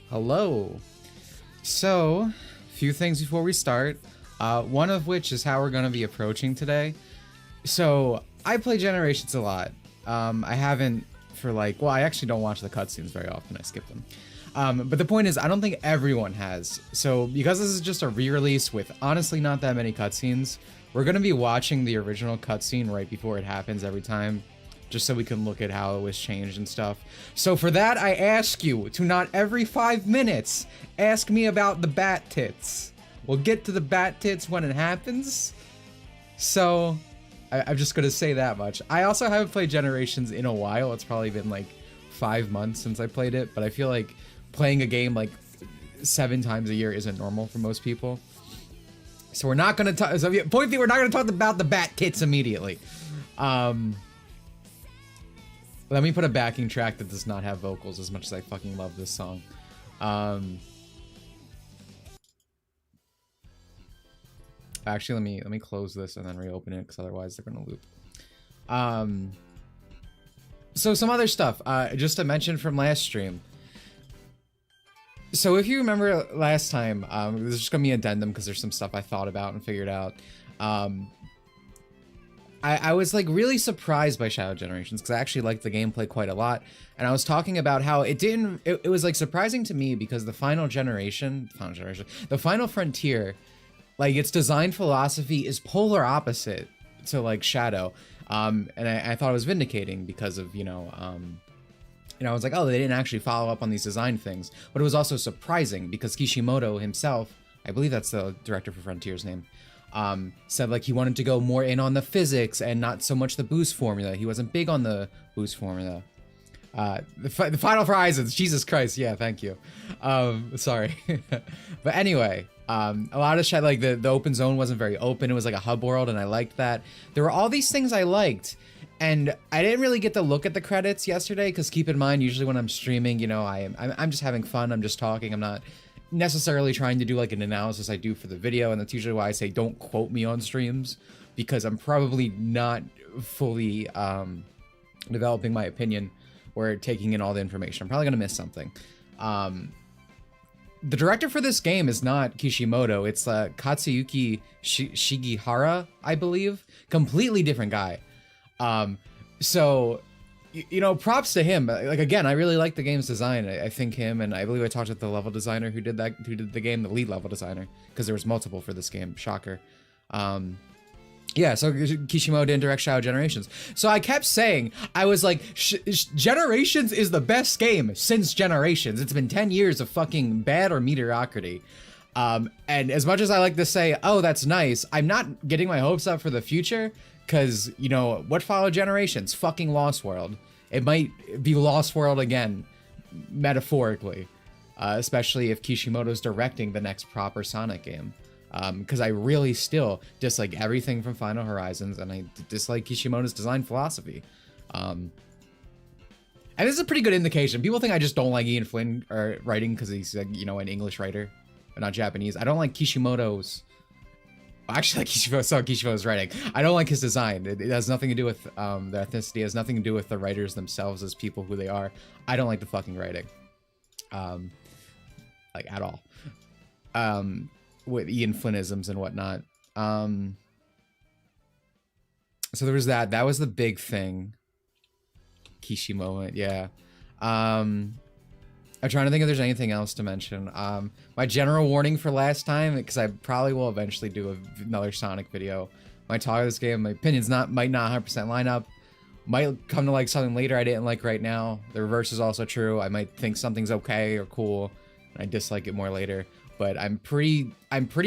Hello. So, a few things before we start. One of which is how we're going to be approaching today. So, I play Generations a lot. I haven't for I actually don't watch the cutscenes very often. I skip them. But the point is, I don't think everyone has. So, because this is just a re-release with honestly not that many cutscenes, we're going to be watching the original cutscene right before it happens every time, just so we can look at how it was changed and stuff. So for that, I ask you to not every 5 minutes ask me about the bat tits. We'll get to the bat tits when it happens. So I'm just gonna say that much. I also haven't played Generations in a while. It's probably been like 5 months since I played it, but I feel like playing a game like 7 times a year isn't normal for most people. So we're not gonna talk. So point B, we're not gonna talk about the bat tits immediately. Let me put a backing track that does not have vocals as much as I fucking love this song. Actually, let me close this and then reopen it because otherwise they're gonna loop. So some other stuff, just to mention from last stream. So if you remember last time, there's just gonna be an addendum because there's some stuff I thought about and figured out. I was like really surprised by Shadow Generations because I actually liked the gameplay quite a lot, and I was talking about how it was like surprising to me because the final frontier, like its design philosophy is polar opposite to like Shadow, and I thought it was vindicating because of I was like, oh, they didn't actually follow up on these design things, but it was also surprising because Kishimoto himself, I believe that's the director for Frontier's name, said like he wanted to go more in on the physics and not so much the boost formula. He wasn't big on the boost formula. The Final Horizons, Jesus Christ, yeah, thank you. Sorry. But anyway, a lot of shit, like the open zone wasn't very open. It was like a hub world, and I liked that. There were all these things I liked, and I didn't really get to look at the credits yesterday, because keep in mind, usually when I'm streaming, I'm just having fun, I'm just talking, I'm not necessarily trying to do like an analysis I do for the video, and that's usually why I say don't quote me on streams, because I'm probably not fully developing my opinion or taking in all the information. I'm probably gonna miss something. The director for this game is not Kishimoto, it's Katsuyuki Shigihara, I believe. Completely different guy. So props to him. Like, again, I really like the game's design. I think him, and I believe I talked with the level designer who did the game, the lead level designer, because there was multiple for this game. Shocker. Yeah, so Kishimoto didn't direct Shadow Generations. So I kept saying, I was like, Generations is the best game since Generations. It's been 10 years of fucking bad or mediocrity. And as much as I like to say, oh, that's nice, I'm not getting my hopes up for the future. Because, what followed Generations? Fucking Lost World. It might be Lost World again, metaphorically. Especially if Kishimoto's directing the next proper Sonic game. Because I really still dislike everything from Final Horizons, and I dislike Kishimoto's design philosophy. And this is a pretty good indication. People think I just don't like Ian Flynn writing because he's, an English writer, but not Japanese. I don't like Kishimoto's... Actually, Kishimoto's writing. I don't like his design. It has nothing to do with the ethnicity. It has nothing to do with the writers themselves as people who they are. I don't like the fucking writing. Like, at all. With Ian Flynnisms and whatnot. So there was that. That was the big thing. Kishimoto, yeah. I'm trying to think if there's anything else to mention. My general warning for last time, because I probably will eventually do another Sonic video. My talk of this game, my opinions might not 100% line up. Might come to like something later I didn't like right now. The reverse is also true. I might think something's okay or cool, and I dislike it more later. But I'm pretty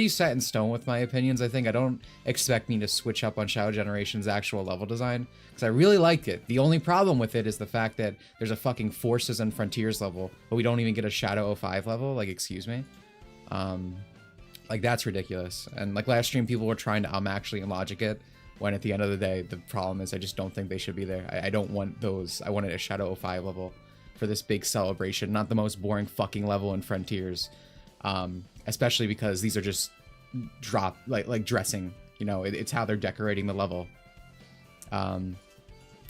set in stone with my opinions. I think I don't expect me to switch up on Shadow Generations' actual level design, because I really liked it. The only problem with it is the fact that there's a fucking Forces and Frontiers level, but we don't even get a Shadow 05 level. Like, excuse me. Like, that's ridiculous. And like last stream, people were trying to actually logic it, when at the end of the day, the problem is I just don't think they should be there. I don't want those. I wanted a Shadow 05 level for this big celebration, not the most boring fucking level in Frontiers. Especially because these are just like dressing, it's how they're decorating the level. And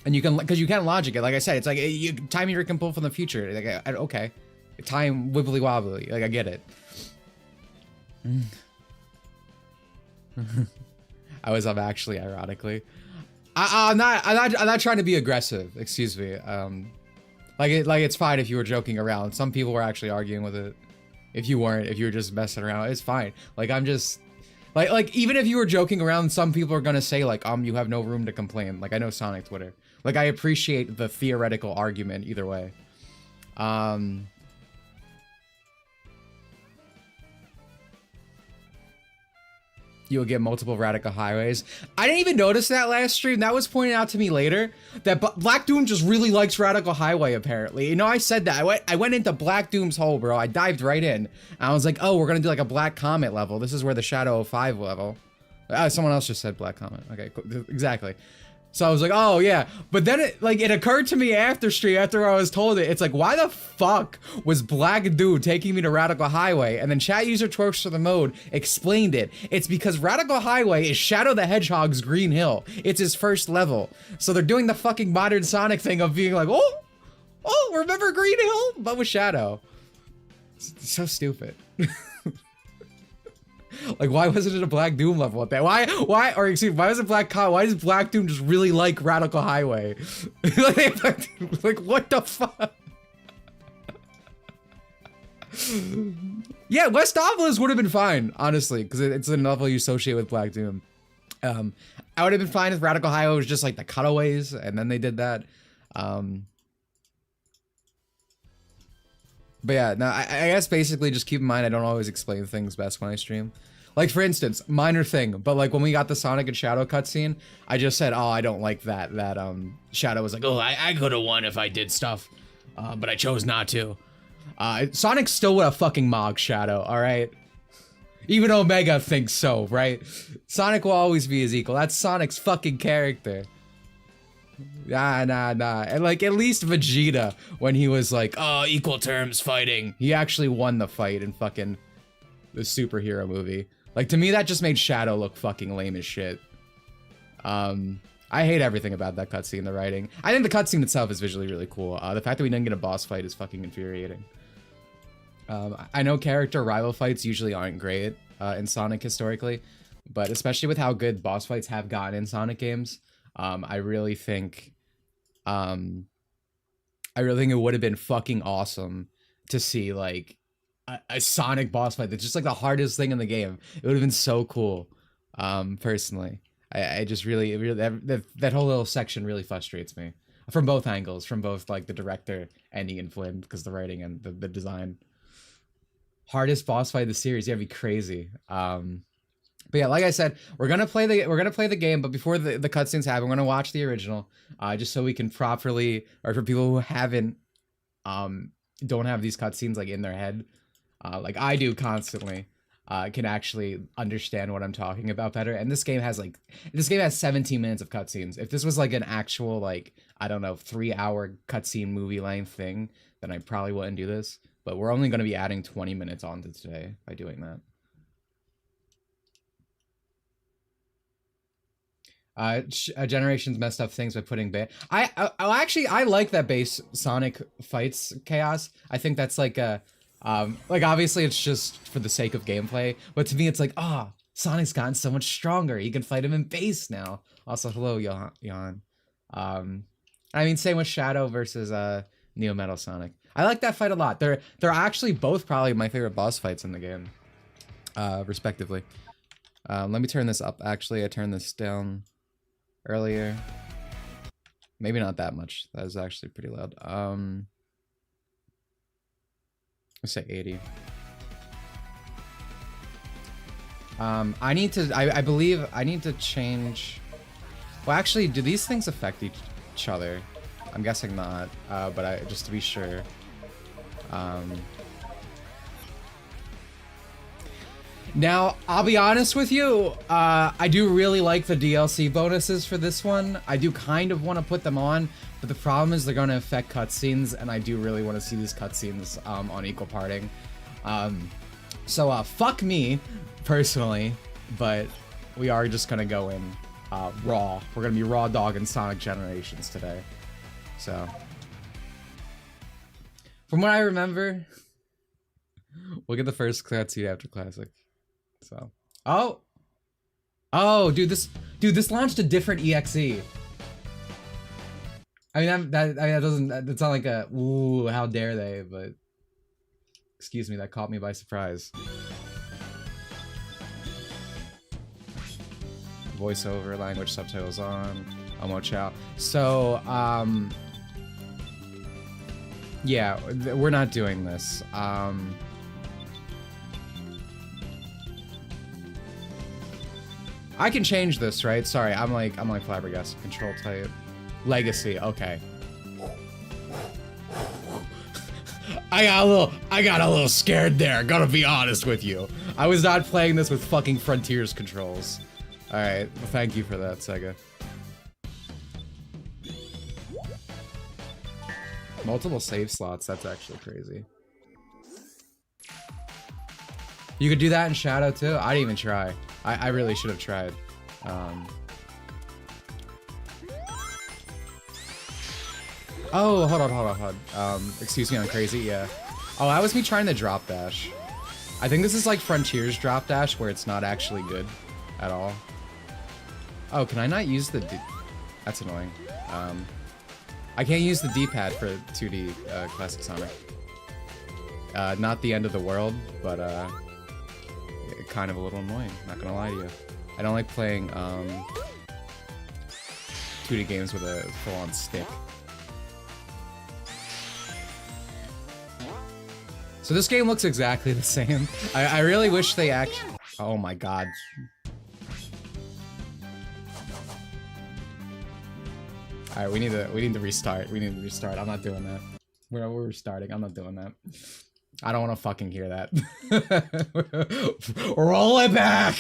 you can logic it. Like I said, it's like time you can pull from the future. Like, okay, time wibbly wobbly. Like, I get it. I was up actually, ironically. I'm not trying to be aggressive. Excuse me. Like it's fine if you were joking around. Some people were actually arguing with it. If you weren't, if you were just messing around, it's fine. Like I'm just like even if you were joking around, some people are gonna say like you have no room to complain. Like I know Sonic Twitter. Like I appreciate the theoretical argument either way. You'll get multiple Radical Highways. I didn't even notice that last stream. That was pointed out to me later. That Black Doom just really likes Radical Highway, apparently. You know, I said that. I went into Black Doom's hole, bro. I dived right in. I was like, oh, we're gonna do like a Black Comet level. This is where the Shadow of 5 level. Someone else just said Black Comet. Okay, cool. Exactly. So I was like, oh yeah. But then it occurred to me after stream, after I was told it, it's like, why the fuck was Black Dude taking me to Radical Highway? And then chat user Twerks for the Mode explained it. It's because Radical Highway is Shadow the Hedgehog's Green Hill. It's his first level. So they're doing the fucking modern Sonic thing of being like, oh, remember Green Hill? But with Shadow. It's so stupid. Like, why wasn't it a Black Doom level at that? Why was it why does Black Doom just really like Radical Highway? Like, what the fuck? Yeah, West Obelisk would have been fine, honestly, because it's a level you associate with Black Doom. I would have been fine if Radical Highway was just like the cutaways, and then they did that. But yeah, no, I guess basically just keep in mind I don't always explain things best when I stream. Like for instance, minor thing, but like when we got the Sonic and Shadow cutscene, I just said, oh, I don't like that. Shadow was like, oh, I could have won if I did stuff, but I chose not to. Sonic still would have fucking mogged Shadow, all right? Even Omega thinks so, right? Sonic will always be his equal. That's Sonic's fucking character. Nah. And like, at least Vegeta, when he was like, oh, equal terms fighting, he actually won the fight in fucking the superhero movie. Like, to me, that just made Shadow look fucking lame as shit. I hate everything about that cutscene, the writing. I think the cutscene itself is visually really cool. The fact that we didn't get a boss fight is fucking infuriating. I know character rival fights usually aren't great in Sonic historically, but especially with how good boss fights have gotten in Sonic games, I really think it would have been fucking awesome to see like a Sonic boss fight that's just like the hardest thing in the game. It would have been so cool. Personally, I just really that whole little section really frustrates me from both angles, from both like the director and Ian Flynn, because the writing and the design. Hardest boss fight of the series, yeah, it'd be crazy. But yeah, like I said, we're gonna play the game, but before the cutscenes happen, we're gonna watch the original, just so we can properly, or for people who haven't, don't have these cutscenes like in their head, like I do constantly, can actually understand what I'm talking about better. And this game has 17 minutes of cutscenes. If this was like an actual like, I don't know, 3-hour cutscene movie length thing, then I probably wouldn't do this. But we're only gonna be adding 20 minutes onto today by doing that. Generations messed up things by putting I like that base Sonic fights chaos. I think that's like a like obviously it's just for the sake of gameplay, but to me it's like, Sonic's gotten so much stronger. You can fight him in base now. Also, hello Jan. I mean, same with Shadow versus Neo Metal Sonic. I like that fight a lot. They're actually both probably my favorite boss fights in the game, respectively. Let me turn this up. Actually, I turned this down earlier. Maybe not that much. That was actually pretty loud. Let's say 80. I believe I need to change. Well, actually, do these things affect each other? I'm guessing not, but just to be sure. Now, I'll be honest with you, I do really like the DLC bonuses for this one. I do kind of want to put them on, but the problem is they're going to affect cutscenes, and I do really want to see these cutscenes on equal parting. So fuck me, personally, but we are just going to go in raw. We're going to be raw dogging Sonic Generations today. So, from what I remember, We'll get the first cutscene after classic. So, oh, dude, this launched a different EXE. I mean, that doesn't. That's not like a ooh, how dare they? But excuse me, that caught me by surprise. Voiceover, language subtitles on. Watch out. So, yeah, we're not doing this. I can change this, right? Sorry, I'm like flabbergasted. Control type, legacy. Okay. I got a little scared there. Gotta be honest with you. I was not playing this with fucking Frontiers controls. All right, well, thank you for that, Sega. Multiple save slots. That's actually crazy. You could do that in Shadow too. I didn't even try. I really should have tried. Oh, hold on. Excuse me, I'm crazy. Yeah. Oh, that was me trying to drop dash. I think this is like Frontiers drop dash where it's not actually good at all. Oh, can I not use the that's annoying. I can't use the D-pad for 2D Classic Sonic. Not the end of the world, but kind of a little annoying, not gonna lie to you. I don't like playing 2D games with a full-on stick. So this game looks exactly the same. I really wish they actually... Oh my god. Alright, we need to restart. I'm not doing that. We're restarting. I'm not doing that. I don't want to fucking hear that. Roll it back.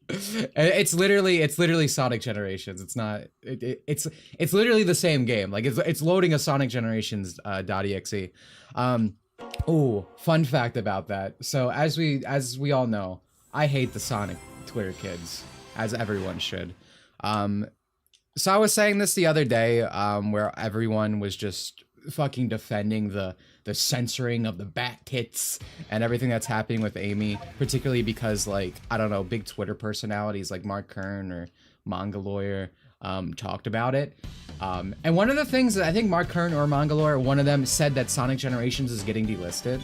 It's literally Sonic Generations. It's not. It's literally the same game. Like it's loading a Sonic Generations .exe. Oh, fun fact about that. So as we all know, I hate the Sonic Twitter kids, as everyone should. So I was saying this the other day, where everyone was just fucking defending the censoring of the bat tits and everything that's happening with Amy, particularly because, like, I don't know, big Twitter personalities like Mark Kern or Manga Lawyer talked about it. And one of the things that I think Mark Kern or Manga Lawyer, one of them said that Sonic Generations is getting delisted.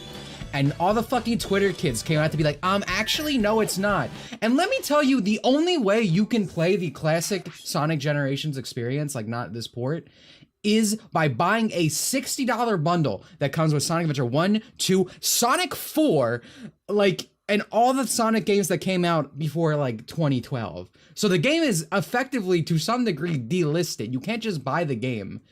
And all the fucking Twitter kids came out to be like, actually, no, it's not. And let me tell you, the only way you can play the classic Sonic Generations experience, like not this port, is by buying a $60 bundle that comes with Sonic Adventure 1, 2, Sonic 4, like, and all the Sonic games that came out before, like, 2012. So the game is effectively, to some degree, delisted. You can't just buy the game.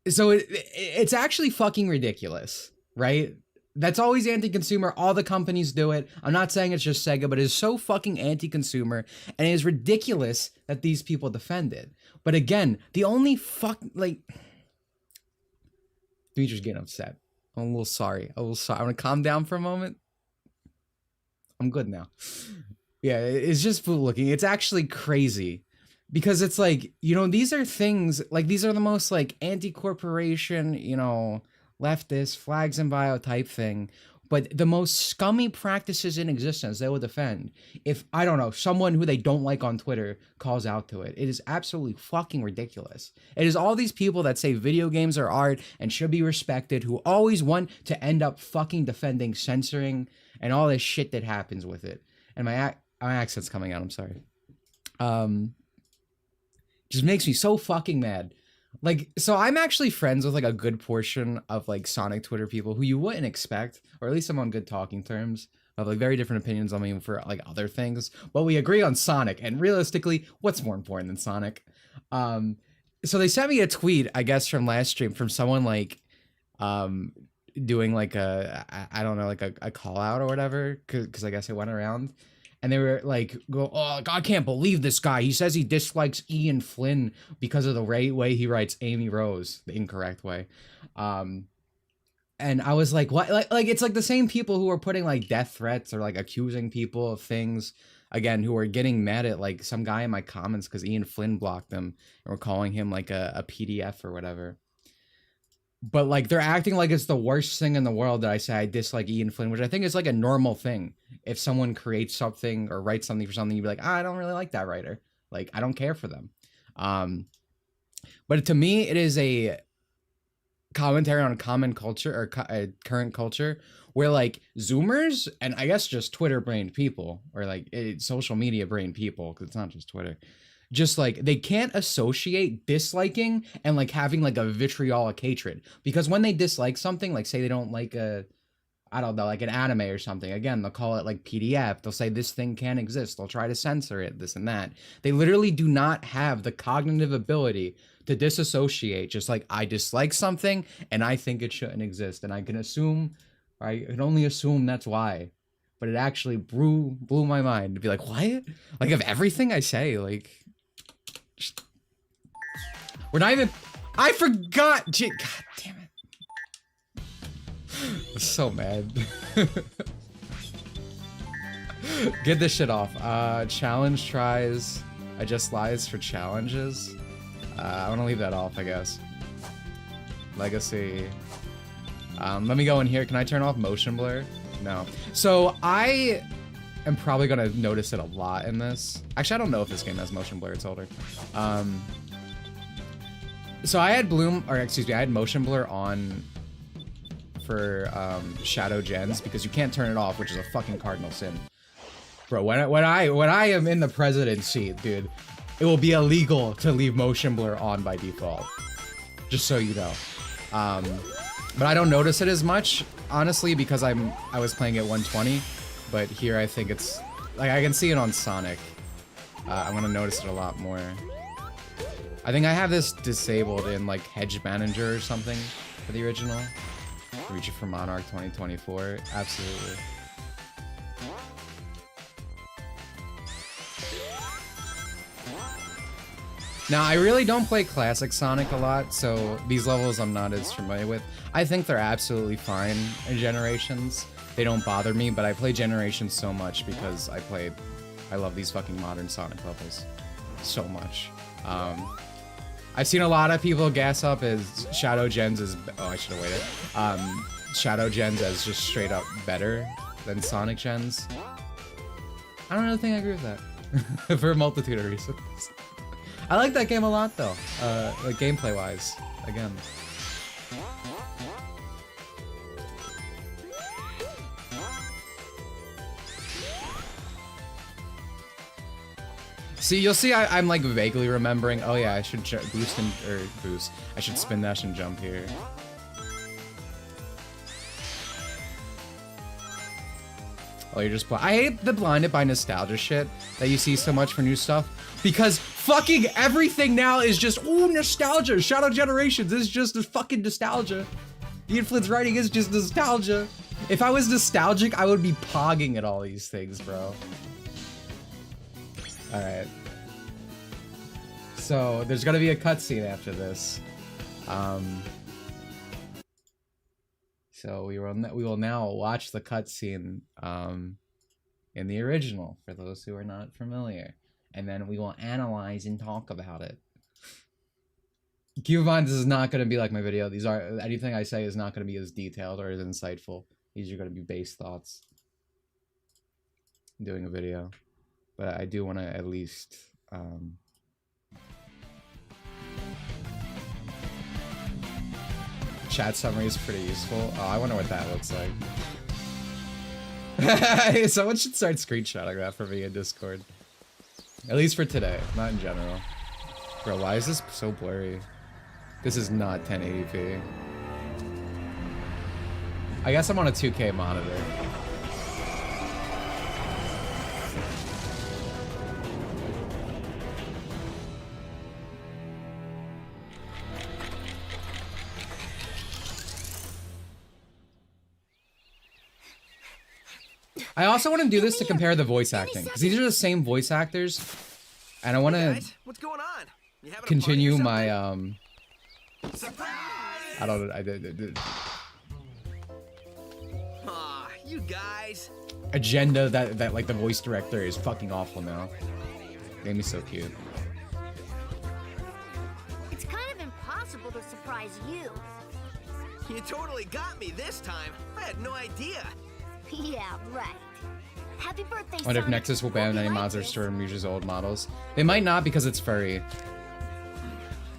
So it's actually fucking ridiculous. Right? That's always anti-consumer. All the companies do it. I'm not saying it's just Sega, but it is so fucking anti-consumer, and it is ridiculous that these people defend it. But again, the only like... Demetrius getting upset. I'm a little sorry. I'm gonna calm down for a moment. I'm good now. Yeah, it's just fool looking. It's actually crazy. Because it's like, you know, these are things, like, these are the most, like, anti-corporation, you know... leftist, flags and bio type thing, but the most scummy practices in existence they will defend if, I don't know, someone who they don't like on Twitter calls out to it. It is absolutely fucking ridiculous. It is all these people that say video games are art and should be respected, who always want to end up fucking defending censoring and all this shit that happens with it. And my accent's coming out, I'm sorry. Just makes me so fucking mad. Like, so I'm actually friends with, like, a good portion of, like, Sonic Twitter people who you wouldn't expect, or at least I'm on good talking terms, of, like, very different opinions on me for, like, other things, but we agree on Sonic, and realistically, what's more important than Sonic? So they sent me a tweet, I guess, from last stream, from someone, like, doing, like, I don't know, like, a call-out or whatever, because I guess it went around. And they were like, oh, I can't believe this guy. He says he dislikes Ian Flynn because of the way he writes Amy Rose, the incorrect way. And I was like, what? Like it's like the same people who are putting like death threats or like accusing people of things, again, who are getting mad at like some guy in my comments because Ian Flynn blocked them and were calling him like a PDF or whatever. but like they're acting like it's the worst thing in the world that I say I dislike Ian Flynn, which I think is like a normal thing. If someone creates something or writes something for something, you'd be like, I don't really like that writer. Like, I don't care for them. But to me, it is a commentary on common culture or current culture where like Zoomers and I guess just Twitter brained people or like social media brained people, because it's not just Twitter, just like they can't associate disliking and like having like a vitriolic hatred, because when they dislike something, like say they don't like I don't know, like an anime or something, again, they'll call it like PDF, they'll say this thing can't exist, they'll try to censor it, this and that. They literally do not have the cognitive ability to disassociate, just like I dislike something and I think it shouldn't exist, and I can assume, I can only assume that's why. But it actually blew my mind to be like, what? Like of everything I say, like we're not even, I forgot, God damn it. I'm so mad. Get this shit off. Challenge tries, adjust lies for challenges. I want to leave that off, I guess. Legacy. Let me go in here. Can I turn off motion blur? No. So I am probably gonna notice it a lot in this. Actually, I don't know if this game has motion blur. It's older. So I had I had motion blur on for shadow gens because you can't turn it off, which is a fucking cardinal sin. Bro, when I am in the president's seat, dude, it will be illegal to leave motion blur on by default. Just so you know. But I don't notice it as much, honestly, because I was playing at 120. But here I think it's like I can see it on Sonic. I'm gonna notice it a lot more. I think I have this disabled in like Hedge Manager or something for the original. Reach it for Monarch 2024. Absolutely. Now, I really don't play classic Sonic a lot, so these levels I'm not as familiar with. I think they're absolutely fine in Generations. They don't bother me, but I play Generations so much because I love these fucking modern Sonic levels so much. I've seen a lot of people gas up as Shadow Gens as, oh, I should have waited. Shadow Gens as just straight up better than Sonic Gens. I don't really think I agree with that for a multitude of reasons. I like that game a lot though, like gameplay wise, again. See, you'll see I'm like vaguely remembering, oh yeah, I should I should spin dash and jump here. Oh, you're just I hate the blinded by nostalgia shit that you see so much for new stuff, because fucking everything now is just, ooh, nostalgia. Shadow Generations is just a fucking nostalgia. Ian Flynn's writing is just nostalgia. If I was nostalgic, I would be pogging at all these things, bro. Alright. So, there's gonna be a cutscene after this. So we will now watch the cutscene in the original, for those who are not familiar. And then we will analyze and talk about it. Keep in mind, this is not going to be like my video. Anything I say is not going to be as detailed or as insightful. These are going to be base thoughts. I'm doing a video. But I do want to at least... Chat summary is pretty useful. Oh, I wonder what that looks like. Someone should start screenshotting that for me in Discord. At least for today, not in general. Bro, why is this so blurry? This is not 1080p. I guess I'm on a 2K monitor. I also want to do this to compare the voice acting, because these are the same voice actors, and I want to continue my I don't know. I did. Aw, you guys. Agenda that like the voice director is fucking awful now. Made me so cute. It's kind of impossible to surprise you. You totally got me this time. I had no idea. Yeah, right. Happy birthday, I wonder if Sonic. Nexus will ban Hope you any like mods or this. store Muse's old models. They might not because it's furry.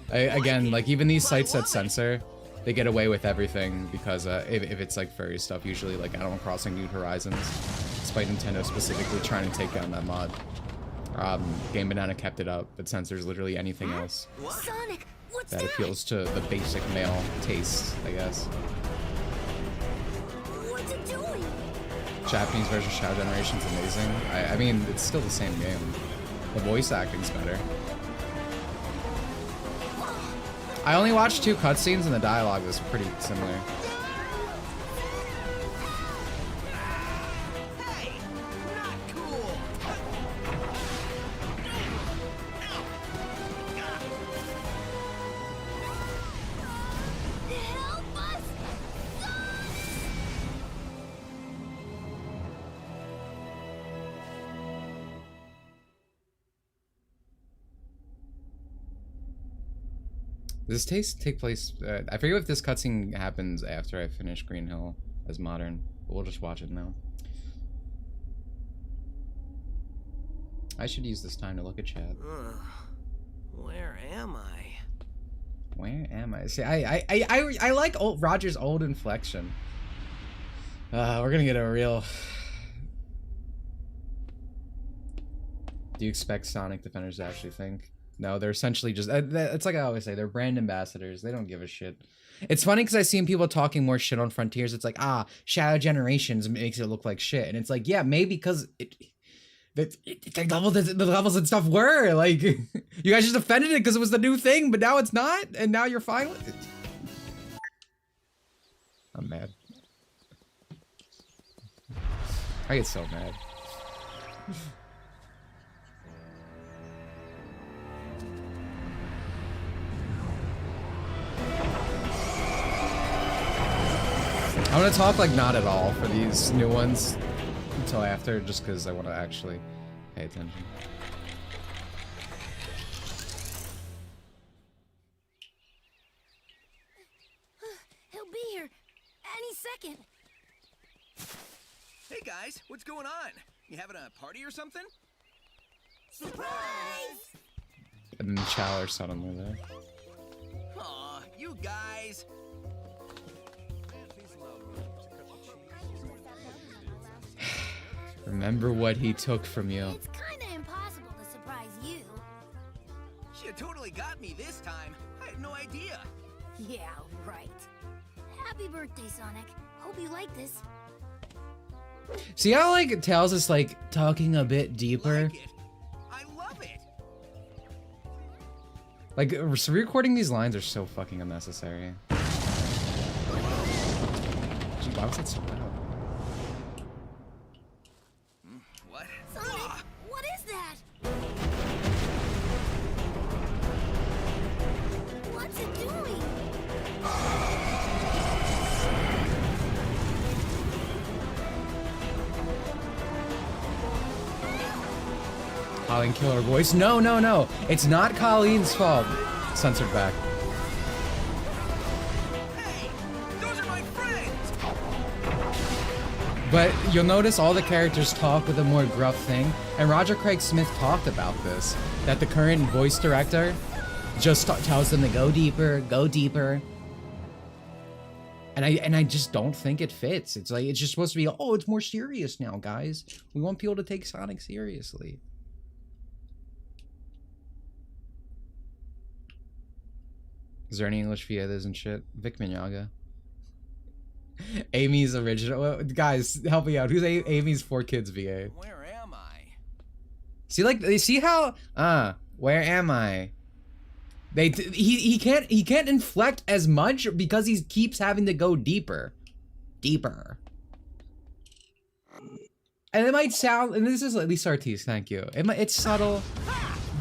Again, like even these sites that censor, they get away with everything because if it's like furry stuff, usually like Animal Crossing New Horizons, despite Nintendo specifically trying to take down that mod. Game Banana kept it up, but censors literally anything else Sonic, what's that that? appeals to the basic male taste, I guess. What's it doing? Japanese version of Shadow Generation's amazing. I mean, it's still the same game. The voice acting's better. I only watched 2 cutscenes and the dialogue was pretty similar. Hey, not cool. Help us! Does this take place? I forget if this cutscene happens after I finish Green Hill as modern, but we'll just watch it now. I should use this time to look at chat. Where am I? Where am I? See, I like Roger's old inflection. We're gonna get a real. Do you expect Sonic Defenders to actually think? No, they're essentially just, it's like I always say, they're brand ambassadors. They don't give a shit. It's funny because I've seen people talking more shit on Frontiers. It's like, Shadow Generations makes it look like shit. And it's like, yeah, maybe because the levels and stuff were. Like, you guys just defended it because it was the new thing, but now it's not, and now you're fine with it. I'm mad. I get so mad. I'm gonna talk like not at all for these new ones until after, just because I want to actually pay attention. He'll be here any second. Hey guys, what's going on? You having a party or something? Surprise! And then Chow are suddenly there. Aw, you guys. Remember what he took from you. It's kinda impossible to surprise you. You totally got me this time. I had no idea. Yeah, right. Happy birthday, Sonic. Hope you like this. See how like Tails is like talking a bit deeper? Like it. I love it. Like recording these lines are so fucking unnecessary. Gee, why was that so loud? What? Sonic, what is that? What's it doing? Colleen killer voice. No, no, no. It's not Colleen's fault. Censored back. Hey, those are my friends. But you'll notice all the characters talk with a more gruff thing. And Roger Craig Smith talked about this. That the current voice director just tells them to go deeper, go deeper. And I just don't think it fits. It's like, it's just supposed to be, oh, it's more serious now, guys. We want people to take Sonic seriously. Is there any English Vietas and shit? Vic Mignogna. Amy's original. Guys, help me out. Who's Amy's 4 Kids VA? Where am I? See, like, they see how? Where am I? He can't inflect as much because he keeps having to go deeper, deeper. And it might sound, and this is at least Artis, thank you. It's subtle.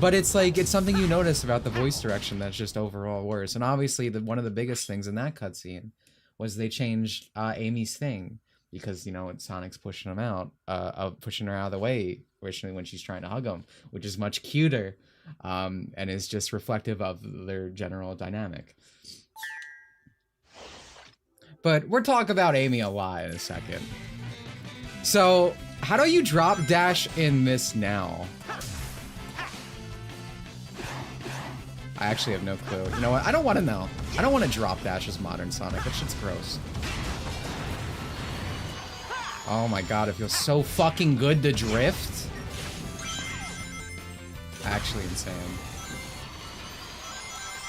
But it's like, it's something you notice about the voice direction that's just overall worse. And obviously, one of the biggest things in that cutscene was they changed Amy's thing because, you know, Sonic's pushing him out, pushing her out of the way, originally when she's trying to hug him, which is much cuter, and is just reflective of their general dynamic. but we'll talk about Amy a lot in a second. So, how do you drop dash in this now? I actually have no clue. You know what? I don't want to know. I don't want to drop dash as Modern Sonic. That shit's gross. Oh my god, it feels so fucking good to drift. Actually insane.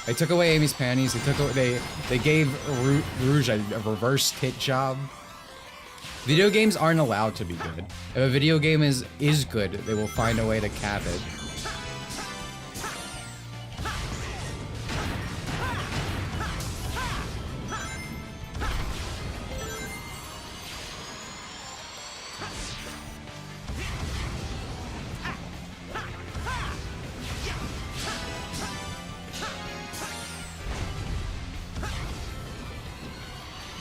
They took away Amy's panties. They gave Rouge a reverse tit job. Video games aren't allowed to be good. If a video game is good, they will find a way to cap it.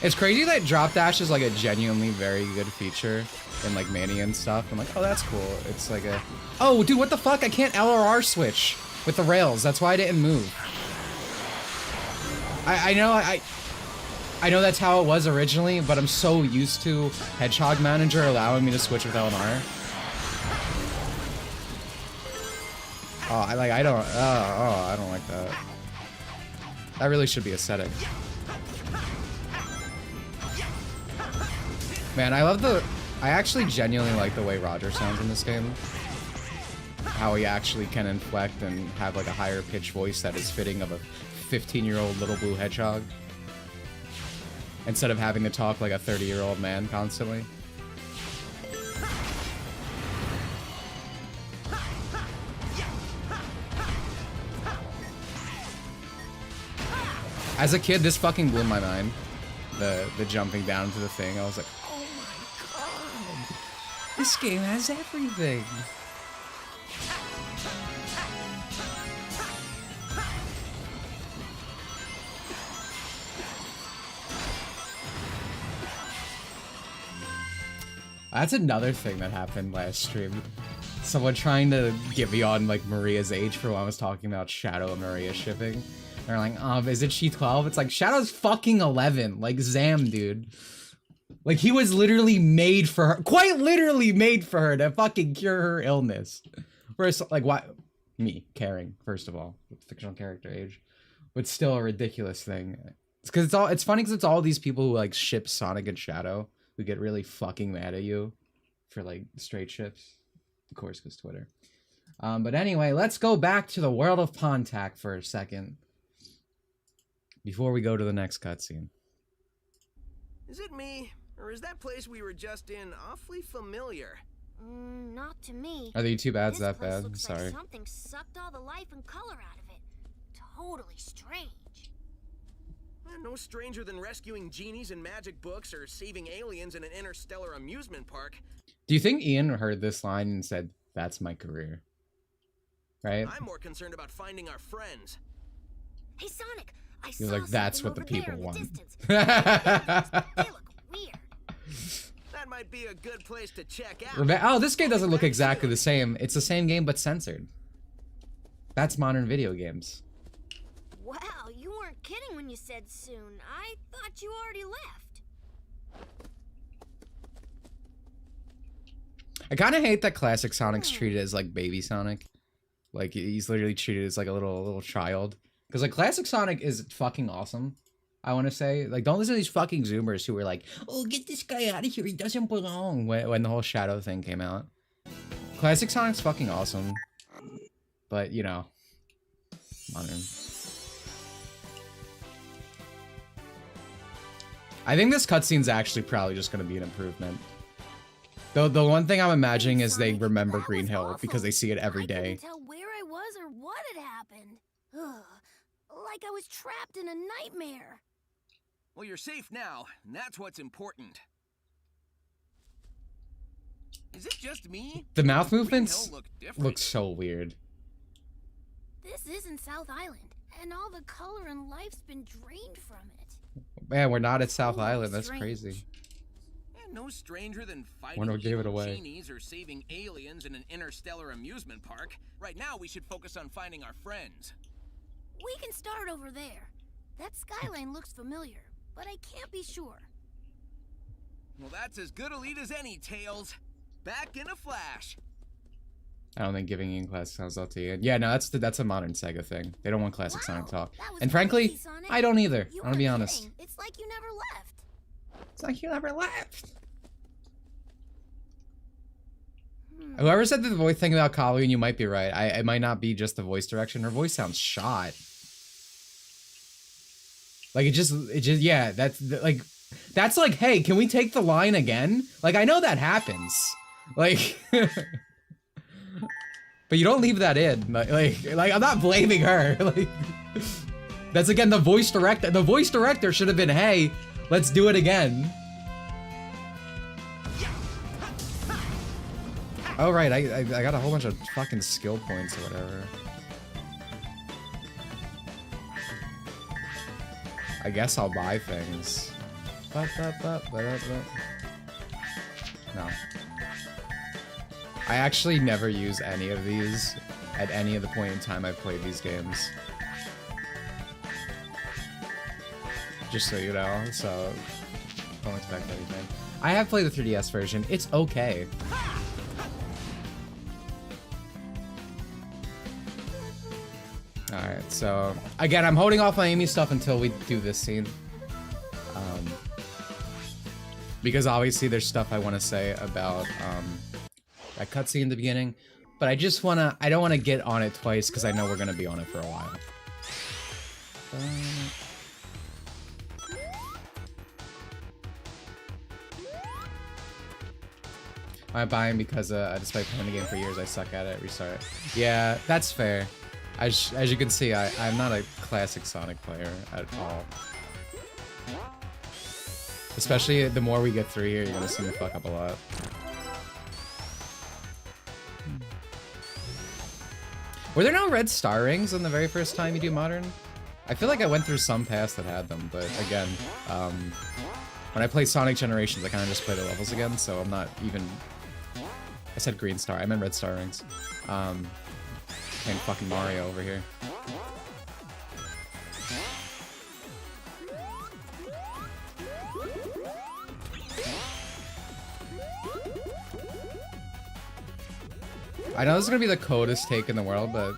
It's crazy that drop dash is like a genuinely very good feature in like Mania and stuff. I'm like, oh, that's cool. It's like a, oh, dude, what the fuck? I can't LRR switch with the rails. That's why I didn't move. I know that's how it was originally, but I'm so used to Hedgehog Manager allowing me to switch with LNR. Oh, I don't like that. That really should be a setting. Man, I actually genuinely like the way Roger sounds in this game. How he actually can inflect and have like a higher pitch voice that is fitting of a 15-year-old little blue hedgehog. Instead of having to talk like a 30-year-old man constantly. As a kid, this fucking blew my mind. The jumping down into the thing. I was like, oh my god. This game has everything. That's another thing that happened last stream. Someone trying to get me on like Maria's age for when I was talking about Shadow and Maria shipping. They're like, is she 12? It's like, Shadow's fucking 11. Like, Zam, dude. Like, he was literally made for her. Quite literally made for her to fucking cure her illness. Whereas, like, why? Me caring, first of all, with fictional character age. But still a ridiculous thing. It's because it's funny because it's all these people who, like, ship Sonic and Shadow who get really fucking mad at you for, like, straight ships. Of course, because Twitter. But anyway, let's go back to the world of Pontac for a second. Before we go to the next cutscene. Is it me, or is that place we were just in awfully familiar? Not to me. Are the YouTube ads This that place bad? looks Sorry. like something sucked all the life and color out of it. Totally strange. No stranger than rescuing genies in magic books or saving aliens in an interstellar amusement park. Do you think Ian heard this line and said, "That's my career"? Right? I'm more concerned about finding our friends. Hey, Sonic! I He was saw like, "That's what something the people over there in want." distance. They look weird. That might be a good place to check out. Oh, this game doesn't look exactly the same. It's the same game, but censored. That's modern video games. Wow, you weren't kidding when you said soon. I thought you already left. I kind of hate that classic Sonic's treated as like baby Sonic. Like he's literally treated as like a little child. Because like classic Sonic is fucking awesome. I want to say, like, don't listen to these fucking Zoomers who were like, "Oh, get this guy out of here. He doesn't belong." When the whole Shadow thing came out. Classic Sonic's fucking awesome. But you know, modern. I think this cutscene's actually probably just going to be an improvement. Though the one thing I'm imagining is they remember Green Hill because they see it every day. I couldn't tell where I was or what had happened. Ugh, like I was trapped in a nightmare. Well, you're safe now, and that's what's important. Is it just me? The mouth Green movements Hill different. look so weird. This isn't South Island, and all the color and life's been drained from it. Man, we're not at South Totally Island. That's strange. crazy. And no stranger than fighting Wonder what gave it evil away. genies or saving aliens in an interstellar amusement park. Right now, we should focus on finding our friends. We can start over there. That skyline looks familiar, but I can't be sure. Well, that's as good a lead as any, Tails. Back in a flash. I don't think giving in classic sounds up to you. Yeah, no, that's a modern Sega thing. They don't want classic Sonic talk. And frankly, crazy, Sonic. I don't either. You I'm gonna be weren't honest. kidding. It's like you never left. It's like you never left. Whoever said the voice thing about Colleen, you might be right. It might not be just the voice direction. Her voice sounds shot. Like it just, yeah, that's like, hey, can we take the line again? Like, I know that happens. Like, but you don't leave that in. Like, I'm not blaming her. Like, that's again, the voice director. The voice director should have been, hey, let's do it again. Oh, right, I got a whole bunch of fucking skill points or whatever. I guess I'll buy things. No. I actually never use any of these at any of the point in time I've played these games. Just so you know, so don't expect anything. I have played the 3DS version. It's okay. Alright, so again, I'm holding off on Amy stuff until we do this scene. Because obviously there's stuff I want to say about that cutscene in the beginning, but I don't want to get on it twice because I know we're going to be on it for a while. I'm buying because despite playing the game for years, I suck at it. Restart it. Yeah, that's fair. As you can see, I'm not a classic Sonic player at all. Especially the more we get through here, you're gonna see me fuck up a lot. Were there no red star rings on the very first time you do Modern? I feel like I went through some paths that had them, but again, when I play Sonic Generations, I kind of just play the levels again, so I'm not even... I said green star, I meant red star rings. Playing fucking Mario over here. I know this is gonna be the coldest take in the world, but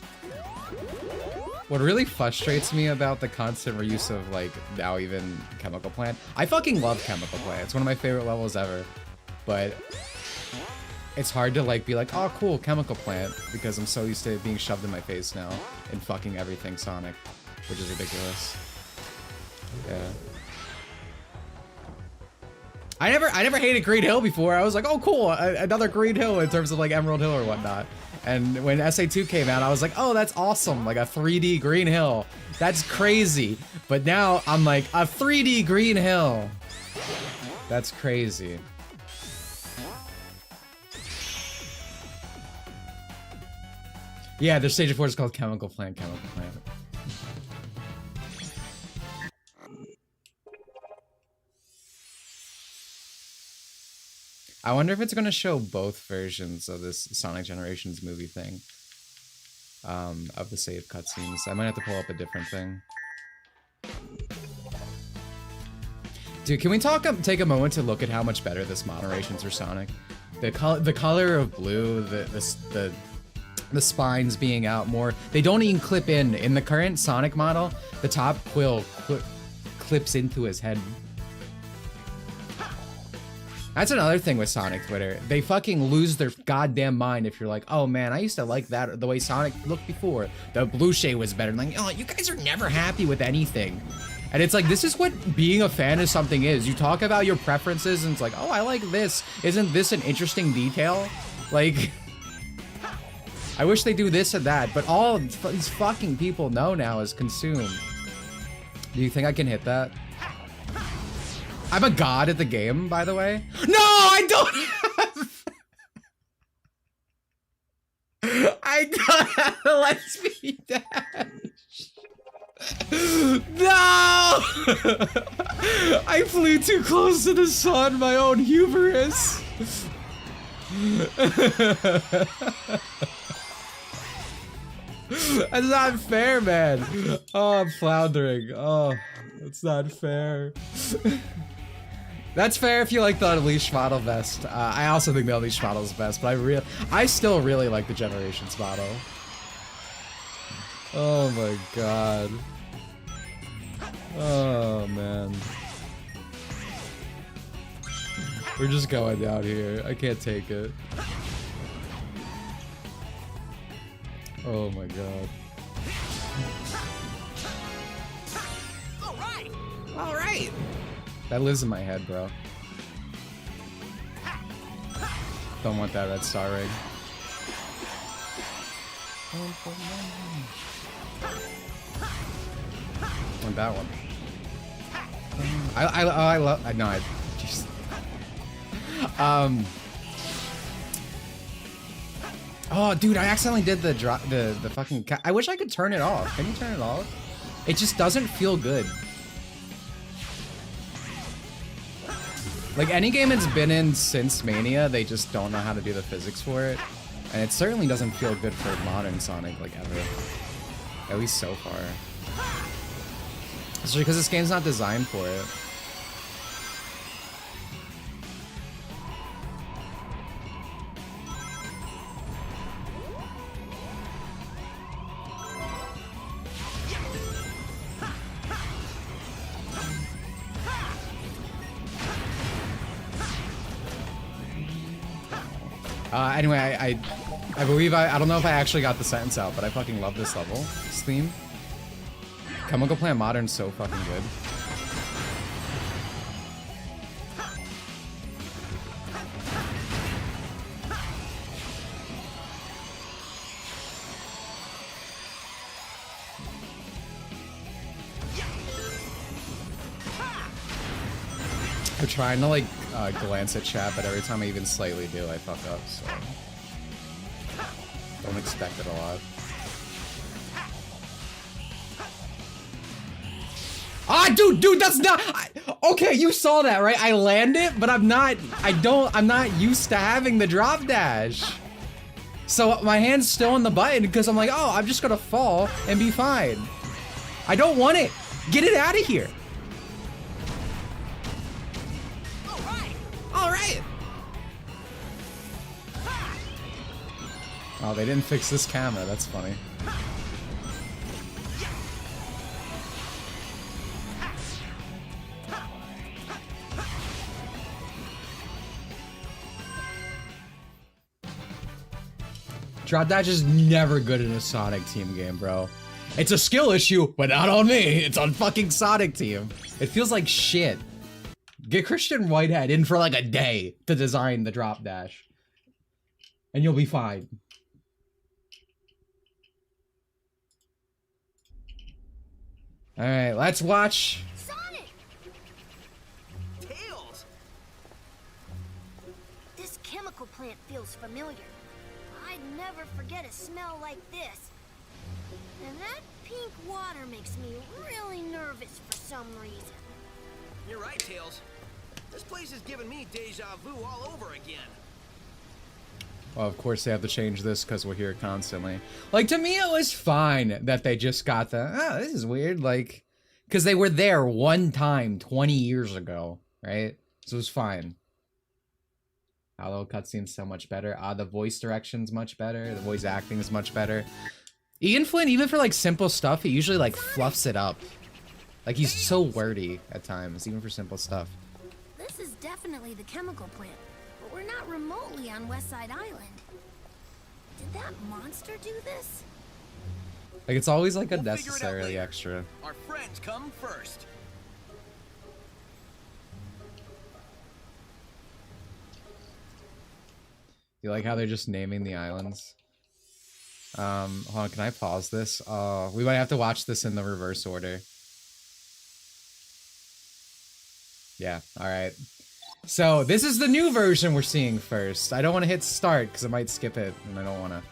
what really frustrates me about the constant reuse of, like, now even Chemical Plant, I fucking love Chemical Plant. It's one of my favorite levels ever, but it's hard to, like, be like, oh, cool, Chemical Plant, because I'm so used to it being shoved in my face now and fucking everything Sonic, which is ridiculous. Yeah. I never hated Green Hill before. I was like, oh, cool, another Green Hill in terms of, like, Emerald Hill or whatnot. And when SA2 came out, I was like, oh, that's awesome, like a 3D Green Hill. That's crazy. But now I'm like, a 3D Green Hill. That's crazy. Yeah, their stage of 4 is called Chemical Plant, Chemical Plant. I wonder if it's going to show both versions of this Sonic Generations movie thing. Of the save cutscenes. I might have to pull up a different thing. Dude, can we take a moment to look at how much better this moderations for Sonic? The color of blue, the spines being out more. They don't even clip in. In the current Sonic model, the top quill clips into his head. That's another thing with Sonic Twitter. They fucking lose their goddamn mind if you're like, oh man, I used to like that, the way Sonic looked before. The blue shade was better. Like, oh, you guys are never happy with anything. And it's like, this is what being a fan of something is. You talk about your preferences and it's like, oh, I like this. Isn't this an interesting detail? Like, I wish they do this and that, but all these fucking people know now is consume. Do you think I can hit that? I'm a god at the game, by the way. No, I don't have... I don't have a Let's Speed Dash. No! I flew too close to the sun, my own hubris. That's not fair, man. Oh, I'm floundering. Oh, That's not fair. That's fair if you like the Unleashed model best. I also think the Unleashed model is best, but I still really like the Generations model. Oh my god. Oh man. We're just going down here. I can't take it. Oh my god. All right. That lives in my head, bro. Don't want that red star ring. Want that one. I love. I know. I just. Oh, dude! I accidentally did the drop. The fucking. I wish I could turn it off. Can you turn it off? It just doesn't feel good. Like, any game it's been in since Mania, they just don't know how to do the physics for it. And it certainly doesn't feel good for modern Sonic, like, ever. At least so far. Especially because this game's not designed for it. Anyway, I believe I don't know if I actually got the sentence out, but I fucking love this level, this theme. Chemical Plant Modern's so fucking good. I'm trying to like glance at chat, but every time I even slightly do, I fuck up, so don't expect it a lot. Ah, dude, that's not. Okay, you saw that, right? I land it, but I'm not used to having the drop dash. So my hand's still on the button because I'm like, oh, I'm just gonna fall and be fine. I don't want it. Get it out of here. All right. Oh, they didn't fix this camera. That's funny. Drop dash is never good in a Sonic Team game, bro. It's a skill issue, but not on me. It's on fucking Sonic Team. It feels like shit. Get Christian Whitehead in for like a day to design the drop dash. And you'll be fine. Alright, let's watch. Sonic! Tails! This chemical plant feels familiar. I'd never forget a smell like this. And that pink water makes me really nervous for some reason. You're right, Tails. This place is giving me deja vu all over again. Well, of course they have to change this because we're here constantly. Like, to me, it was fine that they just got the, oh, this is weird, like, because they were there one time 20 years ago, right? So it was fine. Hello, cutscene's so much better. The voice direction's much better. The voice acting is much better. Ian Flynn, even for, like, simple stuff, he usually, like, fluffs it up. Like, he's so wordy at times, even for simple stuff. This is definitely the chemical plant, but we're not remotely on Westside Island. Did that monster do this? Like, it's always, like, We'll figure it out unnecessarily later. extra. Our friends come first. You like how they're just naming the islands? Hold on, can I pause this? We might have to watch this in the reverse order. Yeah, alright. So, this is the new version we're seeing first. I don't want to hit start, because I might skip it, and I don't want to.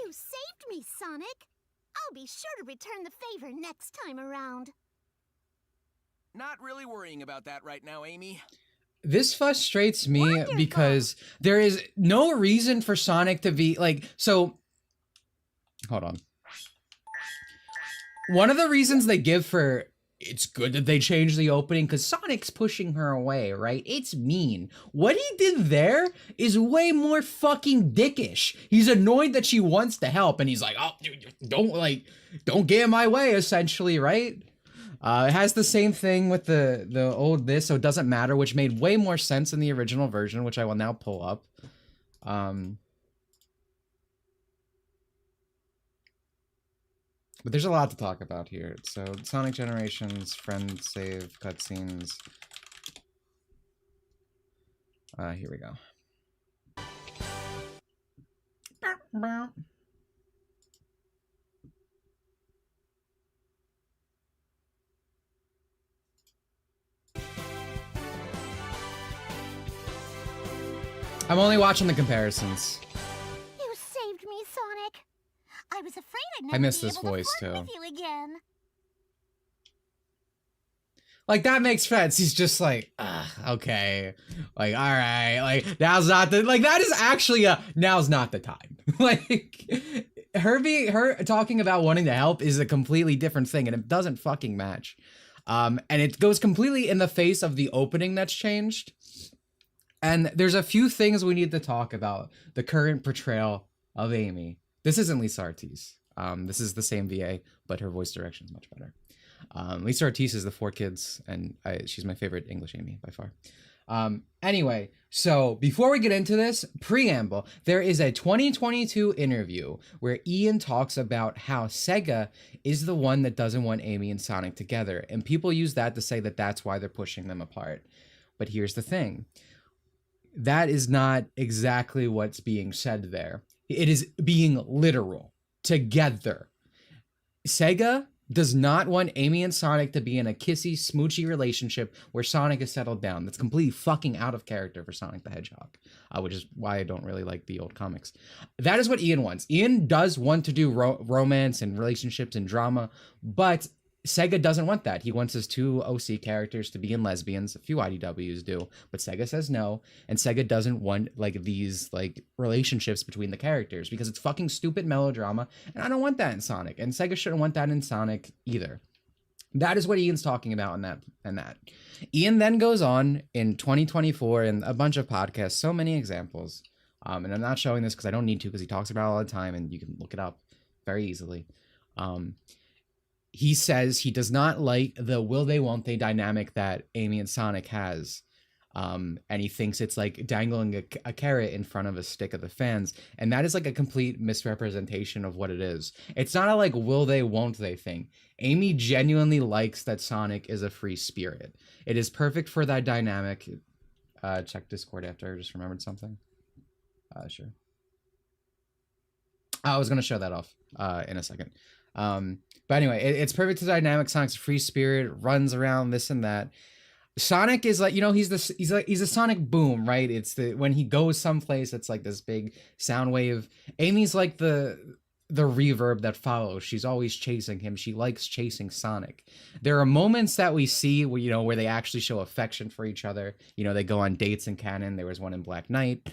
You saved me, Sonic. I'll be sure to return the favor next time around. Not really worrying about that right now, Amy. This frustrates me Wonderful. because there is no reason for Sonic to be, like, so... Hold on. One of the reasons they give for it's good that they changed the opening because Sonic's pushing her away, right? It's mean. What he did there is way more fucking dickish. He's annoyed that she wants to help, and he's like, "Oh, don't get in my way," essentially, right? It has the same thing with the old this, so it doesn't matter, which made way more sense in the original version, which I will now pull up. But there's a lot to talk about here. So, Sonic Generations, friend save, cutscenes. Here we go. I'm only watching the comparisons. You saved me, Sonic. I was afraid I'd never I miss be this able voice, to flirt too. with you again. Like, that makes sense. He's just like, okay. Like, all right. Like, now's not the... Like, that is actually now's not the time. Like, her talking about wanting to help is a completely different thing, and it doesn't fucking match. And it goes completely in the face of the opening that's changed. And there's a few things we need to talk about the current portrayal of Amy. This isn't Lisa Ortiz. This is the same VA, but her voice direction is much better. Lisa Ortiz is the 4 Kids, and she's my favorite English Amy by far. Anyway, so before we get into this, preamble, there is a 2022 interview where Ian talks about how Sega is the one that doesn't want Amy and Sonic together, and people use that to say that that's why they're pushing them apart. But here's the thing. That is not exactly what's being said there. It is being literal. Together. Sega does not want Amy and Sonic to be in a kissy, smoochy relationship where Sonic is settled down. That's completely fucking out of character for Sonic the Hedgehog, which is why I don't really like the old comics. That is what Ian wants. Ian does want to do romance and relationships and drama, but Sega doesn't want that. He wants his 2 OC characters to be in lesbians. A few IDWs do, but Sega says no. And Sega doesn't want like these like relationships between the characters because it's fucking stupid melodrama. And I don't want that in Sonic. And Sega shouldn't want that in Sonic either. That is what Ian's talking about in that. Ian then goes on in 2024 and a bunch of podcasts, so many examples. And I'm not showing this because I don't need to because he talks about it all the time and you can look it up very easily. He says he does not like the will they won't they dynamic that Amy and Sonic has. And he thinks it's like dangling a carrot in front of a stick of the fans. And that is like a complete misrepresentation of what it is. It's not a like will they won't they thing. Amy genuinely likes that Sonic is a free spirit. It is perfect for that dynamic. Check Discord after I just remembered something. Sure. I was going to show that off in a second. But anyway, it's perfect to dynamic. Sonic's a free spirit, runs around this and that. Sonic is like, you know, he's a sonic boom, right? It's when he goes someplace, it's like this big sound wave. Amy's like the reverb that follows. She's always chasing him. She likes chasing Sonic. There are moments that we see where, you know, where they actually show affection for each other. You know, they go on dates in canon. There was one in Black Knight.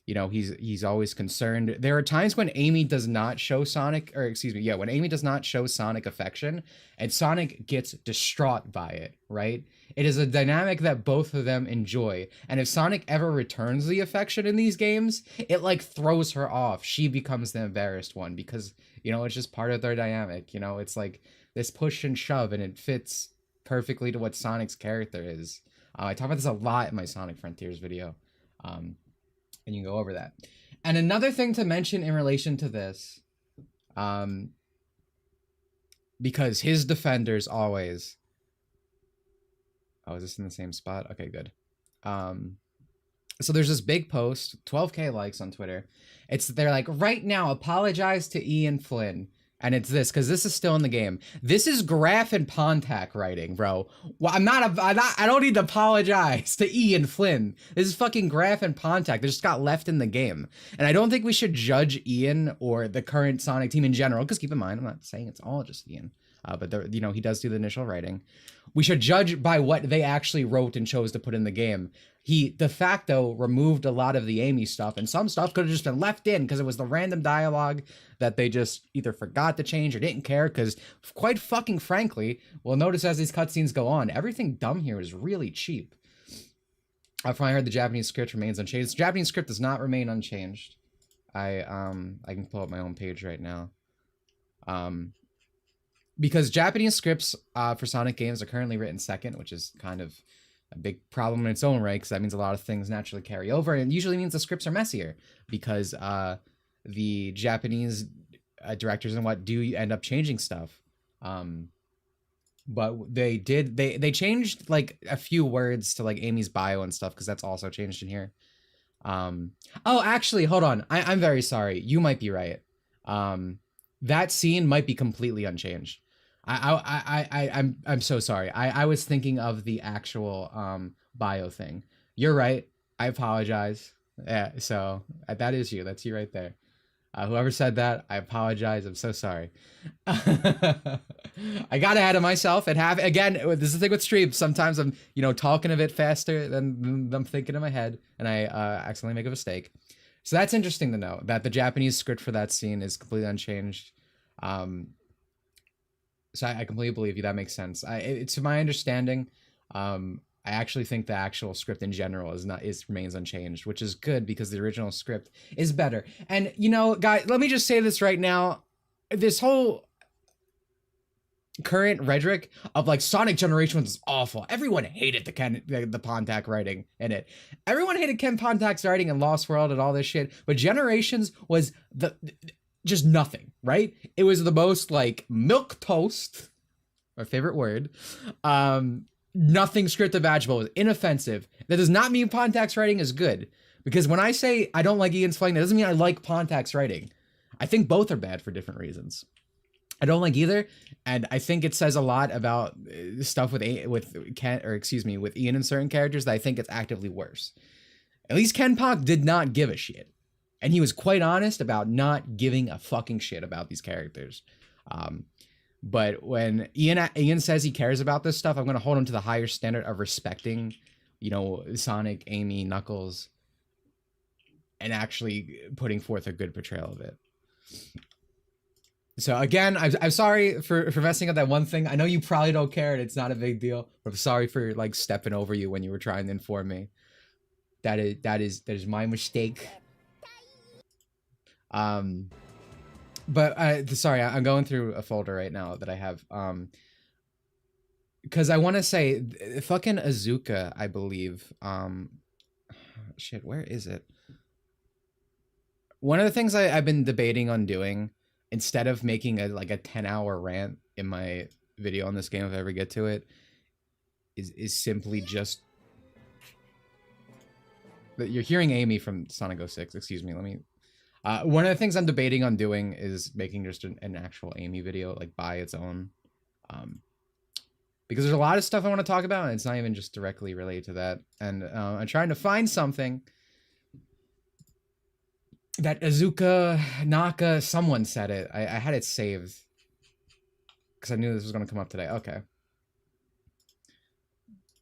You know, he's always concerned. There are times when Amy does not show Sonic, or excuse me, yeah, when Amy does not show Sonic affection, and Sonic gets distraught by it, right? It is a dynamic that both of them enjoy. And if Sonic ever returns the affection in these games, it like throws her off. She becomes the embarrassed one because, you know, it's just part of their dynamic. You know, it's like this push and shove, and it fits perfectly to what Sonic's character is. I talk about this a lot in my Sonic Frontiers video. And you can go over that. And another thing to mention in relation to this, because his defenders always... Oh, is this in the same spot? Okay, good. So there's this big post, 12K likes on Twitter. They're like, right now, apologize to Ian Flynn. And it's this, because this is still in the game. This is Graf and Pontac writing, bro. Well, I don't need to apologize to Ian Flynn. This is fucking Graf and Pontac. They just got left in the game. And I don't think we should judge Ian or the current Sonic team in general, because keep in mind, I'm not saying it's all just Ian. But you know, he does do the initial writing. We should judge by what they actually wrote and chose to put in the game. He de facto removed a lot of the Amy stuff, and some stuff could have just been left in because it was the random dialogue that they just either forgot to change or didn't care. Because quite fucking frankly, we'll notice as these cutscenes go on, everything dumb here is really cheap. I've finally heard the Japanese script remains unchanged. The Japanese script does not remain unchanged. I can pull up my own page right now. Because Japanese scripts for Sonic games are currently written second, which is kind of a big problem in its own right, because that means a lot of things naturally carry over, and it usually means the scripts are messier, because the Japanese directors and what do end up changing stuff. But they changed like a few words to like Amy's bio and stuff, because that's also changed in here. Oh, actually, hold on. I'm very sorry. You might be right. That scene might be completely unchanged. I'm so sorry. I was thinking of the actual bio thing. You're right. I apologize. Yeah, so that is you. That's you right there. Whoever said that, I apologize. I'm so sorry. I got ahead of myself and again, this is the thing with streams. Sometimes I'm, you know, talking a bit faster than I'm thinking in my head, and I accidentally make a mistake. So that's interesting to know that the Japanese script for that scene is completely unchanged. So I completely believe you. That makes sense. To my understanding, I actually think the actual script in general remains unchanged, which is good because the original script is better. And you know, guys, let me just say this right now: this whole current rhetoric of like Sonic Generations was awful. Everyone hated the Pontac writing in it. Everyone hated Ken Pontac's writing in Lost World and all this shit. But Generations was just nothing, right? It was the most like milk toast, my favorite word. Nothing scripted vegetable. It was inoffensive. That does not mean Pontac's writing is good. Because when I say I don't like Ian's flying, that doesn't mean I like Pontac's writing. I think both are bad for different reasons. I don't like either, and I think it says a lot about stuff with Ian and certain characters that I think it's actively worse. At least Ken Pog did not give a shit, and he was quite honest about not giving a fucking shit about these characters. But when Ian says he cares about this stuff, I'm gonna hold him to the higher standard of respecting, you know, Sonic, Amy, Knuckles, and actually putting forth a good portrayal of it. So again, I'm sorry for messing up that one thing. I know you probably don't care and it's not a big deal, but I'm sorry for like stepping over you when you were trying to inform me. That is my mistake. But sorry, I'm going through a folder right now that I have. Because I want to say fucking Azuka, I believe. Shit, where is it? One of the things I've been debating on doing, instead of making a 10-hour rant in my video on this game, if I ever get to it, is simply just that you're hearing Amy from Sonic 06. Excuse me. Let me. One of the things I'm debating on doing is making just an actual Amy video, like by its own, because there's a lot of stuff I want to talk about, and it's not even just directly related to that. And I'm trying to find something that Azuka, Naka, someone said it. I had it saved because I knew this was going to come up today. Okay.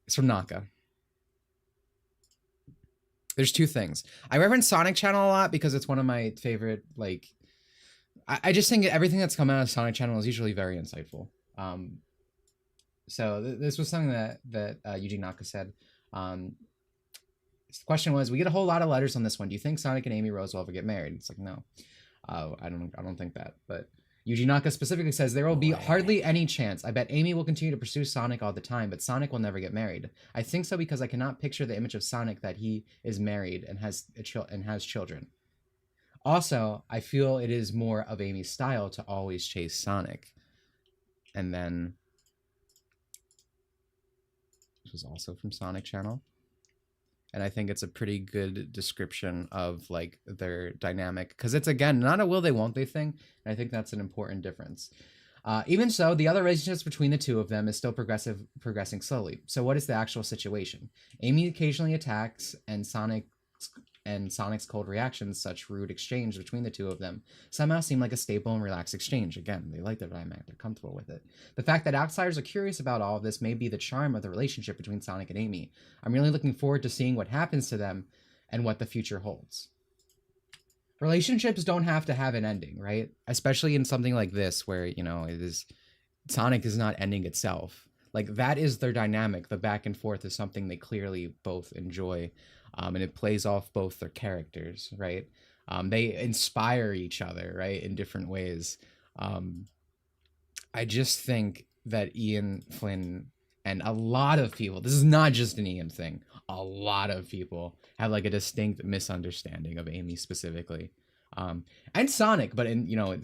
It's from Naka. There's two things. I reference Sonic Channel a lot because it's one of my favorite, like, I just think everything that's come out of Sonic Channel is usually very insightful. So this was something that Yuji Naka said. The question was, we get a whole lot of letters on this one. Do you think Sonic and Amy Rose will ever get married? It's like, no. I don't think that. But Yuji Naka specifically says there will be hardly any chance. I bet Amy will continue to pursue Sonic all the time, but Sonic will never get married. I think so because I cannot picture the image of Sonic that he is married and has children. Also, I feel it is more of Amy's style to always chase Sonic. And then this was also from Sonic Channel. And I think it's a pretty good description of like their dynamic, because it's, again, not a will they won't they thing. And I think that's an important difference. Even so, the other relationships between the two of them is still progressing slowly. So what is the actual situation? Amy occasionally attacks, and Sonic's and Sonic's cold reactions, such rude exchange between the two of them, somehow seem like a stable and relaxed exchange. Again, they like the dynamic, they're comfortable with it. The fact that outsiders are curious about all of this may be the charm of the relationship between Sonic and Amy. I'm really looking forward to seeing what happens to them and what the future holds. Relationships don't have to have an ending, right? Especially in something like this where, you know, Sonic is not ending itself. Like, that is their dynamic. The back and forth is something they clearly both enjoy, and it plays off both their characters, right? They inspire each other, right, in different ways. I just think that Ian, Flynn, and a lot of people, this is not just an Ian thing, a lot of people have like a distinct misunderstanding of Amy specifically. And Sonic, but in, you know,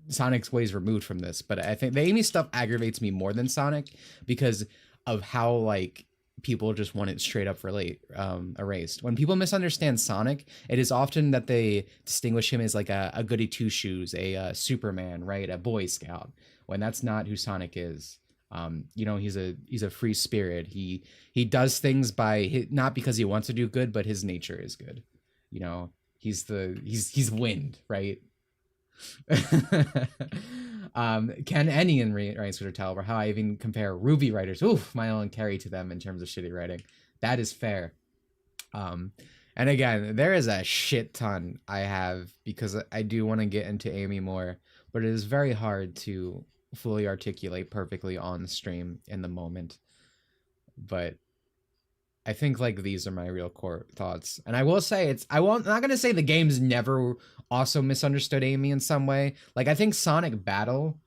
Sonic's ways removed from this. But I think the Amy stuff aggravates me more than Sonic because of how like people just want it straight up erased. When people misunderstand Sonic, it is often that they distinguish him as like a goody two shoes, a Superman, right, a Boy Scout, when that's not who Sonic is. You know, he's a free spirit. He does things not because he wants to do good, but his nature is good. You know, he's wind, right? Can any in writing Twitter tell how I even compare Ruby writers, Milo and Carrie, to them in terms of shitty writing? That is fair. And again, there is a shit ton I have because I do want to get into Amy more, but it is very hard to fully articulate perfectly on the stream in the moment. But I think like these are my real core thoughts. And I will say I'm not going to say the game's never also misunderstood Amy in some way. Like, I think Sonic Battle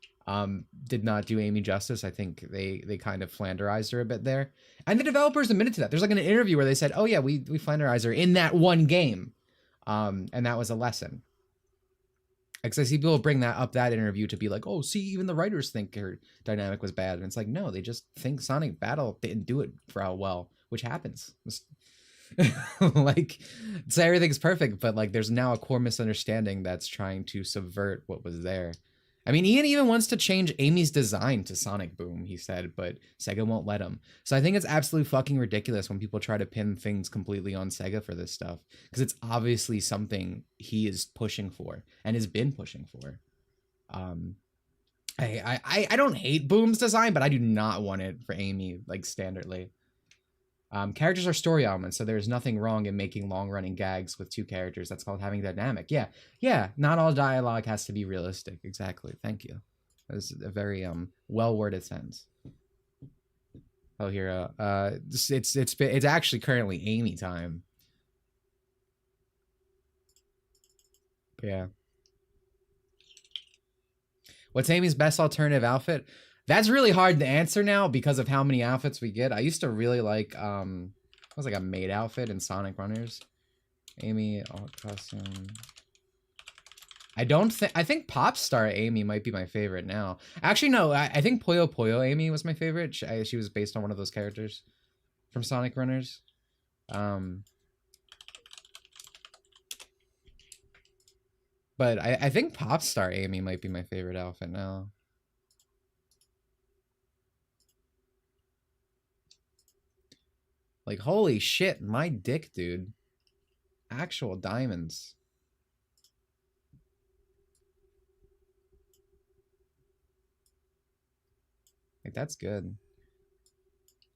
did not do Amy justice. I think they kind of flanderized her a bit there. And the developers admitted to that. There's like an interview where they said, oh yeah, we flanderized her in that one game. And that was a lesson. Because I see people bring that interview to be like, oh, see, even the writers think her dynamic was bad. And it's like, no, they just think Sonic Battle didn't do it for how well, which happens. Like, say everything's perfect, but like there's now a core misunderstanding that's trying to subvert what was there. I mean, Ian even wants to change Amy's design to Sonic Boom, he said, but Sega won't let him. So I think it's absolutely fucking ridiculous when people try to pin things completely on Sega for this stuff, because it's obviously something he is pushing for and has been pushing for. I don't hate Boom's design, but I do not want it for Amy, like, standardly. Characters are story elements, so there's nothing wrong in making long-running gags with two characters. That's called having dynamic. Yeah, not all dialogue has to be realistic. Exactly. Thank you. That was a very well-worded sentence. Oh, here, it's actually currently Amy time. Yeah. What's Amy's best alternative outfit? That's really hard to answer now because of how many outfits we get. I used to really like, it was like a maid outfit in Sonic Runners. Amy, alt costume. I think Pop Star Amy might be my favorite now. Actually, no, I think Puyo Puyo Amy was my favorite. She was based on one of those characters from Sonic Runners. But I think Pop Star Amy might be my favorite outfit now. Like, holy shit, my dick, dude. Actual diamonds. Like, that's good.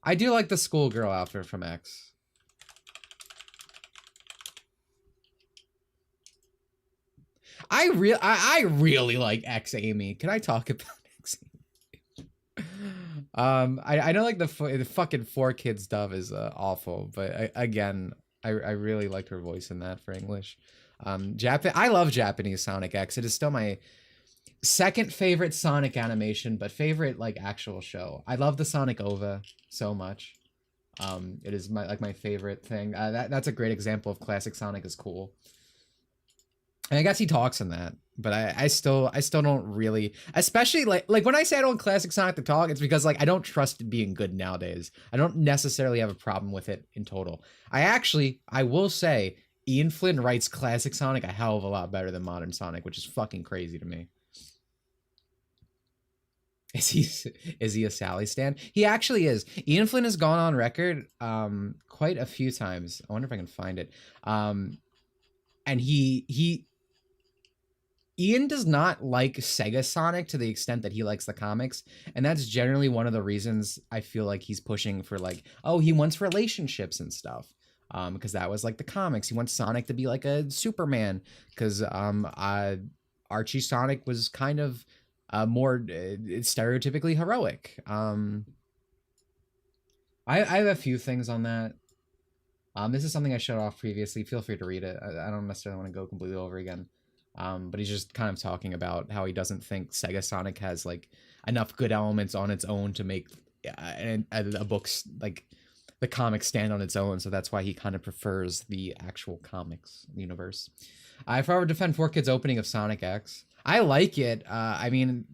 I do like the schoolgirl outfit from X. I really like X Amy. Can I talk about X Amy? I know like the fucking 4Kids stuff is awful, but I really liked her voice in that for English. I love Japanese Sonic X. It is still my second favorite Sonic animation, but favorite like actual show. I love the Sonic OVA so much. It is my favorite thing. That's a great example of classic Sonic is cool. And I guess he talks in that, but I still don't really, especially like when I say I don't classic Sonic to talk, it's because like I don't trust it being good nowadays. I don't necessarily have a problem with it in total. I will say Ian Flynn writes classic Sonic a hell of a lot better than modern Sonic, which is fucking crazy to me. Is he a Sally stan? He actually is. Ian Flynn has gone on record quite a few times. I wonder if I can find it. And Ian does not like Sega Sonic to the extent that he likes the comics, and that's generally one of the reasons I feel like he's pushing for, like, oh, he wants relationships and stuff, because that was like the comics. He wants Sonic to be like a Superman, because Archie Sonic was kind of more stereotypically heroic. I have a few things on that. This is something I showed off previously. Feel free to read it. I don't necessarily want to go completely over again. But he's just kind of talking about how he doesn't think Sega Sonic has like enough good elements on its own to make a book's like the comic stand on its own. So that's why he kind of prefers the actual comics universe. If I were to defend 4Kids opening of Sonic X, I like it. I mean,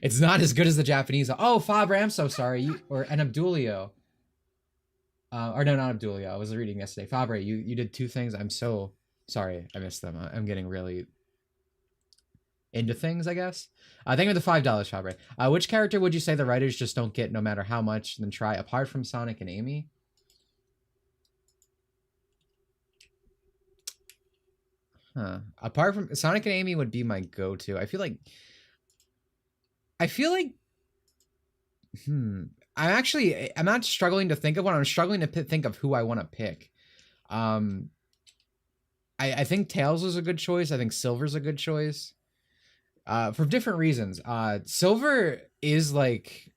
it's not as good as the Japanese. Oh, Fabre, I'm so sorry. And Abdulio. Or no, not Abdulio. I was reading yesterday. Fabre, you did two things. I'm so sorry, I missed them. I'm getting really into things, I guess. Thank you for the $5, Fabre. Which character would you say the writers just don't get no matter how much then try, apart from Sonic and Amy? Apart from Sonic and Amy would be my go-to. I feel like I'm not struggling to think of one. I'm struggling to think of who I want to pick. I think Tails is a good choice. I think Silver's a good choice. For different reasons. Silver is like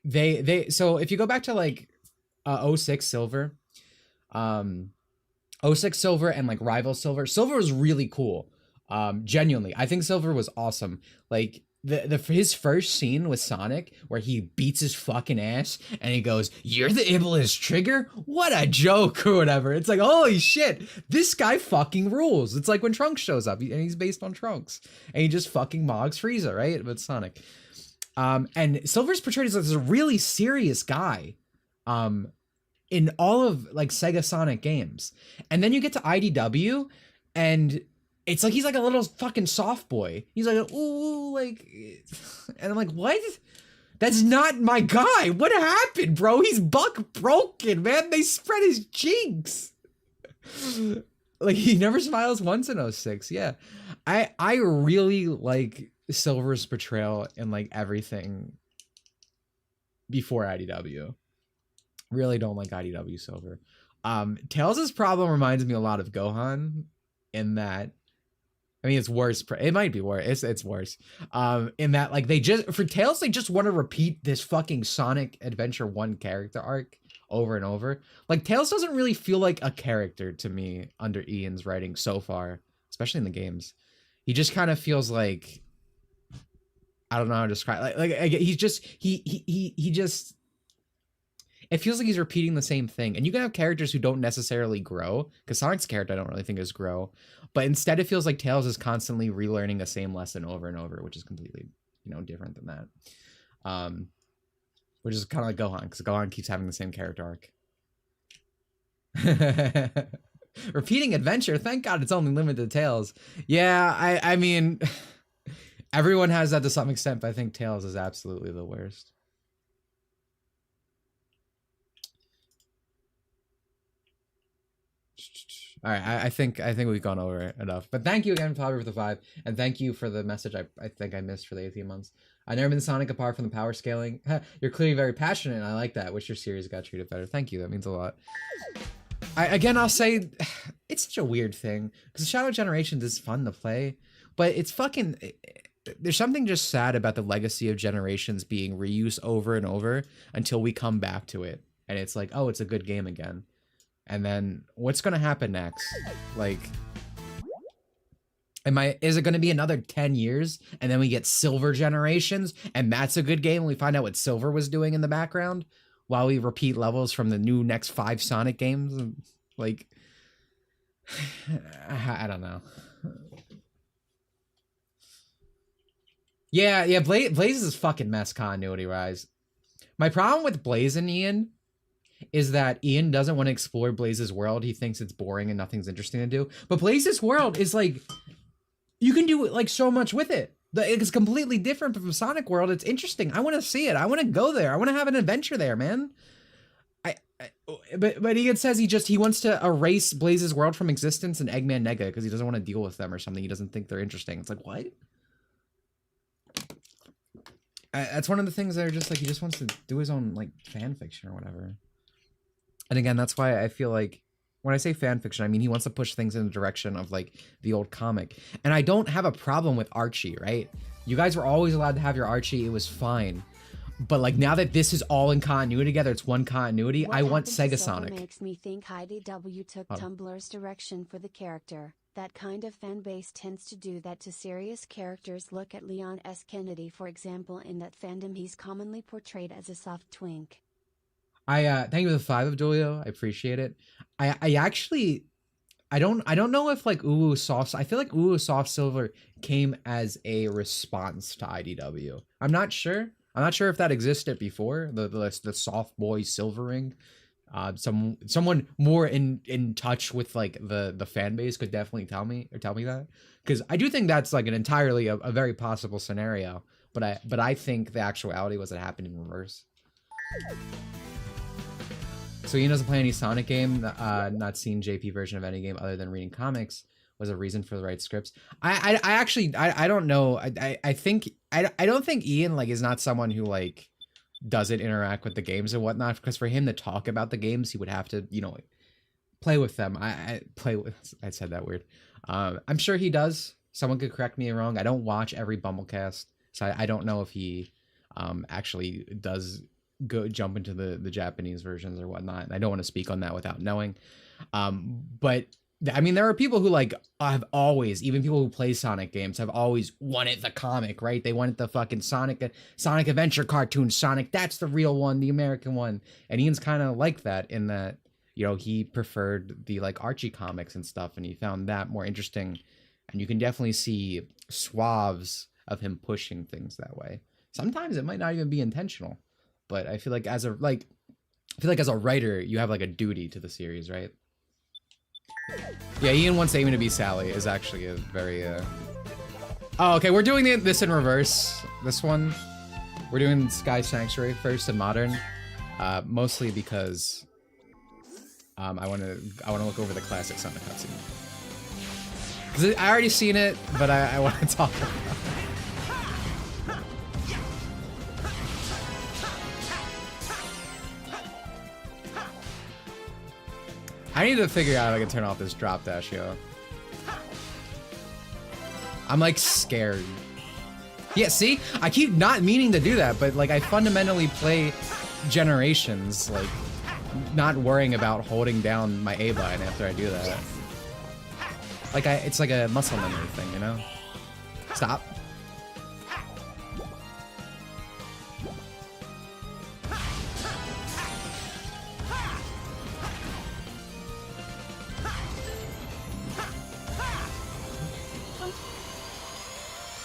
so if you go back to like 06 Silver, 06 Silver and like Rival Silver was really cool. Genuinely, I think Silver was awesome. Like his first scene with Sonic where he beats his fucking ass and he goes, "You're the Iblis Trigger? What a joke," or whatever. It's like, holy shit, this guy fucking rules. It's like when Trunks shows up and he's based on Trunks and he just fucking mogs Frieza, right? But Sonic. And Silver's portrayed as this really serious guy in all of like Sega Sonic games. And then you get to IDW and it's like he's like a little fucking soft boy. He's like, ooh, like, and I'm like, what? That's not my guy. What happened, bro? He's buck broken, man. They spread his cheeks. Like he never smiles once in 06. Yeah, I really like Silver's portrayal in like everything before IDW. Really don't like IDW Silver. Tails' problem reminds me a lot of Gohan in that. I mean, it's worse. It might be worse. It's worse. In that, like, for Tails, they just want to repeat this fucking Sonic Adventure 1 character arc over and over. Like, Tails doesn't really feel like a character to me under Ian's writing so far, especially in the games. He just kind of feels like, I don't know how to describe. Like he's just he just. It feels like he's repeating the same thing. And you can have characters who don't necessarily grow, because Sonic's character I don't really think is grow. But instead it feels like Tails is constantly relearning the same lesson over and over, which is completely, different than that. Which is kind of like Gohan, because Gohan keeps having the same character arc. Repeating adventure, thank God it's only limited to Tails. Yeah, I mean, everyone has that to some extent, but I think Tails is absolutely the worst. All right, I think we've gone over it enough. But thank you again, Faber, for the 5, and thank you for the message I think I missed for the 18 months. I've never been Sonic apart from the power scaling. You're clearly very passionate, and I like that. Wish your series got treated better. Thank you, that means a lot. I'll say, it's such a weird thing, because Shadow Generations is fun to play, but it's fucking... There's something just sad about the legacy of Generations being reused over and over until we come back to it. And it's like, oh, it's a good game again. And then what's going to happen next? Like, is it going to be another 10 years and then we get Silver Generations and that's a good game and we find out what Silver was doing in the background while we repeat levels from the new next 5 Sonic games? Like, I don't know. Yeah, Blaze is fucking mess continuity wise. My problem with Blaze and Ian is that Ian doesn't want to explore Blaze's world. He thinks it's boring and nothing's interesting to do. But Blaze's world is like, you can do like so much with it. It's completely different from Sonic World. It's interesting. I want to see it. I want to go there. I want to have an adventure there, man. But he says he wants to erase Blaze's world from existence and Eggman Nega because he doesn't want to deal with them or something. He doesn't think they're interesting. It's like, what? That's one of the things that are just like, he just wants to do his own like fan fiction or whatever. And again, that's why I feel like when I say fan fiction, I mean he wants to push things in the direction of like the old comic. And I don't have a problem with Archie, right? You guys were always allowed to have your Archie. It was fine. But like now that this is all in continuity together, it's one continuity. I want Sega Sonic. Makes me think IDW took Tumblr's direction for the character. That kind of fan base tends to do that to serious characters. Look at Leon S. Kennedy, for example. In that fandom, he's commonly portrayed as a soft twink. Thank you for the 5 of Julio. I appreciate it. I actually I don't know if like Uwu Soft. I feel like Uwu Soft Silver came as a response to IDW. I'm not sure. I'm not sure if that existed before the soft boy silvering. Someone more in touch with like the fan base could definitely tell me that, because I do think that's like an entirely a very possible scenario. But I think the actuality was it happened in reverse. So Ian doesn't play any Sonic game, not seen JP version of any game other than reading comics was a reason for the right scripts. I actually I don't know. I don't think Ian like is not someone who like doesn't interact with the games and whatnot, because for him to talk about the games, he would have to, you know, like, play with them. I said that weird. I'm sure he does. Someone could correct me wrong. I don't watch every Bumblecast, so I don't know if he actually does jump into the Japanese versions or whatnot. And I don't want to speak on that without knowing. But I mean, there are people who like have always, even people who play Sonic games have always wanted the comic, right? They wanted the fucking Sonic Adventure cartoon. Sonic, that's the real one, the American one. And Ian's kind of like that in that, you know, he preferred the like Archie comics and stuff, and he found that more interesting. And you can definitely see swaths of him pushing things that way. Sometimes it might not even be intentional, but I feel like as a writer, you have like a duty to the series, right? Yeah, Ian wants Amy to be Sally is actually a very Oh, okay, we're doing this in reverse. This one, we're doing Sky Sanctuary first and modern, mostly because I want to look over the classic Sonic cutscene. Because I already seen it, but I want to talk about it. I need to figure out if I can turn off this drop dash, yo. I'm like scared. Yeah, see? I keep not meaning to do that, but like I fundamentally play Generations, like not worrying about holding down my A button after I do that. Like it's like a muscle memory thing, you know? Stop.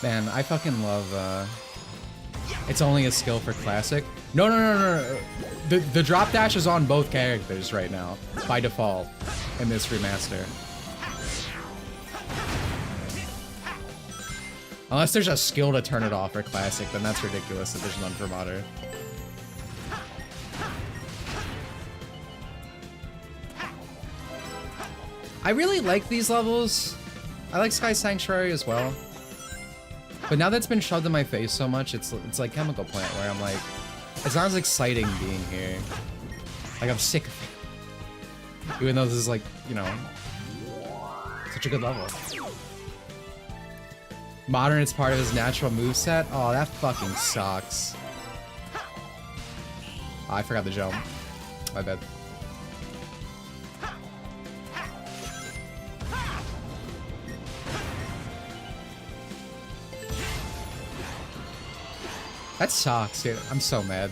Man, I fucking love, it's only a skill for classic. No. The drop dash is on both characters right now, by default, in this remaster. Unless there's a skill to turn it off for classic, then that's ridiculous that there's none for modern. I really like these levels. I like Sky Sanctuary as well. But now that's been shoved in my face so much, it's like Chemical Plant, where I'm like, it's not as exciting being here. Like, I'm sick of it. Even though this is like, you know, such a good level. Modern, it's part of his natural moveset. Oh, that fucking sucks. Oh, I forgot the jump. My bad. That sucks, dude. I'm so mad.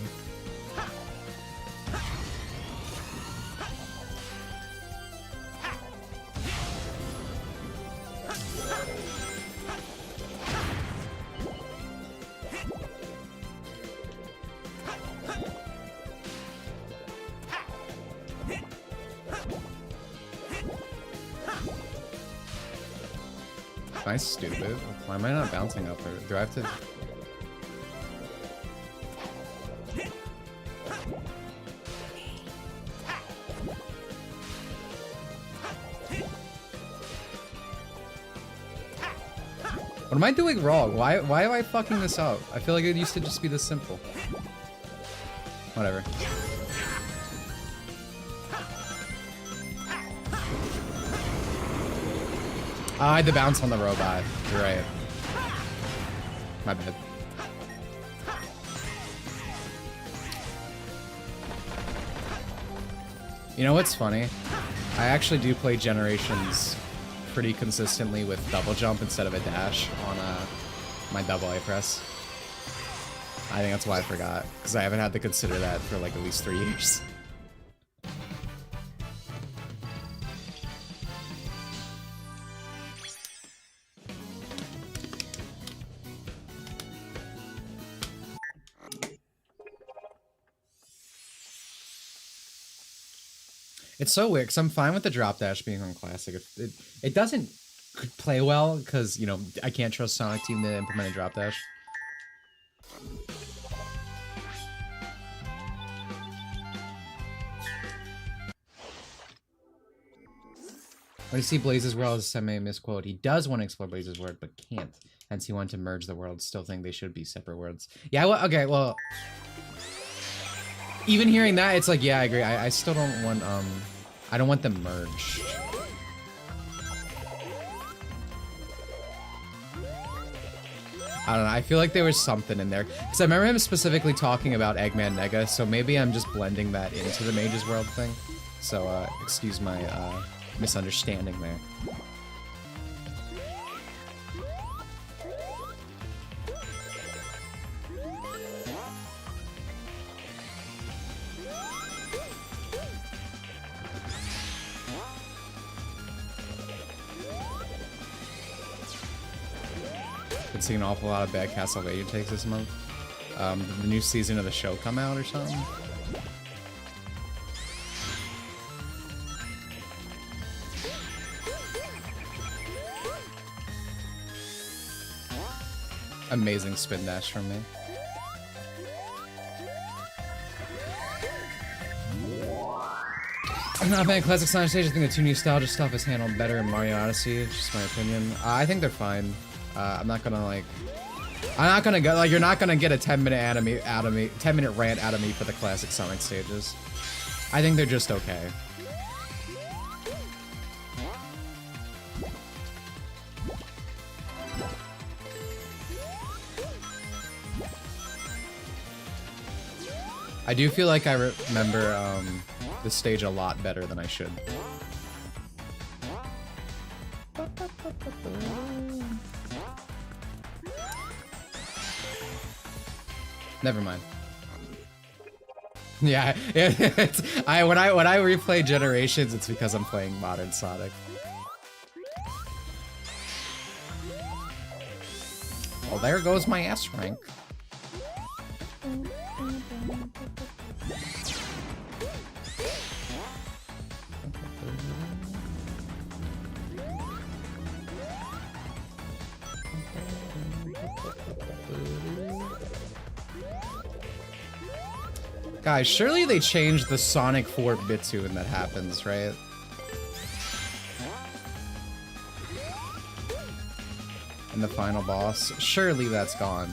Am I stupid? Why am I not bouncing up there? Do I have to? What am I doing wrong? Why am I fucking this up? I feel like it used to just be this simple. Whatever. I had to bounce on the robot. You're right. My bad. You know what's funny? I actually do play Generations pretty consistently with double jump instead of a dash on my double A press. I think that's why I forgot, because I haven't had to consider that for like at least 3 years. It's so weird, because I'm fine with the drop dash being on Classic. It doesn't play well, because, you know, I can't trust Sonic Team to implement a drop dash. When you see Blaze's world as a semi-misquote, he does want to explore Blaze's world, but can't. Hence, he wanted to merge the worlds. Still think they should be separate worlds. Yeah, well, okay, well... Even hearing that, it's like, yeah, I agree. I still don't want, I don't want them merged. I don't know, I feel like there was something in there. Because I remember him specifically talking about Eggman Nega, so maybe I'm just blending that into the Mage's World thing. So, excuse my, misunderstanding there. Been seeing an awful lot of bad Castlevania takes this month. The new season of the show come out or something? Amazing spin dash from me. I'm not a fan of classic Sonic stages. I think the two nostalgia stuff is handled better in Mario Odyssey. It's just my opinion. I think they're fine. I'm not gonna go, like, you're not gonna get a 10-minute rant out of me for the classic Sonic stages. I think they're just okay. I do feel like I remember the stage a lot better than I should. Never mind. Yeah, when I replay Generations, it's because I'm playing Modern Sonic. Well, there goes my S rank. Guys, surely they changed the Sonic 4 Bitsu when that happens, right? And the final boss. Surely that's gone.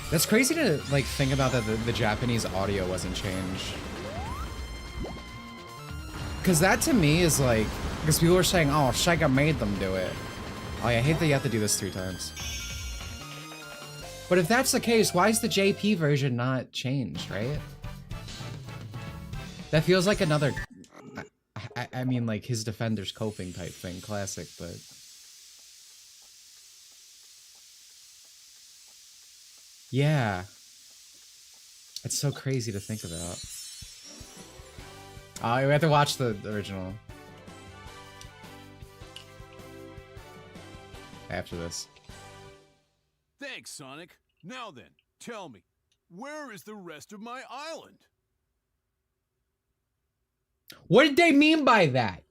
That's crazy to, like, think about that the Japanese audio wasn't changed. Because that to me is like... Because people are saying, oh, Sega made them do it. Oh, yeah, I hate that you have to do this 3 times. But if that's the case, why is the JP version not changed, right? That feels like another... I mean, like, his Defender's coping type thing, classic, but... Yeah. It's so crazy to think about. Oh, we have to watch the original. After this. Thanks, Sonic. Now then, tell me, where is the rest of my island? What did they mean by that?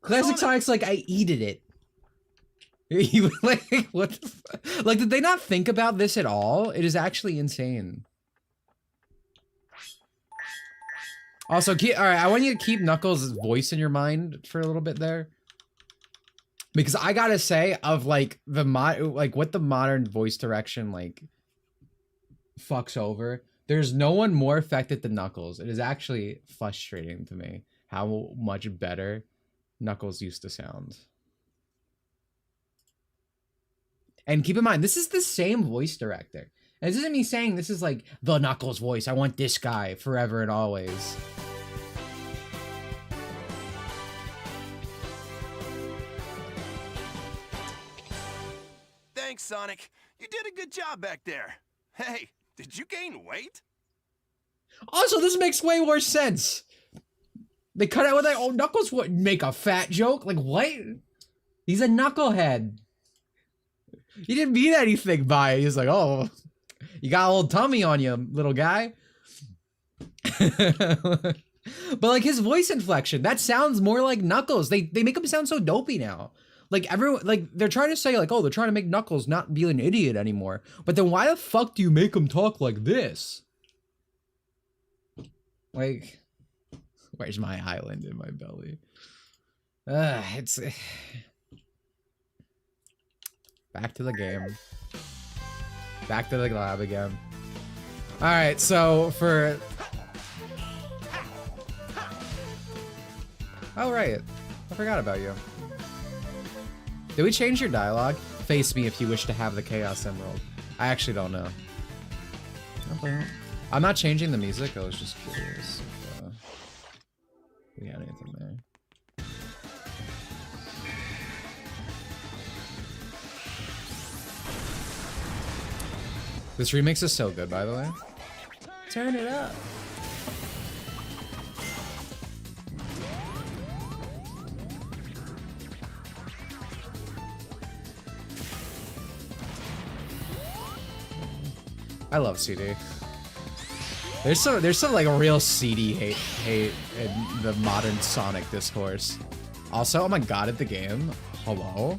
Classic Sonic's like, I eated it. You like, what the like, did they not think about this at all? It is actually insane. Also, alright, I want you to keep Knuckles' voice in your mind for a little bit there. Because I gotta say, of like, what the modern voice direction, like, fucks over, there's no one more affected than Knuckles. It is actually frustrating to me how much better Knuckles used to sound. And keep in mind, this is the same voice director. And this isn't me saying this is like the Knuckles voice. I want this guy forever and always. Thanks, Sonic. You did a good job back there. Hey, did you gain weight? Also, this makes way more sense. They cut out with like, oh, Knuckles would make a fat joke. Like, what? He's a knucklehead. He didn't mean anything by it. He's like, oh, you got a little tummy on you, little guy. But like his voice inflection, that sounds more like Knuckles. They make him sound so dopey now. Like everyone, like they're trying to say like, oh, they're trying to make Knuckles not be an idiot anymore. But then why the fuck do you make him talk like this? Like, where's my island in my belly? It's back to the game. Back to the lab again. All right, so for oh right, I forgot about you. Did we change your dialogue? Face me if you wish to have the Chaos Emerald. I actually don't know. I'm not changing the music. I was just curious if we had anything there. This remix is so good, by the way. Turn it up. I love CD. There's some like a real CD hate in the modern Sonic discourse. Also, oh my god, at the game. Hello?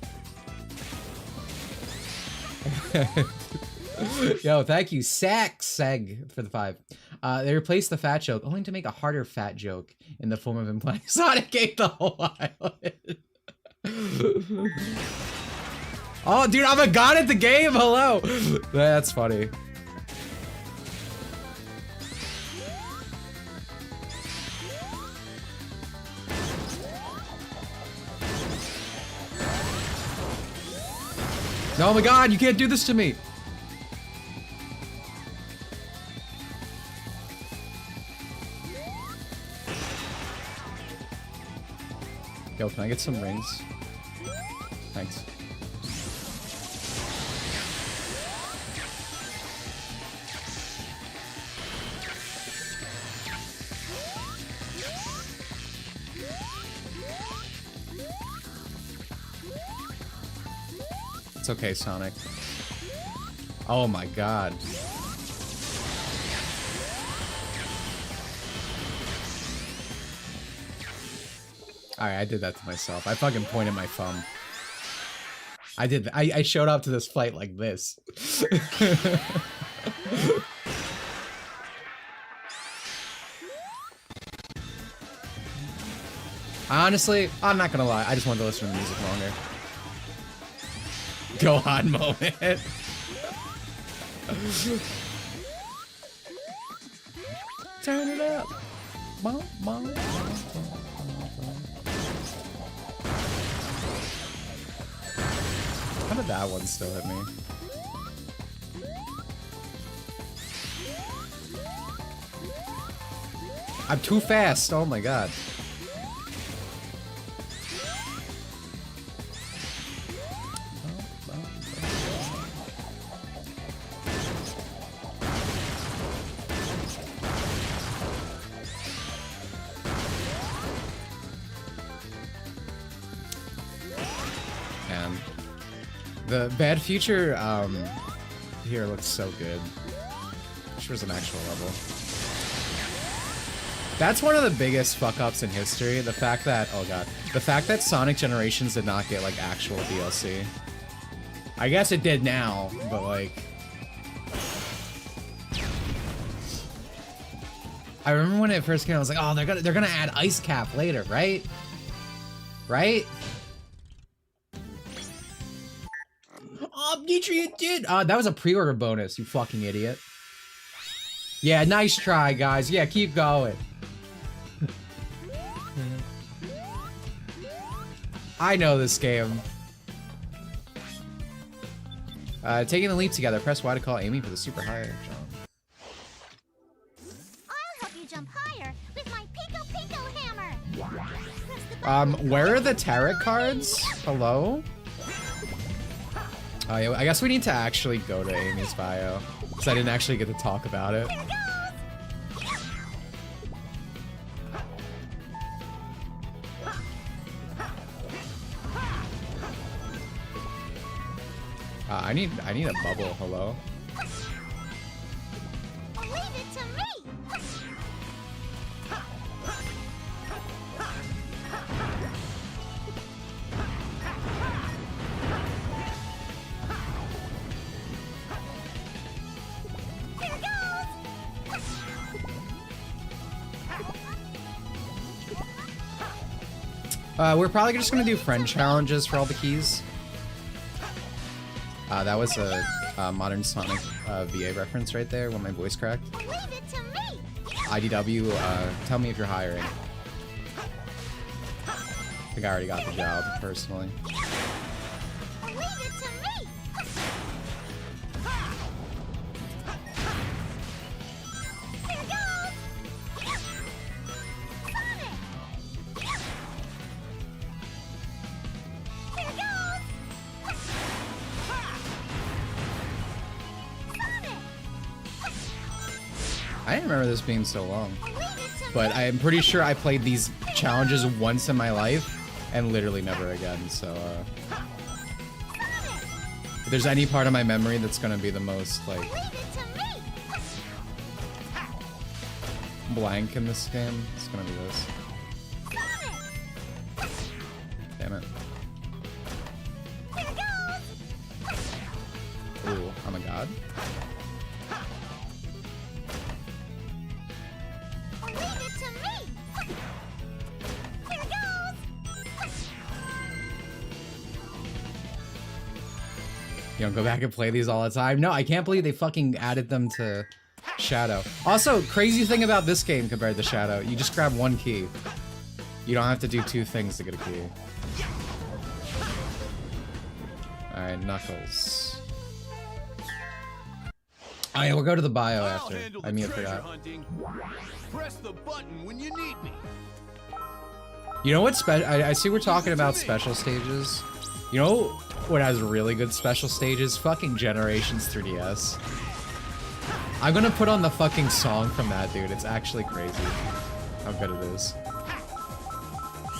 Yo, thank you, Seg, for the 5. They replaced the fat joke, only to make a harder fat joke in the form of implying Sonic ate the whole island. Oh, dude, I'm a god at the game. Hello. That's funny. Oh my god, you can't do this to me. Yo, can I get some rings? Thanks. It's okay, Sonic. Oh my god. Alright, I did that to myself. I fucking pointed my thumb. I did. I showed up to this fight like this. Honestly, I'm not gonna lie. I just wanted to listen to the music longer. Go on moment. Turn it up. How did that one still hit me? I'm too fast. Oh my god. The Bad Future here looks so good. Sure is an actual level. That's one of the biggest fuck-ups in history. The fact that, oh god, the fact that Sonic Generations did not get, like, actual DLC. I guess it did now, but, like... I remember when it first came out, I was like, oh, they're gonna add Ice Cap later, right? Right? Oh, Nutrient did! That was a pre-order bonus, you fucking idiot. Yeah, nice try, guys. Yeah, keep going. I know this game. Taking the leap together. Press Y to call Amy for the super high jump. I'll help you jump higher with my Pico hammer. Where are the tarot cards? Hello? Oh yeah, I guess we need to actually go to Amy's bio. Because I didn't actually get to talk about it. I need a bubble, hello? Leave it to me. Here goes. We're probably just gonna do friend challenges for all the keys. That was a Modern Sonic VA reference right there when my voice cracked. Leave it to me. IDW, tell me if you're hiring. I think I already got the job, personally. Leave it to me. Here goes. Sonic. Here goes. I didn't remember this being so long. But I'm pretty sure I played these challenges once in my life and literally never again, so if there's any part of my memory that's gonna be the most, like, blank in this game, it's gonna be this. Damn it. Ooh, I'm a god. You don't go back and play these all the time? No, I can't believe they fucking added them to Shadow. Also, crazy thing about this game compared to Shadow, you just grab one key. You don't have to do two things to get a key. Alright, Knuckles. Oh yeah, we'll go to the bio after. I mean, I forgot. Press the button when you need me. You know what I see we're talking about special stages. You know what has really good special stages? Fucking Generations 3DS. I'm gonna put on the fucking song from that, dude. It's actually crazy how good it is.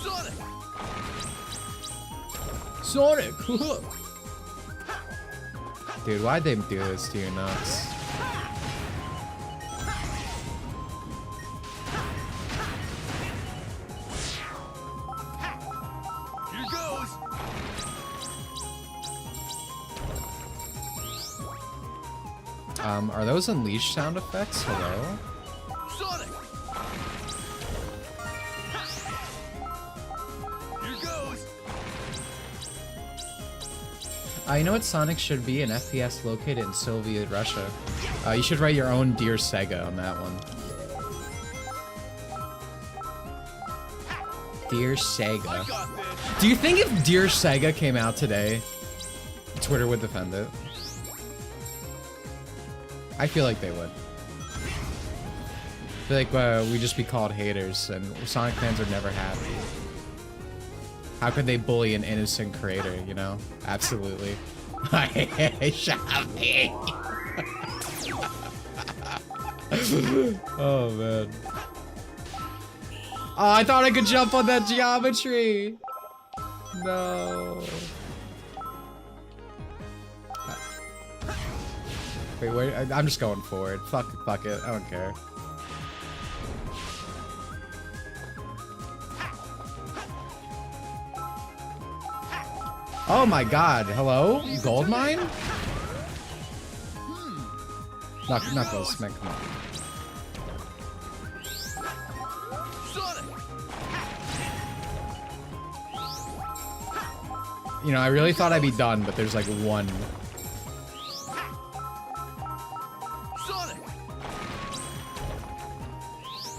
Sonic! Sonic! Dude, why'd they do this to you, Nuts? Here goes! Are those Unleash sound effects? Hello? Sonic! Here goes! You know what Sonic should be? An FPS located in Soviet Russia. You should write your own Dear Sega on that one. Dear Sega. Do you think if Dear Sega came out today, Twitter would defend it? I feel like they would. I feel like we'd just be called haters, and Sonic fans are never happy. How could they bully an innocent creator, you know? Absolutely. Shopping! Oh, man. Oh, I thought I could jump on that geometry! No. Wait, I'm just going forward. Fuck it. I don't care. Oh my god, hello? Gold mine? Knuckles, man, come on. You know, I really thought I'd be done, but there's like one.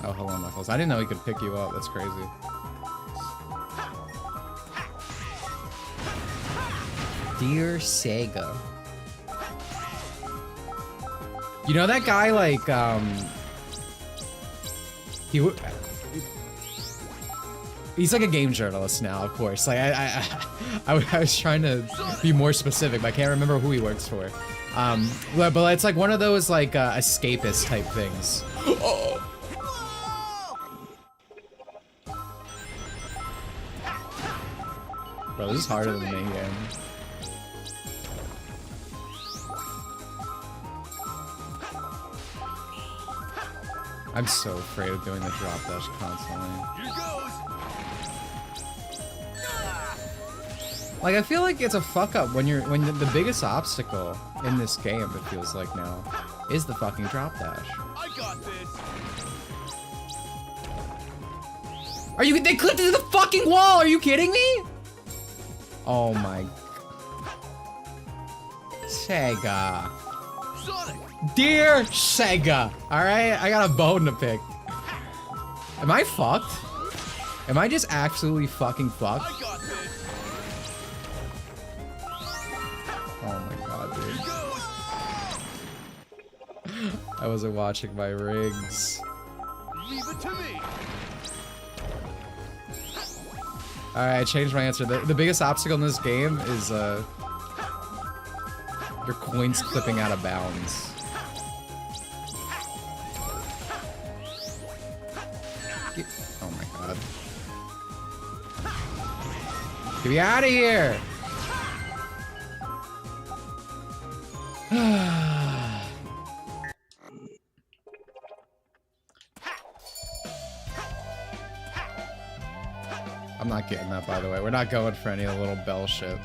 Oh, hello, Knuckles. I didn't know he could pick you up. That's crazy. Dear Sega. You know that guy, like, he's like a game journalist now, of course. Like, I was trying to be more specific, but I can't remember who he works for. But it's like one of those, like, escapist type things. Oh. Bro, this is harder than the main game. I'm so afraid of doing the drop dash constantly. Here goes. Like, I feel like it's a fuck up when the biggest obstacle in this game, it feels like now, is the fucking drop dash. I got this. Are you? They clipped into the fucking wall. Are you kidding me? Oh my. Sega. Sonic. Dear Sega. All right, I got a bone to pick. Am I fucked? Am I just absolutely fucking fucked? I got this. Oh my god, dude. I wasn't watching my rings. Leave it to me. Alright, I changed my answer. The biggest obstacle in this game is your coins clipping out of bounds. Oh my god. Get me out of here! I'm not getting that, by the way. We're not going for any of the little bell shit.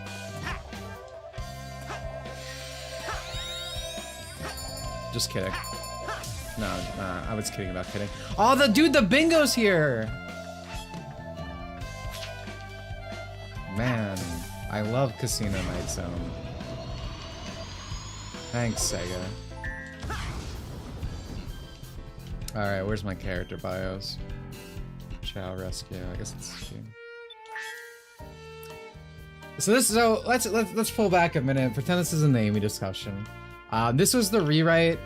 Just kidding. No, I was kidding about kidding. Oh, the bingo's here! Man, I love Casino Night Zone. Thanks, Sega. Alright, where's my character bios? Chow Rescue, I guess it's this game. So let's pull back a minute. Pretend this isn't the Amy discussion. This was the rewrite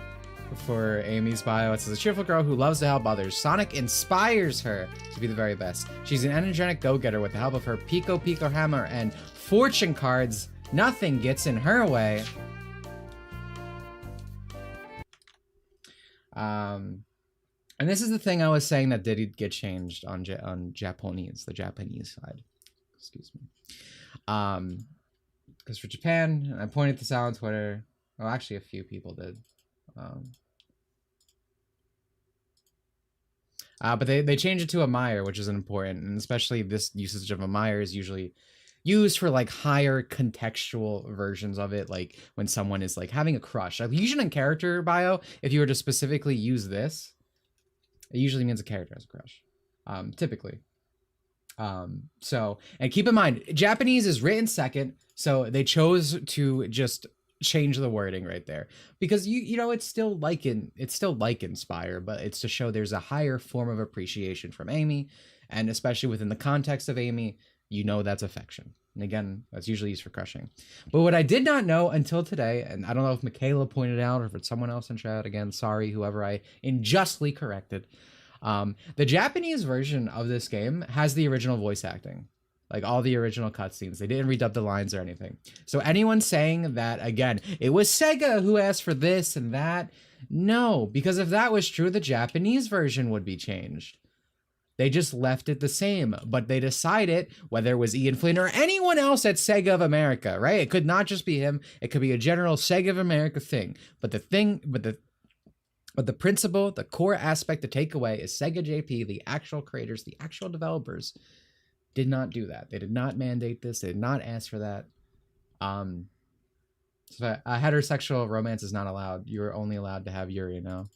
for Amy's bio. It says a cheerful girl who loves to help others. Sonic inspires her to be the very best. She's an energetic go-getter with the help of her Pico Hammer and fortune cards. Nothing gets in her way. And this is the thing I was saying that did get changed on Japanese, the Japanese side. Excuse me. Because for Japan, I pointed this out on Twitter. Well, actually, a few people did. But they changed it to a Meyer, which is important, and especially this usage of a Meyer is usually used for like higher contextual versions of it, like when someone is like having a crush. Like usually in character bio, if you were to specifically use this, it usually means a character has a crush, typically. So, and keep in mind, Japanese is written second, so they chose to just change the wording right there because you know it's still like inspire, but it's to show there's a higher form of appreciation from Amy, and especially within the context of Amy, you know that's affection. And again, that's usually used for crushing. But what I did not know until today, and I don't know if Michaela pointed out or if it's someone else in chat, again, sorry, whoever I unjustly corrected. The Japanese version of this game has the original voice acting, like all the original cutscenes. They didn't redub the lines or anything. So anyone saying that, again, it was Sega who asked for this and that, no, because if that was true, the Japanese version would be changed. They just left it the same, but they decided, whether it was Ian Flynn or anyone else at Sega of America, right? It could not just be him. It could be a general Sega of America thing. But the principle, the core aspect to take away is Sega JP, the actual creators, the actual developers, did not do that. They did not mandate this. They did not ask for that. So a heterosexual romance is not allowed. You're only allowed to have Yuri now.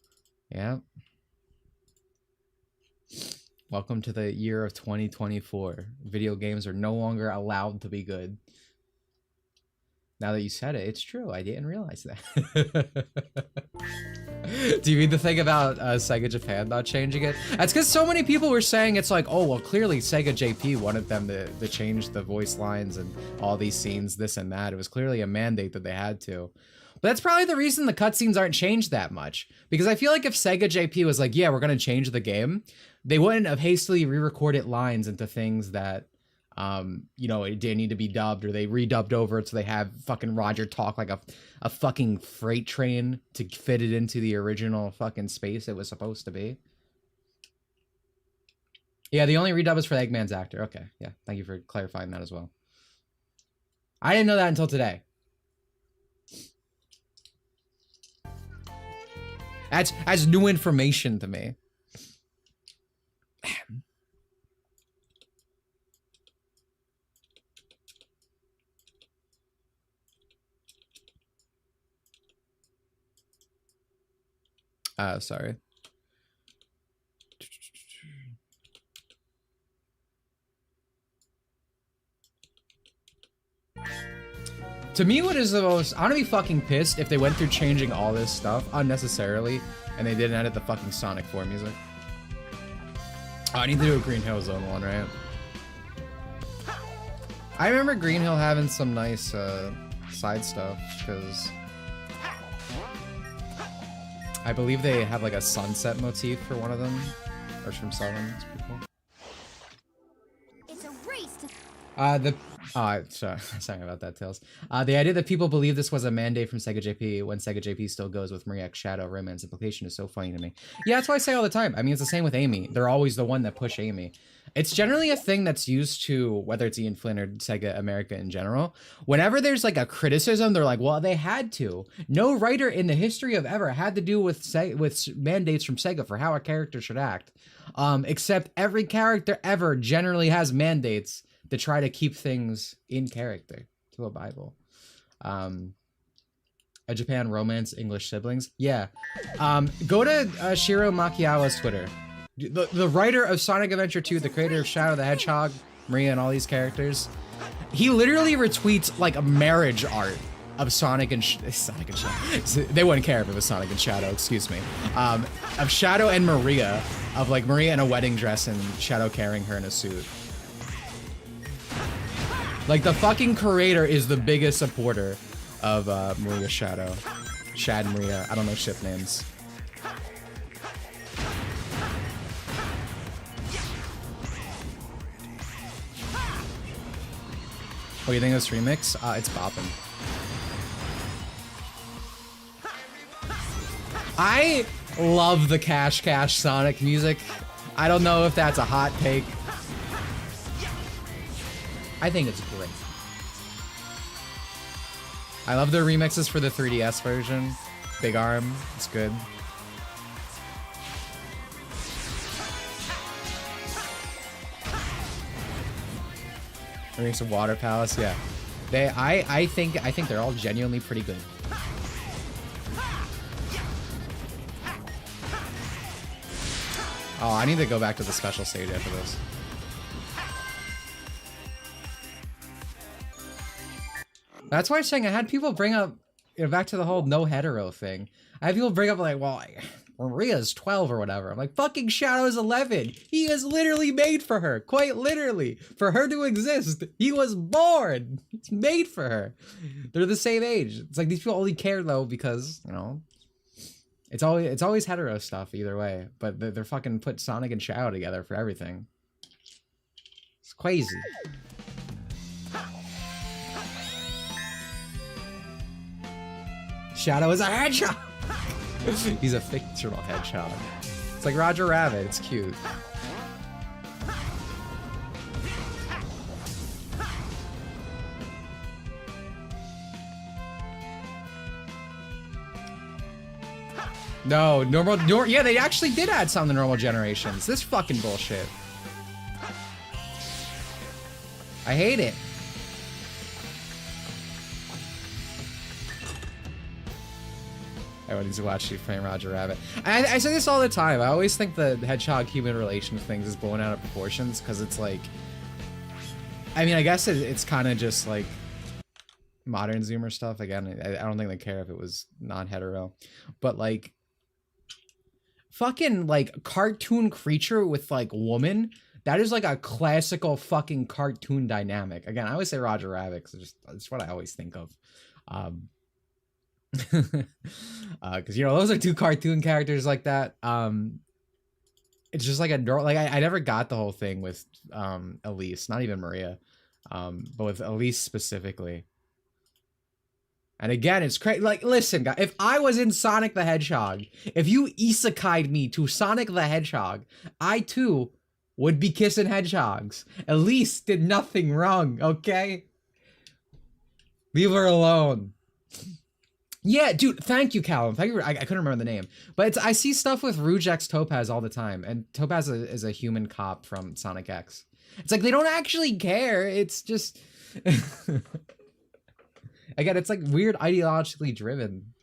Yeah. Welcome to the year of 2024. Video games are no longer allowed to be good. Now that you said it, it's true. I didn't realize that. Do you read the thing about Sega Japan not changing it? That's because so many people were saying it's like, oh, well, clearly Sega JP wanted them to change the voice lines and all these scenes, this and that. It was clearly a mandate that they had to. But that's probably the reason the cutscenes aren't changed that much. Because I feel like if Sega JP was like, yeah, we're going to change the game, they wouldn't have hastily re-recorded lines into things that, you know, it didn't need to be dubbed, or they redubbed over it so they have fucking Roger talk like a fucking freight train to fit it into the original fucking space it was supposed to be. Yeah, the only redub is for Eggman's actor. Okay, yeah, thank you for clarifying that as well. I didn't know that until today. That's new information to me. Sorry. To me, what is the most... I'm gonna be fucking pissed if they went through changing all this stuff unnecessarily and they didn't edit the fucking Sonic 4 music. Oh, I need to do a Green Hill Zone one, right? I remember Green Hill having some nice side stuff, because I believe they have like a sunset motif for one of them, or from 7. It's pretty cool. It's a race to... Sorry about that, Tails. The idea that people believe this was a mandate from Sega JP when Sega JP still goes with Maria X Shadow romance implication is so funny to me. Yeah, that's what I say all the time. I mean, it's the same with Amy. They're always the one that push Amy. It's generally a thing that's used to, whether it's Ian Flynn or Sega America in general. Whenever there's like a criticism, they're like, well, they had to. No writer in the history of ever had to do with mandates from Sega for how a character should act. Except every character ever generally has mandates to try to keep things in character to a Bible. A Japan romance, English siblings. Yeah. Go to Shiro Makiyawa's Twitter. The writer of Sonic Adventure 2, the creator of Shadow the Hedgehog, Maria, and all these characters. He literally retweets like a marriage art of Sonic and Shadow. They wouldn't care if it was Sonic and Shadow, excuse me. Of Shadow and Maria, of like Maria in a wedding dress and Shadow carrying her in a suit. Like, the fucking creator is the biggest supporter of Maria Shadow. Shad and Maria. I don't know ship names. What do you think of this remix? It's bopping. I love the Cash Cash Sonic music. I don't know if that's a hot take. I think it's great. I love the remixes for the 3DS version. Big Arm, it's good. Remix of Water Palace, yeah. I think they're all genuinely pretty good. Oh, I need to go back to the special stage after this. That's why I'm saying I had people bring up, you know, back to the whole no hetero thing. I had people bring up like, well, Maria's 12 or whatever. I'm like, fucking Shadow's 11. He is literally made for her. Quite literally. For her to exist. He was born. It's made for her. They're the same age. It's like these people only care though because, you know, it's always hetero stuff either way. But they're fucking put Sonic and Shadow together for everything. It's crazy. Shadow is a hedgehog! He's a fictional hedgehog. It's like Roger Rabbit, it's cute. No, yeah, they actually did add some to normal generations. This fucking bullshit. I hate it. Everyone needs to watch Chief playing Roger Rabbit. I say this all the time. I always think the hedgehog-human relations things is blown out of proportions because it's like, I mean, I guess it's kind of just like modern Zoomer stuff. Again, I don't think they care if it was non-hetero, but like fucking like cartoon creature with like woman. That is like a classical fucking cartoon dynamic. Again, I always say Roger Rabbit because it's what I always think of. Because you know those are two cartoon characters like that. It's just like a like I never got the whole thing with Elise, not even Maria, but with Elise specifically. And again, it's crazy. Like, listen, guys, if I was in Sonic the Hedgehog, if you isekai'd me to Sonic the Hedgehog, I too would be kissing hedgehogs. Elise did nothing wrong, okay? Leave her alone. Yeah, dude, thank you, Callum. Thank you. I couldn't remember the name. But I see stuff with Rouge X Topaz all the time. And Topaz is a human cop from Sonic X. It's like, they don't actually care. It's just... Again, it's like weird ideologically driven.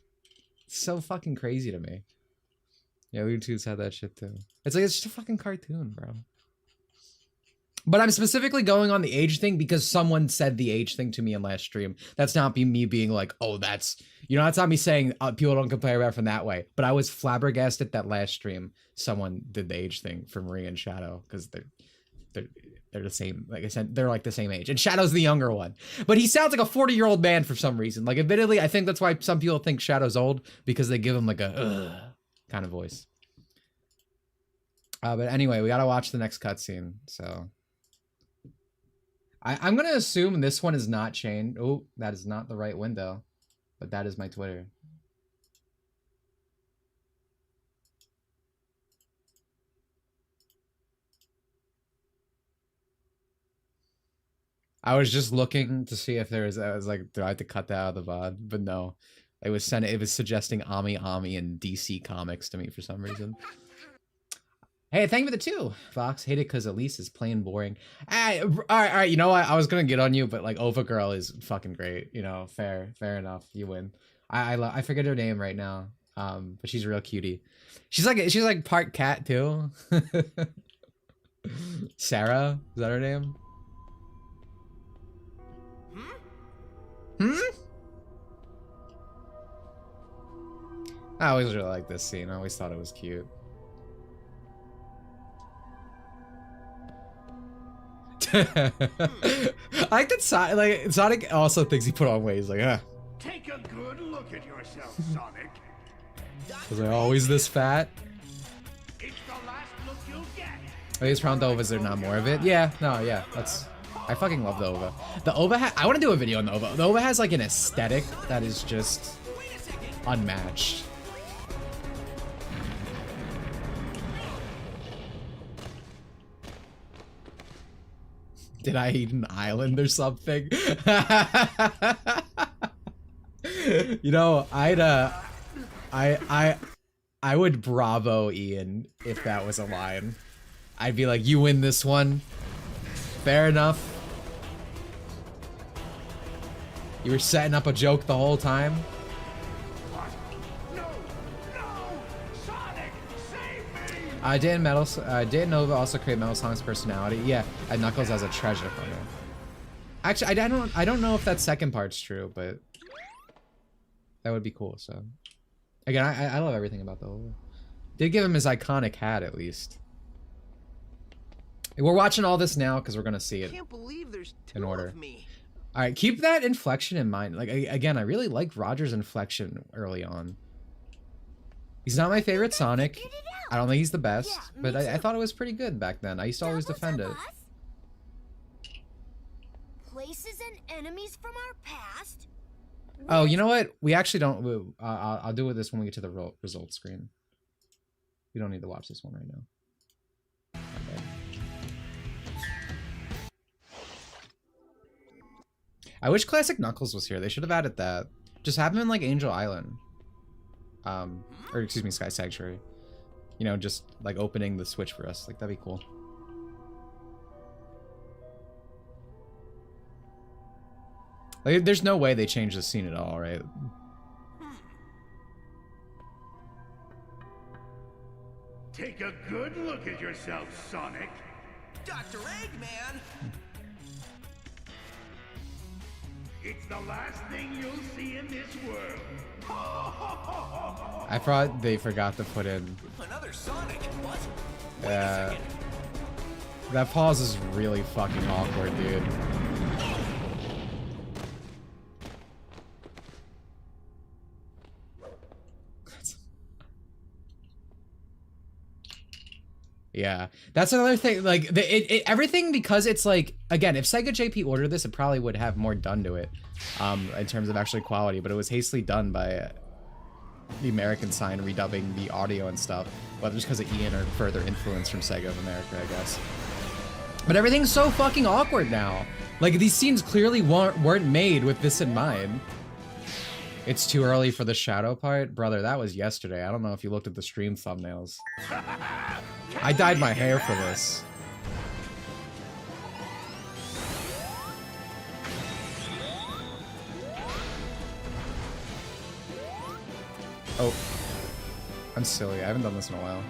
It's so fucking crazy to me. Yeah, YouTube's had that shit too. It's like, it's just a fucking cartoon, bro. But I'm specifically going on the age thing because someone said the age thing to me in last stream. That's not me being like, oh, that's... You know, that's not me saying people don't compare it from that way. But I was flabbergasted that last stream someone did the age thing for Maria and Shadow because they're the same. Like I said, they're like the same age. And Shadow's the younger one. But he sounds like a 40-year-old man for some reason. Like, admittedly, I think that's why some people think Shadow's old because they give him like a kind of voice. But anyway, we gotta watch the next cutscene, so... I'm gonna assume this one is not chained. Oh, that is not the right window. But that is my Twitter. I was just looking to see if there was... I was like, do I have to cut that out of the VOD? But no. It was suggesting Ami Ami and DC Comics to me for some reason. Hey, thank you for the 2, Fox. Hate it because Elise is plain boring. All right. You know what? I was gonna get on you, but like Ova Girl is fucking great. You know, fair enough. You win. I forget her name right now. But she's a real cutie. She's like part cat too. Sarah, is that her name? I always really liked this scene. I always thought it was cute. I like that Sonic also thinks he put on weight. He's like, Take a good look at yourself, Sonic. Was I always this fat? It's the last look you'll get. I guess round Ova, is there not more of it? Yeah, no, yeah. I fucking love the Ova. The Ova I want to do a video on the Ova. The Ova has like an aesthetic that is just unmatched. Did I eat an island or something? You know, I would bravo Ian if that was a line. I'd be like, you win this one. Fair enough. You were setting up a joke the whole time. Didn't Nova also create Metal Sonic's personality? Yeah, and Knuckles as a treasure for me. Actually, I don't know if that second part's true, but that would be cool. So, again, I love everything about the whole. Did give him his iconic hat at least. We're watching all this now because we're gonna see it. Can't believe there's two in order. of me. All right, keep that inflection in mind. Like again, I really like Roger's inflection early on. He's not my favorite Sonic. I don't think he's the best, but I thought it was pretty good back then. I used to always defend it. Places and enemies from our past. Oh, you know what? We actually don't. I'll do this when we get to the results screen. We don't need to watch this one right now. Okay. I wish Classic Knuckles was here. They should have added that. Just have him in like Angel Island. Or excuse me, Sky Sanctuary. You know, just like opening the switch for us. Like, that'd be cool. Like, there's no way they changed the scene at all, right? Take a good look at yourself, Sonic. Dr. Eggman! It's the last thing you'll see in this world. I thought they forgot to put in. Another Sonic? What? Wait a Yeah. second. That pause is really fucking awkward, dude. Yeah, that's another thing. Like everything, because it's like, again, if Sega JP ordered this, it probably would have more done to it, in terms of actually quality. But it was hastily done by the American sign redubbing the audio and stuff, whether just because of Ian or further influence from Sega of America, I guess. But everything's so fucking awkward now. Like, these scenes clearly weren't made with this in mind. It's too early for the shadow part? Brother, that was yesterday. I don't know if you looked at the stream thumbnails. I dyed my hair for this. Oh. I'm silly. I haven't done this in a while.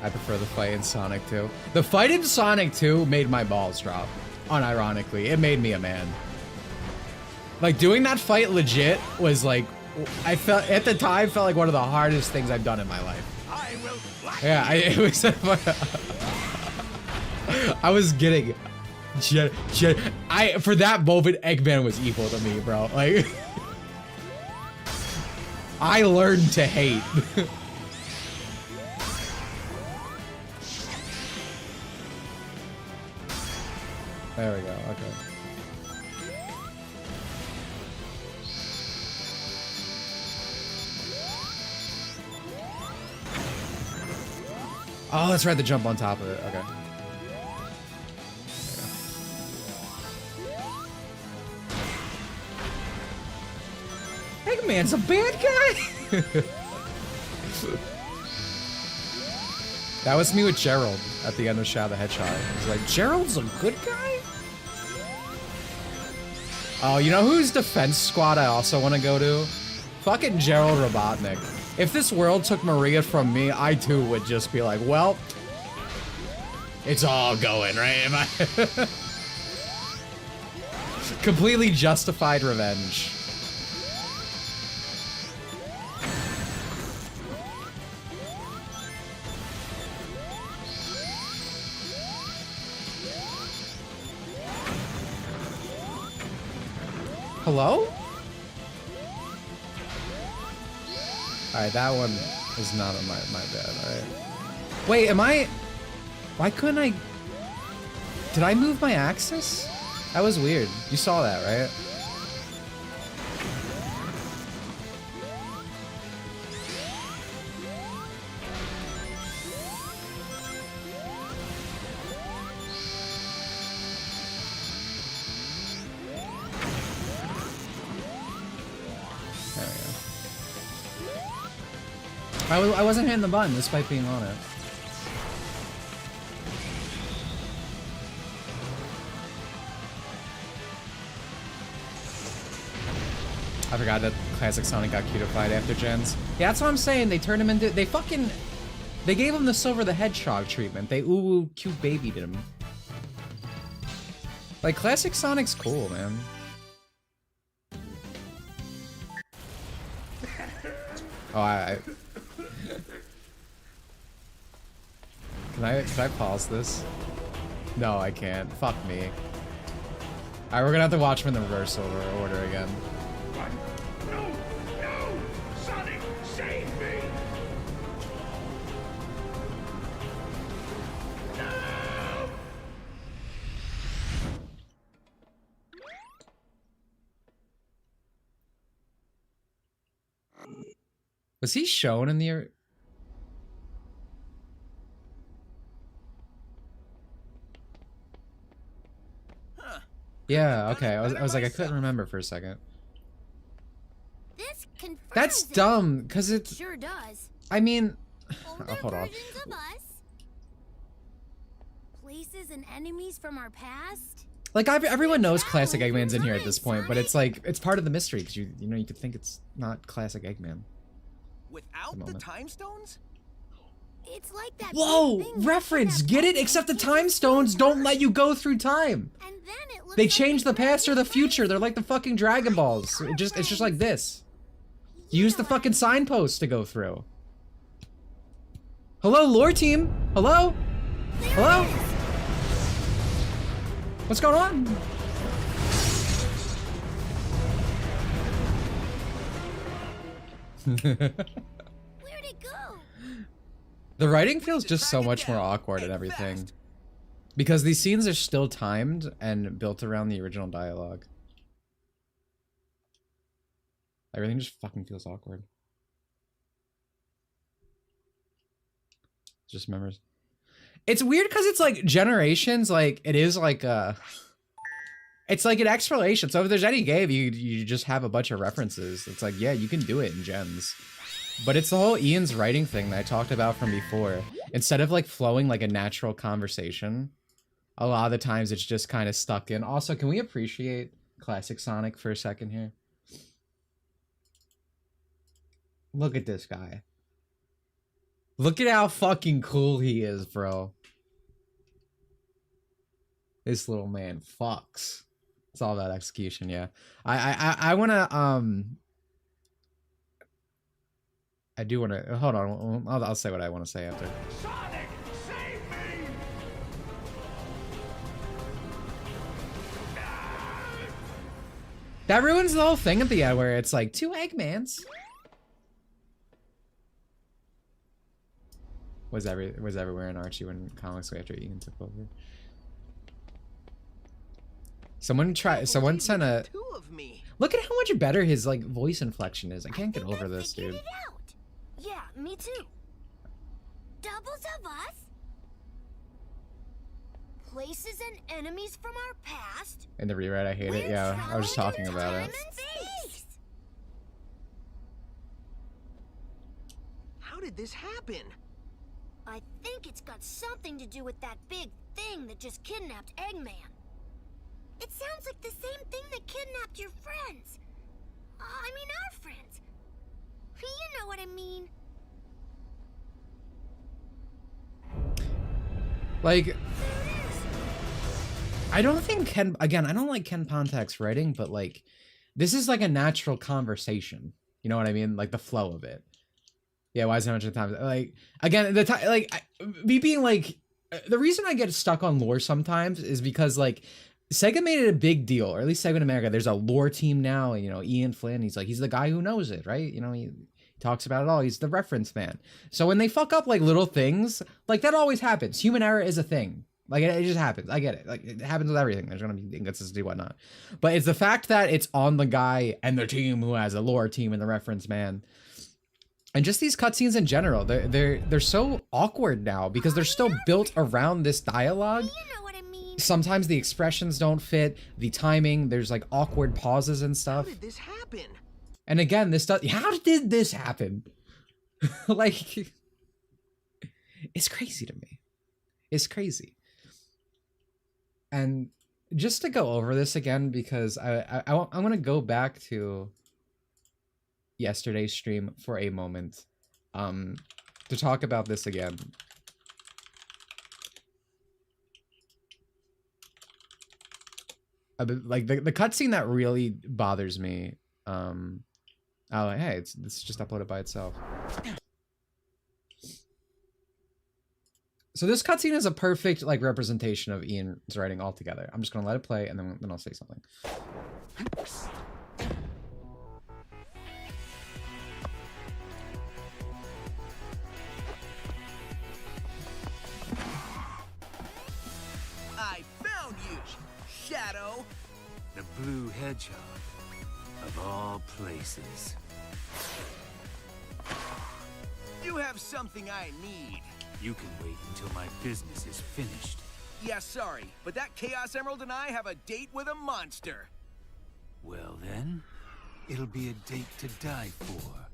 I prefer the fight in Sonic 2. The fight in Sonic 2 made my balls drop. Unironically, it made me a man. Like, doing that fight legit was like, I felt, at the time, felt like one of the hardest things I've done in my life. Yeah, it was. I was getting, for that moment, Eggman was equal to me, bro. Like, I learned to hate. There we go, okay. Oh, that's right, the jump on top of it, okay. Eggman's a bad guy! That was me with Gerald at the end of Shadow the Hedgehog. I was like, Gerald's a good guy? Oh, you know whose defense squad I also want to go to? Fucking Gerald Robotnik. If this world took Maria from me, I too would just be like, well, it's all going, right? Completely justified revenge. Hello? Alright, that one is not on my bad, alright. Wait, why couldn't I... Did I move my axis? That was weird. You saw that, right? I wasn't hitting the button despite being on it. I forgot that Classic Sonic got cutified after gens. Yeah, that's what I'm saying. They turned him into... They gave him the Silver the Hedgehog treatment. They ooh cute babied him. Like, Classic Sonic's cool, man. Oh, Can I pause this? No, I can't. Fuck me. Alright, we're gonna have to watch them in the reverse order again. What? No! No! Sonic, save me! No! Was he shown in the... Yeah, okay. I was like, I couldn't remember for a second. This confirms That's it. dumb, because it's... It sure does. I mean... Older Oh, hold on. versions of us. Places and enemies from our past? Like everyone knows classic Eggman's in here at this point, but it's like it's part of the mystery because you know you could think it's not classic Eggman. Without the time stones? It's like that. Whoa! Reference! Get it? Except the time stones don't let you go through time. And then it looks They like change the past or the future. They're like the fucking Dragon Balls. It's just like this. Use the fucking signpost to go through. Hello, lore team. Hello? Hello? What's going on? Where'd it go? The writing feels just so much more awkward and everything. Because these scenes are still timed and built around the original dialogue. Everything just fucking feels awkward. Just memories. It's weird because it's like generations, like it is like it's like an exploration. So if there's any game, you just have a bunch of references. It's like, yeah, you can do it in gens. But it's the whole Ian's writing thing that I talked about from before. Instead of like flowing like a natural conversation, a lot of the times it's just kind of stuck in. Also, can we appreciate classic Sonic for a second here? Look at this guy. Look at how fucking cool he is, bro. This little man fucks. It's all about execution, yeah. I wanna I do wanna hold on. I'll say what I want to say after. Sonic, save me! That ruins the whole thing at the end where it's like 2 Eggmans. Was everywhere in Archie when comics way after Ian took over. Someone sent a look at how much better his like voice inflection is. I can't get over this, dude. Yeah, me too. Doubles of us? Places and enemies from our past? In the rewrite, I hate it. Yeah, I was just talking about it. How did this happen? I think it's got something to do with that big thing that just kidnapped Eggman. It sounds like the same thing that kidnapped your friends. I mean our friends. You know what I mean. Like, I don't think Ken, again, I don't like Ken Pontak's writing, but like, this is like a natural conversation. You know what I mean? Like the flow of it. Yeah, why is it much of the time? Like, again, the time, like, me being like, the reason I get stuck on lore sometimes is because like, Sega made it a big deal, or at least Sega in America. There's a lore team now, and you know, Ian Flynn, he's the guy who knows it, right? You know, he talks about it all. He's the reference man. So when they fuck up like little things, like that always happens. Human error is a thing. Like it just happens. I get it. Like it happens with everything. There's gonna be inconsistency, whatnot. But it's the fact that it's on the guy and the team who has a lore team and the reference man. And just these cutscenes in general, they're so awkward now because they're still built around this dialogue. You know what I mean. Sometimes the expressions don't fit, the timing, there's like awkward pauses and stuff. How did this happen? And again, this stuff, how did this happen? Like, it's crazy to me. It's crazy. And just to go over this again, because I want to go back to yesterday's stream for a moment, to talk about this again. Like the cutscene that really bothers me. Oh, hey, it's just uploaded by itself. So this cutscene is a perfect like representation of Ian's writing altogether. I'm just gonna let it play and then I'll say something. I found you, Shadow. The blue hedgehog, of all places. You have something I need. You can wait until my business is finished. Yeah, sorry, but that Chaos Emerald and I have a date with a monster. Well then, it'll be a date to die for.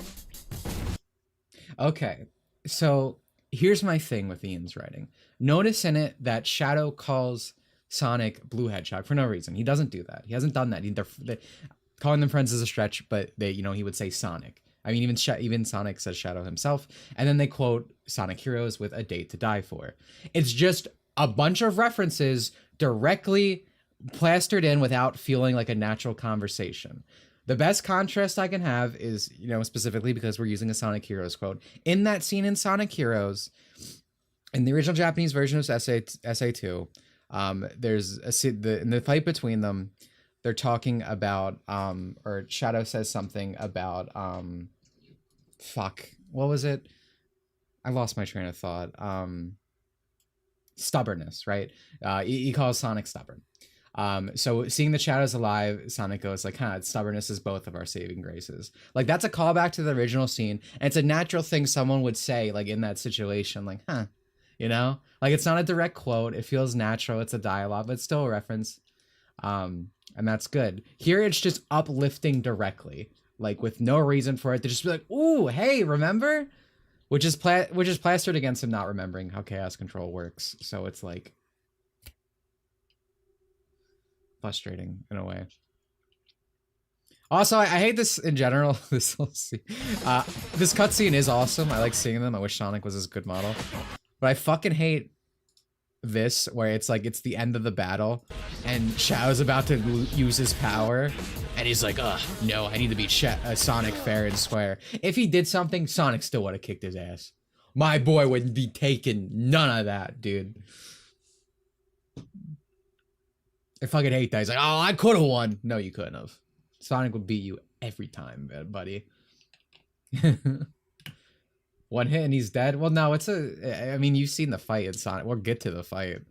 Okay, so here's my thing with Ian's writing. Notice in it that Shadow calls Sonic Blue Hedgehog for no reason. He doesn't do that. He hasn't done that. Calling them friends is a stretch, but he would say Sonic. I mean, even Sonic says Shadow himself. And then they quote Sonic Heroes with a date to die for. It's just a bunch of references directly plastered in without feeling like a natural conversation. The best contrast I can have is, specifically because we're using a Sonic Heroes quote. In that scene in Sonic Heroes, in the original Japanese version of SA2, there's in the fight between them, they're talking about, or Shadow says something about, what was it? I lost my train of thought. Stubbornness, right? He calls Sonic stubborn. So seeing the Shadows alive, Sonic goes like, stubbornness is both of our saving graces. Like, that's a callback to the original scene, and it's a natural thing someone would say, like, in that situation, like, like, it's not a direct quote. It feels natural. It's a dialogue, but it's still a reference. And that's good. Here, it's just uplifting directly, like, with no reason for it to just be like, ooh, hey, remember? Which is plastered against him not remembering how Chaos Control works. So it's like frustrating in a way. Also, I hate this in general. This cutscene is awesome. I like seeing them. I wish Sonic was his good model. But I fucking hate this, where it's like, it's the end of the battle, and Shadow's about to use his power, and he's like, no, I need to beat Sonic fair and square. If he did something, Sonic still would have kicked his ass. My boy would be taking none of that, dude. I fucking hate that. He's like, oh, I could have won. No, you couldn't have. Sonic would beat you every time, buddy. One hit and he's dead. Well, no, I mean, you've seen the fight in Sonic. We'll get to the fight.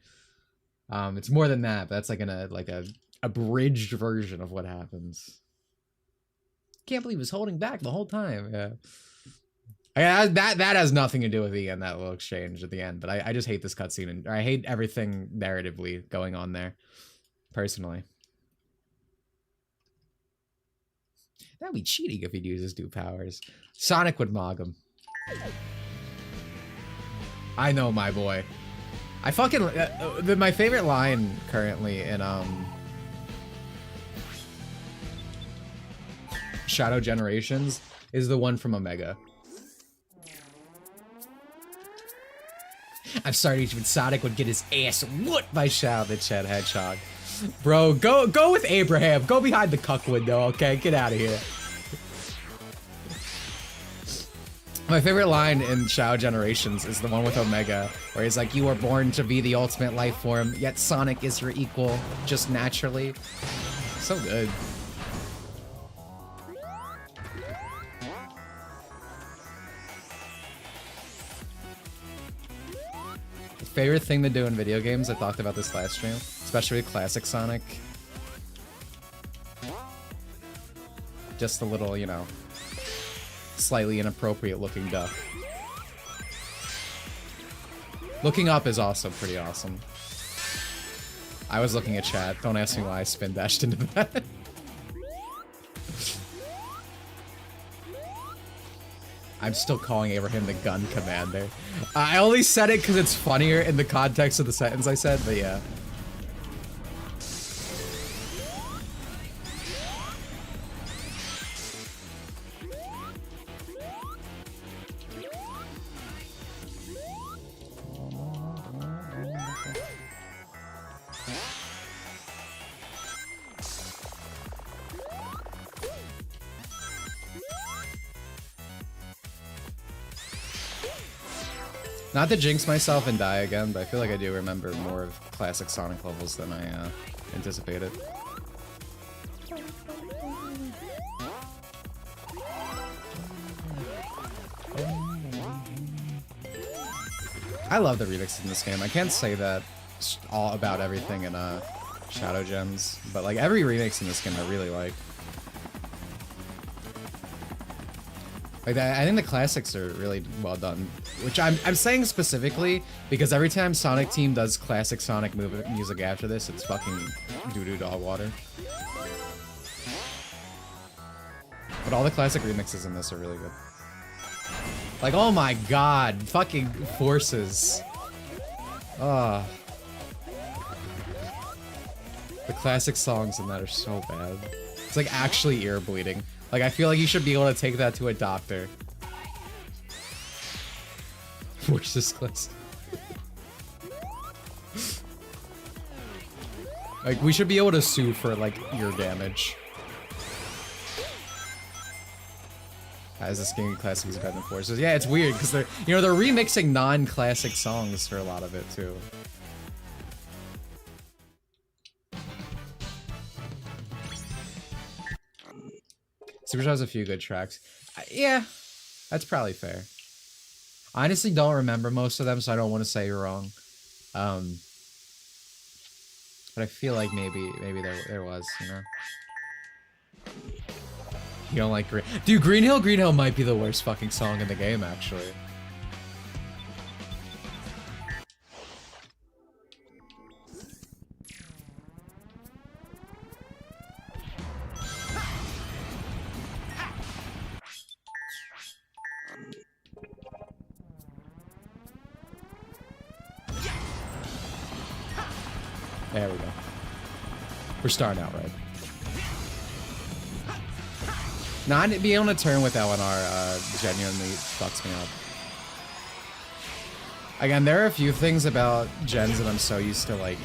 It's more than that, but that's like a abridged version of what happens. Can't believe he was holding back the whole time. Yeah. That has nothing to do with the end, that little exchange at the end, but I just hate this cutscene, and I hate everything narratively going on there, personally. That'd be cheating if he'd use his new powers. Sonic would mog him. I know, my boy. I fucking my favorite line currently in Shadow Generations is the one from Omega. I'm sorry, but Sonic would get his ass whooped by Shadow the Hedgehog. Bro, go with Abraham. Go behind the cuck window, okay? Get out of here. My favorite line in Shadow Generations is the one with Omega, where he's like, you were born to be the ultimate life form, yet Sonic is your equal, just naturally. So good. Favorite thing to do in video games, I talked about this last stream, especially with classic Sonic. Just a little, slightly inappropriate looking duck. Looking up is also pretty awesome. I was looking at chat. Don't ask me why I spin dashed into that. I'm still calling Abraham the gun commander. I only said it because it's funnier in the context of the sentence I said, but yeah. Not to jinx myself and die again, but I feel like I do remember more of classic Sonic levels than I anticipated. I love the remixes in this game. I can't say that all about everything in Shadow Gems, but like every remix in this game I really like. Like I think the classics are really well done, which I'm saying specifically because every time Sonic Team does classic Sonic music after this, it's fucking doo-doo dog water. But all the classic remixes in this are really good. Like, oh my god, fucking forces. Ah. The classic songs in that are so bad. It's like actually ear bleeding. Like, I feel like you should be able to take that to a doctor. Forces class. Like, we should be able to sue for, like, ear damage. As this game classic is better than Forces. Yeah, it's weird, because they're, you know, they're remixing non-classic songs for a lot of it, too. Supercharge has a few good tracks. Yeah, that's probably fair. I honestly don't remember most of them, so I don't want to say you're wrong. But I feel like maybe there was, you know. You don't like Green... Dude, Green Hill might be the worst fucking song in the game, actually. There we go. We're starting out right. Not being able to turn with LNR genuinely fucks me up. Again, there are a few things about gens that I'm so used to, like,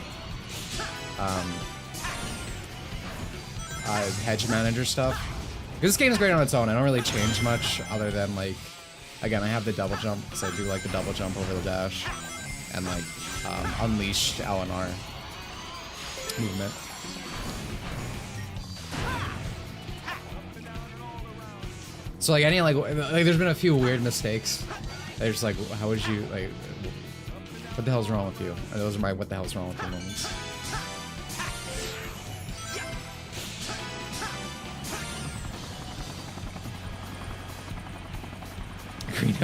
hedge manager stuff. Because this game is great on its own. I don't really change much other than, like, again, I have the double jump, because I do like the double jump over the dash. And, like, unleashed LNR movement. So like any like there's been a few weird mistakes. They're just like, how would you like? What the hell's wrong with you? And those are my what the hell's wrong with you moments.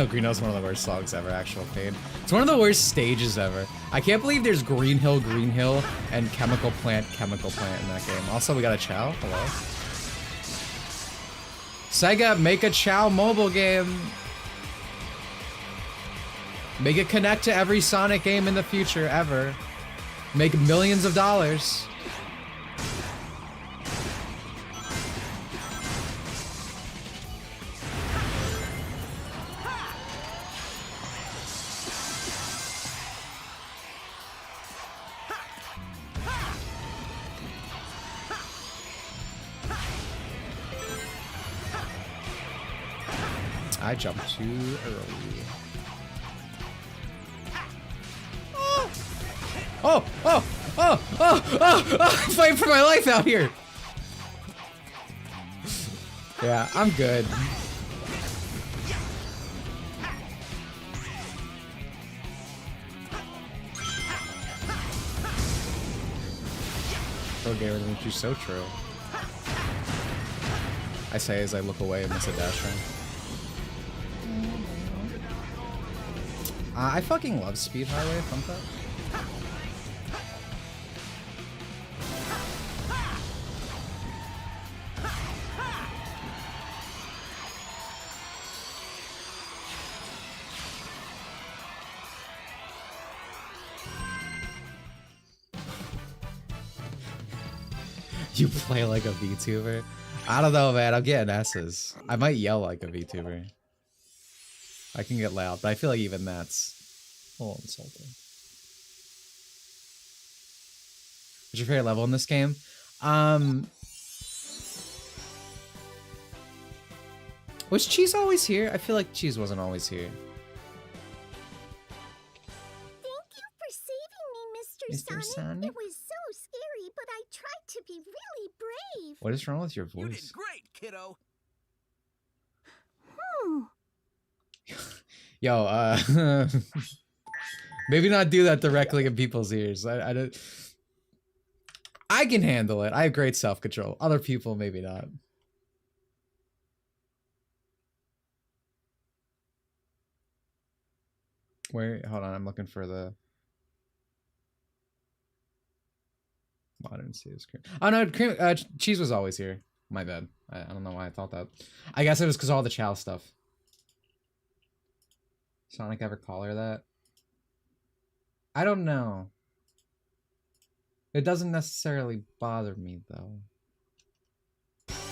Green Hill's one of the worst songs ever. Actual pain. It's one of the worst stages ever. I can't believe there's Green Hill, and Chemical Plant in that game. Also, we got a Chow. Hello. Sega, make a Chow mobile game. Make it connect to every Sonic game in the future, ever. Make millions of dollars. I jumped too early. I'm fighting for my life out here. Yeah, I'm good. Oh, Garen, which is so true. I say as I look away and miss a dash run. I fucking love Speed Highway, fun fact. You play like a VTuber? I don't know, man. I'm getting S's. I might yell like a VTuber. I can get loud, but I feel like even that's a little insulting. What's your favorite level in this game? Was Cheese always here? I feel like Cheese wasn't always here. Thank you for saving me, Mr. Sonic. It was so scary, but I tried to be really brave. What is wrong with your You voice? did great, kiddo. Yo, maybe not do that directly in people's ears. I don't. I can handle it. I have great self-control. Other people, maybe not. Where? Hold on, I'm looking for the modern CS cream. Oh no, Cheese was always here. My bad. I don't know why I thought that. I guess it was because all the Chow stuff. Sonic ever call her that? I don't know. It doesn't necessarily bother me, though. Thanks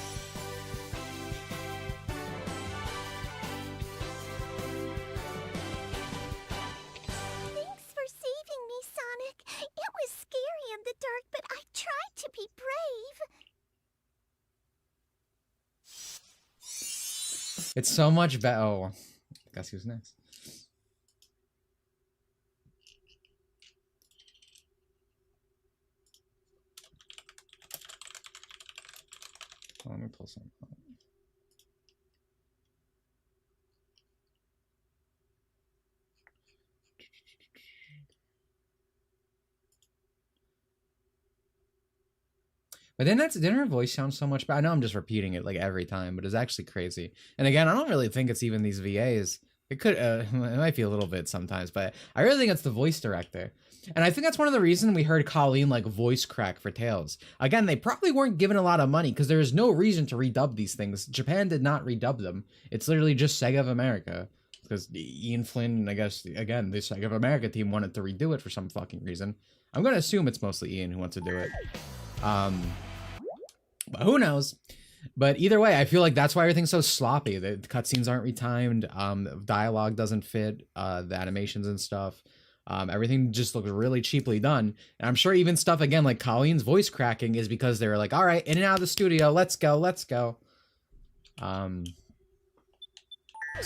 for saving me, Sonic. It was scary in the dark, but I tried to be brave. It's so much better. Oh, guess who's next? Oh, let me pull some up. But then didn't her voice sound so much better? I know I'm just repeating it like every time, but it's actually crazy. And again, I don't really think it's even these VAs. It could, it might be a little bit sometimes, but I really think it's the voice director. And I think that's one of the reasons we heard Colleen like voice crack for Tails. Again, they probably weren't given a lot of money because there is no reason to redub these things. Japan did not redub them. It's literally just Sega of America. Because Ian Flynn, and I guess, again, the Sega of America team wanted to redo it for some fucking reason. I'm going to assume it's mostly Ian who wants to do it. But who knows? But either way, I feel like that's why everything's so sloppy. The cutscenes aren't retimed. Dialogue doesn't fit. The animations and stuff. Everything just looks really cheaply done. And I'm sure even stuff, again, like Colleen's voice cracking is because they were like, all right, in and out of the studio. Let's go. Let's go. So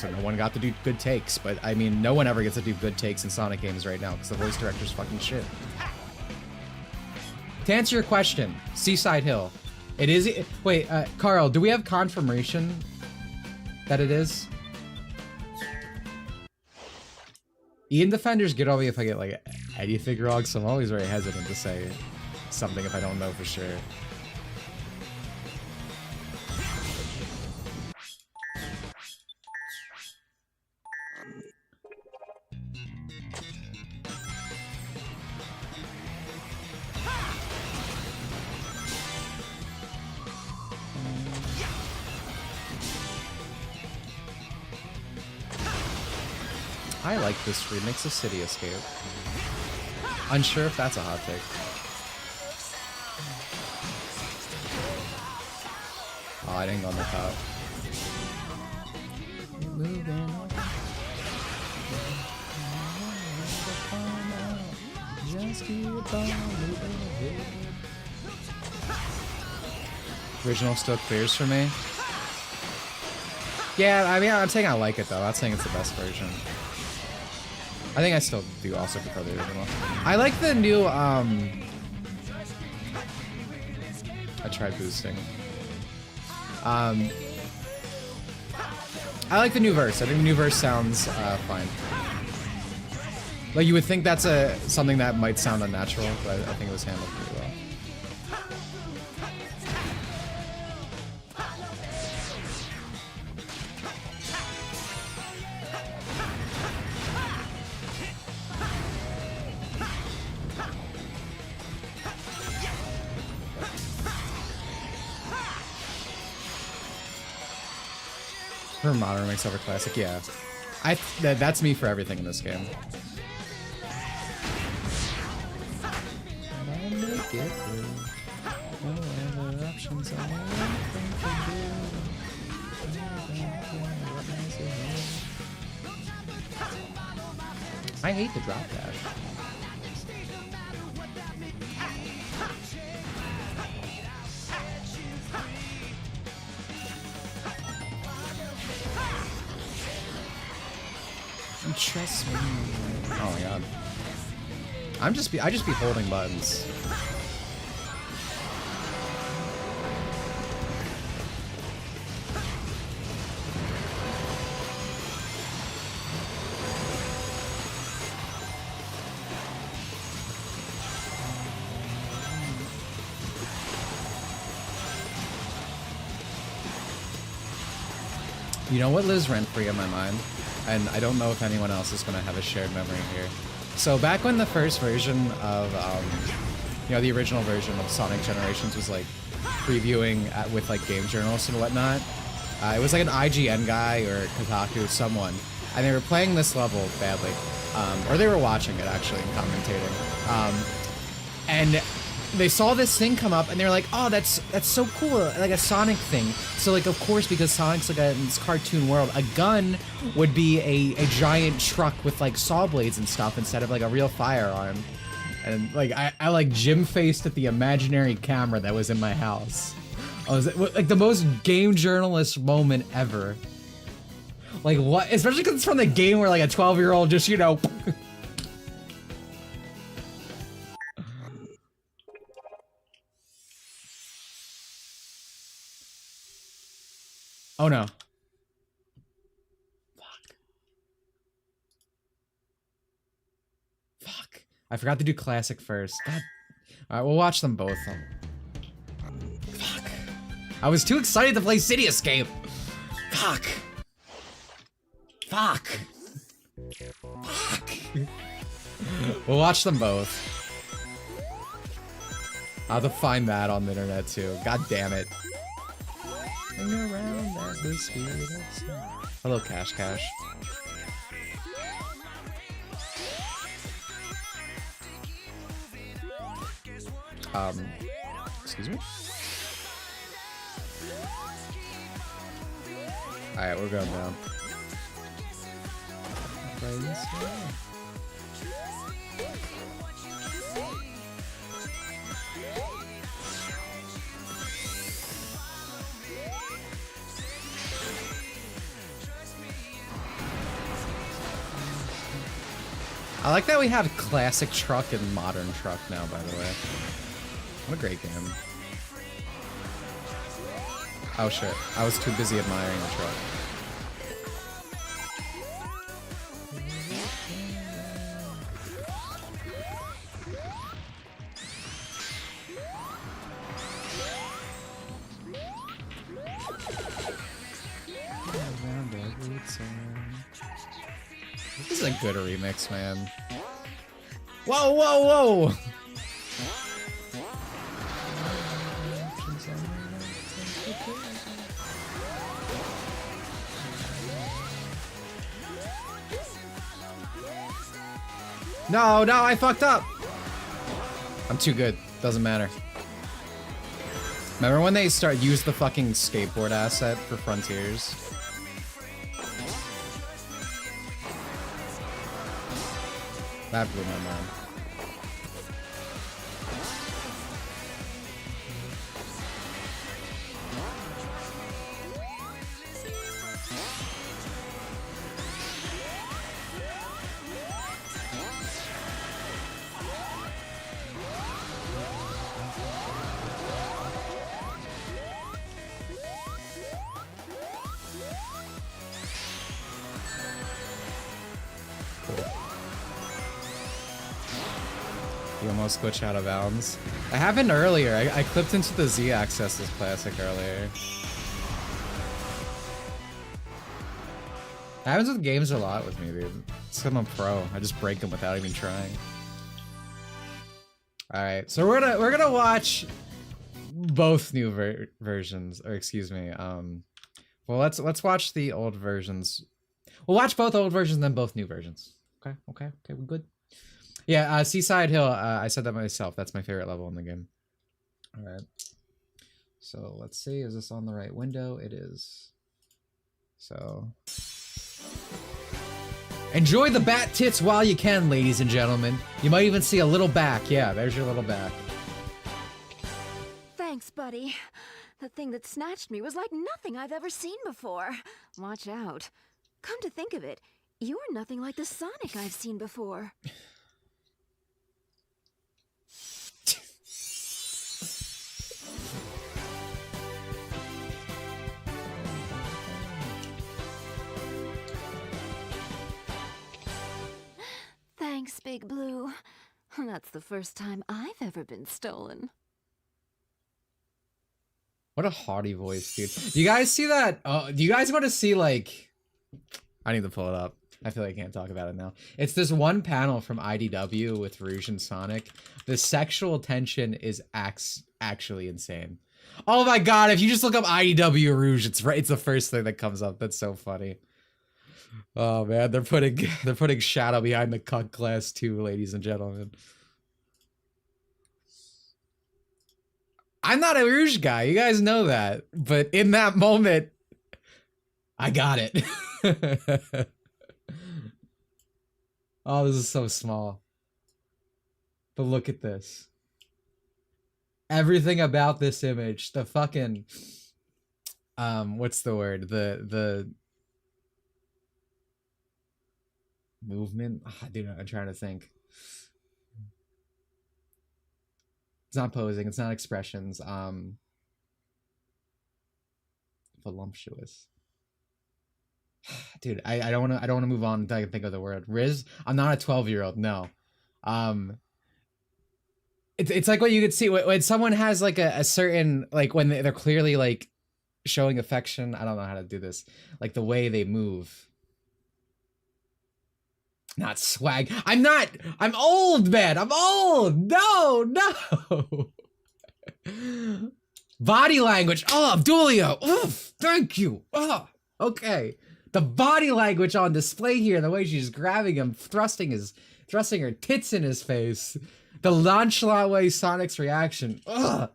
no one got to do good takes. But, I mean, no one ever gets to do good takes in Sonic games right now because the voice director's fucking shit. To answer your question, Seaside Hill. It is. Wait, Carl, do we have confirmation that it is? Ian Defenders get over me if I get like anything wrong, so I'm always very hesitant to say something if I don't know for sure. I like this remix of City Escape. Unsure if that's a hot take. Oh, I didn't go on the top. Original still clears for me. Yeah, I mean, I'm saying I like it though. I'm not saying it's the best version. I think I still do also prefer the original. I like the new, I tried boosting. I like the new verse. I think the new verse sounds fine. Like, you would think that's something that might sound unnatural, but I think it was handled pretty well. For modern remix over classic, yeah. That's me for everything in this game. I hate the drop dash. Trust me. Oh my god. I just be holding buttons. You know what lives rent-free in my mind? And I don't know if anyone else is going to have a shared memory here. So back when the first version of, you know, the original version of Sonic Generations was like previewing with like game journalists and whatnot, it was like an IGN guy or Kotaku, someone and they were playing this level badly, or they were watching it actually and commentating, and they saw this thing come up and they were like, oh, that's so cool, like a Sonic thing. So like, of course, because Sonic's like in this cartoon world, a gun would be a giant truck with like saw blades and stuff instead of like a real firearm. And like I like Jim faced at the imaginary camera that was in my house. I was like the most game journalist moment ever. Like what? Especially because it's from the game where like a 12-year-old just, you know. Oh no. Fuck. I forgot to do classic first. God. Alright, we'll watch them both. Fuck. I was too excited to play City Escape. Fuck. Fuck. Fuck. We'll watch them both. I'll have to find that on the internet too. God damn it. Around as the spirit of snow. Hello, Cash Cash. Excuse me? Alright, we're going down. I like that we have classic truck and modern truck now, by the way. What a great game. Oh shit, I was too busy admiring the truck. This is a good remix, man. Whoa, whoa, whoa! No, no, I fucked up! I'm too good. Doesn't matter. Remember when they use the fucking skateboard asset for Frontiers? That blew my mind. You almost glitch out of bounds. It happened earlier. I clipped into the Z-Axis as classic earlier. It happens with games a lot with me, dude. It's 'cause I'm a pro. I just break them without even trying. All right, so we're gonna watch both new versions, or excuse me. Well, let's watch the old versions. We'll watch both old versions and then both new versions. Okay, we're good. Yeah, Seaside Hill, I said that myself. That's my favorite level in the game. All right. So let's see, is this on the right window? It is. So. Enjoy the bat tits while you can, ladies and gentlemen. You might even see a little back. Yeah, there's your little back. Thanks, buddy. The thing that snatched me was like nothing I've ever seen before. Watch out. Come to think of it, you're nothing like the Sonic I've seen before. Thanks, Big Blue. That's the first time I've ever been stolen. What a haughty voice, dude. Do you guys see that? Do you guys want to see, like... I need to pull it up. I feel like I can't talk about it now. It's this one panel from IDW with Rouge and Sonic. The sexual tension is actually insane. Oh my god, if you just look up IDW Rouge, it's the first thing that comes up. That's so funny. Oh man, they're putting Shadow behind the cut glass too, ladies and gentlemen. I'm not a Rouge guy, you guys know that. But in that moment, I got it. Oh, this is so small. But look at this. Everything about this image, the fucking what's the word? The movement? Dude, I'm trying to think. It's not posing, it's not expressions. Voluptuous. Dude, I don't wanna move on until I can think of the word. Riz, I'm not a 12-year-old, no. It's like what you could see when someone has like a certain, like when they're clearly like showing affection. I don't know how to do this. Like the way they move. Not swag. I'm old, man. I'm old. No. Body language. Oh, Abdulio. Oof, thank you. Oh, okay. The body language on display here, the way she's grabbing him, thrusting her tits in his face. The nonchalant way Sonic's reaction. Ugh.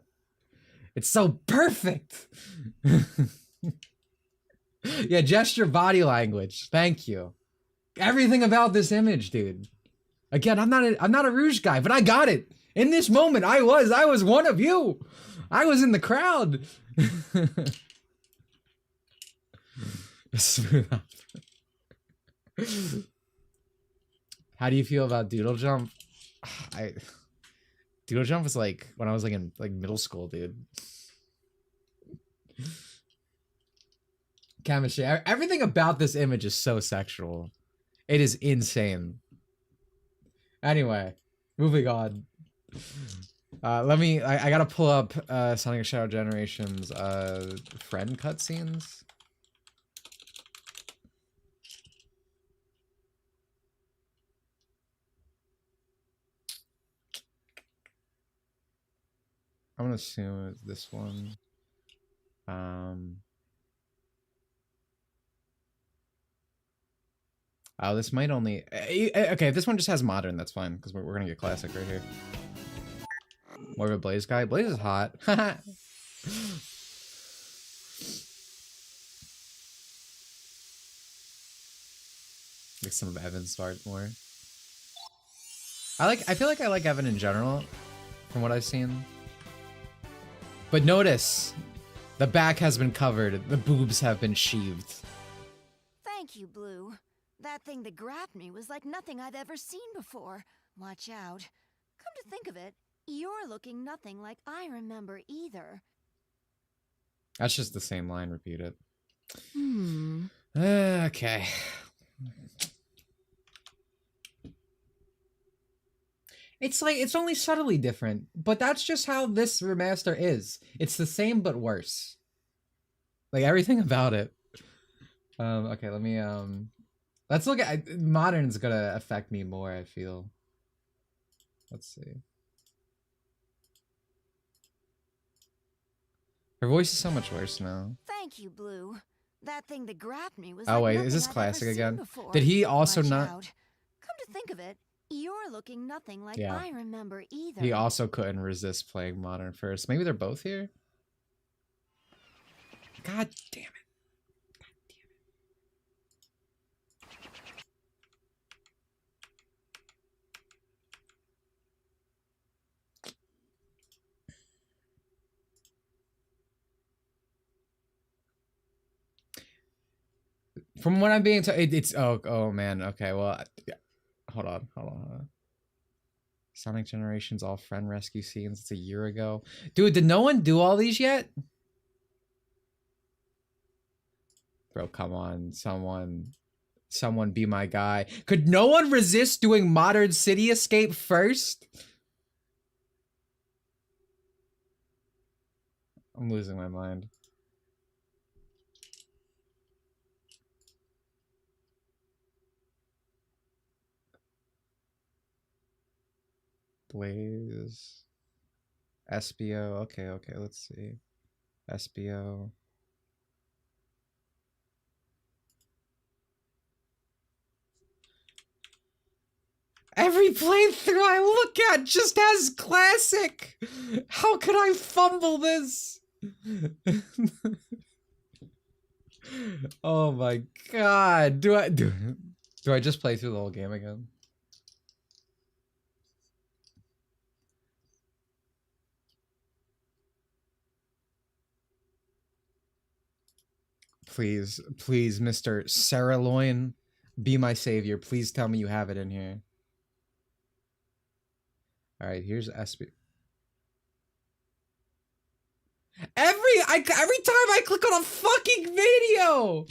It's so perfect. Yeah, gesture body language. Thank you. Everything about this image, dude. Again, I'm not a Rouge guy, but I got it. In this moment, I was one of you. I was in the crowd. Smooth up. How do you feel about Doodle Jump? Doodle Jump was like when I was like in like middle school, dude. Chemistry. Everything about this image is so sexual. It is insane. Anyway, moving on. I gotta pull up Sonic Shadow Generations friend cutscenes. I'm gonna assume it's this one. Oh, this might only... Okay, if this one just has modern, that's fine, because we're gonna get classic right here. More of a Blaze guy? Blaze is hot. Get some of Evan's start more. I feel like I like Evan in general, from what I've seen. But notice, the back has been covered, the boobs have been sheathed. Thank you, Blue. That thing that grabbed me was like nothing I've ever seen before. Watch out. Come to think of it, you're looking nothing like I remember either. That's just the same line repeated. Okay. It's like, it's only subtly different, but that's just how this remaster is. It's the same, but worse. Like, everything about it. Okay, let me, let's look at, modern's gonna affect me more, I feel. Let's see. Her voice is so much worse now. Thank you, Blue. That thing that grabbed me was oh, like wait, nothing is this I've classic ever seen again? before. Did he also Watch not... out. Come to think of it, you're looking nothing like Yeah. I remember either. He also couldn't resist playing modern first. Maybe they're both here? God damn it. From what I'm being told, it's oh man. Okay, well, yeah. Hold on. Sonic Generations all friend rescue scenes. It's a year ago, dude. Did no one do all these yet? Bro, come on, someone be my guy. Could no one resist doing Modern City Escape first? I'm losing my mind. Blaze. SBO. Okay, let's see. SBO. Every playthrough I look at just has classic. How could I fumble this? Oh my god. Do I just play through the whole game again? Please, please, Mr. Saraloin, be my savior. Please tell me you have it in here. All right, here's SB. Every time I click on a fucking video.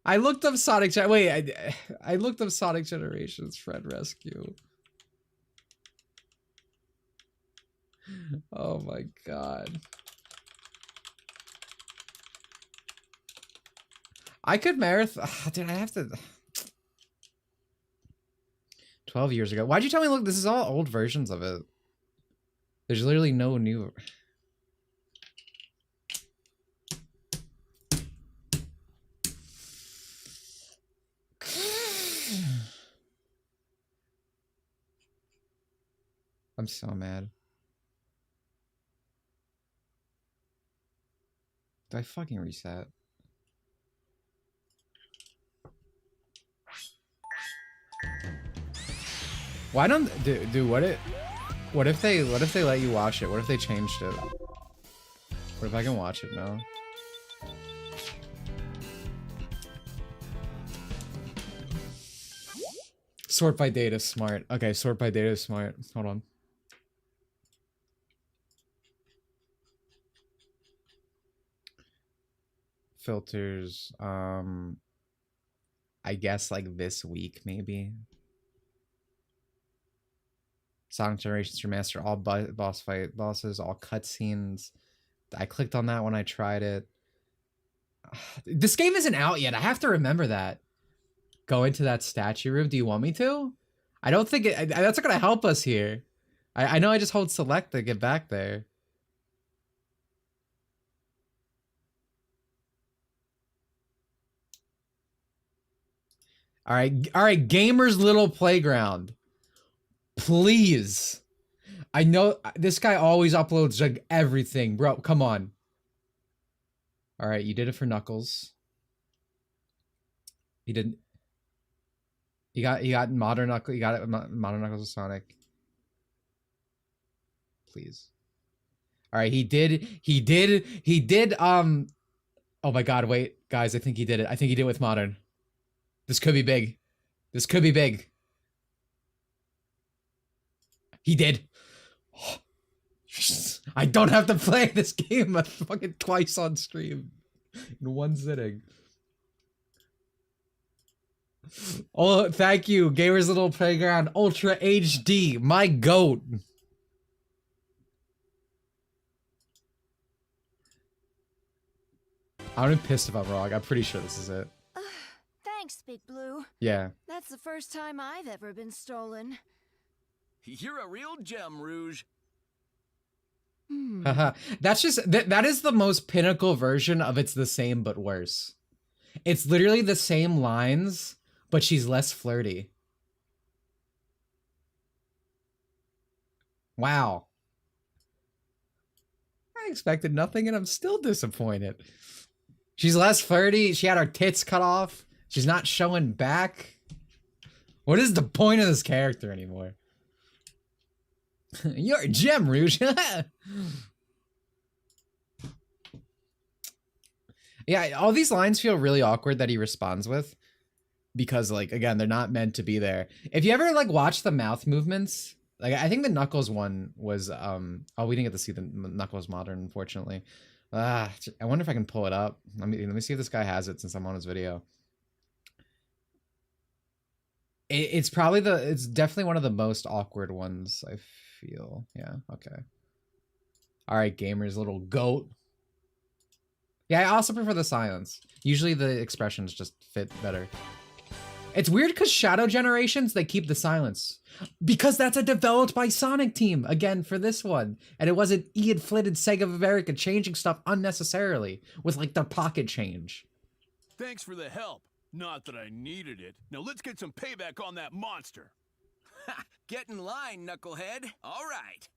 I looked up Sonic. Wait, I looked up Sonic Generations Friend Rescue. Oh my god. I could marathon. Dude, I have to. 12 years ago. Why'd you tell me, look, this is all old versions of it. There's literally no new. I'm so mad. Do I fucking reset? Why don't what if they let you watch it? What if they changed it? What if I can watch it now? Sort by data, smart. Okay, sort by data, smart. Hold on. Filters, I guess like this week maybe. Sonic Generations Remaster, all boss fight bosses, all cutscenes. I clicked on that when I tried it. This game isn't out yet. I have to remember that. Go into that statue room. Do you want me to? I don't think it. That's not gonna help us here. I know I just hold select to get back there. All right, Gamer's Little Playground. Please. I know this guy always uploads like everything, bro. Come on. All right, you did it for Knuckles. He didn't. You got Modern Knuckles. You got it. Modern Knuckles with Sonic. Please. All right, he did. Oh my God! Wait, guys. I think he did it. I think he did it with Modern. This could be big. This could be big. He did. I don't have to play this game fucking twice on stream in one sitting. Oh, thank you, Gamer's Little Playground Ultra HD, my goat. I'm pissed if I'm wrong. I'm pretty sure this is it. Thanks, Big Blue. Yeah. That's the first time I've ever been stolen. You're a real gem, Rouge. Haha. That's just that is the most pinnacle version of It's the Same but Worse. It's literally the same lines, but she's less flirty. Wow. I expected nothing and I'm still disappointed. She's less flirty. She had her tits cut off. She's not showing back. What is the point of this character anymore? You're a gem, Rouge. Yeah, all these lines feel really awkward that he responds with. Because, like, again, they're not meant to be there. If you ever, like, watch the mouth movements, like, I think the Knuckles one was, oh, we didn't get to see the Knuckles Modern, unfortunately. I wonder if I can pull it up. Let me see if this guy has it since I'm on his video. It's probably it's definitely one of the most awkward ones, I feel. Yeah, okay. All right, Gamer's Little Goat. Yeah, I also prefer the silence. Usually the expressions just fit better. It's weird because Shadow Generations, they keep the silence. Because that's a developed by Sonic team, again, for this one. And it wasn't Ian Flynn and Sega of America changing stuff unnecessarily with, like, their pocket change. Thanks for the help. Not that I needed it. Now let's get some payback on that monster. Ha! Get in line, knucklehead. All right.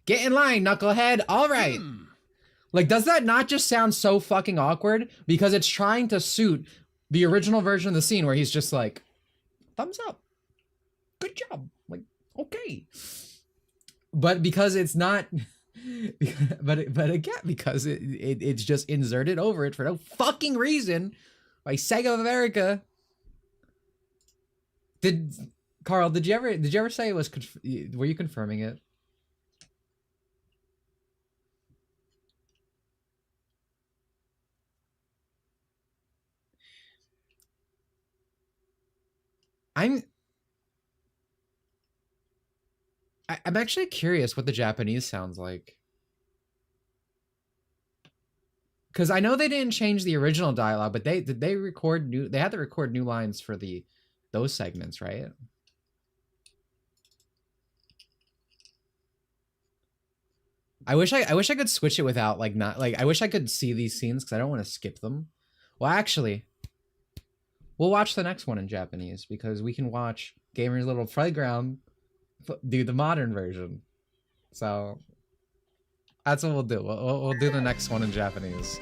Get in line, knucklehead. All right. Like, does that not just sound so fucking awkward? Because it's trying to suit the original version of the scene where he's just like, thumbs up. Good job. Like, okay. But because it's not, but again, because it's just inserted over it for no fucking reason by Sega of America. Carl, did you ever say it was, were you confirming it? I'm actually curious what the Japanese sounds like. Because I know they didn't change the original dialogue, but they had to record new lines for those segments, right? I wish I could switch it without like not like I wish I could see these scenes because I don't want to skip them. Well, actually, we'll watch the next one in Japanese because we can watch Gamer's Little Playground do the modern version. So that's what we'll do. We'll do the next one in Japanese.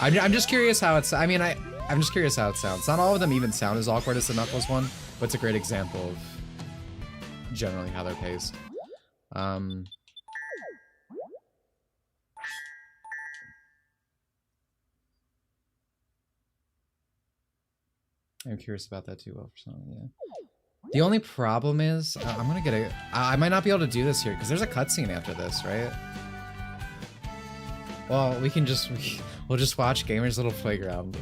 I'm just curious how it's. I mean, I'm just curious how it sounds. Not all of them even sound as awkward as the Knuckles one, but it's a great example of generally how they're paced. I'm curious about that too. Well, for some, yeah. The only problem is I'm gonna get I might not be able to do this here because there's a cutscene after this, right? Well, we can just we'll just watch Gamer's Little Playground.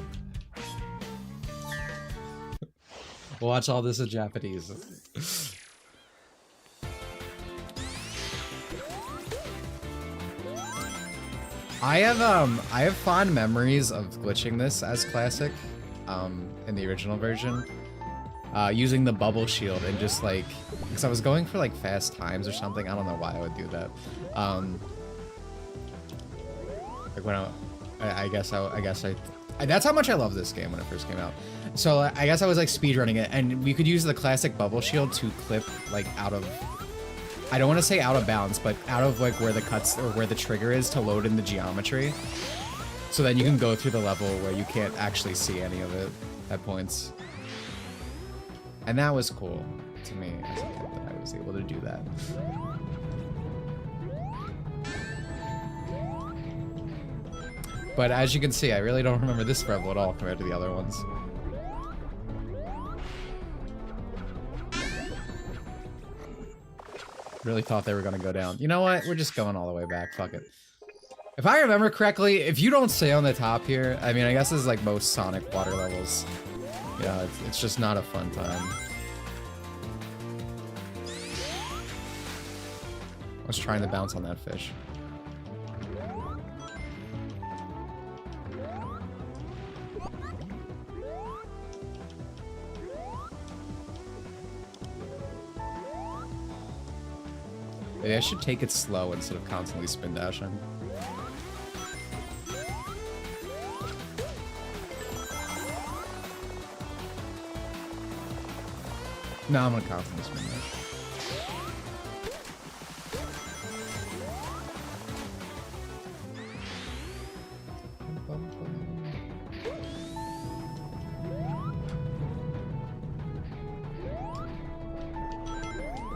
We'll watch all this in Japanese. I have fond memories of glitching this as classic, in the original version, using the bubble shield and just like, because I was going for like fast times or something. I don't know why I would do that. Like when I guess that's how much I loved this game when it first came out. So I guess I was like speedrunning it, and we could use the classic bubble shield to clip like out of, I don't want to say out of bounds, but out of like where the cuts or where the trigger is to load in the geometry. So then you can go through the level where you can't actually see any of it at points. And that was cool to me as a kid that I was able to do that. But as you can see, I really don't remember this level at all compared to the other ones. Really thought they were gonna go down. You know what? We're just going all the way back. Fuck it. If I remember correctly, if you don't stay on the top here, I mean, I guess this is like most Sonic water levels. Yeah, it's just not a fun time. I was trying to bounce on that fish. Maybe I should take it slow instead of constantly spin dashing. No, I'm gonna constantly spin dash.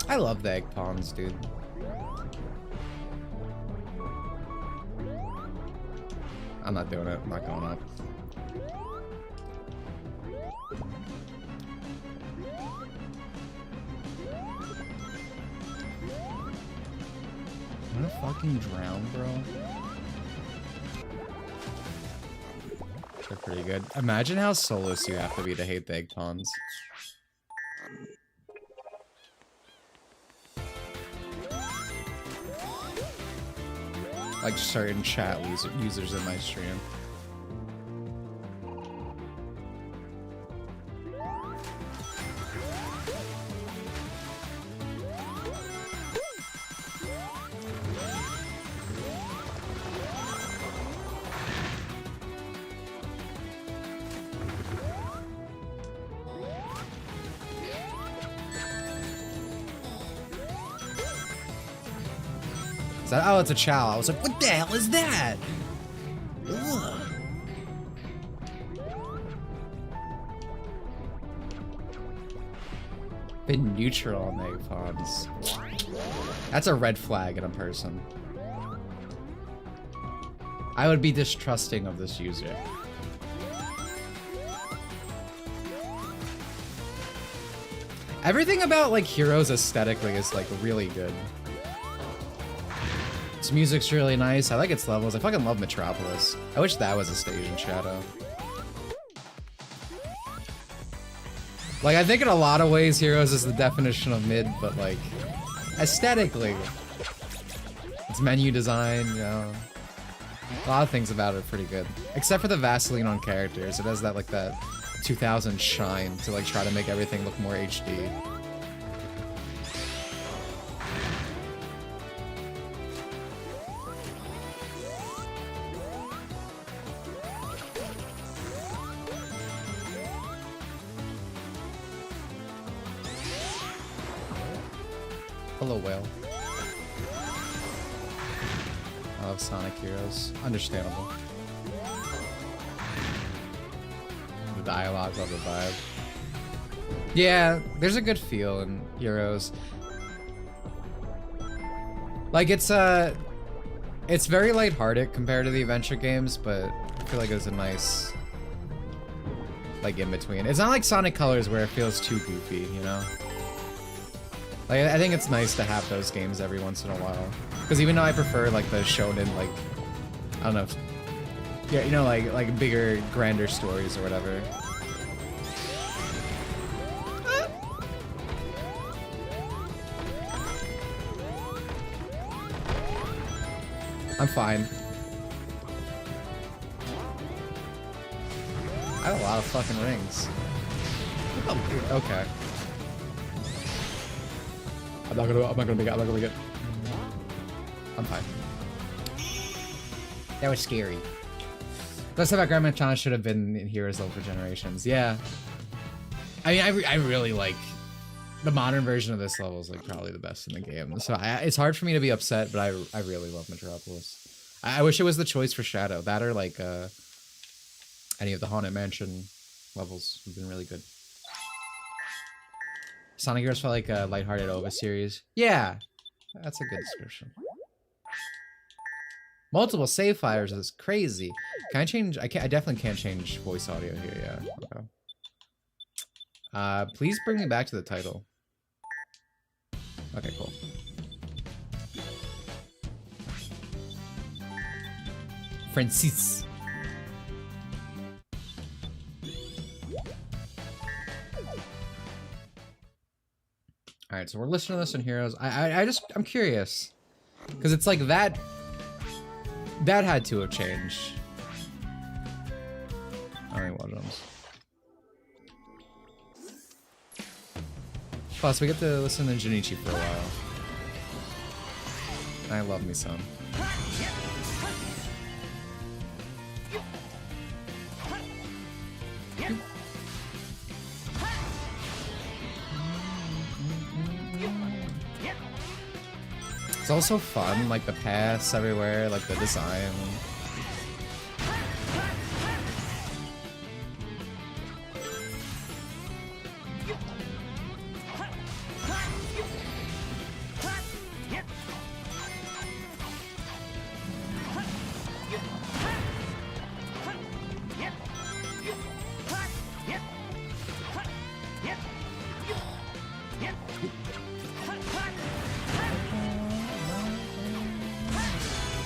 I love the egg pawns, dude. I'm not doing it. I'm not going up. I'm gonna fucking drown, bro. They're pretty good. Imagine how soulless you have to be to hate the egg pawns. Like certain chat users in my stream. Is that, oh, it's a Chow. I was like, what the hell is that? Ugh. Been neutral on the pawns. That's a red flag in a person. I would be distrusting of this user. Everything about like Heroes aesthetically is like really good. Its music's really nice. I like its levels. I fucking love Metropolis. I wish that was a stage in Shadow. Like, I think in a lot of ways Heroes is the definition of mid, but like, aesthetically, its menu design, you know, a lot of things about it are pretty good. Except for the Vaseline on characters. It has that, like, that 2000 shine to, like, try to make everything look more HD. Hello, Whale. I love Sonic Heroes. Understandable. The dialogue, love the vibe. Yeah, there's a good feel in Heroes. Like, it's very lighthearted compared to the adventure games, but I feel like it's a nice, like, in between. It's not like Sonic Colors where it feels too goofy, you know? Like, I think it's nice to have those games every once in a while. Because even though I prefer, like, the shonen, like, I don't know, if, yeah, you know, like bigger, grander stories or whatever. I'm fine. I have a lot of fucking rings. Oh, okay. I'm not gonna make it. I'm fine. That was scary. Let's talk about Grandma Chan should have been in Heroes level for generations. Yeah. I mean, I really like the modern version of this level is like probably the best in the game. So it's hard for me to be upset, but I really love Metropolis. I wish it was the choice for Shadow. That or like any of the Haunted Mansion levels have been really good. Sonic Heroes felt like a lighthearted OVA series. Yeah, that's a good description. Multiple save files is crazy. Can I change? I definitely can't change voice audio here. Yeah. Okay. Please bring me back to the title. Okay, cool. Francis. All right, so we're listening to this in Heroes. I'm curious, because it's like that had to have changed. All right, well done. Plus, we get to listen to Junichi for a while. I love me some. It's also fun, like the paths everywhere, like the design.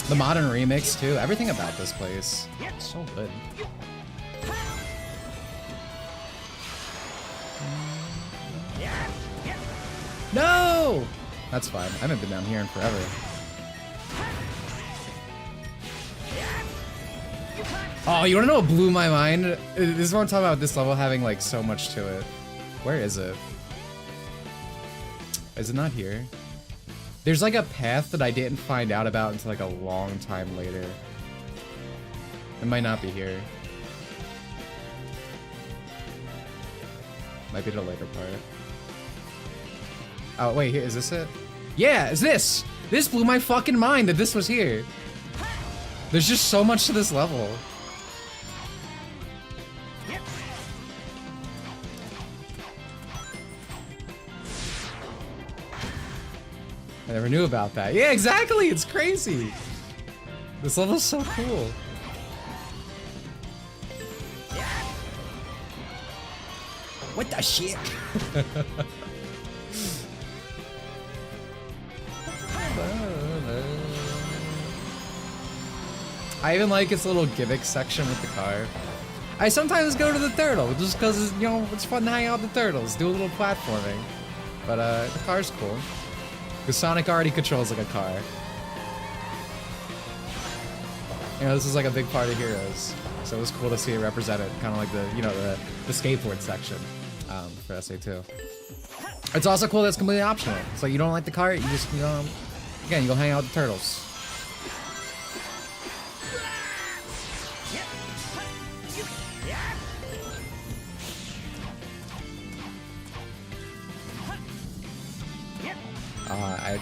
The modern remix too. Everything about this place. It's so good. No! That's fine. I haven't been down here in forever. Oh, you wanna know what blew my mind? This is what I'm talking about, this level having like so much to it. Where is it? Is it not here? There's like a path that I didn't find out about until like a long time later. It might not be here. Might be the later part. Oh wait, is this it? Yeah, it's this! This blew my fucking mind that this was here. There's just so much to this level. I never knew about that. Yeah, exactly. It's crazy. This level's so cool. What the shit? I even like its little gimmick section with the car. I sometimes go to the turtle just because, you know, it's fun to hang out with the turtles, do a little platforming. But the car's cool. Because Sonic already controls like a car. You know, this is like a big part of Heroes. So it was cool to see it represented, kind of like the, you know, the skateboard section for SA2. It's also cool that it's completely optional. So you don't like the car, you just, you know, again, you go hang out with the turtles.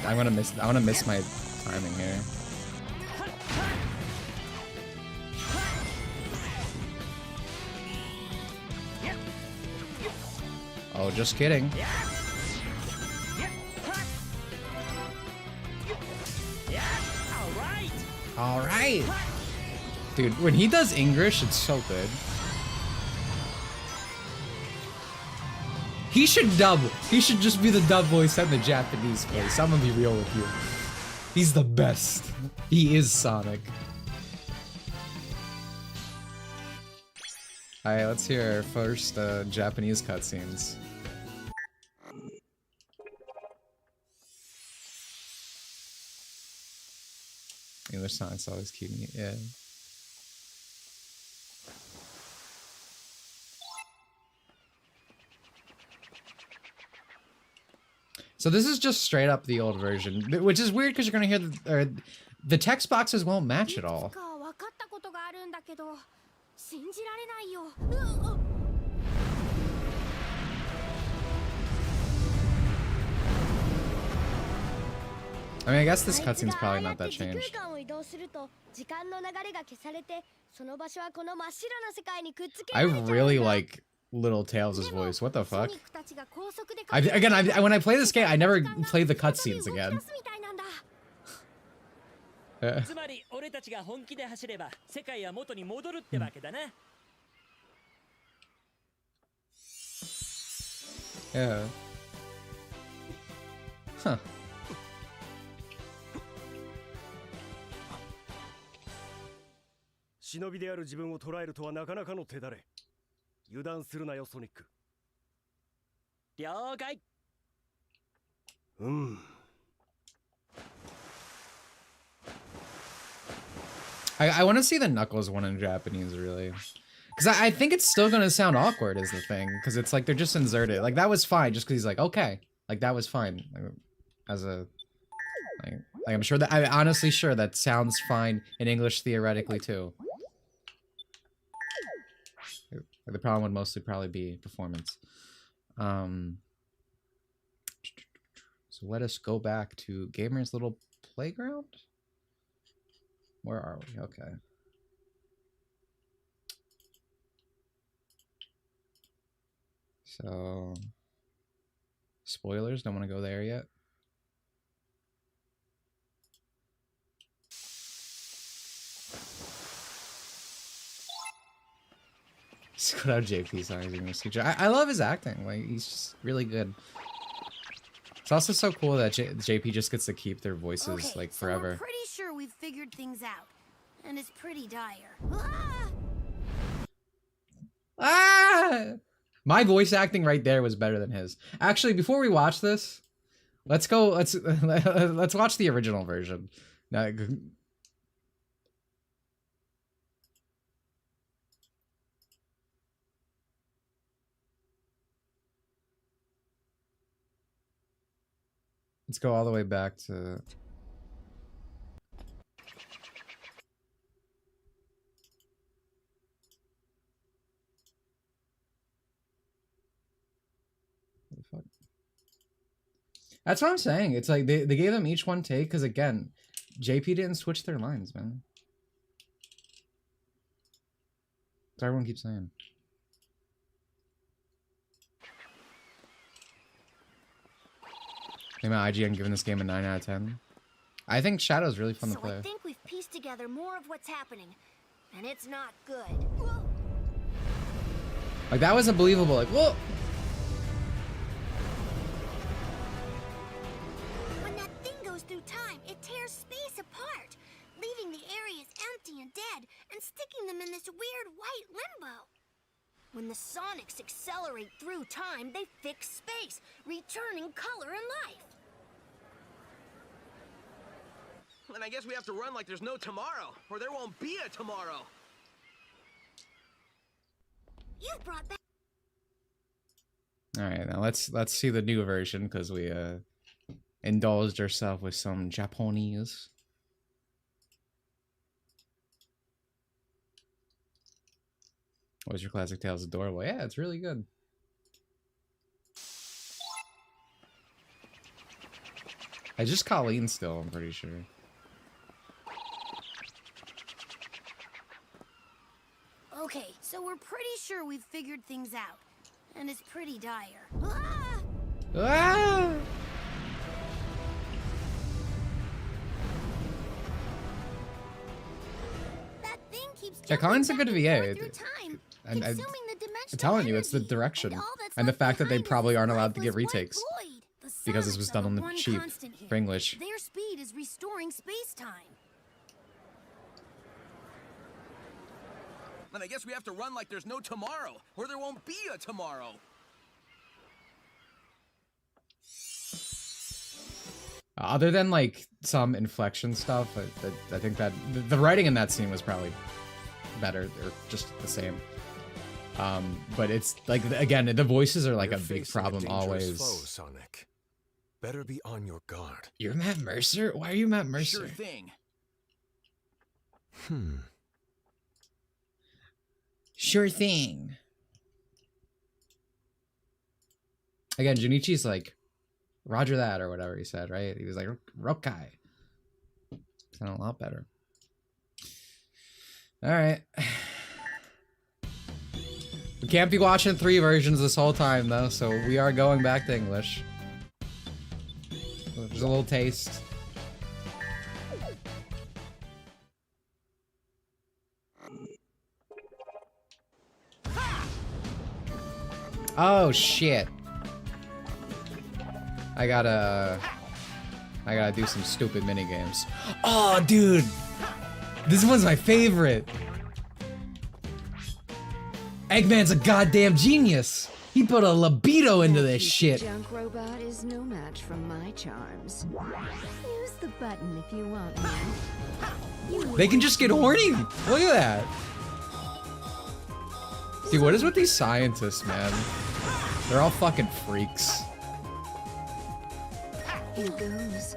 I want to miss my timing here. Oh, just kidding. All right. Dude, when he does English, it's so good. He should dub. He should just be the dub voice and the Japanese voice. I'm gonna be real with you. He's the best. He is Sonic. Alright, let's hear our first Japanese cutscenes. English Sonic's always keep me, yeah. So this is just straight up the old version, which is weird because you're gonna hear the text boxes won't match at all. I mean, I guess this cutscene's probably not that changed. I really like Little Tails' voice. What the fuck? When I play this game, I never play the cutscenes again. Yeah. Huh. I want to see the Knuckles one in Japanese, really. Because I think it's still going to sound awkward is the thing. Because it's like they're just inserted. Like, that was fine just because he's like, okay. Like, that was fine. As a... Like, I'm sure that... I'm honestly sure that sounds fine in English theoretically, too. The problem would mostly probably be performance. So let us go back to Gamer's Little Playground? Where are we? Okay. So... Spoilers, don't want to go there yet. Scott out JP's English teacher. I love his acting. Like, he's just really good. It's also so cool that JP just gets to keep their voices like forever. So I'm pretty sure we've figured things out, and it's pretty dire. Ah! My voice acting right there was better than his. Actually, before we watch this, let's watch the original version. Now, let's go all the way back to... What the fuck? That's what I'm saying. It's like they gave them each one take because again, JP didn't switch their lines, man. That's what everyone keeps saying. Think about IGN giving this game a 9 out of 10. I think Shadow's really fun to play. I think we've pieced together more of what's happening, and it's not good. Like that wasn't believable. Like, whoa. When that thing goes through time, it tears space apart, leaving the areas empty and dead, and sticking them in this weird white limbo. When the Sonics accelerate through time, they fix space, returning color and life. Then I guess we have to run like there's no tomorrow, or there won't be a tomorrow. You've brought back. All right, now let's see the new version because we indulged ourselves with some Japanese. What was your classic Tales adorable? Yeah, it's really good. I just Colleen still, I'm pretty sure. Okay, so we're pretty sure we've figured things out. And it's pretty dire. Ah! Ah! That thing keeps Yeah, Colleen's a good VA. Time, I'm the telling you, it's the direction. And the fact that they probably aren't allowed to get retakes. Because this was done on the cheap for English. Their speed is restoring space-time. Then I guess we have to run like there's no tomorrow, or there won't be a tomorrow. Other than like some inflection stuff, I think that the writing in that scene was probably better or just the same. But it's like, again, the voices are like a big problem always. Foe, Sonic. Better be on your guard. You're Matt Mercer? Why are you Matt Mercer? Sure thing. Sure thing. Again, Junichi's like, Roger that, or whatever he said, right? He was like, Rokai. Sound a lot better. Alright. We can't be watching 3 versions this whole time, though, so we are going back to English. There's a little taste. Oh, shit. I gotta do some stupid minigames. Oh, dude! This one's my favorite! Eggman's a goddamn genius! He put a libido into this shit! Junk robot is no match for my charms. Use the button if you want me. They can just get horny! Look at that! Dude, what is with these scientists, man? They're all fucking freaks. Here goes.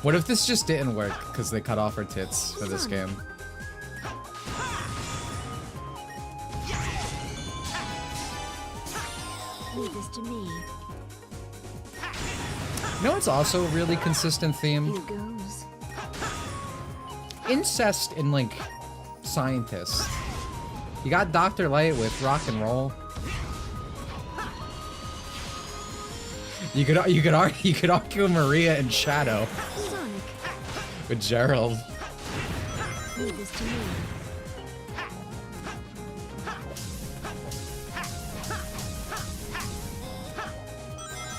What if this just didn't work because they cut off her tits for this game? Leave this to me. You know what's also a really consistent theme? Here goes. Incest in, like, scientists. You got Dr. Light with rock and roll. You could argue Maria and Shadow. Sonic. With Gerald. Leave this to me.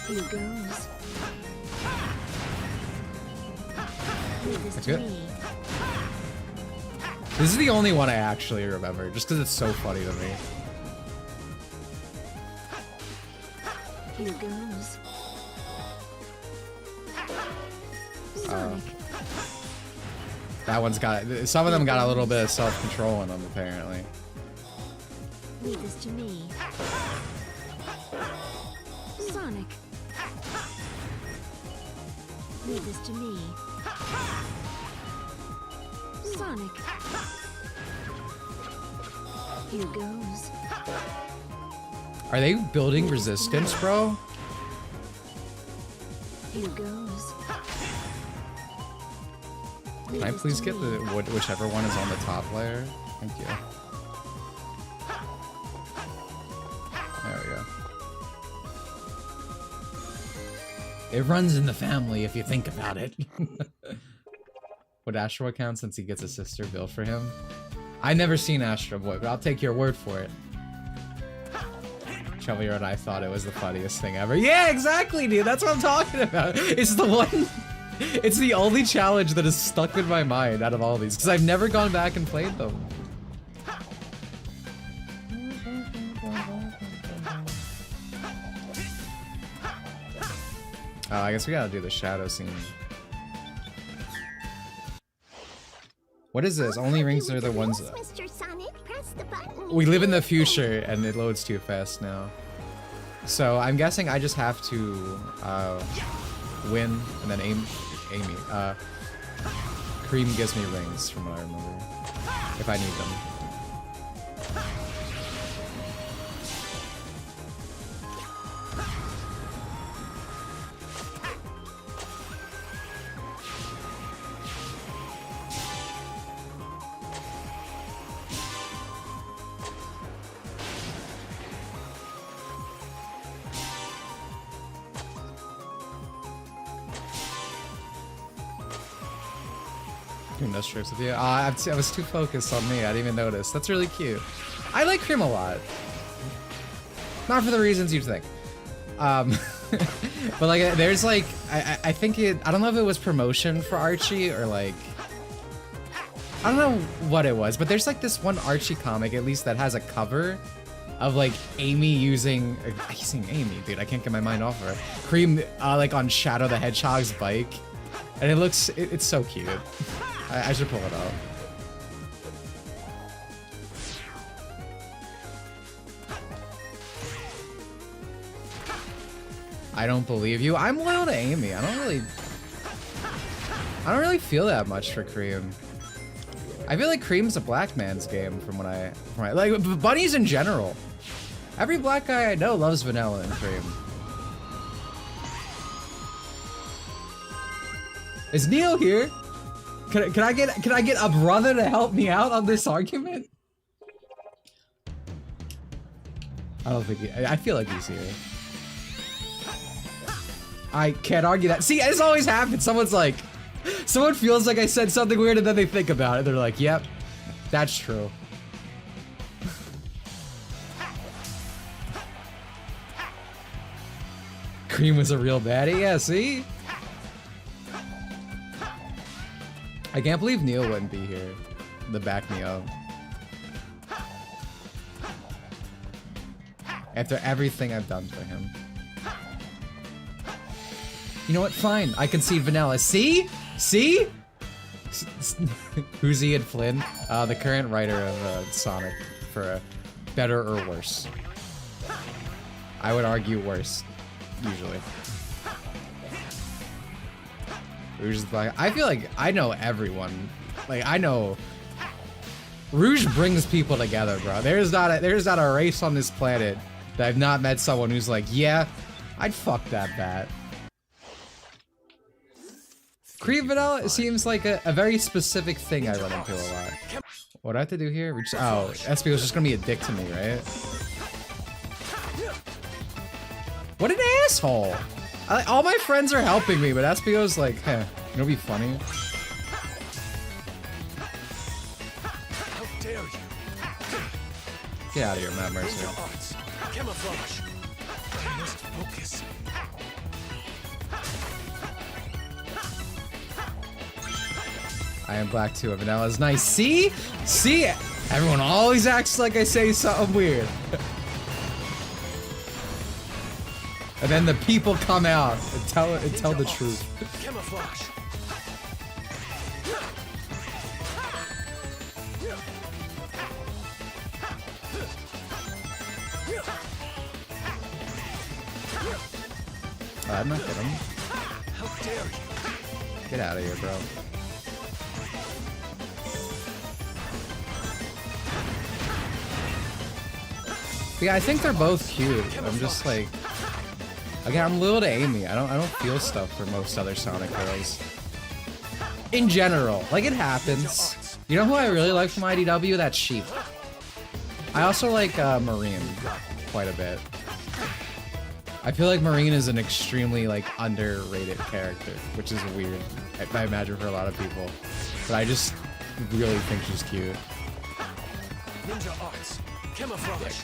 Here goes. Leave this That's to good. me. This is the only one I actually remember, just because it's so funny to me. Here goes. That one's got, some of them got a little bit of self-control in them, apparently. Leave this to me. Sonic. Leave this to me. Sonic. Here goes. Are they building resistance, bro? Here goes. Can I please get the whichever one is on the top layer? Thank you. There we go. It runs in the family if you think about it. Would Astro count since he gets a sister built for him? I've never seen Astro Boy, but I'll take your word for it. Chummy and I thought it was the funniest thing ever. Yeah, exactly, dude. That's what I'm talking about. It's the one. It's the only challenge that is stuck in my mind out of all these, because I've never gone back and played them. Oh, I guess we gotta do the shadow scene. What is this? Only rings are the ones. We live in the future, and it loads too fast now. So I'm guessing I just have to win, and then Amy. Cream gives me rings, from what I remember, if I need them. No strokes with you. I was too focused on me. I didn't even notice. That's really cute. I like Cream a lot. Not for the reasons you'd think. But like, there's like, I think I don't know if it was promotion for Archie or like, I don't know what it was, but there's like this one Archie comic, at least, that has a cover of like Amy using Amy, dude. I can't get my mind off of her. Cream, like on Shadow the Hedgehog's bike, and it's so cute. I should pull it up. I don't believe you. I'm loyal to Amy. I don't really feel that much for Cream. I feel like Cream's a black man's game from what I like bunnies in general. Every black guy I know loves vanilla and Cream. Is Neo here? Can I get a brother to help me out on this argument? I don't think I feel like he's here. I can't argue that. See, this always happens. Someone feels like I said something weird and then they think about it. They're like, yep, that's true. Cream was a real baddie. Yeah, see? I can't believe Neil wouldn't be here to back me up. After everything I've done for him. You know what? Fine. I concede vanilla. See? See? Who's he and Flynn? The current writer of Sonic, for better or worse. I would argue worse, usually. Rouge is black. I feel like I know everyone. Like, I know Rouge brings people together, bro. There's not a race on this planet that I've not met someone who's like, yeah, I'd fuck that bat. Cream vanilla seems like a very specific thing I run into a lot. What do I have to do here? Oh, SP was just gonna be a dick to me, right? What an asshole! All my friends are helping me, but SPO's like, you know what'd be funny? How dare you? Get out of here, Matt Mercer. Camouflage. I must focus. I am black too. Vanilla's nice. See? See? Everyone always acts like I say something weird. And then the people come out and tell the truth. Camouflage. I'm not getting him. How dare you? Get out of here, bro. Yeah, I think they're both cute. I'm just like, again, I'm a little to Amy. I don't feel stuff for most other Sonic girls. In general, like it happens. You know who I really like from IDW? That's Sheep. I also like Marine quite a bit. I feel like Marine is an extremely like underrated character, which is weird. I imagine for a lot of people, but I just really think she's cute. Ninja arts, camouflage.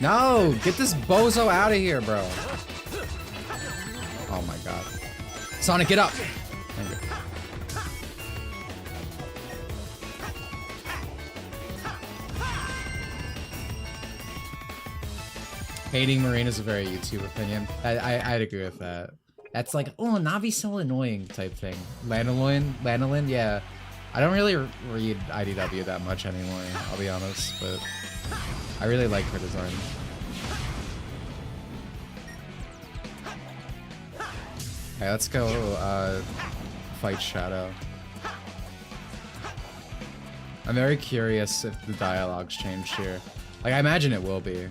No, get this bozo out of here, bro. Oh my god. Sonic, get up. Thank you. Hating Marine is a very YouTube opinion. I'd agree with that. That's like, oh, Navi's so annoying type thing. Lanolin, yeah. I don't really read IDW that much anymore, I'll be honest, but I really like her design. Okay, let's go fight Shadow. I'm very curious if the dialogue's changed here. Like, I imagine it will be.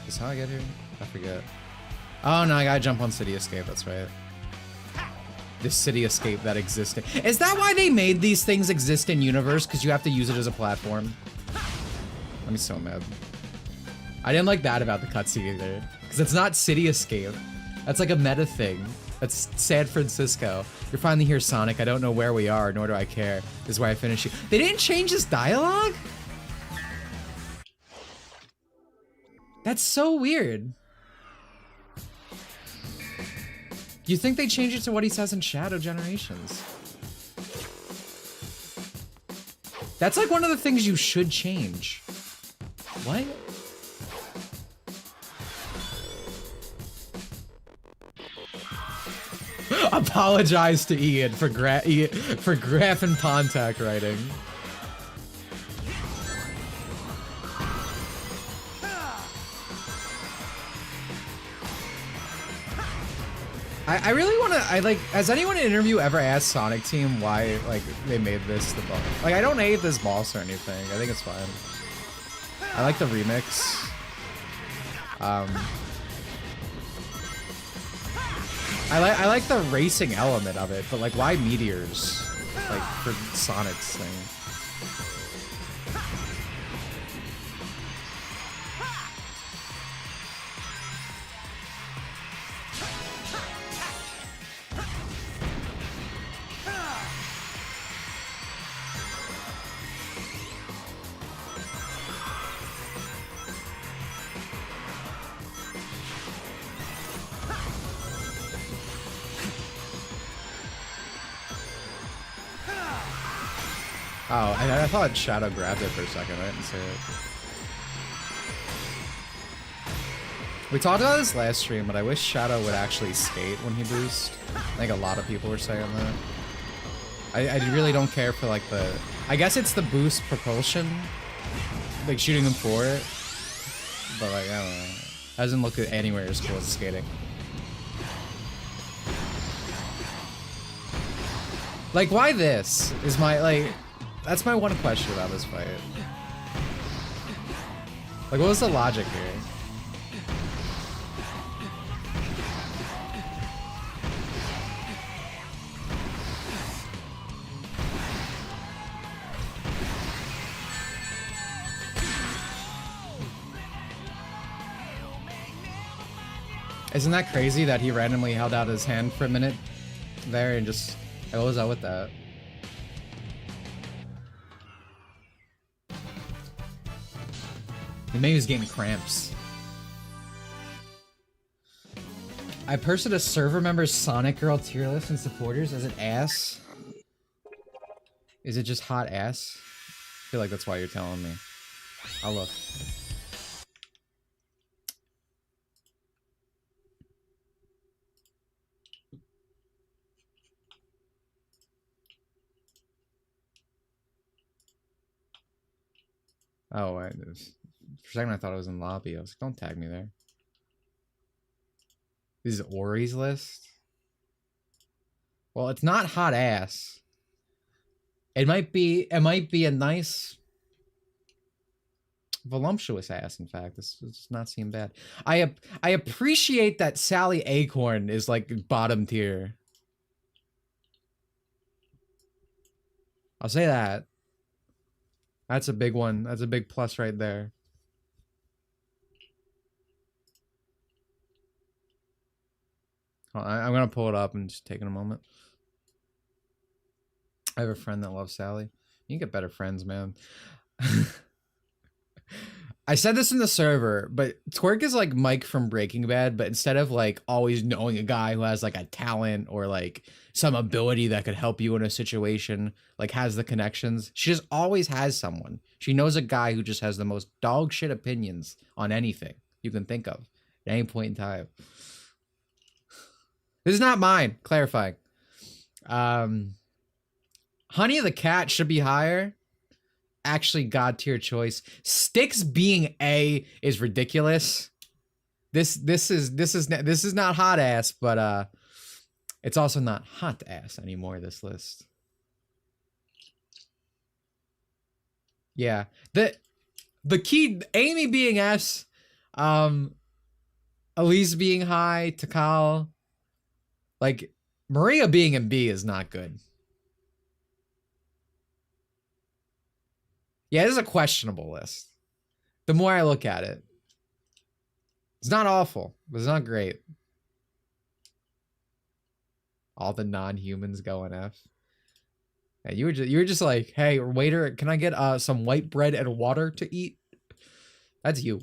Is how I get here? I forget. Oh no, I gotta jump on City Escape, that's right. This City Escape that existed. Is that why they made these things exist in universe? Because you have to use it as a platform? I'm so mad. I didn't like that about the cutscene either. Because it's not City Escape. That's like a meta thing. That's San Francisco. You're finally here, Sonic. I don't know where we are, nor do I care. This is where I finish you. They didn't change his dialogue? That's so weird. You think they change it to what he says in Shadow Generations? That's like one of the things you should change. What? Apologize to Ian for Graf and Pontac writing. I really want to, has anyone in an interview ever asked Sonic Team why, like, they made this the boss? Like, I don't hate this boss or anything. I think it's fine. I like the remix. I like the racing element of it, but, like, why meteors? Like, for Sonic's thing. Oh, I thought Shadow grabbed it for a second. I didn't see it. We talked about this last stream, but I wish Shadow would actually skate when he boosts. I think a lot of people were saying that. I really don't care for like the... I guess it's the boost propulsion. Like shooting him for it. But like, I don't know. Doesn't look anywhere as cool as skating. Like, why this? Is my, like... That's my one question about this fight. Like, what was the logic here? Isn't that crazy that he randomly held out his hand for a minute there and just... What was up with that? Maybe he was getting cramps. I posted a server member's Sonic Girl tier list and supporters. Is it ass? Is it just hot ass? I feel like that's why you're telling me. I'll look. Oh, wait. For a second I thought it was in lobby. I was like, don't tag me there. This is Ori's list? Well, it's not hot ass. It might be a nice voluptuous ass, in fact. This does not seem bad. I appreciate that Sally Acorn is like bottom tier. I'll say that. That's a big one. That's a big plus right there. I'm gonna pull it up and just take it a moment. I have a friend that loves Sally. You can get better friends, man. I said this in the server, but Twerk is like Mike from Breaking Bad, but instead of like always knowing a guy who has like a talent or like some ability that could help you in a situation, like has the connections, she just always has someone. She knows a guy who just has the most dog shit opinions on anything you can think of at any point in time. This is not mine, clarifying. Honey the Cat should be higher. Actually, god tier choice. Styx being A is ridiculous. This is not hot ass, but it's also not hot ass anymore. This list. Yeah, the key, Amy being S, Elise being high, Takal, like Maria being in B is not good. Yeah, this is a questionable list. The more I look at it, it's not awful, but it's not great. All the non-humans going F. Yeah, you were just like, hey, waiter, can I get some white bread and water to eat? That's you.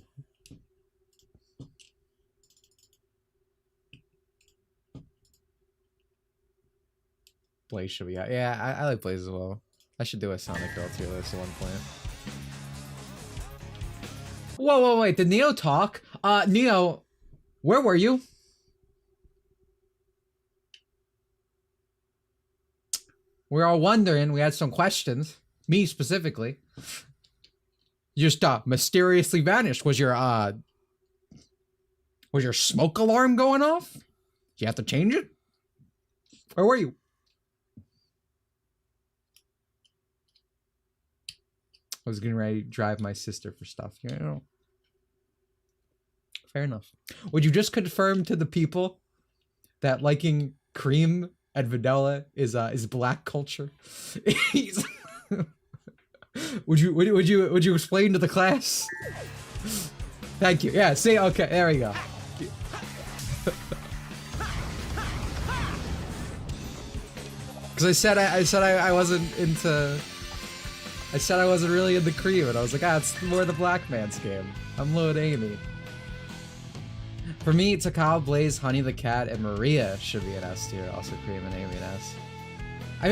Blaze should be out. Yeah, I like Blaze as well. I should do a Sonic Girl tier list at one point. Whoa, wait, did Neo talk? Neo, where were you? We're all wondering, we had some questions. Me specifically. You just mysteriously vanished. Was your smoke alarm going off? Did you have to change it? Where were you? I was getting ready to drive my sister for stuff, you know. Fair enough. Would you just confirm to the people that liking cream and vanilla is black culture? Would you explain to the class? Thank you. Yeah, see, okay, there we go. Because I said I wasn't into. I said I wasn't really into cream, and I was like, it's more the black man's game. I'm low at Amy. For me, Takal, Blaze, Honey the Cat, and Maria should be an S tier. Also cream and Amy an S. I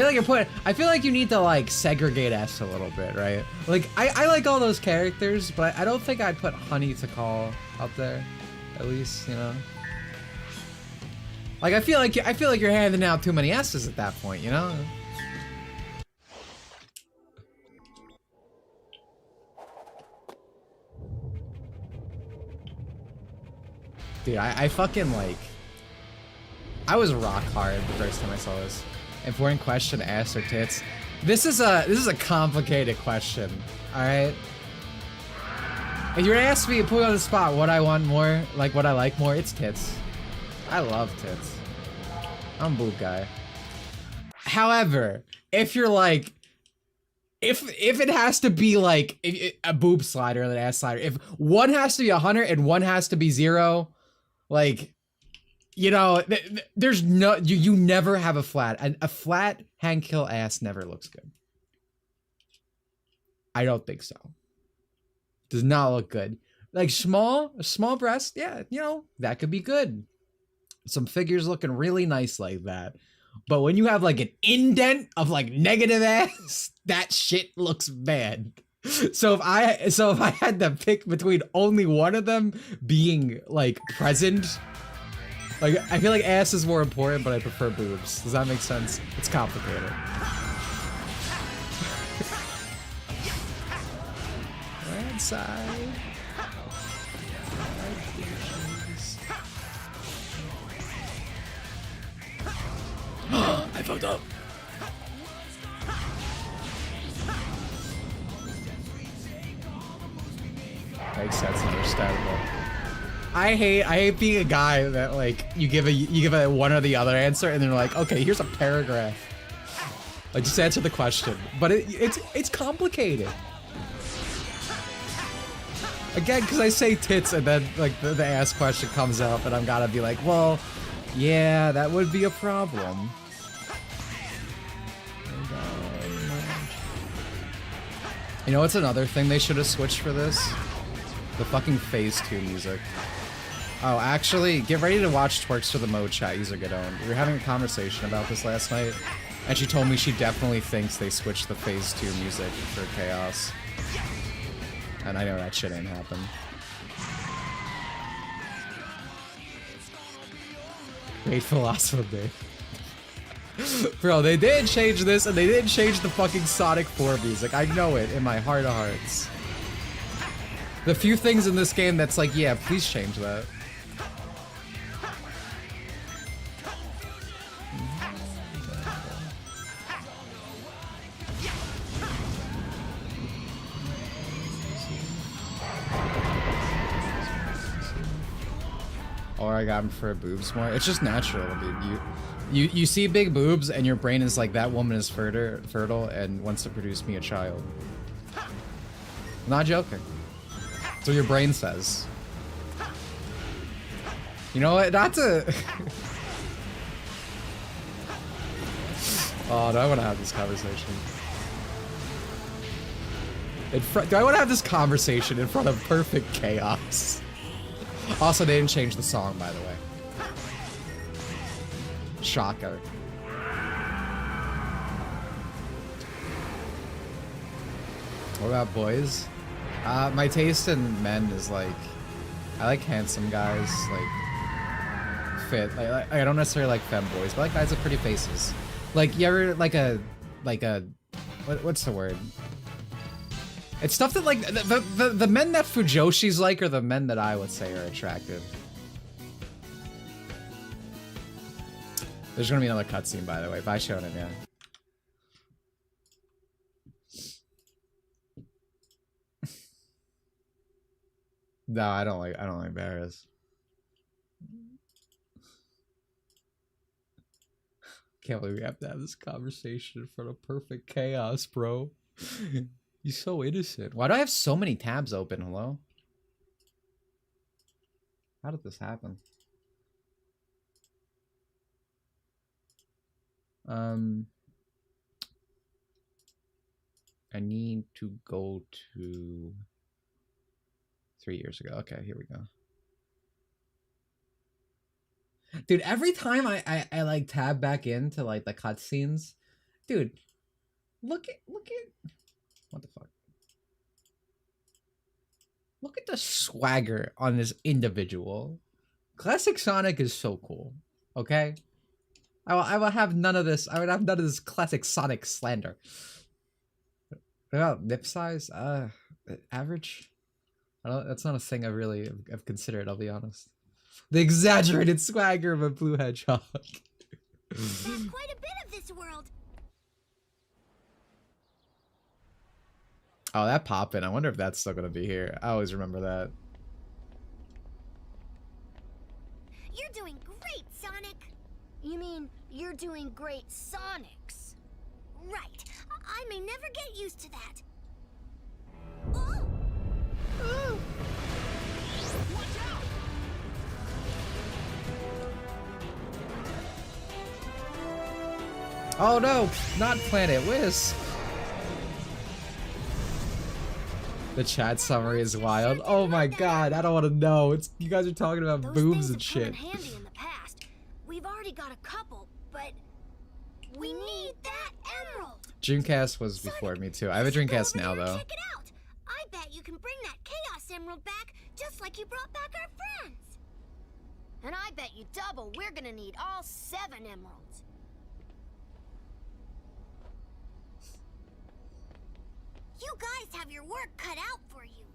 feel like you need to like segregate S a little bit, right? Like I like all those characters, but I don't think I'd put Honey Takal up there. At least, you know. Like I feel like you're handing out too many S's at that point, you know? Dude, I fucking like. I was rock hard the first time I saw this. Important question: ass or tits? This is a complicated question. All right. If you're gonna ask me, put me on the spot, what I want more, like what I like more, it's tits. I love tits. I'm a boob guy. However, if you're like, if it has to be like a boob slider and an ass slider, if one has to be 100 and one has to be 0. Like, you know, there's no, you never have a flat. A flat hand kill ass never looks good. I don't think so. Does not look good. Like small breast, yeah, you know, that could be good. Some figures looking really nice like that. But when you have like an indent of like negative ass, that shit looks bad. So if I had to pick between only one of them being like present, like I feel like ass is more important, but I prefer boobs. Does that make sense? It's complicated. Red side. I fucked up. Makes sense, understandable. I hate being a guy that like you give a one or the other answer and they're like, okay, here's a paragraph. Like just answer the question. But it's complicated. Again, because I say tits and then like the ass question comes up and I'm gotta be like, well, yeah, that would be a problem. You know what's another thing they should have switched for this? The fucking phase 2 music. Oh, actually, get ready to watch Twerks for the Mode chat user get owned. We were having a conversation about this last night, and she told me she definitely thinks they switched the phase 2 music for Chaos. And I know that shit ain't happened. Great philosophy. Bro, they did change this, and they didn't change the fucking Sonic 4 music. I know it in my heart of hearts. The few things in this game that's like, yeah, please change that. Or I got him for boobs more. It's just natural, dude. You see big boobs and your brain is like, that woman is fertile and wants to produce me a child. I'm not joking. That's what your brain says. You know what? Not to... Oh, do I want to have this conversation? Do I want to have this conversation in front of perfect chaos? Also, they didn't change the song, by the way. Shocker. What about boys? My taste in men is like, I like handsome guys, like fit. I don't necessarily like femboys, but I like guys with pretty faces. Like, you ever like a what's the word? It's stuff that like the men that Fujoshi's like are the men that I would say are attractive. There's gonna be another cutscene, by the way. Bye, Shonen, yeah. No, I don't like bears. Can't believe we have to have this conversation in front of perfect chaos, bro. You're so innocent. Why do I have so many tabs open? Hello? How did this happen? I need to go to 3 years ago. Okay, here we go. Dude, every time I like tab back into like the cutscenes, dude, look at what the fuck? Look at the swagger on this individual. Classic Sonic is so cool. Okay? I will have none of this. I would have none of this classic Sonic slander. What about nip size? Average? That's not a thing I've considered, I'll be honest. The exaggerated swagger of a blue hedgehog. That's quite a bit of this world. Oh, that poppin'. I wonder if that's still gonna be here. I always remember that. You're doing great, Sonic. You mean you're doing great, Sonics? Right. I may never get used to that. Oh! Ooh. Watch out! Oh no, not Planet Wisp. The chat summary is wild. Oh my god, I don't want to know. It's you guys are talking about Those boobs and things have shit. come in handy in the past. We've already got a couple, but we need that emerald. Dreamcast was before me too. I have a Dreamcast now though. Check it out. I bet you can bring that Chaos Emerald back just like you brought back our friends. And I bet you double we're gonna need all 7 emeralds. You guys have your work cut out for you.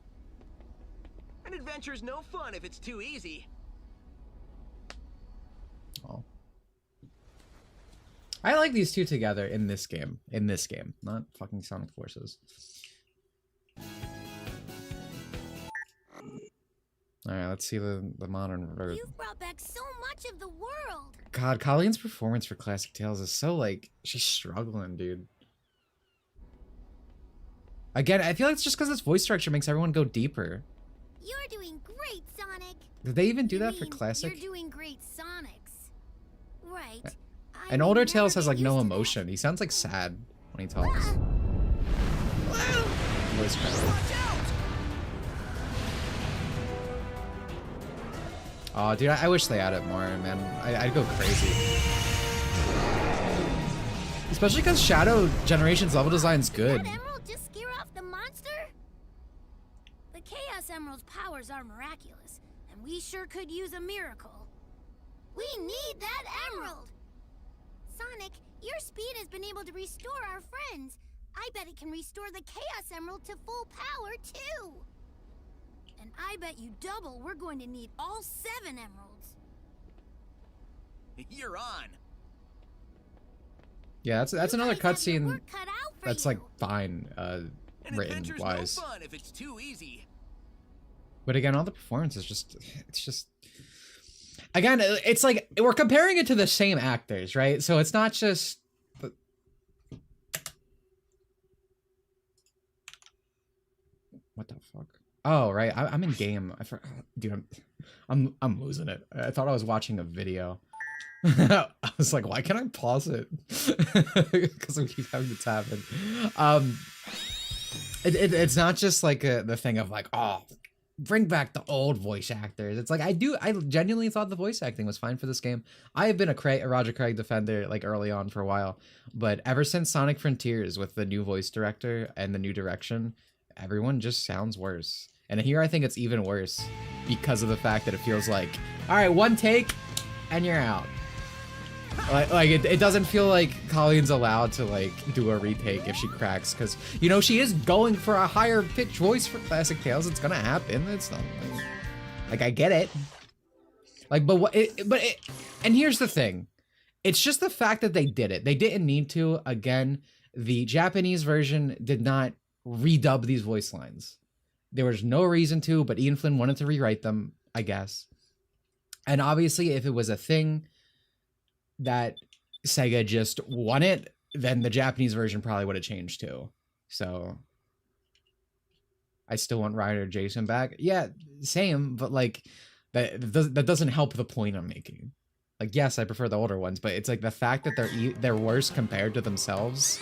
An adventure's no fun if it's too easy. Oh. I like these two together in this game. In this game, not fucking Sonic Forces. All right, let's see the modern version. You've brought back so much of the world. God, Colleen's performance for Classic Tales is so like she's struggling, dude. Again, I feel like it's just because this voice structure makes everyone go deeper. You're doing great, Sonic. Did they even do that for Classic? You're doing great, Sonics. Right. And older Tails has like no emotion. He sounds like sad when he talks. Voice crack. Oh, dude, I wish they added more, man. I'd go crazy. Especially because Shadow Generations level design's good. That emerald just scare off the monster? The Chaos Emerald's powers are miraculous, and we sure could use a miracle. We need that emerald! Sonic, your speed has been able to restore our friends. I bet it can restore the Chaos Emerald to full power, too. And I bet you double we're going to need all 7 emeralds. You're on. Yeah, that's another cutscene that's like fine, written wise. No fun if it's too easy. But again, all the performance is just, it's just, again, it's like we're comparing it to the same actors, right? So it's not just. What the fuck? Oh, right. I'm in game. Dude, I'm losing it. I thought I was watching a video. I was like, why can't I pause it? Because I keep having to tap it. It's not just like the thing of like, oh, bring back the old voice actors. It's like I genuinely thought the voice acting was fine for this game. I have been a Roger Craig defender like early on for a while, but ever since Sonic Frontiers with the new voice director and the new direction, everyone just sounds worse. And here I think it's even worse because of the fact that it feels like, all right, one take and you're out. Like it doesn't feel like Colleen's allowed to like do a retake if she cracks, because you know she is going for a higher pitch voice for Classic Tales. It's gonna happen. It's not like I get it. Like, and here's the thing. It's just the fact that they did it. They didn't need to. Again, the Japanese version did not redub these voice lines. There was no reason to, but Ian Flynn wanted to rewrite them, I guess. And obviously, if it was a thing that Sega just wanted, then the Japanese version probably would have changed too. So I still want Ryder Jason back. Yeah, same, but like that doesn't help the point I'm making. Like, yes, I prefer the older ones, but it's like the fact that they're worse compared to themselves.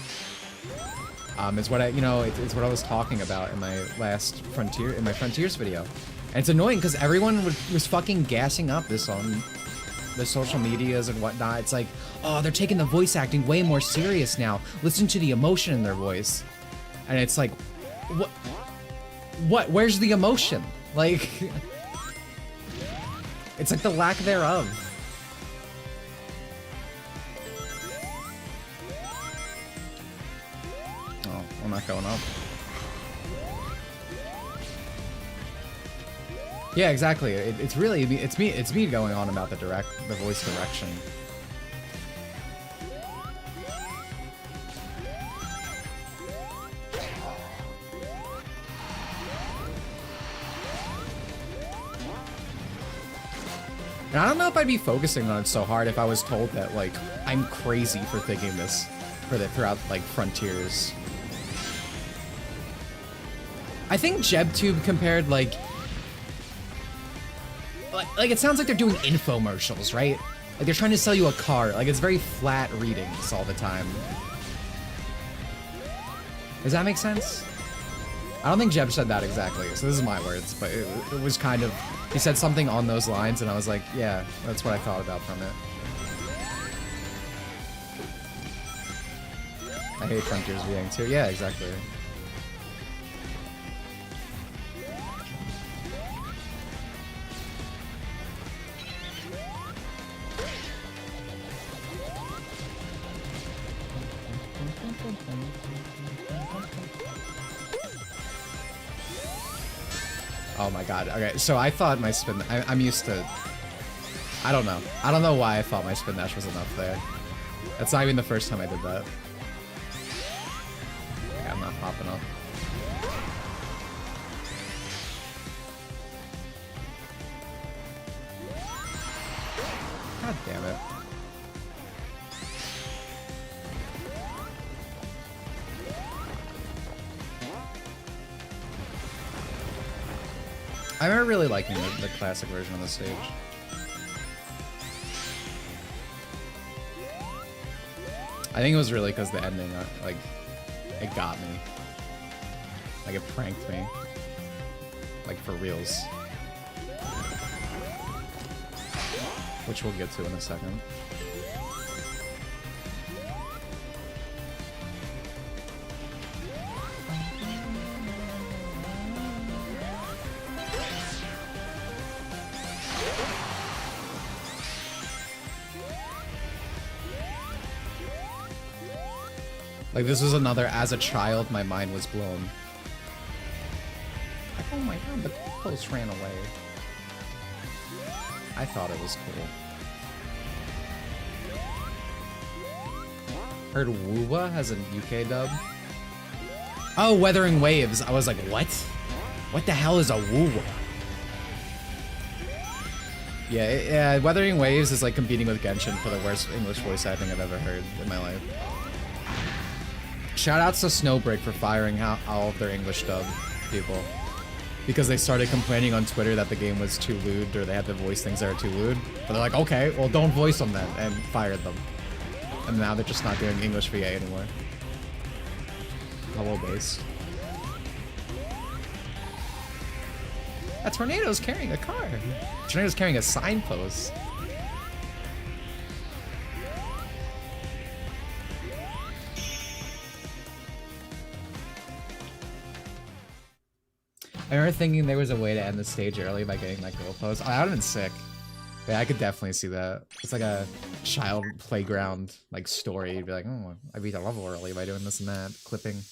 Is what it's what I was talking about in my last Frontiers video. And it's annoying because everyone was fucking gassing up this on the social medias and whatnot. It's like, oh, they're taking the voice acting way more serious now. Listen to the emotion in their voice. And it's like, what? Where's the emotion? Like, it's like the lack thereof. Oh, I'm not going up. Yeah, exactly. It's me going on about the voice direction. And I don't know if I'd be focusing on it so hard if I was told that like I'm crazy for thinking this throughout like Frontiers. I think JebTube compared like it sounds like they're doing infomercials, right? Like they're trying to sell you a car. Like it's very flat readings all the time. Does that make sense? I don't think Jeb said that exactly, so this is my words, but it was kind of, he said something on those lines and I was like, yeah, that's what I thought about from it. I hate Frontiers VAing too. Yeah, exactly. Oh my god. Okay, so I thought my spin... I'm used to... I don't know. I don't know why I thought my spin dash was enough there. That's not even the first time I did that. Okay, I'm not popping up. God damn it. I remember really liking the classic version of the stage. I think it was really because the ending, like, it got me. Like, it pranked me. Like, for reals. Which we'll get to in a second. Like, this was another, as a child, my mind was blown. Like, oh my god, the post ran away. I thought it was cool. Heard Woowa has a UK dub. Oh, Weathering Waves. I was like, what? What the hell is a Woowa? Yeah, Weathering Waves is like competing with Genshin for the worst English voice acting I've ever heard in my life. Shoutouts to Snowbreak for firing out all of their English dub people. Because they started complaining on Twitter that the game was too lewd, or they had to voice things that are too lewd. But they're like, okay, well don't voice them then, and fired them. And now they're just not doing English VA anymore. Level based. A tornado's carrying a car. A tornado's carrying a signpost. I remember thinking there was a way to end the stage early by getting that girl pose. Oh, that would have been sick. Yeah, I could definitely see that. It's like a child playground like story. You'd be like, oh, I beat a level early by doing this and that. Clipping.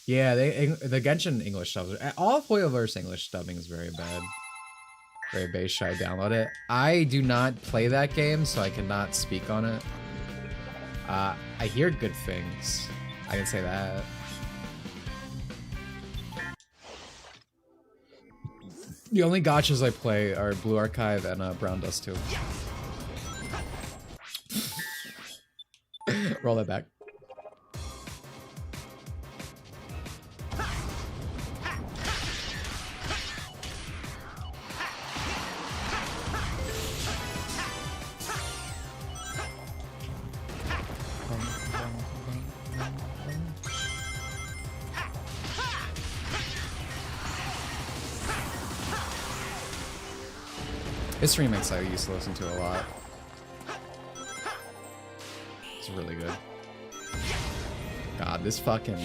Yeah, the Genshin English dub. All of Hoyoverse English dubbing is very bad. Very base. Should I download it? I do not play that game, so I cannot speak on it. I hear good things. I can say that. The only gachas I play are Blue Archive and Brown Dust 2. Roll that back. This remix I used to listen to a lot. It's really good. God, this fucking...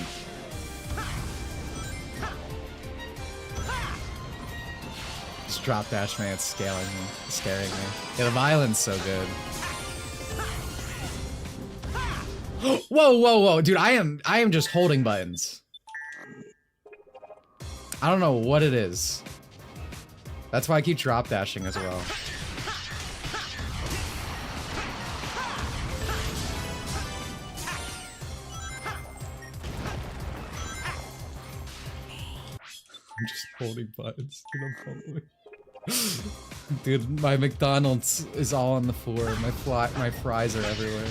This drop dash man, it's scaring me. Yeah, the violence so good. Whoa, dude, I am just holding buttons. I don't know what it is. That's why I keep drop dashing as well. I'm just holding buttons, dude, I'm following. Dude, my McDonald's is all on the floor. My fries are everywhere.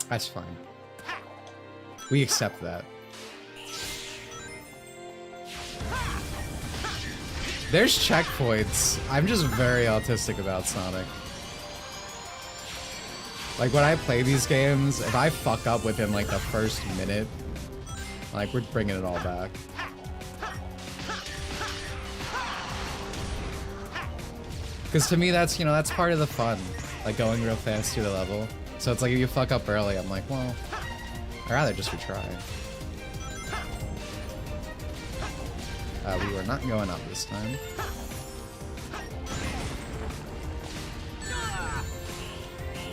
That's fine. We accept that. There's checkpoints. I'm just very autistic about Sonic. Like, when I play these games, if I fuck up within, like, the first minute, like, we're bringing it all back. Because to me, that's, you know, that's part of the fun. Like, going real fast through the level. So it's like if you fuck up early, I'm like, well, I'd rather just retry. We were not going up this time.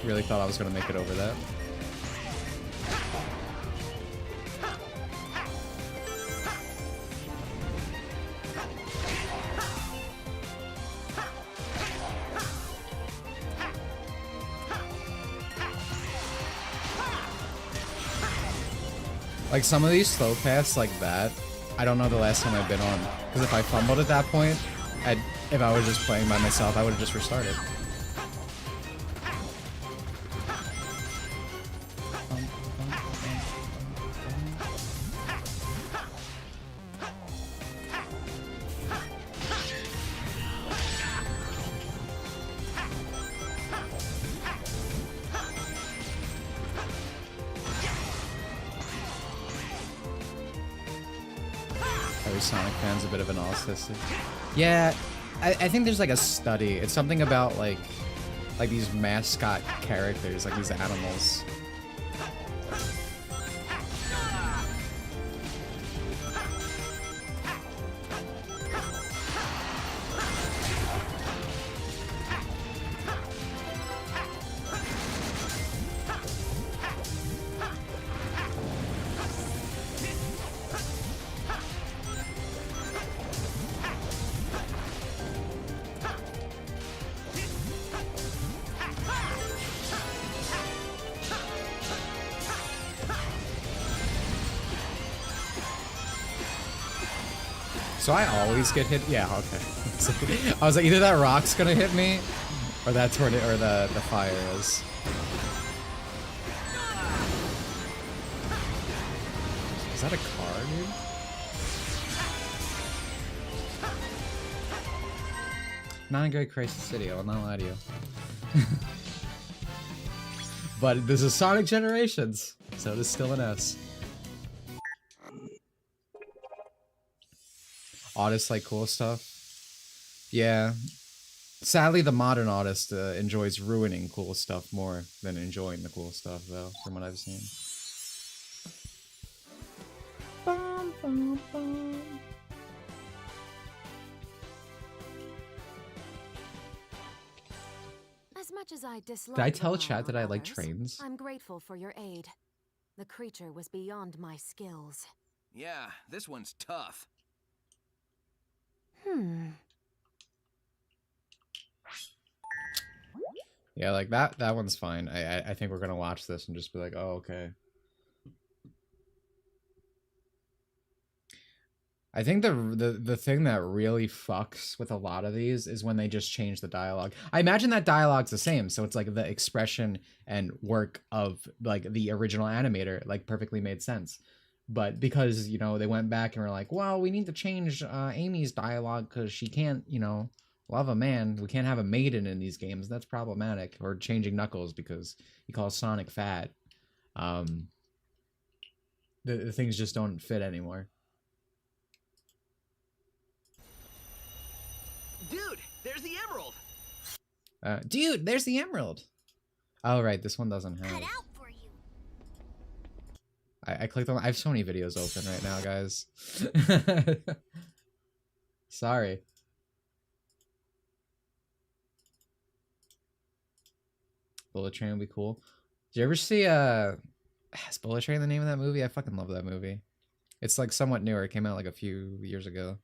Really thought I was gonna make it over that. Like some of these slow paths like that, I don't know the last time I've been on. Because if I fumbled at that point, if I was just playing by myself, I would have just restarted. Sonic fans a bit of an autistic. Yeah, I think there's like a study. It's something about like these mascot characters, like these animals. So I always get hit. Yeah, okay. I was like, either that rock's gonna hit me, or that tornado, or the fire is. Is that a car, dude? Not a great Crisis City. I will not lie to you. But this is Sonic Generations, so it is still an S. Autists like cool stuff. Yeah. Sadly, the modern autist enjoys ruining cool stuff more than enjoying the cool stuff, though, from what I've seen. Bum, bum, bum. As much as I dislike Did I tell chat that I like others, trains? I'm grateful for your aid. The creature was beyond my skills. Yeah, this one's tough. Yeah, like that one's fine. I think we're gonna watch this and just be like, oh, okay. I think the thing that really fucks with a lot of these is when they just change the dialogue. I imagine that dialogue's the same, so it's like the expression and work of like the original animator like perfectly made sense. But because, you know, they went back and were like, well, we need to change Amy's dialogue because she can't, you know, love a man. We can't have a maiden in these games. That's problematic. Or changing Knuckles because he calls Sonic fat. The things just don't fit anymore. Dude, there's the emerald. Dude, there's the emerald. Oh, right. This one doesn't have. Cut out for you. I clicked on. I have so many videos open right now, guys. Sorry. Bullet Train would be cool. Did you ever see is Bullet Train the name of that movie? I fucking love that movie. It's like somewhat newer. It came out like a few years ago.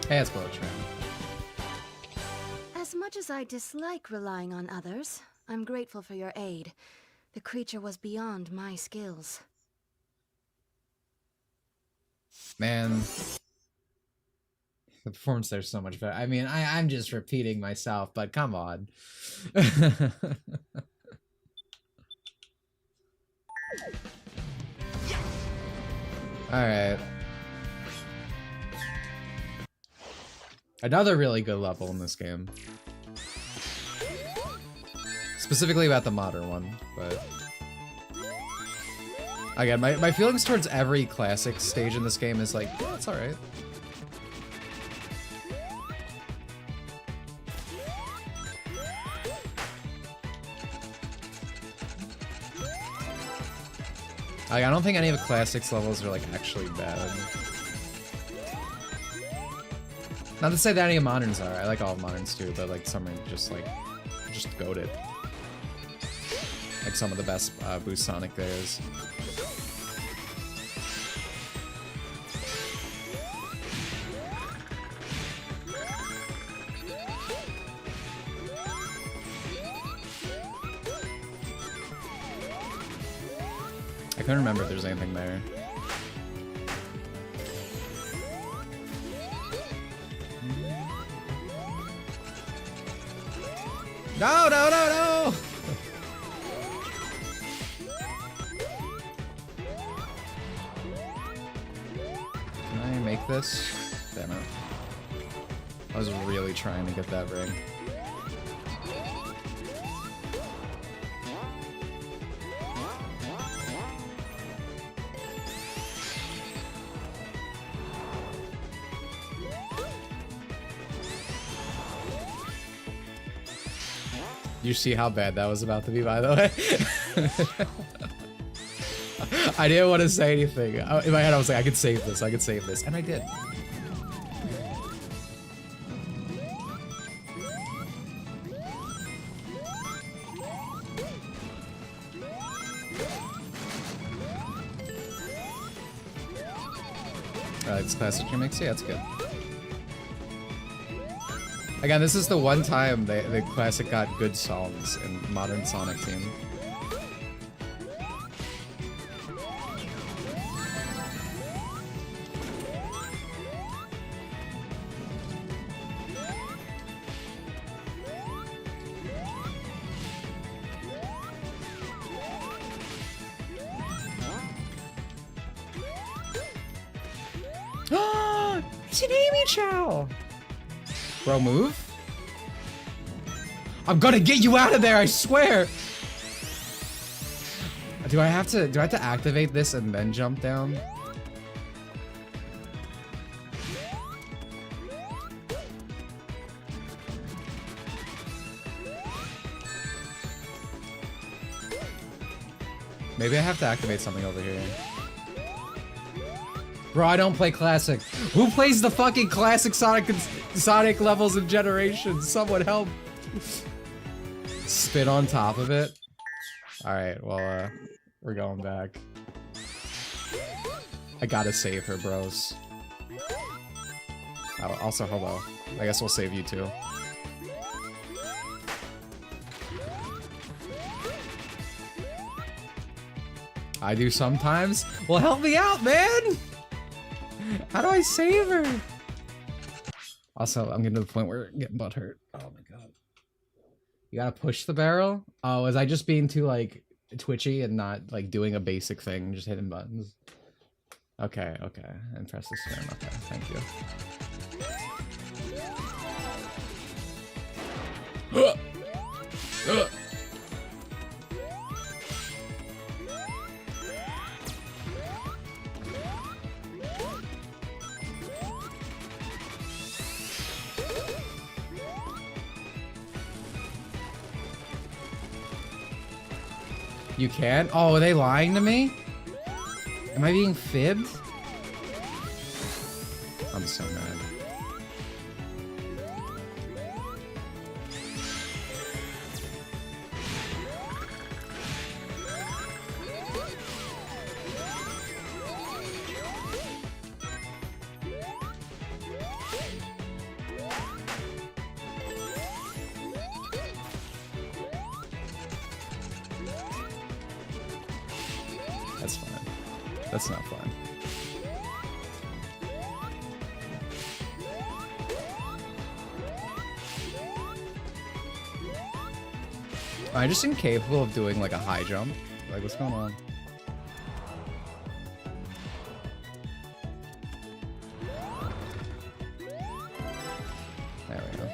Hey, it's Bullet Train. As much as I dislike relying on others, I'm grateful for your aid. The creature was beyond my skills. Man, the performance there's so much better. I mean, I'm just repeating myself, but come on. Alright. Another really good level in this game. Specifically about the modern one, but... Again, my feelings towards every classic stage in this game is like, yeah, it's alright. Like, I don't think any of the classics levels are like actually bad. Not to say that any of moderns are. I like all moderns too, but like some are just goated. Like some of the best boost Sonic there is. I couldn't remember if there's anything there. No, no, no, no! Can I make this? Damn it. I was really trying to get that ring. You see how bad that was about to be, by the way? I didn't want to say anything. In my head, I was like, I could save this, and I did. It's classic remix, yeah, that's good. Again, this is the one time the classic got good songs in modern Sonic Team. It's an Amy Chow! Bro, move? I'm gonna get you out of there, I swear! Do I have to activate this and then jump down? Maybe I have to activate something over here. Bro, I don't play classic. Who plays the fucking classic Sonic levels and generations? Someone help. Spit on top of it. Alright, well, we're going back. I gotta save her, bros. Oh, also, hello. I guess we'll save you too. I do sometimes. Well, help me out, man! How do I save her? Also, I'm getting to the point where I'm getting butthurt. Oh my god. You gotta push the barrel? Oh, was I just being too, like, twitchy and not, like, doing a basic thing, just hitting buttons? Okay, okay. And press the spin. Okay, thank you. You can't? Oh, are they lying to me? Am I being fibbed? I'm so mad. That's fine. That's not fun. Am I just incapable of doing like a high jump? Like, what's going on? There we go.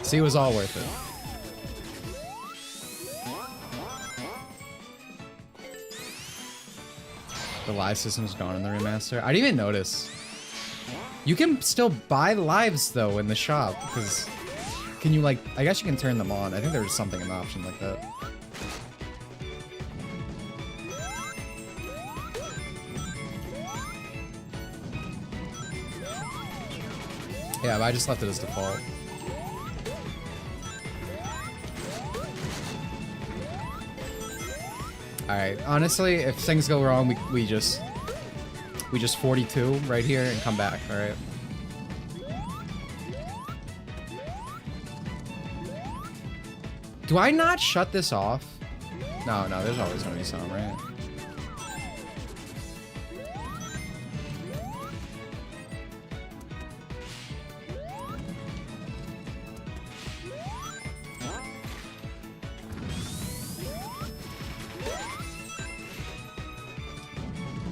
See, it was all worth it. The live system's gone in the remaster. I didn't even notice. You can still buy lives though in the shop, because can you like, I guess you can turn them on. I think there's something in the option like that. Yeah, but I just left it as default. Alright, honestly, if things go wrong, we just 42 right here and come back, alright? Do I not shut this off? No, there's always gonna be some, right?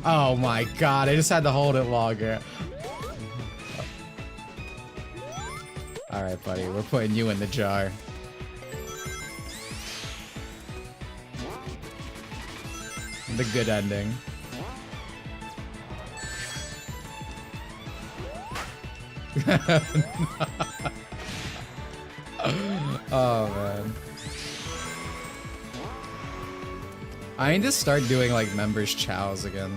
Oh my god, I just had to hold it longer. Alright, buddy, we're putting you in the jar. The good ending. Oh man. I need to start doing like members chows again.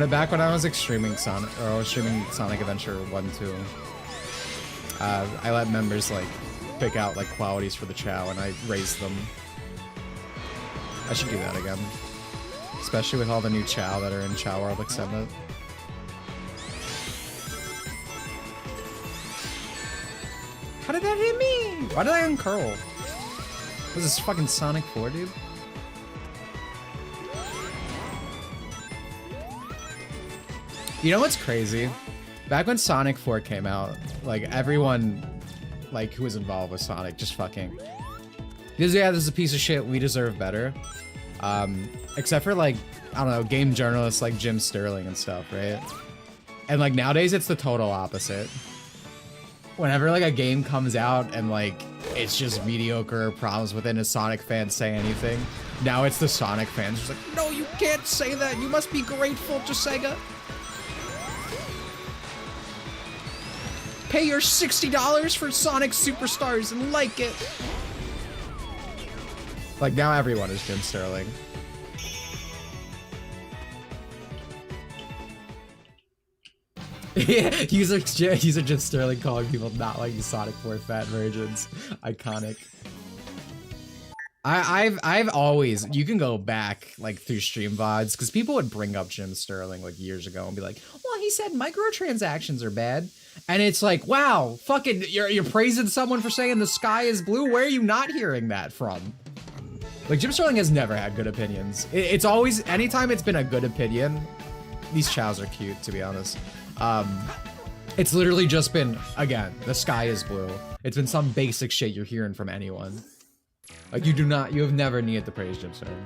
Back when I was streaming Sonic, or I was streaming Sonic Adventure 1, 2. I let members like pick out like qualities for the chow and I raised them. I should do that again. Especially with all the new chow that are in Chow World Extended. How did that hit me? Why did I uncurl? Was this fucking Sonic 4, dude? You know what's crazy? Back when Sonic 4 came out, like everyone like who was involved with Sonic just fucking, because yeah, this is a piece of shit, we deserve better. Except for like, I don't know, game journalists like Jim Sterling and stuff, right? And like nowadays it's the total opposite. Whenever like a game comes out and like it's just mediocre, problems within a Sonic fan say anything, now it's the Sonic fans just like, no, you can't say that, you must be grateful to Sega. Pay your $60 for Sonic Superstars and like it. Like now everyone is Jim Sterling. Yeah, user Jim Sterling calling people not like the Sonic 4 fat versions. Iconic. I've always, you can go back like through stream VODs because people would bring up Jim Sterling like years ago and be like, well, he said microtransactions are bad. And it's like, wow, fucking, you're praising someone for saying the sky is blue? Where are you not hearing that from? Like, Jim Sterling has never had good opinions. It's always, anytime it's been a good opinion, these chows are cute, to be honest. It's literally just been, again, the sky is blue. It's been some basic shit you're hearing from anyone. Like, you have never needed to praise Jim Sterling.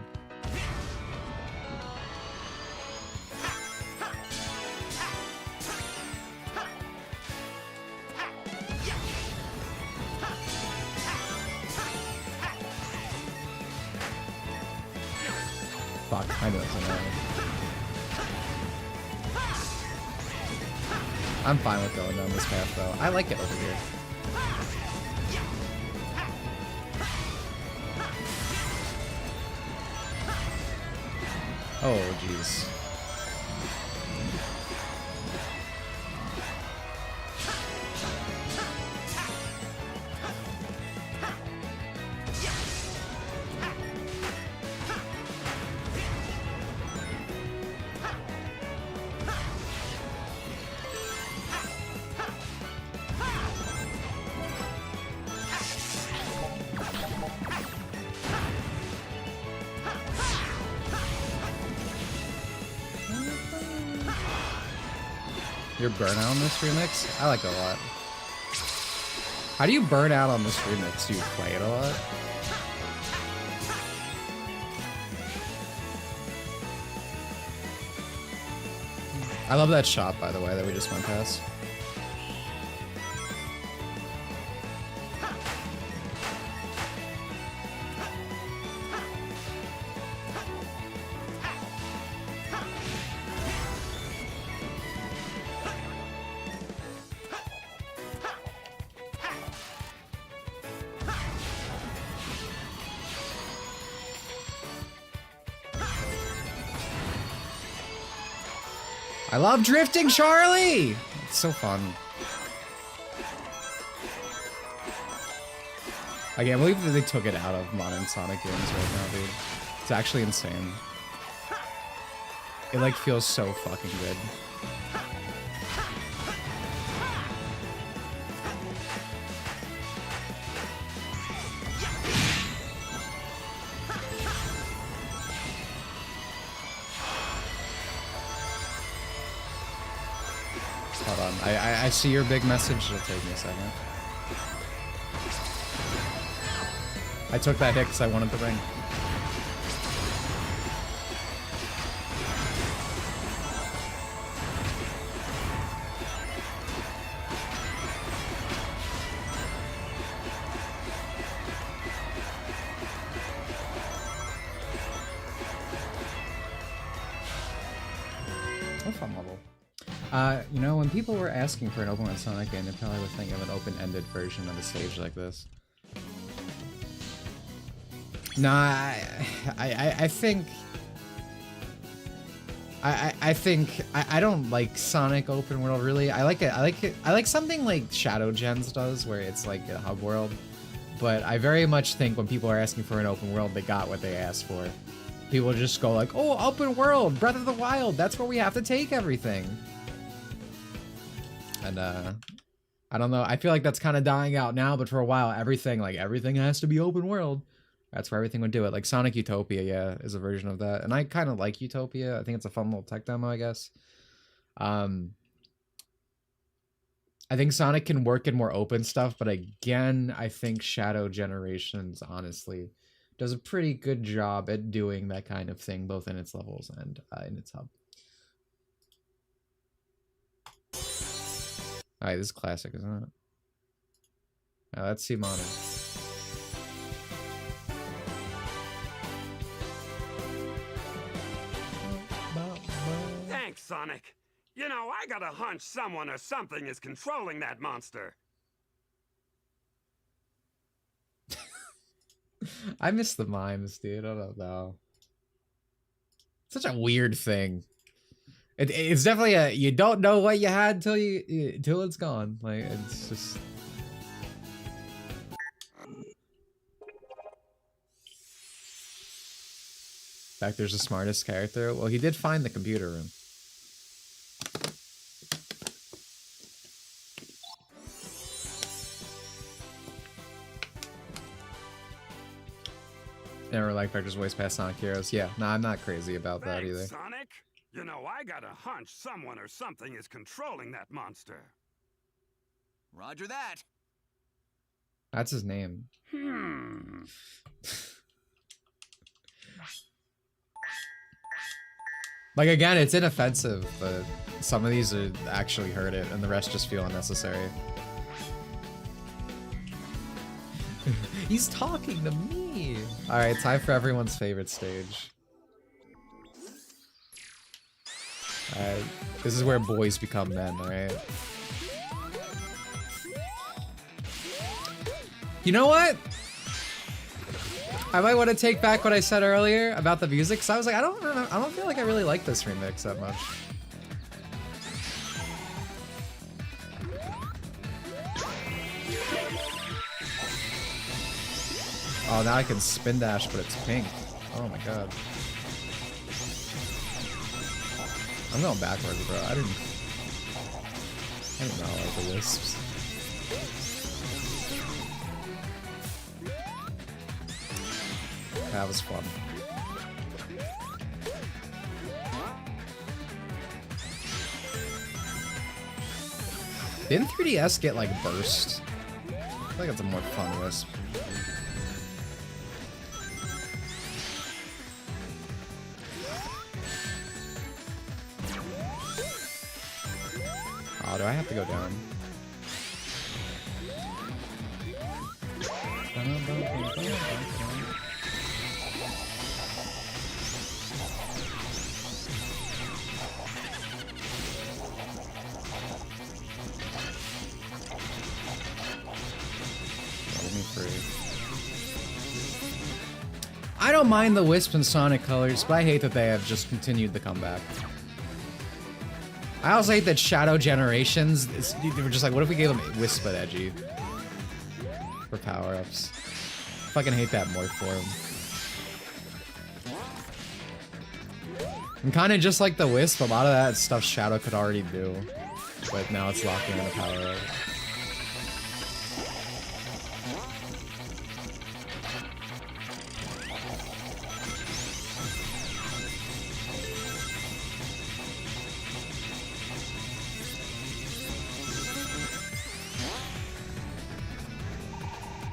Fuck, I know it's annoying. I'm fine with going down this path though. I like it over here. Oh, jeez. Your burnout on this remix? I like it a lot. How do you burn out on this remix? Do you play it a lot? I love that shot, by the way, that we just went past. I love drifting, Charlie! It's so fun. I can't believe that they took it out of modern Sonic games right now, dude. It's actually insane. It like feels so fucking good. Hold on, I see your big message. It'll take me a second. I took that hit because I wanted the ring. What fun level. You know, when people were asking for an open world Sonic game, they probably would think of an open-ended version of a stage like this. Nah, I think I don't like Sonic open world really. I like something like Shadow Gens does, where it's like a hub world. But I very much think when people are asking for an open world, they got what they asked for. People just go like, oh, open world, Breath of the Wild, that's where we have to take everything. And I don't know, I feel like that's kind of dying out now, but for a while, everything has to be open world. That's where everything would do it. Like Sonic Utopia, yeah, is a version of that. And I kind of like Utopia. I think it's a fun little tech demo, I guess. I think Sonic can work in more open stuff, but again, I think Shadow Generations, honestly, does a pretty good job at doing that kind of thing, both in its levels and in its hub. Alright, this is classic, isn't it? Now let's see modern. Thanks, Sonic. You know, I got a hunch someone or something is controlling that monster. I miss the mimes, dude. I don't know. Such a weird thing. It's definitely a you don't know what you had till it's gone. Like it's just. In fact, there's the smartest character. Well, he did find the computer room. Never like Vector's voice past Sonic Heroes. Yeah, no, I'm not crazy about that either. Sonic? You know, I got a hunch someone or something is controlling that monster. Roger that. That's his name. Like, again, it's inoffensive, but some of these are actually hurt it, and the rest just feel unnecessary. He's talking to me! Alright, time for everyone's favorite stage. Alright, this is where boys become men, right? You know what? I might want to take back what I said earlier about the music, because I was like, I don't feel like I really like this remix that much. Oh, now I can spin dash, but it's pink. Oh my god. I'm going backwards, bro. I didn't know I like the wisps. That was fun. Didn't 3DS get like burst? I feel like it's a more fun wisp. Oh, do I have to go down? Let me free. I don't mind the Wisp and Sonic colors, but I hate that they have just continued the comeback. I also hate that Shadow Generations, they were just like, what if we gave them Wisp but edgy for power-ups? Fucking hate that morph form. And kind of just like the Wisp, a lot of that stuff Shadow could already do. But now it's locking in the power up.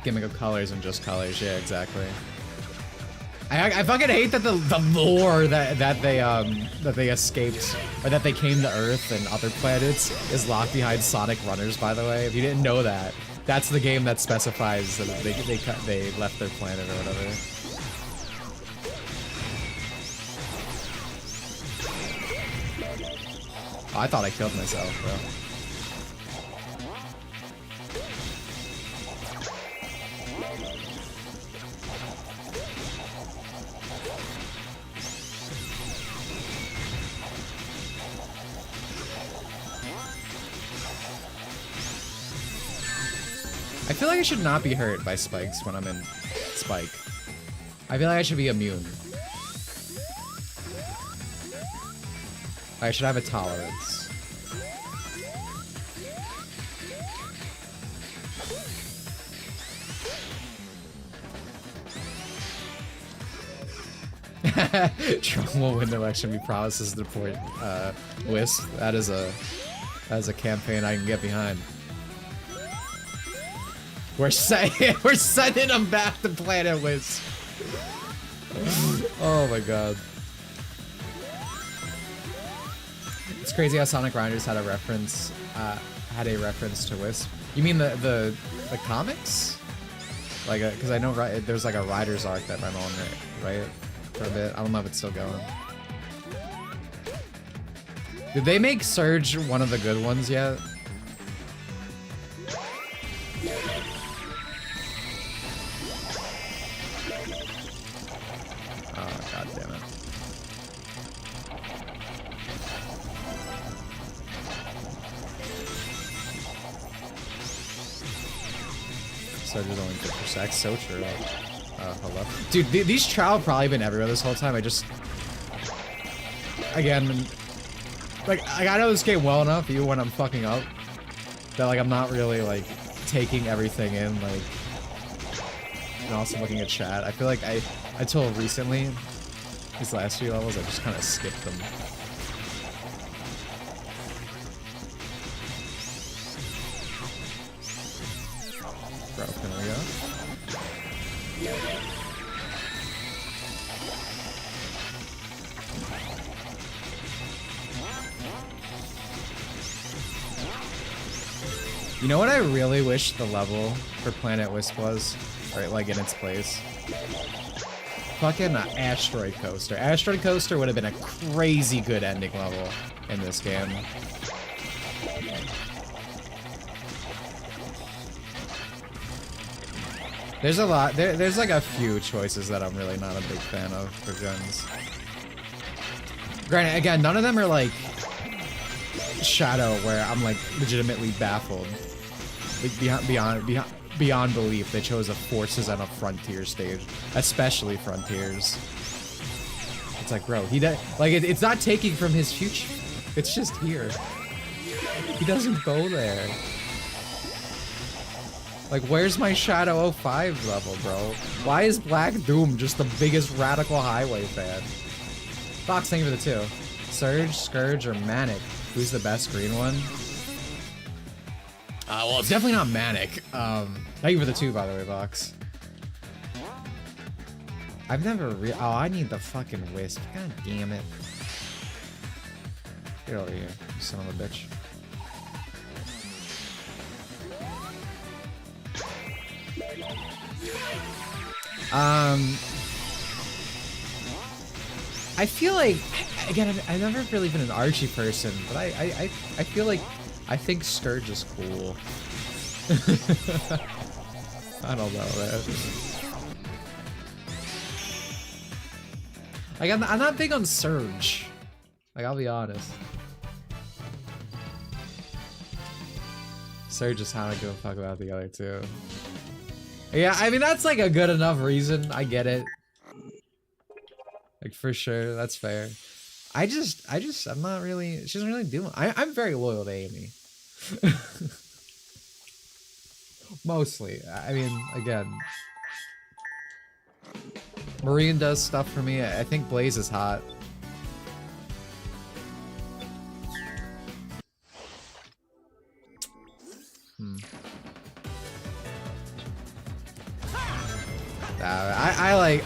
Gimmick of colors and just colors, yeah, exactly. I fucking hate that the lore that they escaped, or that they came to Earth and other planets is locked behind Sonic Runners. By the way, if you didn't know that, that's the game that specifies that they left their planet or whatever. Oh, I thought I killed myself, bro. I feel like I should not be hurt by spikes when I'm in Spike. I feel like I should be immune. I should have a tolerance. Trump will win the election. He promises to deport Wisp. That is a campaign I can get behind. We're sending them back to Planet Wisp. Oh my god. It's crazy how Sonic Riders had a reference to Wisp. You mean the comics? Like, because I know there's like a Riders arc that ran on right for a bit. I don't know if it's still going. Did they make Surge one of the good ones yet? Surge's only good for sex. So true. Hello. Dude, these Trow have probably been everywhere this whole time. I just... Again... Like, I know this game well enough, even when I'm fucking up, that, like, I'm not really, like, taking everything in, like... And also looking at chat. I feel like until recently, these last few levels, I just kind of skipped them. Bro, can we go? You know what I really wish the level for Planet Wisp was? Or, like, in its place? Fucking Asteroid Coaster. Asteroid Coaster would have been a crazy good ending level in this game. There's a lot, there's like a few choices that I'm really not a big fan of for gens. Granted, again, none of them are like Shadow, where I'm like legitimately baffled. Like beyond belief, they chose a Forces and a Frontier stage, especially Frontiers. It's like, bro, it's not taking from his future. It's just here. He doesn't go there. Like, where's my Shadow 05 level, bro? Why is Black Doom just the biggest Radical Highway fan? Fox, thank you for the 2. Surge, Scourge, or Manic? Who's the best green one? Well, it's definitely not Manic. Thank you for the 2, by the way, Vox. I've never oh, I need the fucking Wisp. God damn it. Get over here, you son of a bitch. I feel like, again, I've never really been an Archie person, but I feel like, I think Scourge is cool. I don't know, man. Like, I'm not big on Surge. Like, I'll be honest. Surge is how I give a fuck about the other two. Yeah, I mean, that's like a good enough reason. I get it. Like, for sure, that's fair. I'm not really, she doesn't really do it. I'm very loyal to Amy. Mostly. I mean, again, Marine does stuff for me. I think Blaze is hot.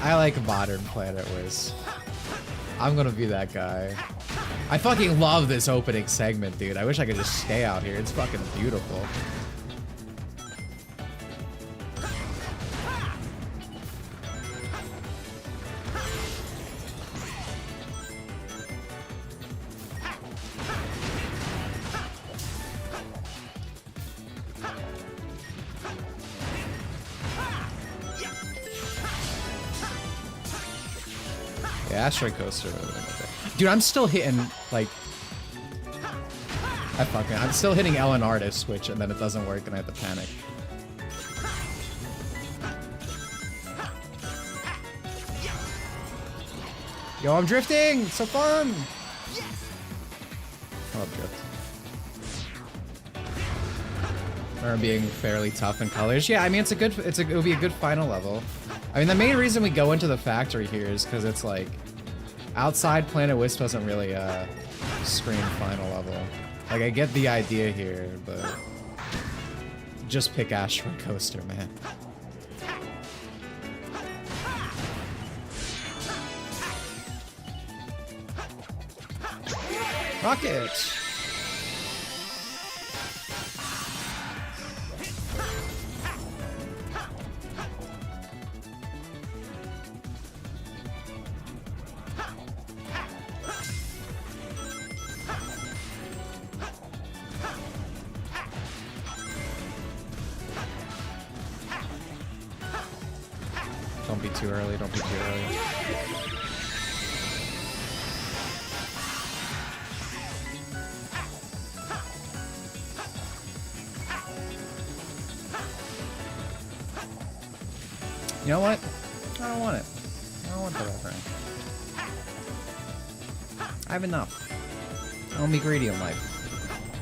I like modern Planet Wiz. I'm gonna be that guy. I fucking love this opening segment, dude. I wish I could just stay out here. It's fucking beautiful. Yeah, Asteroid Coaster. Dude, I'm still hitting, like... I'm still hitting L and R to switch, and then it doesn't work, and I have to panic. Yo, I'm drifting! It's so fun! I love drift. Or being fairly tough in colors. Yeah, I mean, it would be a good final level. I mean, the main reason we go into the factory here is because it's like, outside Planet Wisp doesn't really scream final level. Like, I get the idea here, but just pick Asteroid Coaster, man. Rocket! Don't be too early, don't be too early. You know what? I don't want it. I don't want the red rank. I have enough. I don't be greedy in life.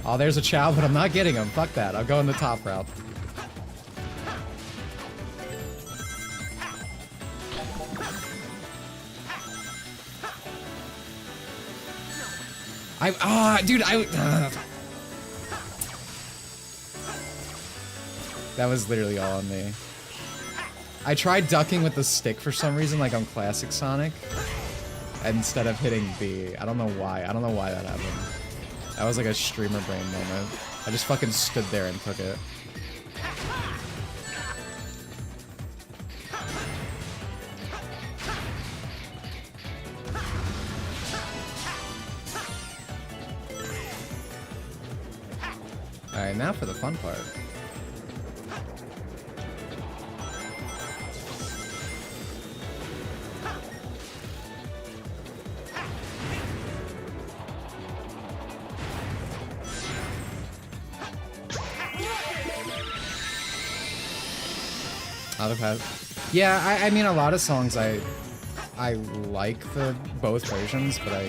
Oh, there's a Chow, but I'm not getting him. Fuck that. I'll go in the top route. Dude, that was literally all on me. I tried ducking with the stick for some reason, like on classic Sonic, instead of hitting B. I don't know why. I don't know why that happened. That was like a streamer brain moment. I just fucking stood there and took it. Alright, now for the fun part. Other path. Yeah, I mean, a lot of songs I like the both versions, but I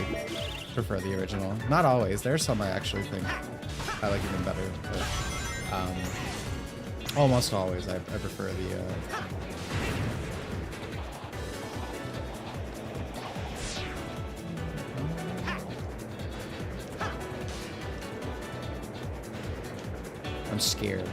prefer the original. Not always. There's some I actually think I like even better, but almost always I prefer the I'm scared.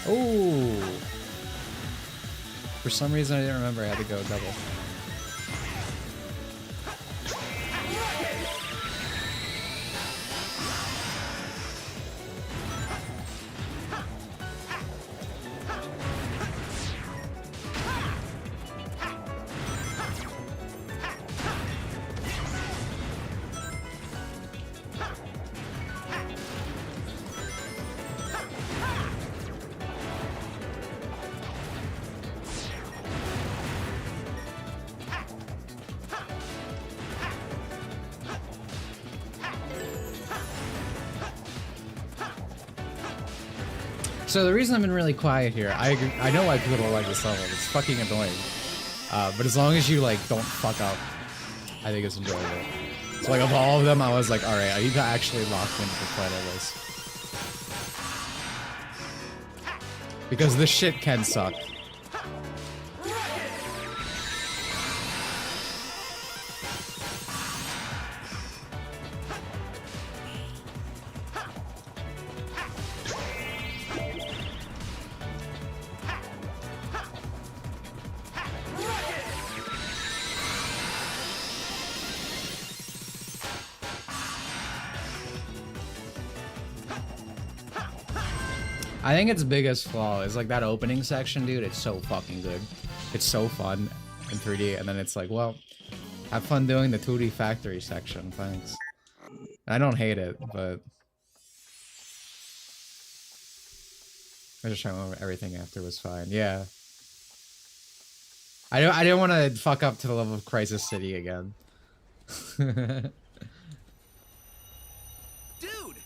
Oh! For some reason I didn't remember I had to go double. So the reason I've been really quiet here, I know why people don't like this level. It's fucking annoying. But as long as you like don't fuck up, I think it's enjoyable. So like of all of them, I was like, all right, I need to actually lock in to play this. Because this shit can suck. I think its biggest flaw is like that opening section, dude. It's so fucking good. It's so fun in 3D, and then it's like, well, have fun doing the 2D factory section, thanks. I don't hate it, but I just trying to remember everything after was fine. Yeah, I didn't want to fuck up to the level of Crisis City again. Dude,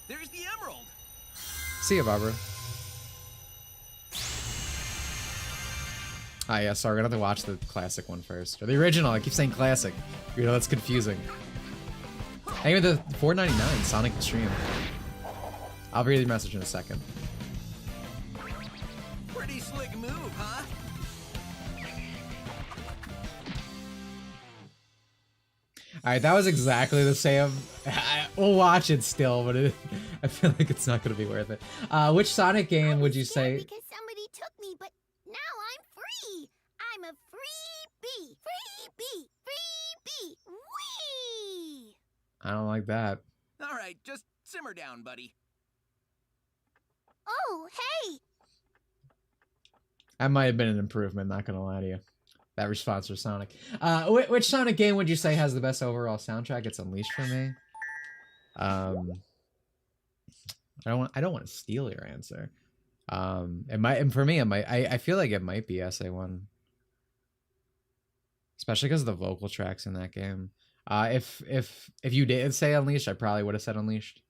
there's the emerald. See ya, Barbara. Ah, yeah, sorry, we're gonna have to watch the classic one first. Or the original, I keep saying classic. You know, that's confusing. Hey, with the $4.99 Sonic Extreme. I'll read your message in a second. Pretty slick move, huh? Alright, that was exactly the same. We'll watch it still, but I feel like it's not gonna be worth it. Which Sonic game would you say? Because somebody took me, but now I'm free. I'm a freebie. Freebie. Freebie. Whee! I don't like that. All right, just simmer down, buddy. Oh, hey! That might have been an improvement, not gonna lie to you. That response for Sonic. Which Sonic game would you say has the best overall soundtrack? It's Unleashed for me. I don't want to steal your answer. It might, and for me, it might. I feel like it might be SA1, especially because of the vocal tracks in that game. If you did say Unleashed, I probably would have said Unleashed.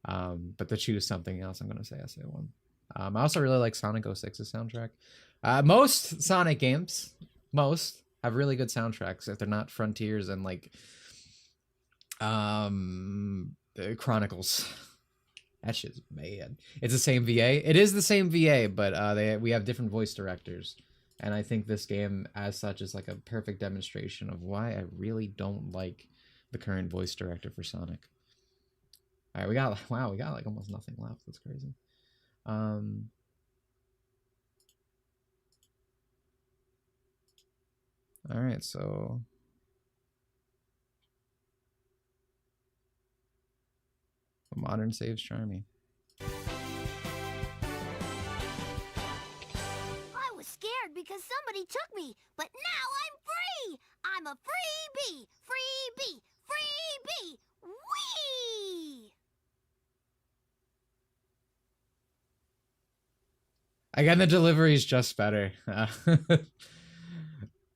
But to choose something else, I'm gonna say SA1. I also really like Sonic 06's soundtrack. Most Sonic games, have really good soundtracks if they're not Frontiers and like Chronicles. That shit's bad. It's the same VA. It is the same VA, but we have different voice directors. And I think this game, as such, is like a perfect demonstration of why I really don't like the current voice director for Sonic. All right, we got like almost nothing left. That's crazy. All right, so modern saves charmy. I was scared because somebody took me, but now I'm free! I'm a freebie! Freebie! Freebie! Whee! Again, the delivery is just better.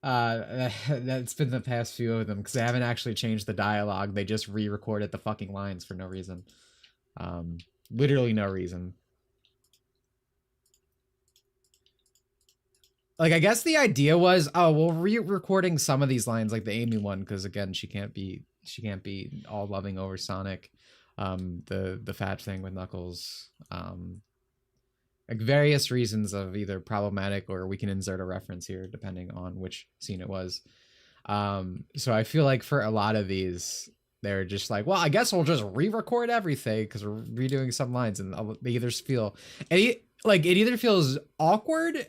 That's been the past few of them because they haven't actually changed the dialogue. They just re-recorded the fucking lines for no reason. Literally no reason. Like, I guess the idea was, oh, well, re-recording some of these lines, like the Amy one, because again, she can't be all loving over Sonic. The fat thing with Knuckles. Like various reasons of either problematic or we can insert a reference here depending on which scene it was. So I feel like for a lot of these, they're just like, well, I guess we'll just re-record everything because we're redoing some lines, and they either feel it either feels awkward,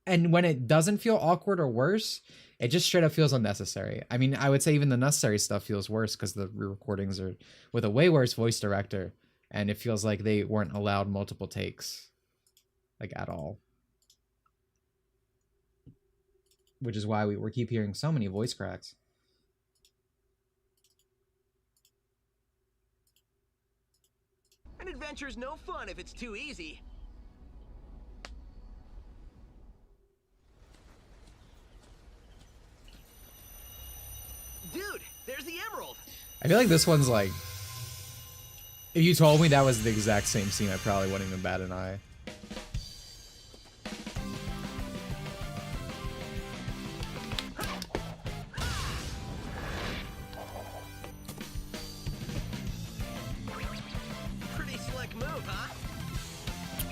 and when it doesn't feel awkward or worse, it just straight up feels unnecessary. I mean, I would say even the necessary stuff feels worse because the re-recordings are with a way worse voice director, and it feels like they weren't allowed multiple takes. Like, at all. Which is why we keep hearing so many voice cracks. An adventure's no fun if it's too easy. Dude, there's the emerald. I feel like this one's like... If you told me that was the exact same scene, I probably wouldn't even bat an eye.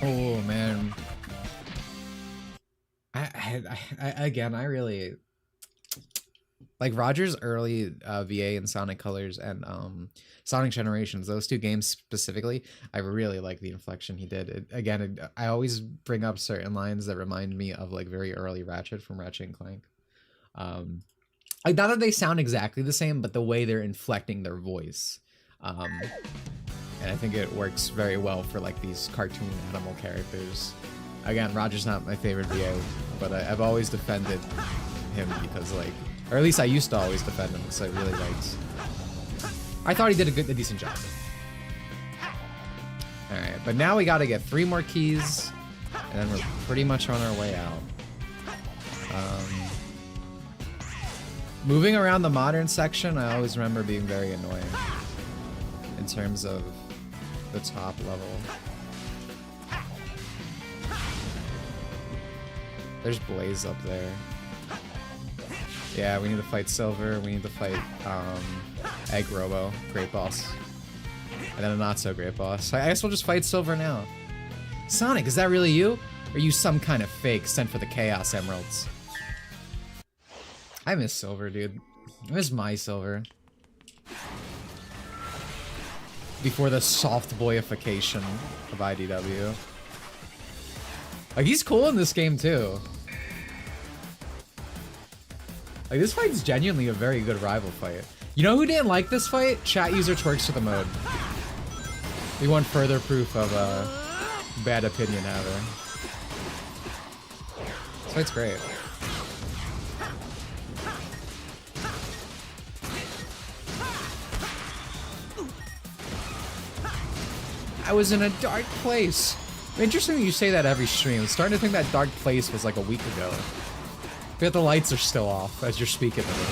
Oh man. I really like Roger's early VA and Sonic Colors and Sonic Generations. Those two games specifically, I really like the inflection he did. I always bring up certain lines that remind me of like very early Ratchet from Ratchet and Clank. Like not that they sound exactly the same, but the way they're inflecting their voice. And I think it works very well for like these cartoon animal characters. Again, Roger's not my favorite VA, but I've always defended him because like, or at least I used to always defend him because I really liked. I thought he did a decent job. All right, but now we got to get 3 more keys, and then we're pretty much on our way out. Moving around the modern section, I always remember being very annoying in terms of the top level. There's Blaze up there. Yeah, we need to fight Silver. We need to fight Egg Robo, Great Boss. And then a not so great boss. I guess we'll just fight Silver now. Sonic, is that really you? Or are you some kind of fake sent for the Chaos Emeralds? I miss Silver, dude. I miss my Silver. Before the soft boyification of IDW. Like, he's cool in this game, too. Like, this fight's genuinely a very good rival fight. You know who didn't like this fight? Chat user Twerks to the Mode. We want further proof of bad opinion haver. This fight's great. I was in a dark place. Interesting that you say that every stream. I'm starting to think that dark place was like a week ago. But the lights are still off as you're speaking to me.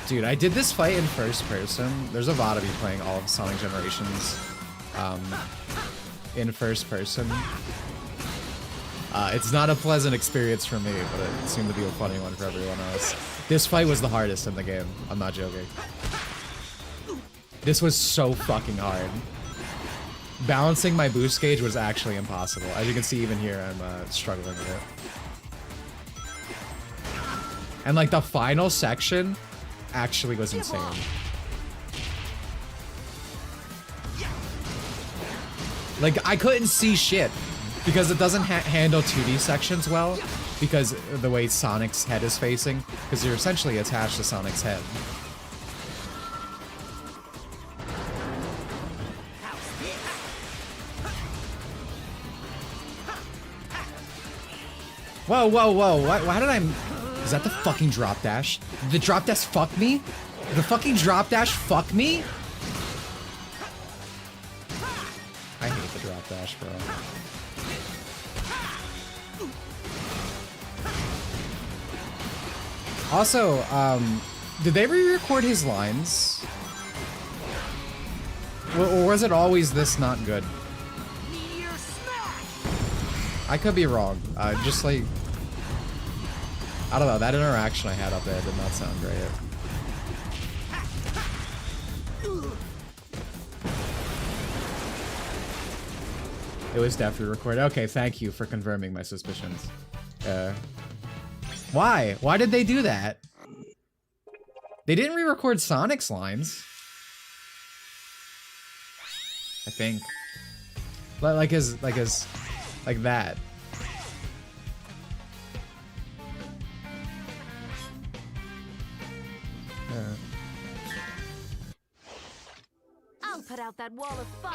Dude, I did this fight in first person. There's a lot of you playing all of Sonic Generations in first person. It's not a pleasant experience for me, but it seemed to be a funny one for everyone else. This fight was the hardest in the game. I'm not joking. This was so fucking hard. Balancing my boost gauge was actually impossible. As you can see, even here, I'm struggling with it. And like the final section actually was insane. Like, I couldn't see shit because it doesn't handle 2D sections well because of the way Sonic's head is facing, because you're essentially attached to Sonic's head. Whoa, whoa, whoa, why did I... Is that the fucking drop dash? Did the drop dash fuck me? Did the fucking drop dash fuck me? I hate the drop dash, bro. Also, did they re-record his lines? Or was it always this not good? I could be wrong. Just like... I don't know, that interaction I had up there did not sound great. It was definitely recorded. Okay, thank you for confirming my suspicions. Why? Why did they do that? They didn't re-record Sonic's lines. I think. Like that. I'll put out that wall of fire.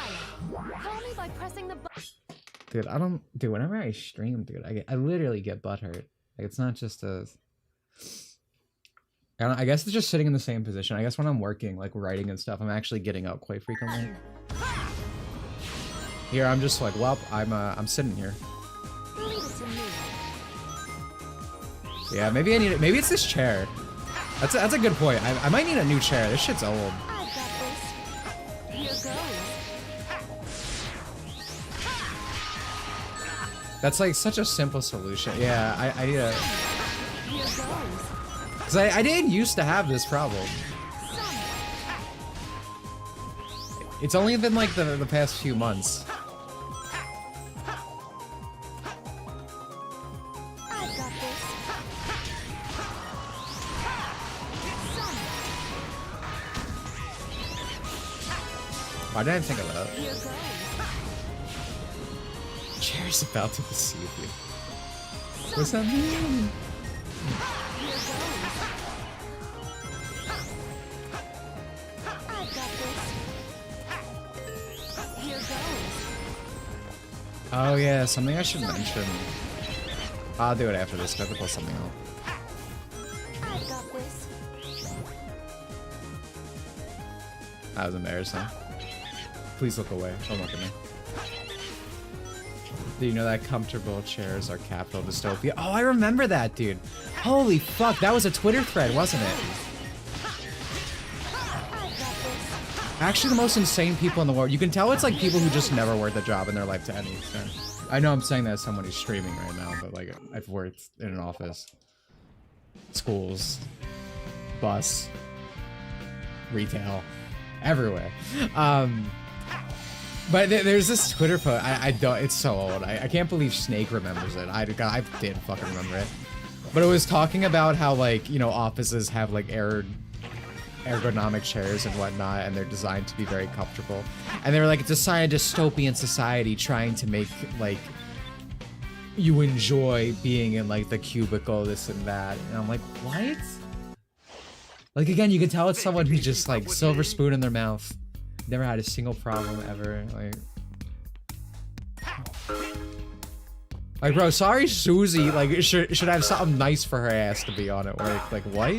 Call me by pressing the button. Dude, whenever I stream, dude, I literally get butthurt. Like, it's not just a... I guess it's just sitting in the same position. I guess when I'm working, like writing and stuff, I'm actually getting up quite frequently. Here, I'm just like, well, I'm sitting here. Leave it to me. Yeah, maybe I need it. Maybe it's this chair. That's a good point. I might need a new chair. This shit's old. I've got this. Here goes. That's like such a simple solution. Yeah, I need a. Here goes. Cause I didn't used to have this problem. It's only been like the past few months. I've got this. Why didn't I think of that? Here goes. Chair's about to deceive you. What's that mean? I've got this. Here goes. Oh yeah, something I should mention. I'll do it after this. I have to pull something out. I've got this. That was embarrassing. Please look away. Don't look at me. Do you know that comfortable chairs are capital dystopia? Oh, I remember that, dude. Holy fuck, that was a Twitter thread, wasn't it? Actually, the most insane people in the world. You can tell it's like people who just never worked a job in their life to any extent. I know I'm saying that as someone who's streaming right now, but like I've worked in an office, schools, bus, retail, everywhere. But there's this Twitter post. I don't. It's so old. I can't believe Snake remembers it. I did fucking remember it. But it was talking about how like offices have like ergonomic chairs and whatnot, and they're designed to be very comfortable. And they were like, it's a sign of dystopian society trying to make like you enjoy being in like the cubicle, this and that. And I'm like, what? Like again, you can tell it's someone who's just like silver spoon in their mouth. Never had a single problem ever. Like bro, sorry Susie, like should have something nice for her ass to be on at work. Like what?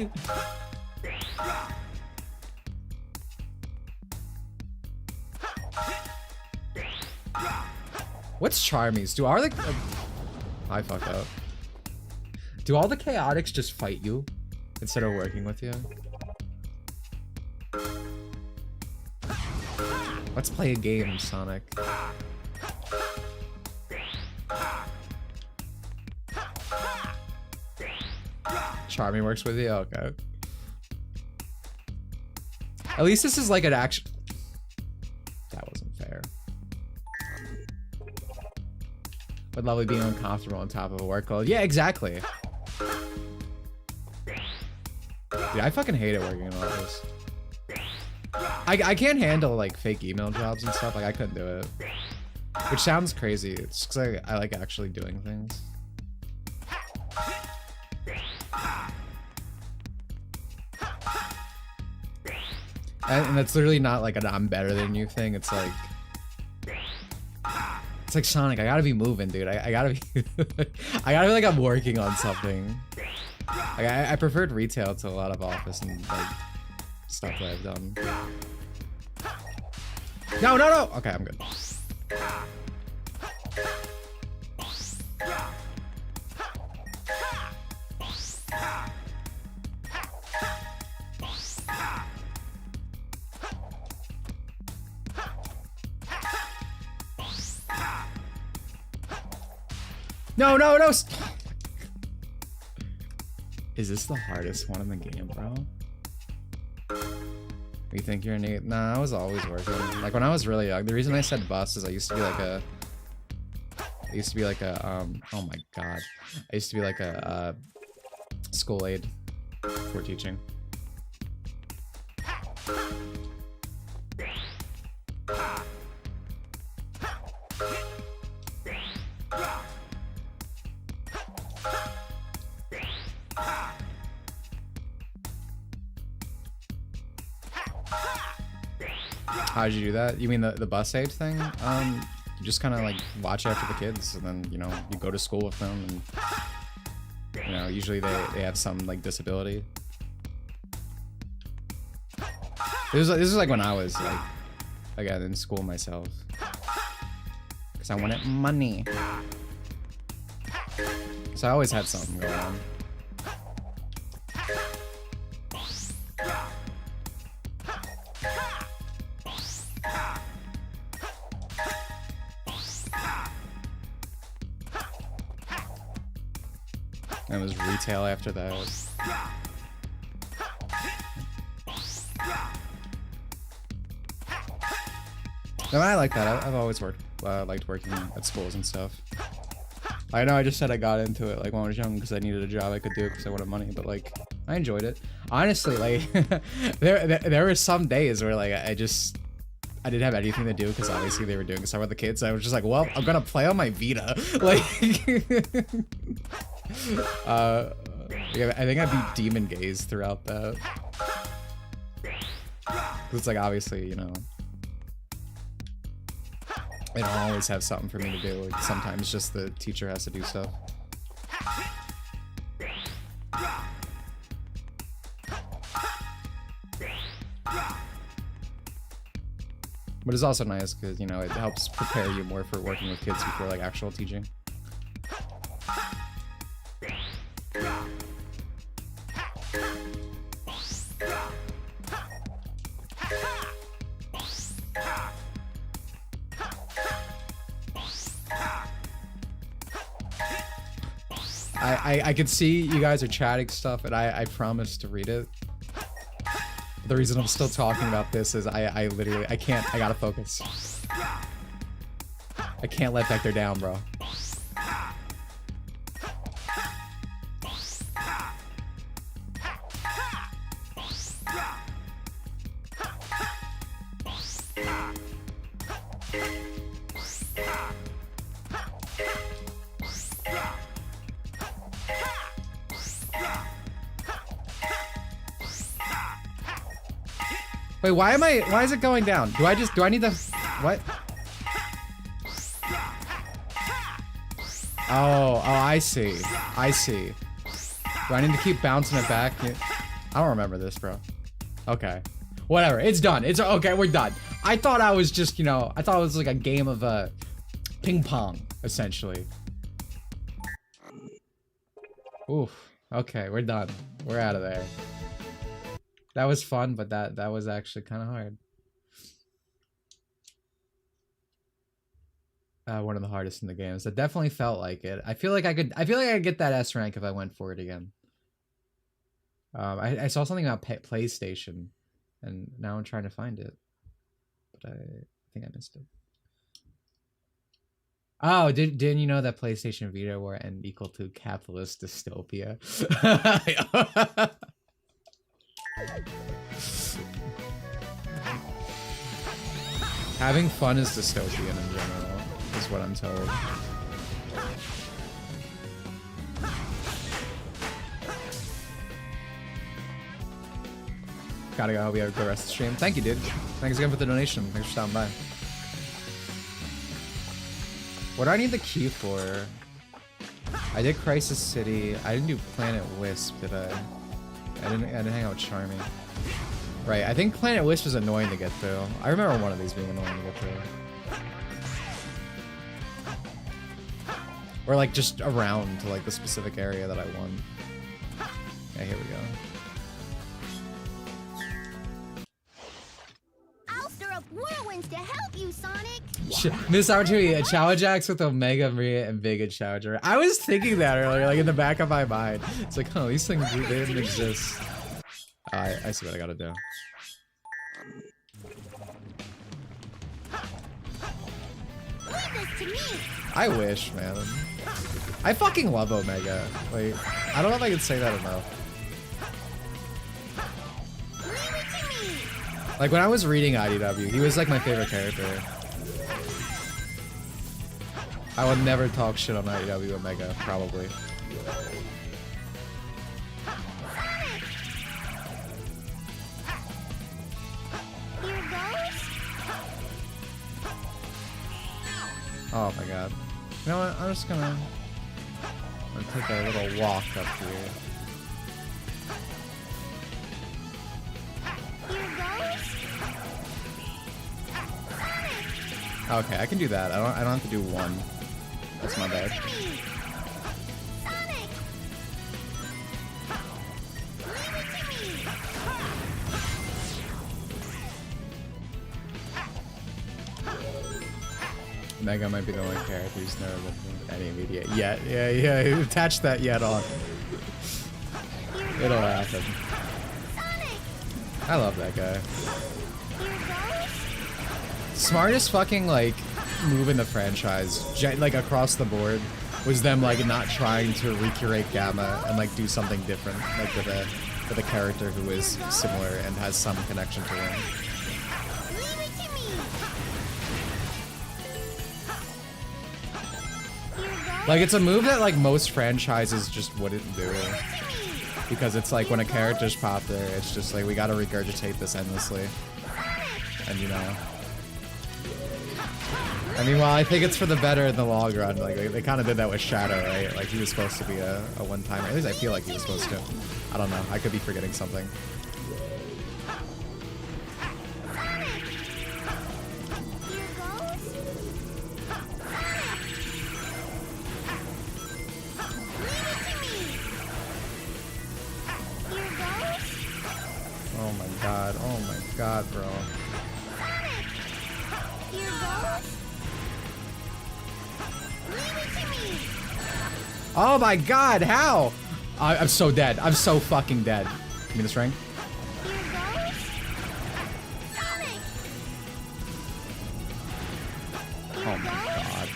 What's Charmies? Do all the I fucked up. Do all the chaotics just fight you instead of working with you? Let's play a game, Sonic. Charmy works with you? Okay. At least this is like an action. That wasn't fair. Would lovely being uncomfortable on top of a workload. Yeah, exactly. Dude, I fucking hate it working in office. I can't handle like fake email jobs and stuff. Like I couldn't do it. Which sounds crazy. It's because I like actually doing things. And that's literally not like an I'm better than you thing. It's like Sonic, I gotta be moving, dude. I gotta be I gotta be like I'm working on something. Like I preferred retail to a lot of office and like stuff that I've done. No. Okay, I'm good. No. Is this the hardest one in the game, bro? You think you're an idiot? Nah, I was always working. Like when I was really young, the reason I said bus is I used to be like a oh my god. I used to be like a school aide for teaching. How did you do that? You mean the bus aid thing? You just kind of like watch after the kids, and then you go to school with them, and usually they have some like disability. This is like when I was like again in school myself, because I wanted money. So I always had something going on. And it was retail after that. No, I like that. I've always liked working at schools and stuff. I know I just said I got into it like when I was young because I needed a job I could do because I wanted money, but like I enjoyed it. Honestly, like there were some days where like I didn't have anything to do because obviously they were doing stuff with the kids. So I was just like, well, I'm gonna play on my Vita. Like, I think I beat Demon Gaze throughout that. It's like obviously, you know, I don't always have something for me to do. Like, sometimes just the teacher has to do stuff. But it's also nice because, you know, it helps prepare you more for working with kids before like actual teaching. I can see you guys are chatting stuff, and I promise to read it. The reason I'm still talking about this is I literally, I gotta focus. I can't let Vector down, bro. Wait, why is it going down? Do I need the, what? Oh, I see. I see. Do I need to keep bouncing it back? I don't remember this, bro. Okay. Whatever, it's done. It's okay, we're done. I thought I was just, you know, I thought it was like a game of ping pong, essentially. Oof. Okay, we're done. We're out of there. That was fun, but that was actually kind of hard. One of the hardest in the games. It definitely felt like it. I feel like I could get that S rank if I went for it again. I saw something about PlayStation, and now I'm trying to find it, but I think I missed it. Oh, didn't you know that PlayStation Vita were an equal to capitalist dystopia? Having fun is dystopian in general, is what I'm told. Gotta go. Hope you have a good rest of the stream. Thank you, dude. Thanks again for the donation. Thanks for stopping by. What do I need the key for? I did Crisis City. I didn't do Planet Wisp, did I? I didn't hang out with Charmy. Right, I think Planet Wisp was annoying to get through. I remember one of these being annoying to get through. Or like just around to like the specific area that I won. Yeah, here we go. I'll stir up whirlwinds to help you, Sonic. Missed opportunity. Chow Jacks with Omega, Maria, and Big and Challenger. I was thinking that earlier, like in the back of my mind. It's like, oh, these things, they didn't exist. I see what I gotta do. I wish, man. I fucking love Omega. Like, I don't know if I can say that enough. Like, when I was reading IDW, he was like my favorite character. I would never talk shit on IDW Omega, probably. Oh my god. You know what? I'm just gonna take a little walk up here. Okay, I can do that. I don't have to do one. That's my bad. Mega might be the only character who's never been any immediate yet. Yeah, attach that yet on. It'll happen. I love that guy. Smartest fucking like move in the franchise, like across the board, was them like not trying to recreate Gamma and like do something different, like with a character who is similar and has some connection to him. Like it's a move that like most franchises just wouldn't do. Because it's like when a character's popped there, it's just like we gotta regurgitate this endlessly. And you know. I mean, well, I think it's for the better in the long run. Like they kind of did that with Shadow, right? Like he was supposed to be a one-timer. At least I feel like he was supposed to. I don't know. I could be forgetting something. Oh my god, bro. Oh my god, how? I'm so dead. I'm so fucking dead. Give me this ring. Oh my god.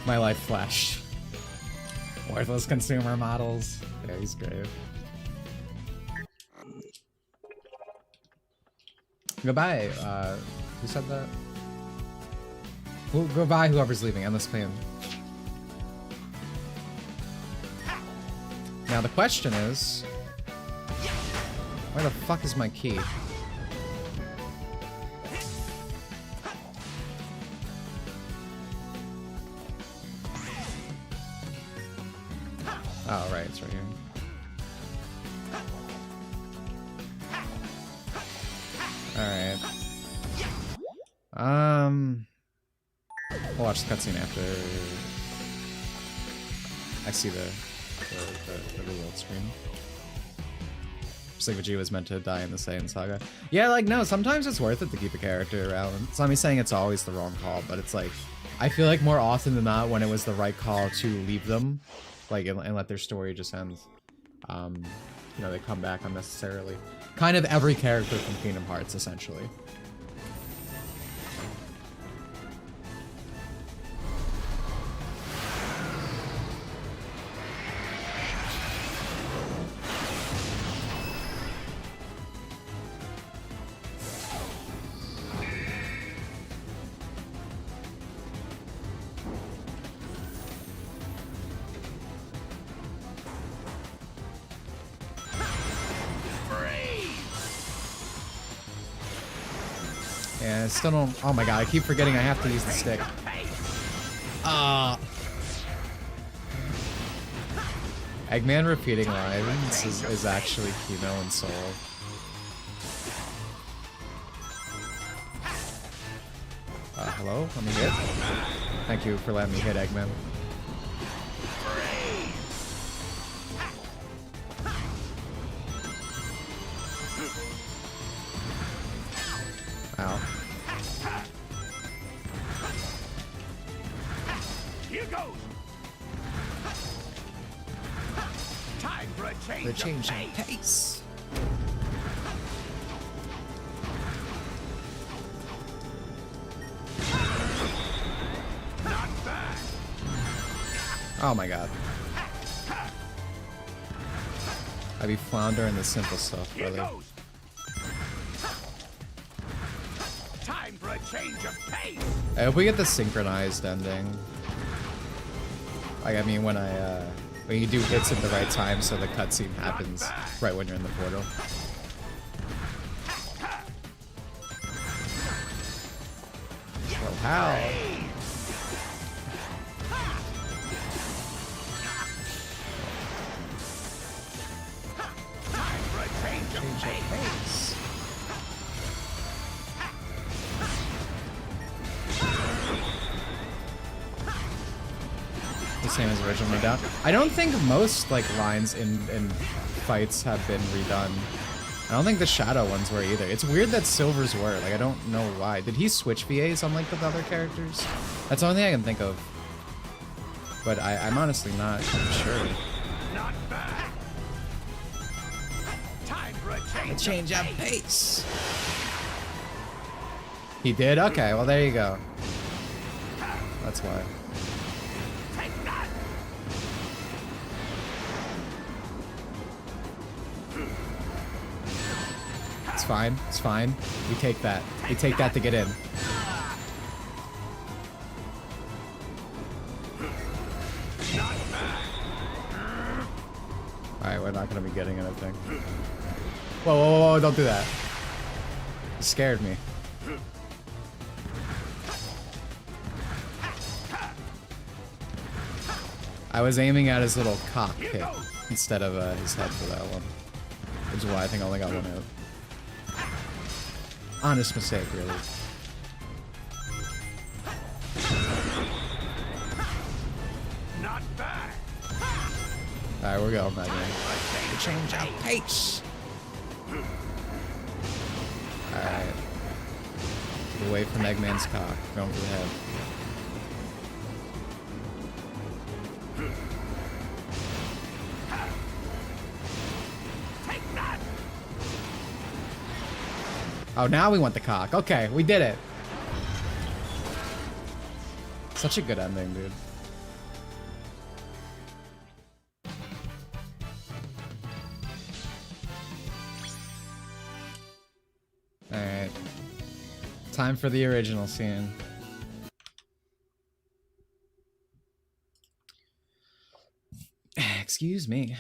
My life flashed. Worthless consumer models. Yeah, he's great. Goodbye. Who said that? Goodbye, whoever's leaving. Endless pain. Now the question is, where the fuck is my key? Oh, right, it's right here. Alright. We'll watch the cutscene after I see the reload screen. Just like Vegeta was meant to die in the Saiyan saga. Yeah, like, no, sometimes it's worth it to keep a character around. It's not me saying it's always the wrong call, but it's like, I feel like more often than not when it was the right call to leave them, like, and let their story just end. You know, they come back unnecessarily. Kind of every character from Kingdom Hearts, essentially. Yeah, I still don't... Oh my god, I keep forgetting I have to use the stick. Eggman repeating lines is actually Kino and Soul. Hello? Let me hit. Thank you for letting me hit, Eggman. Ow. Here goes. Time for a change. The change in pace. Not bad. Oh my god. I be floundering the simple stuff, brother. Time for a change of pace. I hope we get the synchronized ending. Like, I mean, when you do hits at the right time, so the cutscene happens right when you're in the portal. Well, how? Change of pace. The same as originally done. I don't think most like lines in fights have been redone. I don't think the Shadow ones were either. It's weird that Silver's were. Like, I don't know why. Did he switch VAs on, like, the other characters? That's the only thing I can think of. But I'm honestly not sure. Not bad. Time for a Change up pace. He did? Okay, well, there you go. That's why. It's fine. It's fine. We take that. We take that to get in. Alright, we're not going to be getting anything. Whoa, whoa, whoa, don't do that. You scared me. I was aiming at his little cockpit instead of his head for that one. Which is why I think I only got one hit. Honest mistake, really. Not bad. Alright, we're going that way. Change our pace. Alright. Away from Eggman's cock. Going for the head. Oh, now we want the cock. Okay, we did it. Such a good ending, dude. Alright. Time for the original scene. Excuse me.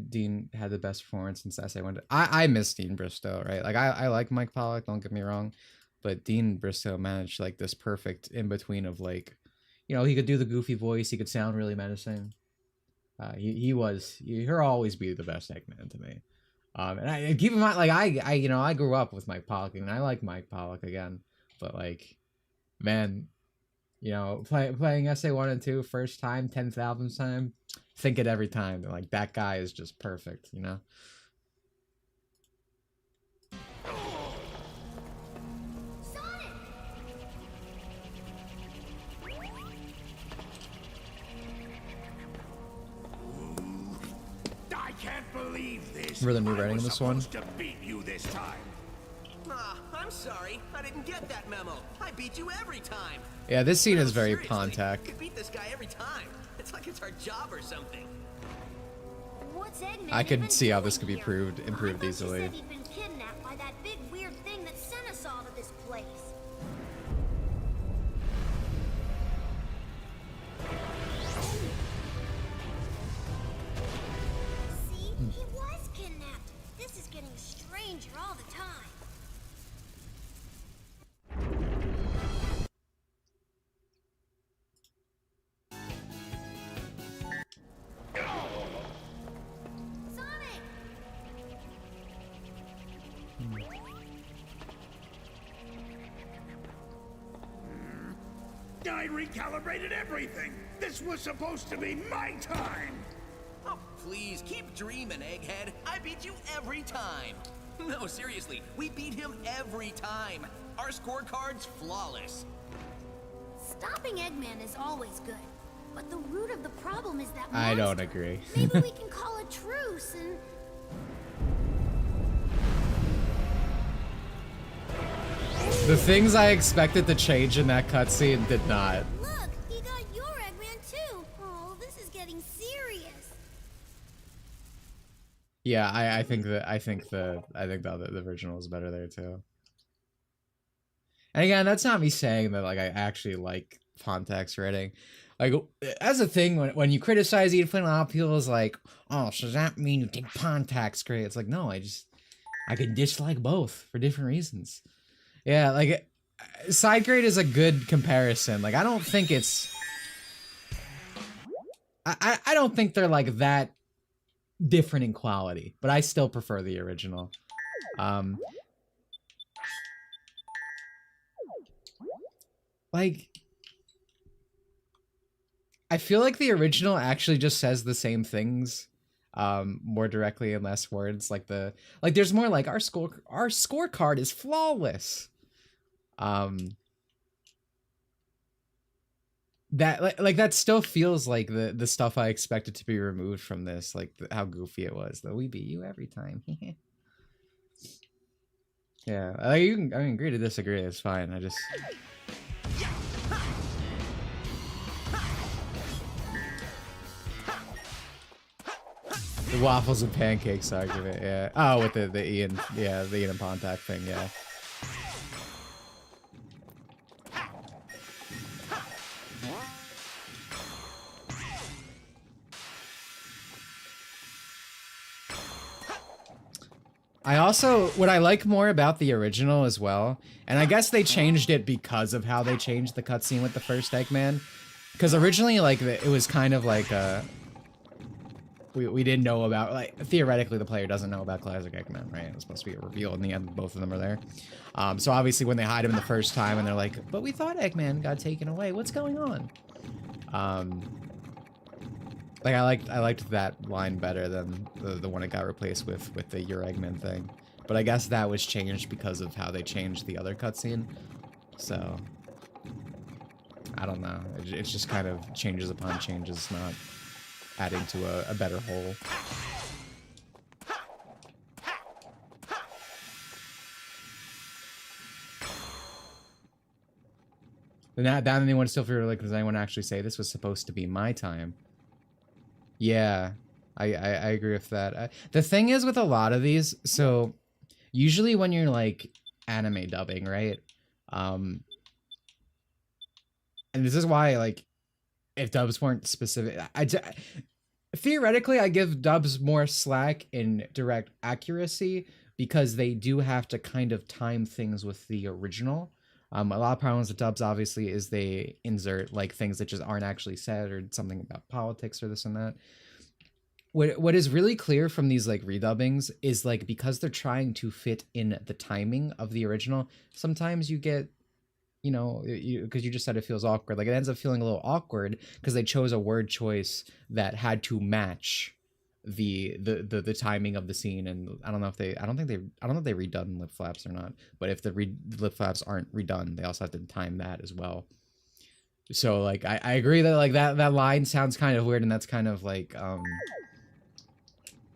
Dean had the best performance since SA1. I miss Dean Bristow, right? Like I like Mike Pollock, don't get me wrong, but Dean Bristow managed like this perfect in between of like, you know, he could do the goofy voice, he could sound really menacing. He'll always be the best Eggman to me. And keep in mind, like I grew up with Mike Pollock and I like Mike Pollock again, but like, man, you know, playing SA1 and 2 first time, 10,000th time. Think it every time. Like, that guy is just perfect, you know? I can't believe this. Remember the new writing of this one? To beat you this time. I'm sorry. I didn't get that memo. I beat you every time. Yeah, this scene is very Seriously, Pontac. we beat this guy every time. It's like it's our job or something. What's Eggman I could even see how doing this could be here? improved I easily. thought you said he'd been kidnapped by that big weird thing that sent us all to this place. See? He was kidnapped. This is getting stranger all the time. I recalibrated everything. This was supposed to be my time. Oh, please, keep dreaming, Egghead. I beat you every time. No, seriously, we beat him every time. Our scorecard's flawless. Stopping Eggman is always good, but the root of the problem is that I don't monster. agree. Maybe we can call a truce and... The things I expected to change in that cutscene did not. Look, he got your Eggman too. Oh, this is getting serious. Yeah, I think the original is better there too. And again, that's not me saying that like I actually like Pontac's writing. Like as a thing, when you criticize Ian Flynn, a lot of people is like, oh, so does that mean you think Pontac's great? It's like, no, I can dislike both for different reasons. Yeah, like side grade is a good comparison. Like I don't think it's I don't think they're like that different in quality, but I still prefer the original. Like I feel like the original actually just says the same things more directly in less words. Like there's more like our scorecard is flawless. That like that still feels like the stuff I expected to be removed from this, like how goofy it was. Though we beat you every time. Yeah, I mean, agree to disagree. It's fine. I just. The waffles and pancakes argument, yeah. Oh, with the Ian, yeah, the Ian and Pontac thing, yeah. I also, what I like more about the original as well, and I guess they changed it because of how they changed the cutscene with the first Eggman, because originally, like, it was kind of like we didn't know about, like, theoretically the player doesn't know about Classic Eggman, right? It was supposed to be a reveal in the end, both of them are there. So obviously when they hide him the first time and they're like, but we thought Eggman got taken away, what's going on? Like I liked that line better than the one it got replaced with the Your Eggman thing. But I guess that was changed because of how they changed the other cutscene. So I don't know. It's just kind of changes upon changes, not adding to a better whole. But now, down anyone still feel like, does anyone actually say this was supposed to be my time? Yeah, I agree with that. The thing is with a lot of these, so usually when you're like anime dubbing, right? And this is why, like, if dubs weren't specific, theoretically I give dubs more slack in direct accuracy because they do have to kind of time things with the original. A lot of problems with dubs, obviously, is they insert like things that just aren't actually said or something about politics or this and that. What is really clear from these like redubbings is like because they're trying to fit in the timing of the original, sometimes you get, you know, because you just said it feels awkward. Like it ends up feeling a little awkward because they chose a word choice that had to match the timing of the scene, and I don't know if they redone lip flaps or not, but if the lip flaps aren't redone, they also have to time that as well. So like I agree that like that line sounds kind of weird, and that's kind of like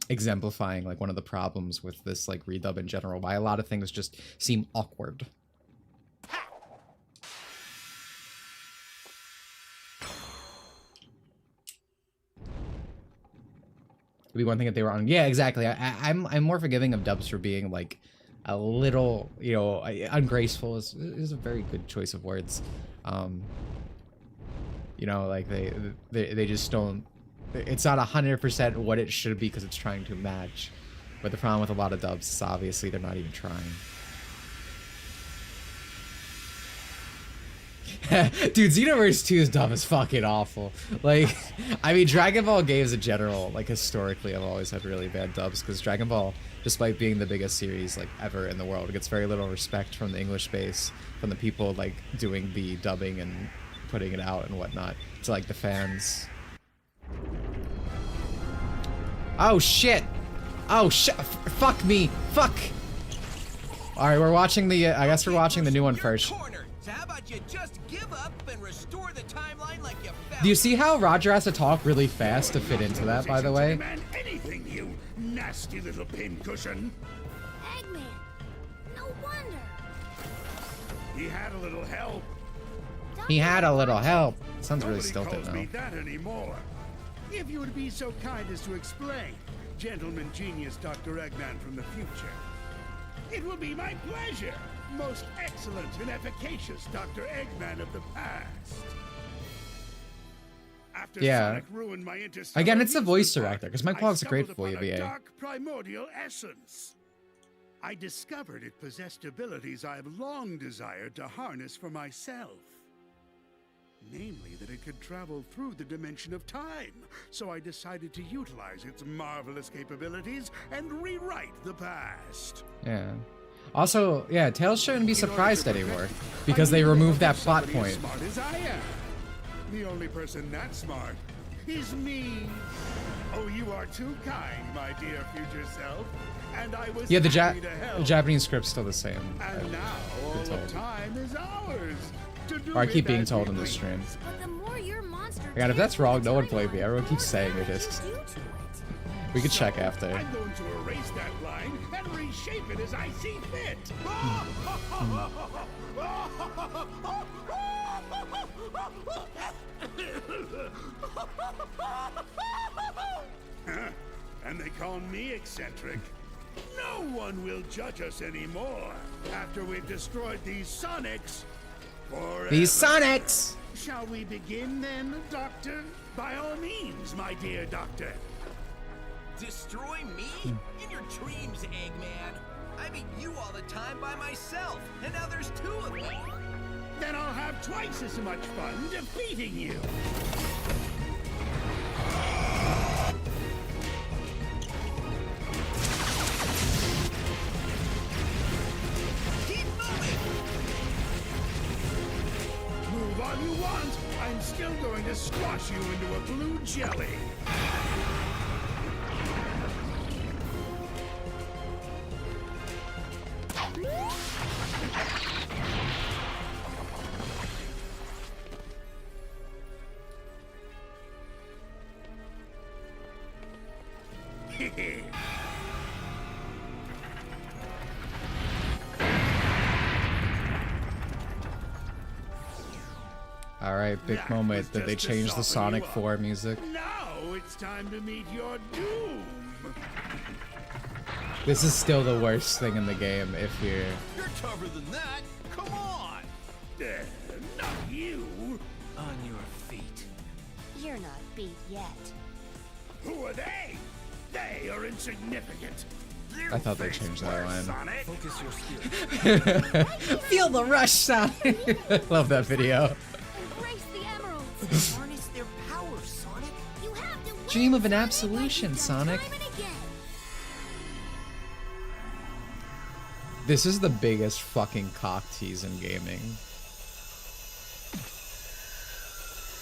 exemplifying like one of the problems with this like redub in general, why a lot of things just seem awkward. Be one thing if they were on. Yeah, exactly. I'm more forgiving of dubs for being like a little, you know, ungraceful is a very good choice of words. You know, like they just don't. It's not 100% what it should be because it's trying to match. But the problem with a lot of dubs is obviously they're not even trying. Dude, Xenoverse 2's dub is fucking awful. Like, I mean, Dragon Ball games in general, like, historically, have always had really bad dubs, because Dragon Ball, despite being the biggest series, like, ever in the world, gets very little respect from the English space, from the people, like, doing the dubbing and putting it out and whatnot, to, like, the fans. Oh, shit! Oh, shit! Fuck me! Fuck! Alright, we're watching the, I guess we're watching the new one first. So how about you just give up and restore the timeline like you found? Do you see how Roger has to talk really fast to fit into that, by the way? Anything, you nasty little pincushion. Eggman, no wonder. He had a little help. He had a little help. Sounds really stilted Nobody calls me now. that anymore. If you would be so kind as to explain, gentleman genius Dr. Eggman from the future. It will be my pleasure. Most excellent and efficacious Dr. Eggman of the past. After Sonic ruined my Again, it's the voice director, because Mike Pogg's a great voice VA. Dark primordial essence. I discovered it possessed abilities I have long desired to harness for myself. Namely, that it could travel through the dimension of time. So I decided to utilize its marvelous capabilities and rewrite the past. Yeah. Also, yeah, Tails shouldn't be surprised anymore, because they removed that plot point. As smart as I am. The only person that smart is me. Oh, you are too kind, my dear future self. And I was Yeah, the happy to help. Japanese script's still the same. And now all the time is ours. To do Or I keep it being as told we in the please. stream. But the more your monster God, if that's tears wrong, through no one time, blame me. Everyone keeps saying it is. due to it. We could check after. I'm going to erase that line and reshape it as I see fit. And they call me eccentric. No one will judge us anymore after we've destroyed these Sonics forever. These Sonics! Shall we begin then, Doctor? By all means, my dear Doctor. Destroy me? In your dreams, Eggman. I beat you all the time by myself, and now there's 2 of me. Then I'll have twice as much fun defeating you. Keep moving! Move all you want. I'm still going to squash you into a blue jelly. Alright, big moment that they changed the Sonic 4 music. Now it's time to meet your doom. This is still the worst thing in the game if you're... You're tougher than that. Come on. Not you. On your feet. You're not beat yet. Who are they? They are insignificant. I thought they changed that line. Sonic. Focus your spirit. Feel the rush, Sonic! Love that video. Embrace the emeralds. Harness their power, Sonic. You have to win, Dream of an Sonic, absolution, like you've Sonic. done time and again. This is the biggest fucking cock tease in gaming.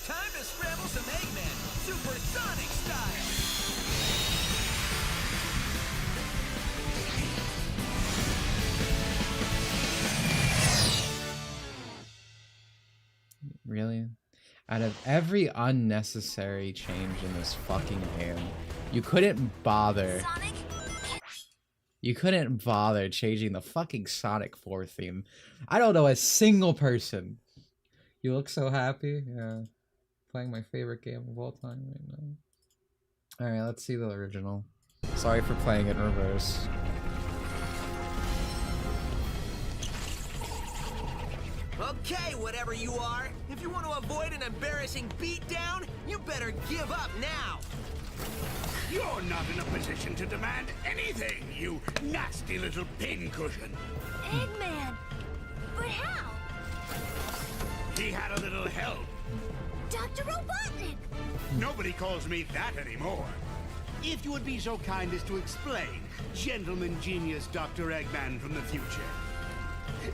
Time to scramble some Eggman, supersonic style. Really? Out of every unnecessary change in this fucking game, you couldn't bother. Sonic, You couldn't bother changing the fucking Sonic 4 theme. I don't know a single person. You look so happy. Yeah. Playing my favorite game of all time right now. Alright, let's see the original. Sorry for playing it in reverse. Okay, whatever you are. If you want to avoid an embarrassing beatdown, you better give up now. You're not in a position to demand anything, you nasty little pincushion. Eggman. But how? He had a little help. Dr. Robotnik. Nobody calls me that anymore. If you would be so kind as to explain, gentleman genius Dr. Eggman from the future.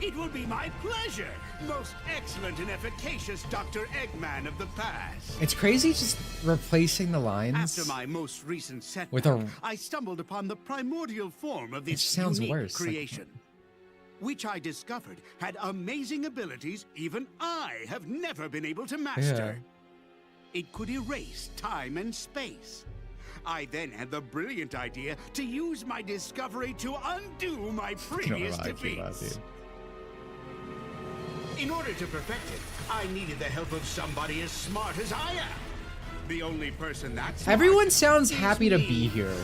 It will be my pleasure, most excellent and efficacious Dr. Eggman of the past. It's crazy just replacing the lines. After my most recent setback, with a... I stumbled upon the primordial form of this sounds unique worse. creation, which I discovered had amazing abilities even I have never been able to master. It could erase time and space. I then had the brilliant idea to use my discovery to undo my previous defeats. In order to perfect it, I needed the help of somebody as smart as I am. The only person that's Everyone sounds happy to be here.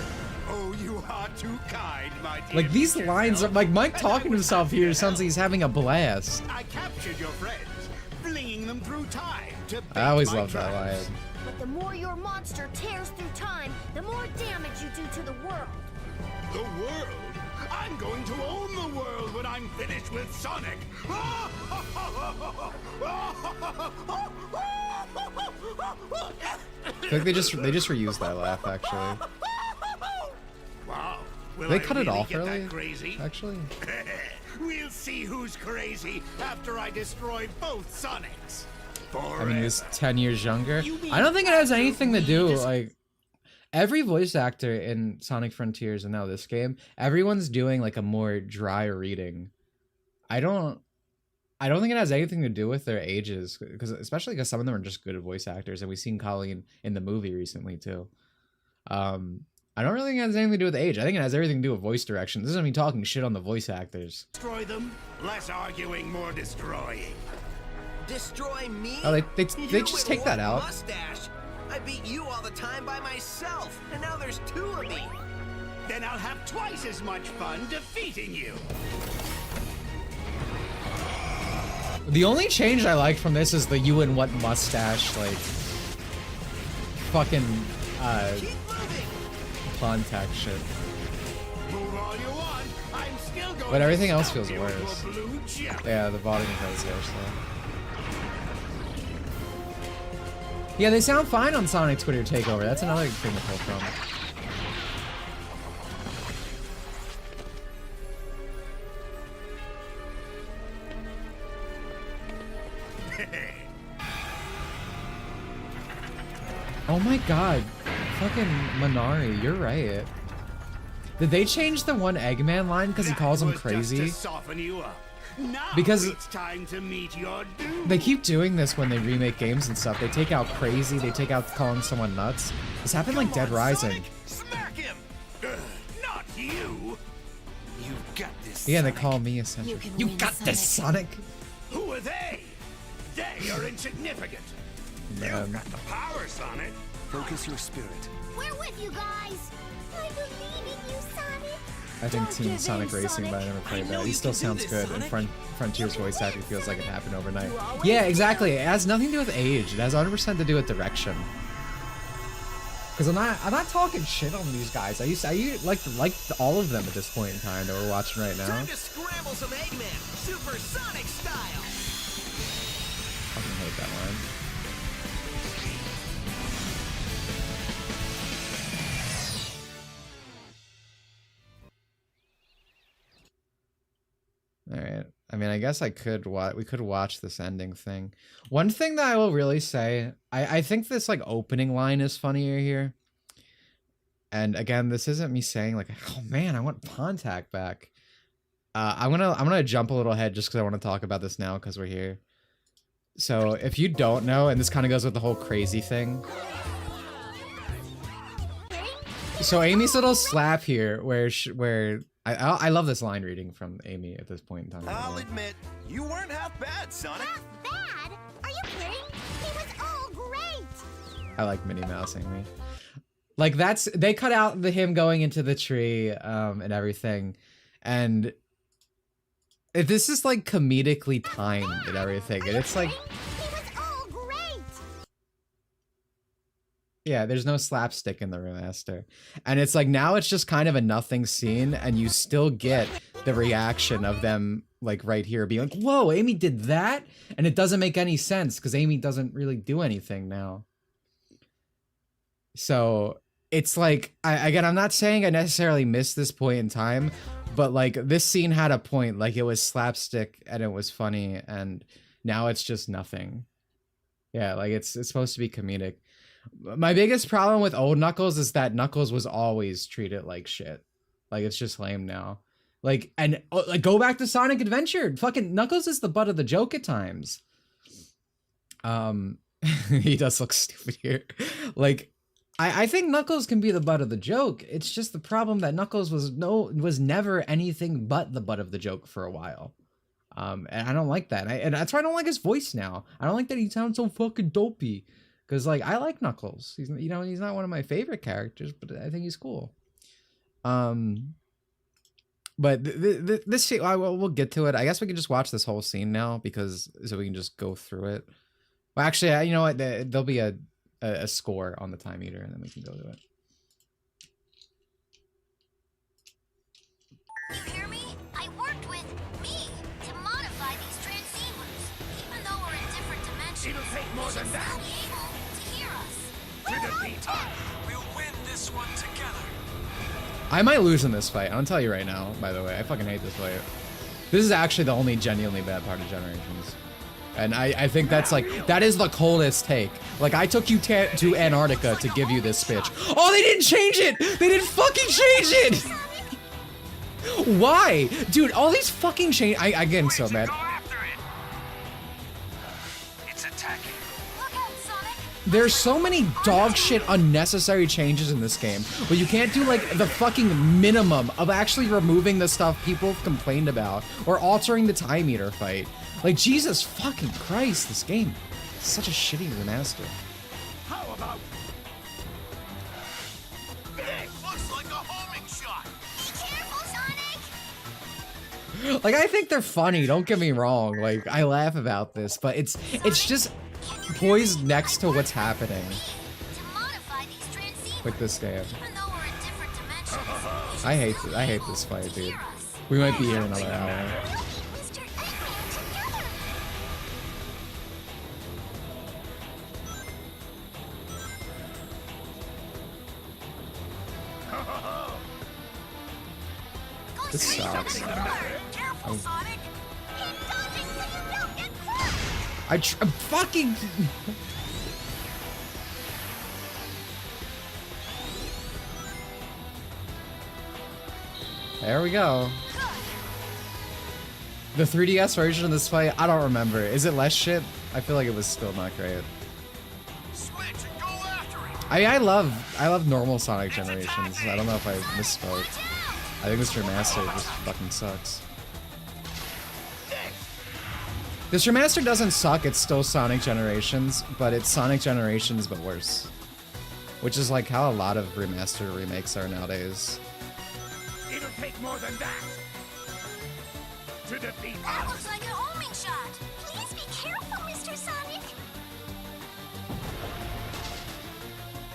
Oh, you are too kind, my dear. Like, these future lines are self. like Mike And talking I to was himself happy here to sounds like he's having a blast. I captured your friends, flinging them through time to I always my love that trials. line. But the more your monster tears through time, the more damage you do to the world. The world? I'm going to own the world when I'm finished with Sonic. I feel like they just reused that laugh actually. Wow. Will They I cut it really off get that early, crazy? actually. We'll see who's crazy after I destroy both Sonics. I mean, he's Forever. 10 years younger. You mean I don't think it has after anything to we do, dis- like... every voice actor in Sonic Frontiers and now this game, everyone's doing like a more dry reading. I don't think it has anything to do with their ages, because especially because some of them are just good voice actors, and we've seen Colleen in the movie recently too. I don't really think it has anything to do with age. I think it has everything to do with voice direction. This isn't me talking shit on the voice actors. Destroy them. Less arguing, more destroying. Destroy me? Oh, they just take that out. Mustache. I beat you all the time by myself, and now there's 2 of me. Then I'll have twice as much fun defeating you. The only change I like from this is the you and what mustache, like, fucking, contact shit. Move all you want. I'm still going But everything to else stop feels you worse. with your blue jelly. Yeah, the bottom is there, so. Yeah, they sound fine on Sonic Twitter Takeover. That's another thing to pull from. Oh my god. Fucking Minari, you're right. Did they change the one Eggman line because he calls him crazy? Just to soften you up. Now Because it's time to meet your doom. they keep doing this when they remake games and stuff. They take out crazy, they take out calling someone nuts. This happened like Dead Rising. Smack him. Not you. You've got this. Yeah, they call me essentially. You got this, Sonic! Who are they? They are insignificant. You've got the power, Sonic. Focus your spirit. We're with you guys. I believe in you, Sonic. I think Team Sonic Racing, but I never played that. He still sounds good, and Frontier's voice acting feels like it happened overnight. Yeah, exactly. It has nothing to do with age. It has 100% to do with direction. Because I'm not talking shit on these guys. I liked all of them at this point in time that we're watching right now. Time to scramble some Eggman, supersonic style. Fucking hate that line. All right. I mean, I guess we could watch this ending thing. One thing that I will really say, I think this like opening line is funnier here. And again, this isn't me saying like, oh man, I want Pontac back. I'm gonna jump a little ahead just because I want to talk about this now because we're here. So if you don't know, and this kind of goes with the whole crazy thing. So Amy's little slap here, where I love this line reading from Amy at this point in time. I'll admit, you weren't half bad, Sonic. Half bad? Are you kidding? He was all great. I like Minnie Mousing me. Like they cut out him going into the tree and everything, and this is like comedically timed and everything, and it's like. Yeah, there's no slapstick in the remaster. And it's like, now it's just kind of a nothing scene, and you still get the reaction of them, like, right here, being like, whoa, Amy did that? And it doesn't make any sense, because Amy doesn't really do anything now. So, it's like, again, I'm not saying I necessarily missed this point in time, but, like, this scene had a point. Like, it was slapstick, and it was funny, and now it's just nothing. Yeah, like, it's supposed to be comedic. My biggest problem with old Knuckles is that Knuckles was always treated like shit. Like, it's just lame now. Like, and like, go back to Sonic Adventure. Fucking Knuckles is the butt of the joke at times. He does look stupid here. Like, I think Knuckles can be the butt of the joke. It's just the problem that Knuckles was never anything but the butt of the joke for a while. And I don't like that. And that's why I don't like his voice now. I don't like that he sounds so fucking dopey. Because, like, I like Knuckles. He's not one of my favorite characters, but I think he's cool. But this scene, we'll get to it. I guess we can just watch this whole scene now, so we can just go through it. Well, actually, you know what? There'll be a score on the time meter, and then we can go to it. You hear me? I worked with me to modify these transceivers. Even though we're in different dimensions, It'll take more than that. We'll win this one together. I might lose in this fight. I'll tell you right now, by the way. I fucking hate this fight. This is actually the only genuinely bad part of Generations. And I think that's like, that is the coldest take. Like, I took you to Antarctica to give you this speech. Oh, they didn't change it! They didn't fucking change it! Why? Dude, all these fucking change- I'm getting so mad. There's so many dog shit unnecessary changes in this game, but you can't do like the fucking minimum of actually removing the stuff people have complained about or altering the time meter fight. Like, Jesus fucking Christ, this game is such a shitty remaster. How about this? Looks like a homing shot. Be careful, Sonic! Like, I think they're funny, don't get me wrong. Like, I laugh about this, but it's just poised next to what's happening with this game. I hate this fight, dude. We might be here another hour. This sucks. I'm fucking. There we go. The 3DS version of this fight, I don't remember. Is it less shit? I feel like it was still not great. I love normal Sonic generations. I don't know if I misspoke. I think this remaster just fucking sucks. This remaster doesn't suck, it's still Sonic Generations, but it's Sonic Generations but worse. Which is like how a lot of remaster remakes are nowadays. It'll take more than that to defeat That us. looks like a homing shot. Please be careful, Mr. Sonic.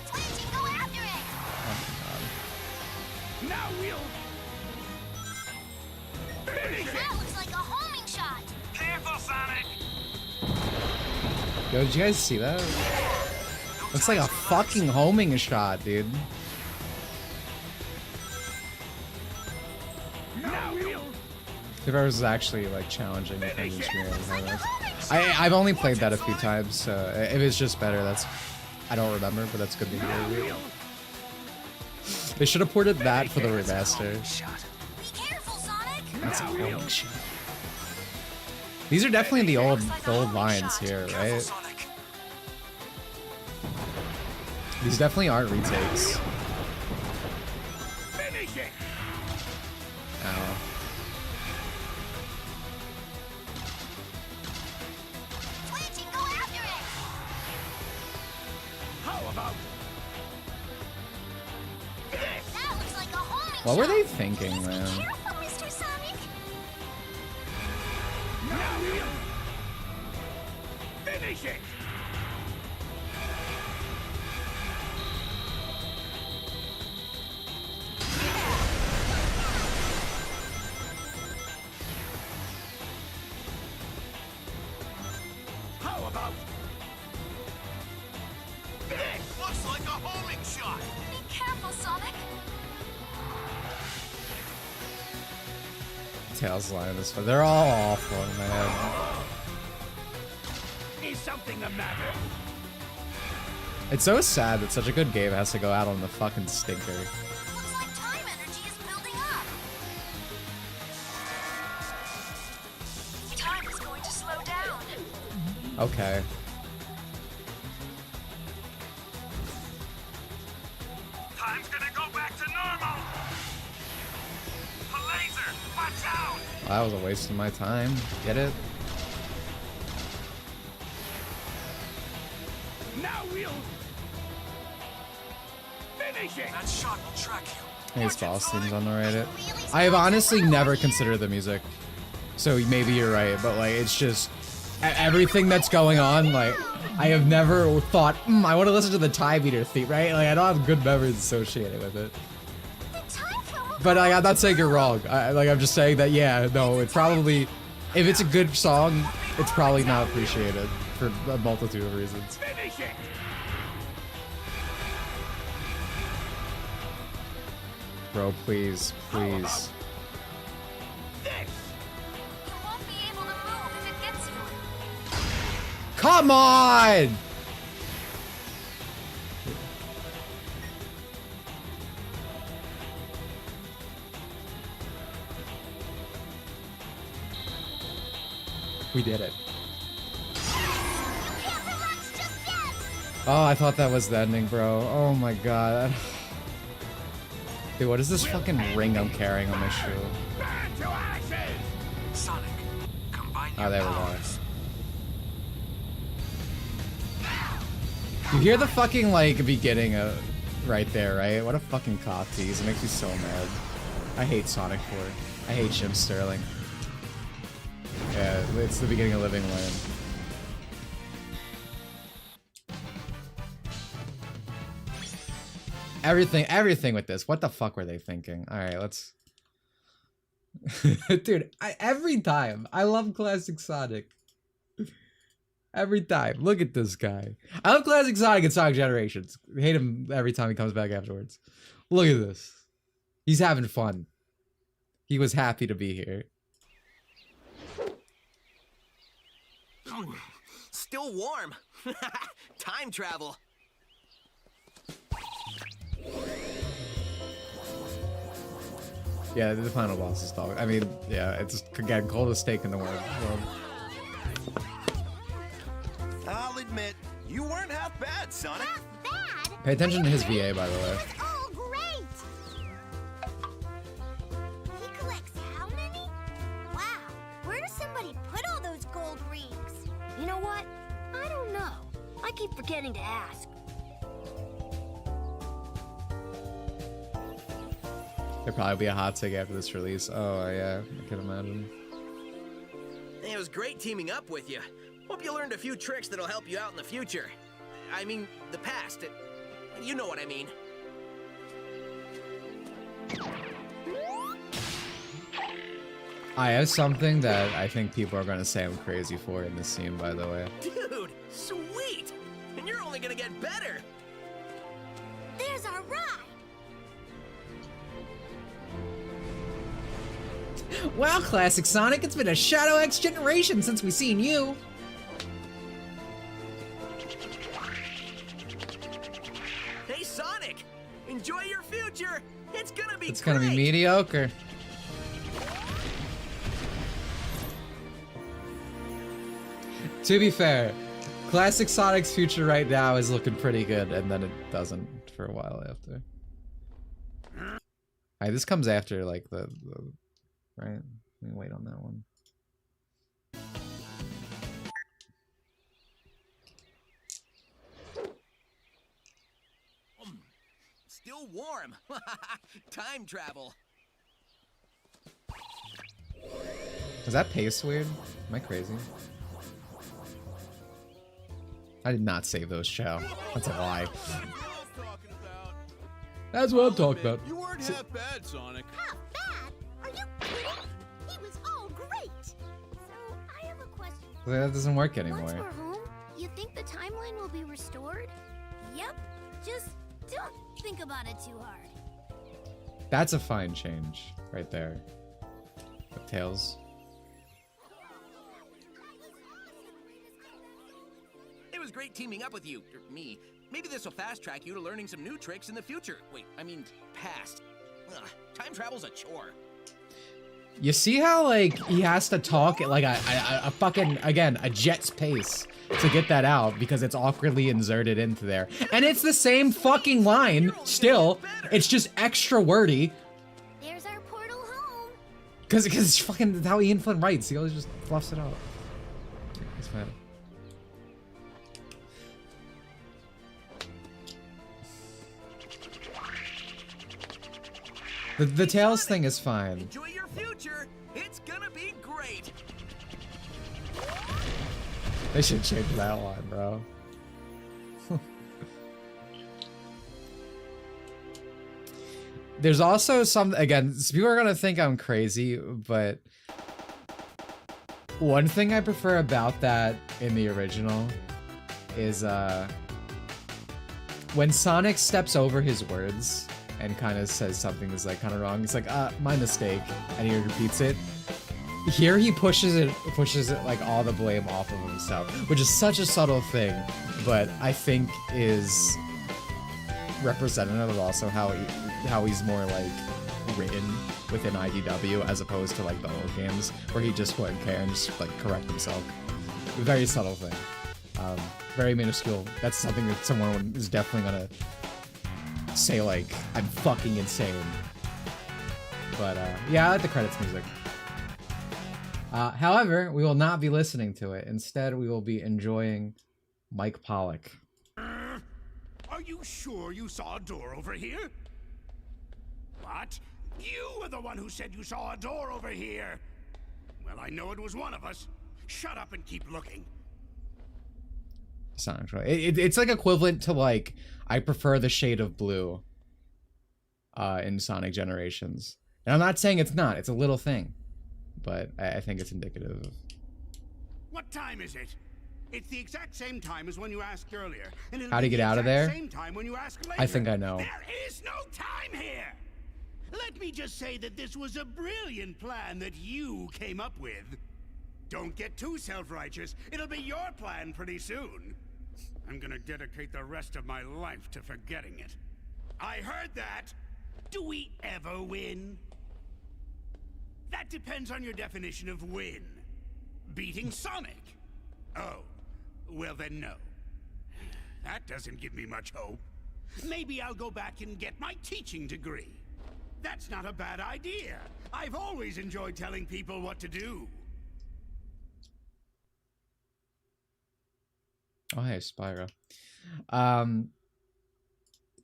Flinty, go after it. Oh Now we'll finish it. That looks like a homing shot. Careful, Sonic. my god. Yo, did you guys see that? Looks like a fucking homing shot, dude. Now we'll If I was actually like challenging the I've only played that a few times, so if it's just better, that's I don't remember, but that's good to hear. They should have ported that for the remaster. Be careful, Sonic. That's a homing shot. These are definitely the old lines here, right? These definitely aren't retakes. finish it. Ow. Flinty, go after it. How about this? That looks like a homing What were shot. they thinking, man? Careful, Mr. Sonic. Now we'll finish it. How about this? Looks like a homing shot. Be careful, Sonic. Tails line this one. They're all awful, man. Is something the matter? It's so sad that such a good game has to go out on the fucking stinker. Looks like time energy is building up. Time is going to slow down. Okay. Time's gonna go back to normal. A laser, watch out! Well, that was a waste of my time. Get it? Now we'll finish it. That shot will track you. Hey, it's boss themes on the Reddit. I have honestly never considered the music. So maybe you're right, but like, it's just everything that's going on, like, I have never thought, I want to listen to the time meter theme, right? Like, I don't have good memories associated with it. But like, I'm not saying you're wrong. I'm just saying that, yeah, no, it probably, if it's a good song, it's probably not appreciated for a multitude of reasons. Finish it. Bro, please, please. This. You won't be able to move if it gets you. Come on! We did it. Oh, I thought that was the ending, bro. Oh my god. Dude, what is this fucking ring I'm carrying on my shoe? Sonic, combine Oh, there we go. You hear the fucking, like, beginning of right there, right? What a fucking cock tease. It makes me so mad. I hate Sonic 4. I hate Jim Sterling. Yeah, it's the beginning of Living Land. Everything with this. What the fuck were they thinking? Alright, let's... Dude, every time. I love Classic Sonic. Every time. Look at this guy. I love Classic Sonic and Sonic Generations. I hate him every time he comes back afterwards. Look at this. He's having fun. He was happy to be here. Still warm. Time travel. Yeah, the final boss is dog. I mean, yeah, it's again coldest steak in the world. I'll admit, you weren't half bad, Sonic. Bad? Pay attention to his VA, by the way. Oh, great! He collects how many? Wow, where does somebody put all those gold rings? You know what? I don't know. I keep forgetting to ask. There'll probably be a hot take after this release. Oh, yeah, I can imagine. It was great teaming up with you. Hope you learned a few tricks that'll help you out in the future. I mean, the past. You know what I mean. I have something that I think people are gonna say I'm crazy for in this scene, by the way. Dude, sweet! And you're only gonna get better! There's our ride! Wow, Classic Sonic, it's been a Shadow X generation since we've seen you. Hey, Sonic! Enjoy your future! It's gonna be It's gonna be mediocre. To be fair, Classic Sonic's future right now is looking pretty good, and then it doesn't for a while after. Alright, this comes after, like, the right? Let me wait on that one. Still warm. Time travel. Is that pace weird? Am I crazy? I did not save those, Chow. That's a lie. That's what I'm talking about. You weren't half bad, Sonic. Half bad? Are you kidding? He was all great! So, I have a question. That doesn't work Once anymore. we're home, you think the timeline will be restored? Yep. Just don't think about it too hard. That's a fine change right there. With Tails. It was great teaming up with you, or me. Maybe this will fast track you to learning some new tricks in the future. Wait, I mean, past. Ugh, time travel's a chore. You see how, like, he has to talk at, like, a fucking, again, a jet's pace to get that out because it's awkwardly inserted into there. And it's the same fucking line, still. It's just extra wordy. There's our portal home. Because it's fucking how Ian Flynn writes. He always just fluffs it out. It's fine. The Tails thing is fine. Enjoy your future. It's gonna be great. They should change that line, bro. There's also some, again, people are gonna think I'm crazy, but one thing I prefer about that in the original is when Sonic steps over his words and kind of says something that's like kind of wrong. It's like, my mistake, and he repeats it. here he pushes it like all the blame off of himself, which is such a subtle thing, but I think is representative of also how he's more like written within IDW as opposed to like the old games where he just wouldn't care and just like correct himself. Very subtle thing, very minuscule. That's something that someone is definitely gonna say like, I'm fucking insane. But yeah, I like the credits music. However, we will not be listening to it. Instead, we will be enjoying Mike Pollock. Are you sure you saw a door over here? What? You were the one who said you saw a door over here. Well, I know it was one of us. Shut up and keep looking. Sonic. It's like equivalent to like, I prefer the shade of blue in Sonic Generations. And I'm not saying it's not. It's a little thing. But I think it's indicative of... What time is it? It's the exact same time as when you asked earlier. And How to get out of there? Same time when you asked later. I think I know. There is no time here! Let me just say that this was a brilliant plan that you came up with. Don't get too self-righteous. It'll be your plan pretty soon. I'm gonna dedicate the rest of my life to forgetting it. I heard that! Do we ever win? That depends on your definition of win. Beating Sonic? Oh, well then no. That doesn't give me much hope. Maybe I'll go back and get my teaching degree. That's not a bad idea. I've always enjoyed telling people what to do. Oh, hey, Spyro.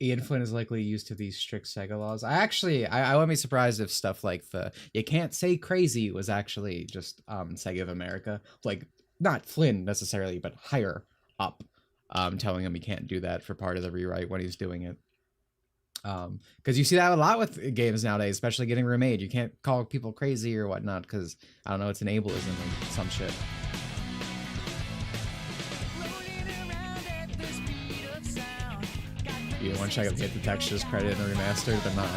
Ian Flynn is likely used to these strict Sega laws. I wouldn't be surprised if stuff like the "you can't say crazy" was actually just Sega of America. Like, not Flynn necessarily, but higher up, telling him he can't do that for part of the rewrite when he's doing it. Because you see that a lot with games nowadays, especially getting remade. You can't call people crazy or whatnot because, I don't know, it's an ableism or some shit. You want to check out the hit the textures credit and the remaster? They're not.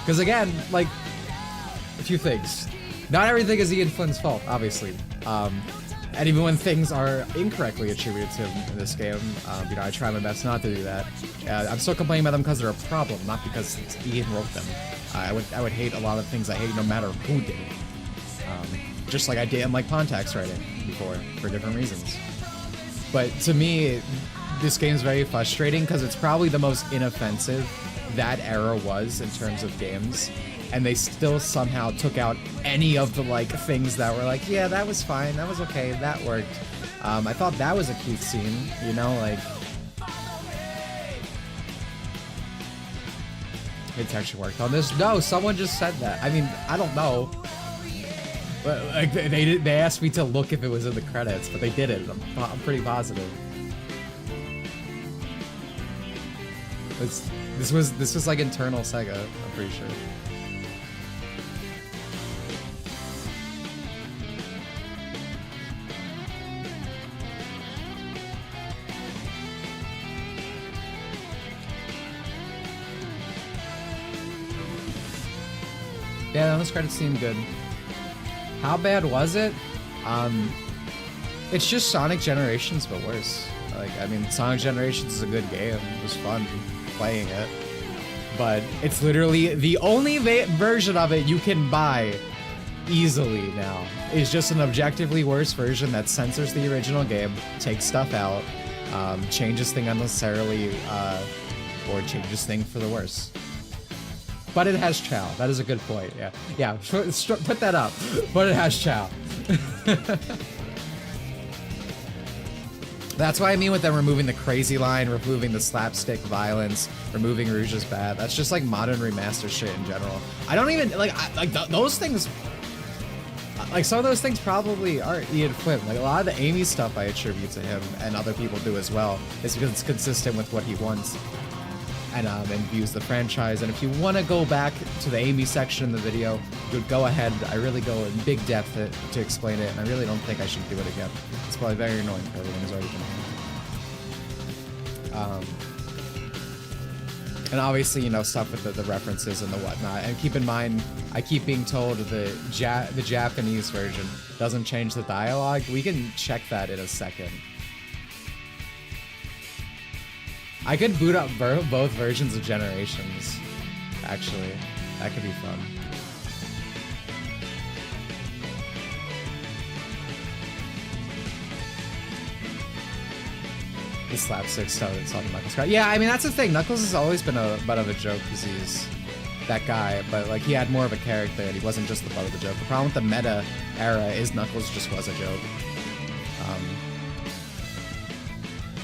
Because again, like, a few things. Not everything is Ian Flynn's fault, obviously. And even when things are incorrectly attributed to him in this game, you know, I try my best not to do that. I'm still complaining about them because they're a problem, not because Ian wrote them. I would hate a lot of things I hate no matter who did it. Just like I didn't like Pontax writing before, for different reasons. But to me, this game's very frustrating because it's probably the most inoffensive that era was in terms of games, and they still somehow took out any of the like things that were like, yeah, that was fine, that was okay, that worked. I thought that was a cute scene, you know, like... It actually worked on this. No, someone just said that. I mean, I don't know. But like they asked me to look if it was in the credits, but they didn't. I'm pretty positive. This was like internal Sega, I'm pretty sure. Yeah, those credits seem good. How bad was it? It's just Sonic Generations, but worse. Like, I mean, Sonic Generations is a good game. It was fun playing it. But it's literally the only version of it you can buy easily now. Is just an objectively worse version that censors the original game, takes stuff out, changes things unnecessarily, or changes things for the worse. But it has Chow. That is a good point. Yeah, yeah. Put that up. But it has Chow. That's what I mean with them removing the crazy line, removing the slapstick violence, removing Rouge's Bat. That's just like modern remaster shit in general. I don't even like those things. Like some of those things probably are Ian Flynn. Like a lot of the Amy stuff I attribute to him, and other people do as well. It's because it's consistent with what he wants. And views the franchise. And if you want to go back to the Amy section in the video, you would go ahead. I really go in big depth to explain it, and I really don't think I should do it again. It's probably very annoying for everyone who's already been And obviously, you know, stuff with the references and the whatnot. And keep in mind, I keep being told the Japanese version doesn't change the dialogue. We can check that in a second. I could boot up both versions of Generations, actually. That could be fun. The slapstick stuff that's on Knuckles. Yeah, I mean, that's the thing. Knuckles has always been a butt of a joke because he's that guy, but like he had more of a character and he wasn't just the butt of the joke. The problem with the meta era is Knuckles just was a joke.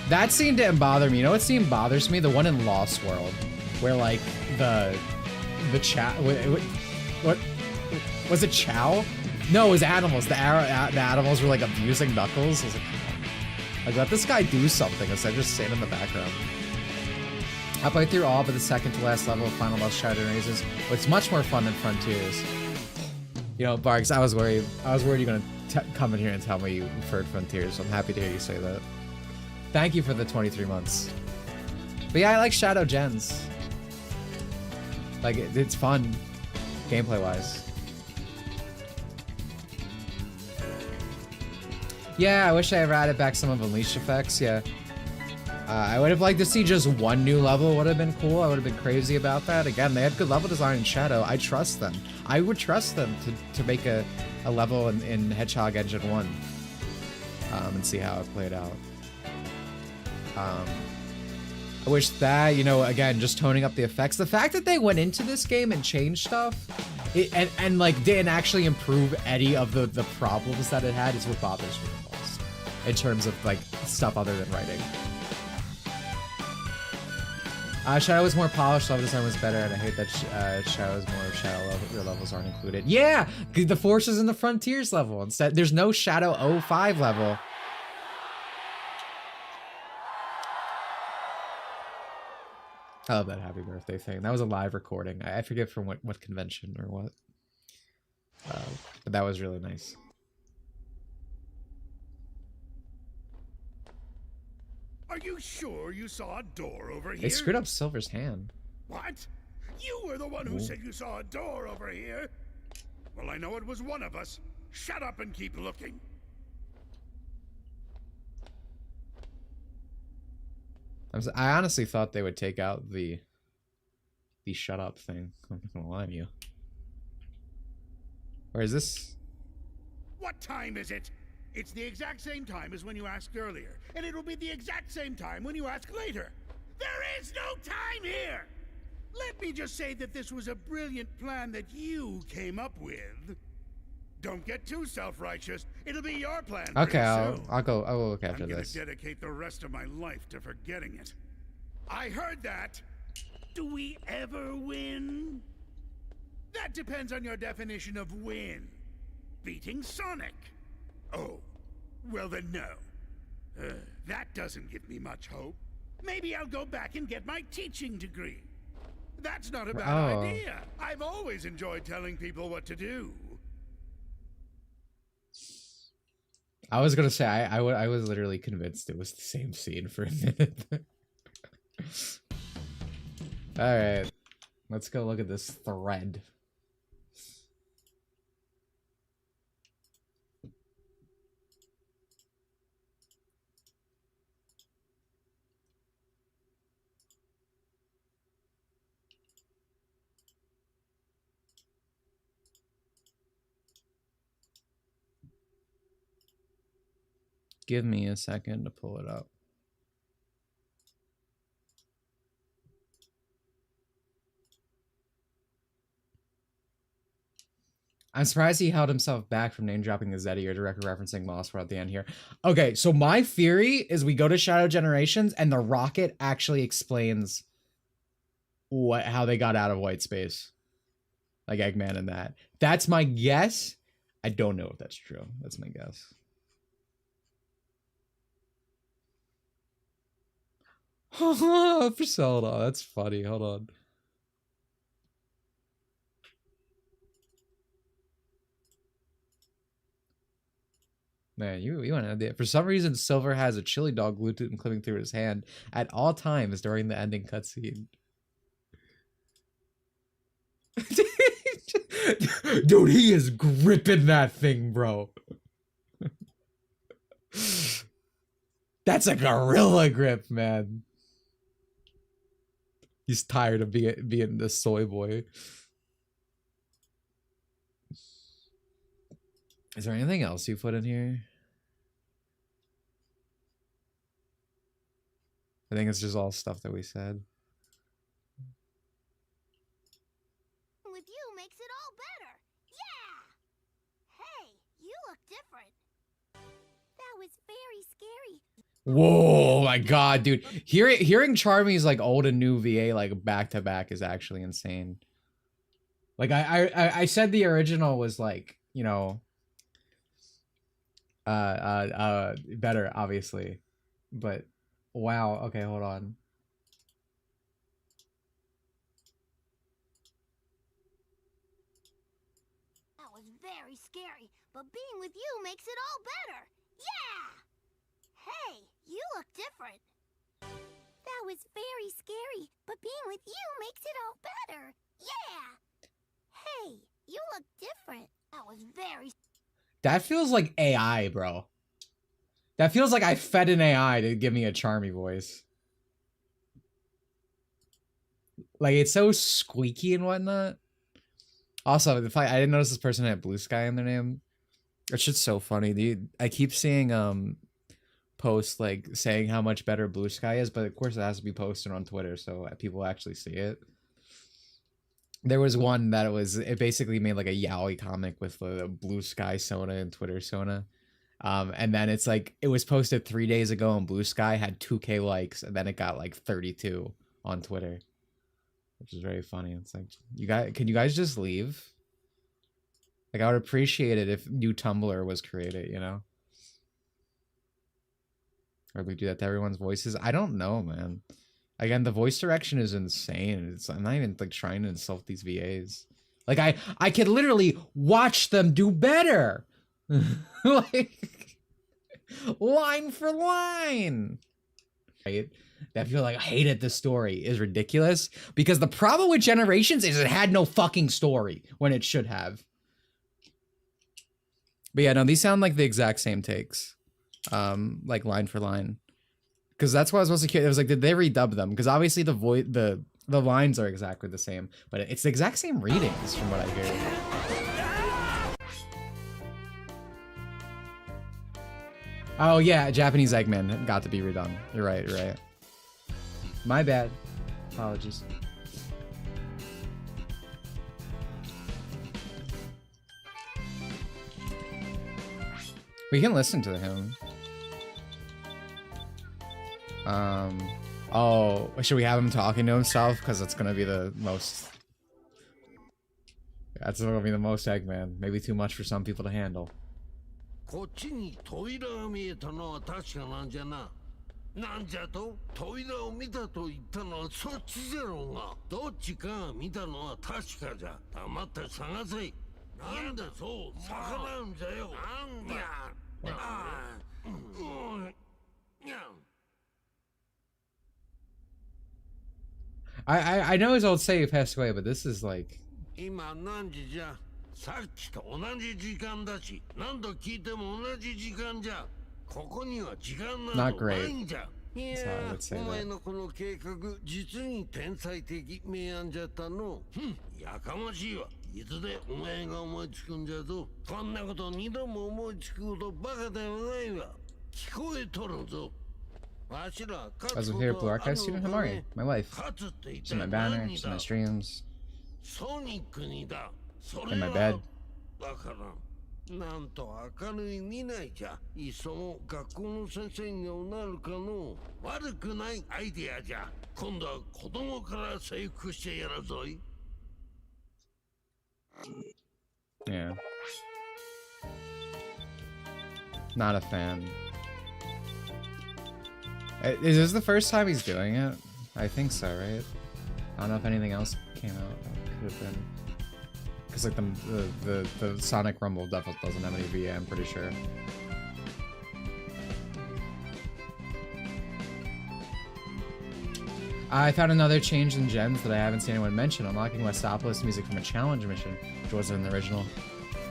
That scene didn't bother me. You know what scene bothers me? The one in Lost World, where like the chow. What was it? Chow? No, it was animals. The animals were like abusing Knuckles. I was like, let this guy do something instead of just sitting in the background. I played through all but the second to last level of Final Boss Shadow Generations, but it's much more fun than Frontiers. You know, Barks, I was worried you're gonna come in here and tell me you preferred Frontiers, so I'm happy to hear you say that. Thank you for the 23 months. But yeah, I like Shadow Gens. Like, it's fun, gameplay-wise. Yeah, I wish I ever added back some of Unleashed effects, yeah. I would have liked to see just one new level, would have been cool. I would have been crazy about that. Again, they had good level design in Shadow. I trust them. I would trust them to make a level in Hedgehog Engine 1. And see how it played out. I wish that, you know, again, just toning up the effects. The fact that they went into this game and changed stuff and like didn't actually improve any of the problems that it had is what bothers me the most in terms of like stuff other than writing. Shadow was more polished, level design was better, and I hate that Shadow is more of Shadow level, your levels aren't included. Yeah, the Force is in the Frontiers level. Instead, there's no Shadow 05 level. I love that happy birthday thing. That was a live recording. I forget from what convention or what. But that was really nice. Are you sure you saw a door over here? They screwed up Silver's hand. What? You were the one who said you saw a door over here? Well, I know it was one of us. Shut up and keep looking. I honestly thought they would take out the shut up thing. I'm not gonna lie to you. Or is this? What time is it? It's the exact same time as when you asked earlier, and it'll be the exact same time when you ask later. There is no time here! Let me just say that this was a brilliant plan that you came up with. Don't get too self-righteous. It'll be your plan. Okay, I'll go look after this. I'm gonna dedicate the rest of my life to forgetting it. I heard that. Do we ever win? That depends on your definition of win. Beating Sonic. Oh, well then no. That doesn't give me much hope. Maybe I'll go back and get my teaching degree. That's not a bad idea. I've always enjoyed telling people what to do. I was gonna say I was literally convinced it was the same scene for a minute. All right, let's go look at this thread. Give me a second to pull it up. I'm surprised he held himself back from name dropping the Zeddy or directly referencing Moss at the end here. Okay, so my theory is we go to Shadow Generations and the rocket actually explains how they got out of white space. Like Eggman and that. That's my guess. I don't know if that's true. That's my guess. Persona, that's funny. Hold on. Man, you want to idea. For some reason, Silver has a chili dog glued to and clipping through his hand at all times during the ending cutscene. Dude, he is gripping that thing, bro. That's a gorilla grip, man. He's tired of being the soy boy. Is there anything else you put in here? I think it's just all stuff that we said. With you makes it all better. Yeah! Hey, you look different. That was very scary. Whoa, my God, dude. Hearing Charmy's like old and new VA like back to back is actually insane. Like I said the original was like, you know, better, obviously. But wow, okay, hold on. That was very scary, but being with you makes it all better. Yeah! Hey, you look different. That was very scary, but being with you makes it all better. Yeah! Hey, you look different. That was very... That feels like AI, bro. That feels like I fed an AI to give me a Charmy voice. Like, it's so squeaky and whatnot. Also, the fact I didn't notice this person had Blue Sky in their name. That shit's so funny, dude. I keep seeing posts like saying how much better Blue Sky is, but of course it has to be posted on Twitter so people actually see it. There was one that it basically made like a yaoi comic with the Blue Sky Sona and Twitter Sona. And then it's like, it was posted 3 days ago and Blue Sky had 2K likes, and then it got like 32 on Twitter, which is very funny. It's like, can you guys just leave? Like, I would appreciate it if new Tumblr was created, you know? Or we do that to everyone's voices. I don't know, man. Again, the voice direction is insane. I'm not even like trying to insult these VAs. Like I could literally watch them do better. Like line for line. Right? That feel like I hated this story is ridiculous, because the problem with Generations is it had no fucking story when it should have. But yeah, no, these sound like the exact same takes. Like line for line. Because that's what I was supposed to care. It was like, did they redub them? Because obviously the lines are exactly the same, but it's the exact same readings from what I hear. Oh yeah, Japanese Eggman got to be redone. You're right, you're right. My bad. Apologies. We can listen to him. Oh, should we have him talking to himself? Because it's gonna be the most... That's gonna be the most Eggman. Maybe too much for some people to handle. こっちに扉が見えたのは確かなんじゃな。なんじゃと扉を見たと言ったのはそっちじゃろうが。どっちかが見たのは確かじゃ。黙って探せ。なんだそう、逆らうんじゃよ。なんだ。I know his old say passed away, but this is like... 今何時じゃ。さっきと同じ時間だし、何度聞いても同じ時間じゃ。ここには時間などないんじゃ。いや、お前のこの計画、実に天才的明暗じゃったの。やかましいわ。いつでお前が思いつくんじゃぞ。こんなこと二度も思いつくことバカではないわ。聞こえとるぞ。As a favorite Blue Archive student, Hamari, my life. She's my banner, she's my streams. In my bed. なんと明るい未来じゃ。いっその学校の先生になるかの。悪くないアイデアじゃ。今度は子供から制服してやるぞい。Yeah. Not a fan. Is this the first time he's doing it? I think so, right? I don't know if anything else came out that could have been. Because like the Sonic Rumble definitely doesn't have any VA, I'm pretty sure. I found another change in gens that I haven't seen anyone mention. Unlocking Westopolis music from a challenge mission, which wasn't in the original.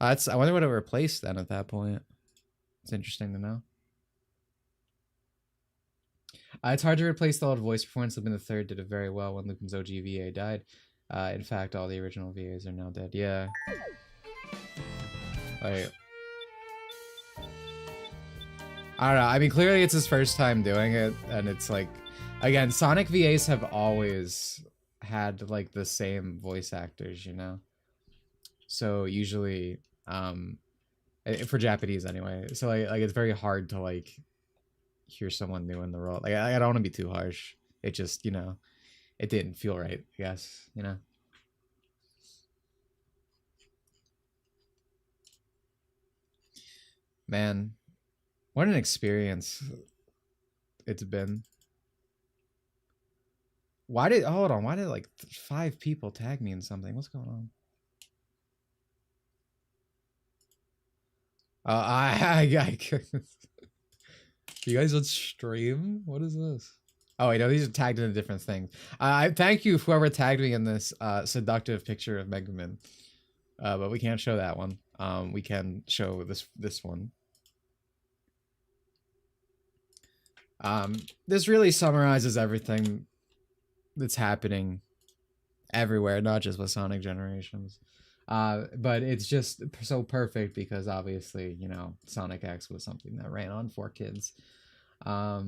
I wonder what it replaced then at that point. It's interesting to know. It's hard to replace the old voice performance. Lupin the Third did it very well when Lupin's OG VA died. In fact, all the original VAs are now dead. Yeah. Like, I don't know. I mean, clearly it's his first time doing it, and it's like, again, Sonic VAs have always had like the same voice actors, you know. So usually, for Japanese anyway. So like it's very hard to like hear someone new in the role. Like I don't want to be too harsh. It just, you know, it didn't feel right, I guess, you know. Man, what an experience it's been. Why did like 5 people tag me in something? What's going on? You guys on stream? What is this? Oh, wait, no, these are tagged into different things. I thank you whoever tagged me in this seductive picture of Mega Man. But we can't show that one. We can show this one. This really summarizes everything that's happening everywhere, not just with Sonic Generations. But it's just so perfect because obviously, you know, Sonic X was something that ran on 4Kids. I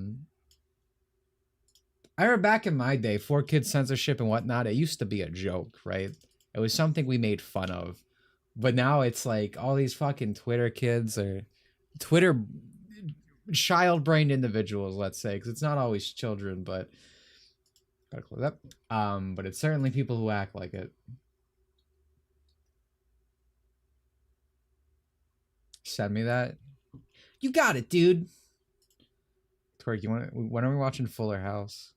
remember back in my day, 4Kids censorship and whatnot, it used to be a joke, right? It was something we made fun of. But now it's like all these fucking Twitter kids or Twitter child-brained individuals, let's say, because it's not always children, but gotta close up. But it's certainly people who act like it. Send me that. You got it, dude. Twerk, when are we watching Fuller House?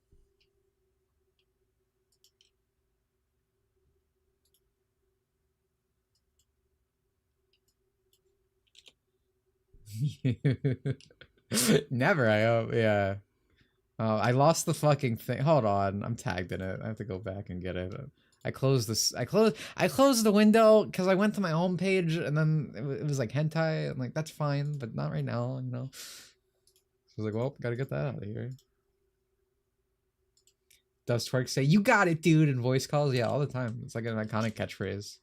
Never, I hope. Yeah. Oh, I lost the fucking thing. Hold on, I'm tagged in it. I have to go back and get it. I closed this. I closed the window because I went to my home page and then it was like hentai. I'm like, that's fine, but not right now, you know. So I was like, well, gotta get that out of here. Does Twerk say, "You got it, dude," in voice calls? Yeah, all the time. It's like an iconic catchphrase.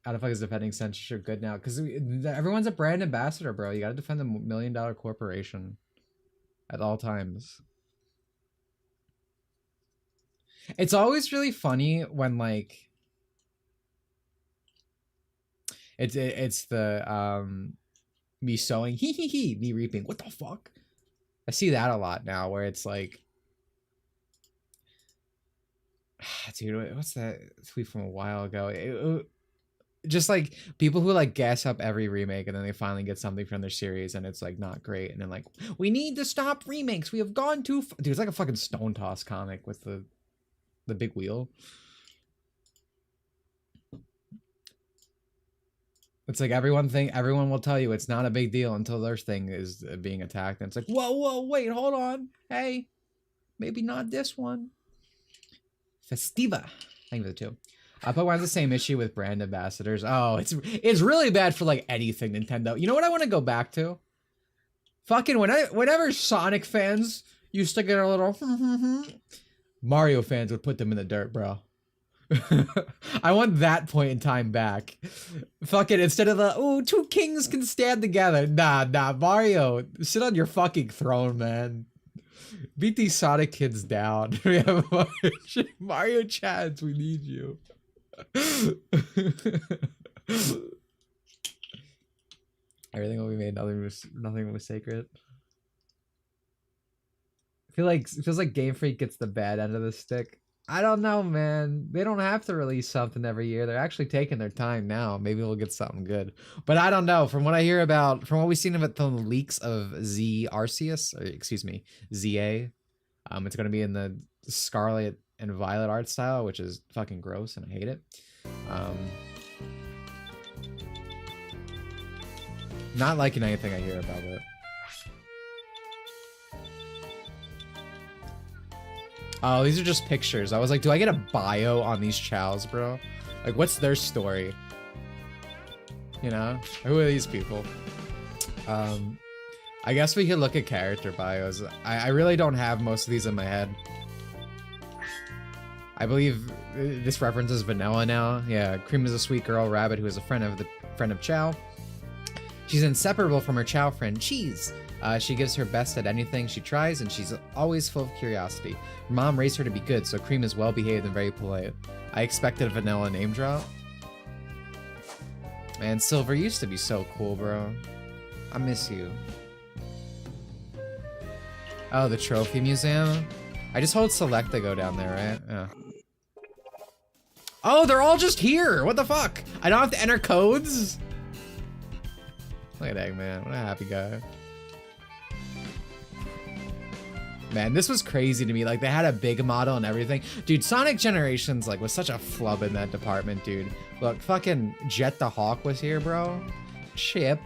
Out of fuck is defending censorship good now because everyone's a brand ambassador, bro. You gotta defend the $1 million corporation at all times. It's always really funny when like it's the me sowing me reaping. What the fuck? I see that a lot now where it's like, dude, what's that tweet from a while ago? Just like people who like gas up every remake and then they finally get something from their series and it's like not great and then like, we need to stop remakes. We have gone too far. Dude, it's like a fucking Stone Toss comic with the big wheel. It's like everyone will tell you it's not a big deal until their thing is being attacked and it's like, whoa, wait, hold on. Hey, maybe not this one. Festiva. Thank you for the 2. Pokemon has the same issue with brand ambassadors. Oh, it's really bad for like anything Nintendo. You know what I want to go back to? Fucking whenever Sonic fans used to get a little Mario fans would put them in the dirt, bro. I want that point in time back. Fucking instead of the, oh, 2 kings can stand together. Nah, Mario, sit on your fucking throne, man. Beat these Sonic kids down. We have Mario Chads, we need you. Everything will be made. Nothing was sacred. It feels like Game Freak gets the bad end of the stick. I don't know, man. They don't have to release something every year. They're actually taking their time now. Maybe we'll get something good. But I don't know. From what I hear about, from what we've seen about the leaks of Z Arceus, or excuse me, ZA, it's going to be in the Scarlet and Violet art style, which is fucking gross and I hate it. Not liking anything I hear about it. Oh, these are just pictures. I was like, do I get a bio on these chows, bro? Like, what's their story? You know? Who are these people? I guess we could look at character bios. I really don't have most of these in my head. I believe this references Vanilla now. Yeah, Cream is a sweet girl rabbit who is a friend of Chow. She's inseparable from her Chow friend, Cheese. She gives her best at anything she tries, and she's always full of curiosity. Her mom raised her to be good, so Cream is well-behaved and very polite. I expected a vanilla name drop. Man, Silver used to be so cool, bro. I miss you. Oh, the trophy museum? I just hold select to go down there, right? Yeah. Oh, they're all just here! What the fuck? I don't have to enter codes? Look at Eggman, what a happy guy. Man, this was crazy to me. Like, they had a big model and everything. Dude, Sonic Generations, like, was such a flub in that department, dude. Look, fucking Jet the Hawk was here, bro. Chip.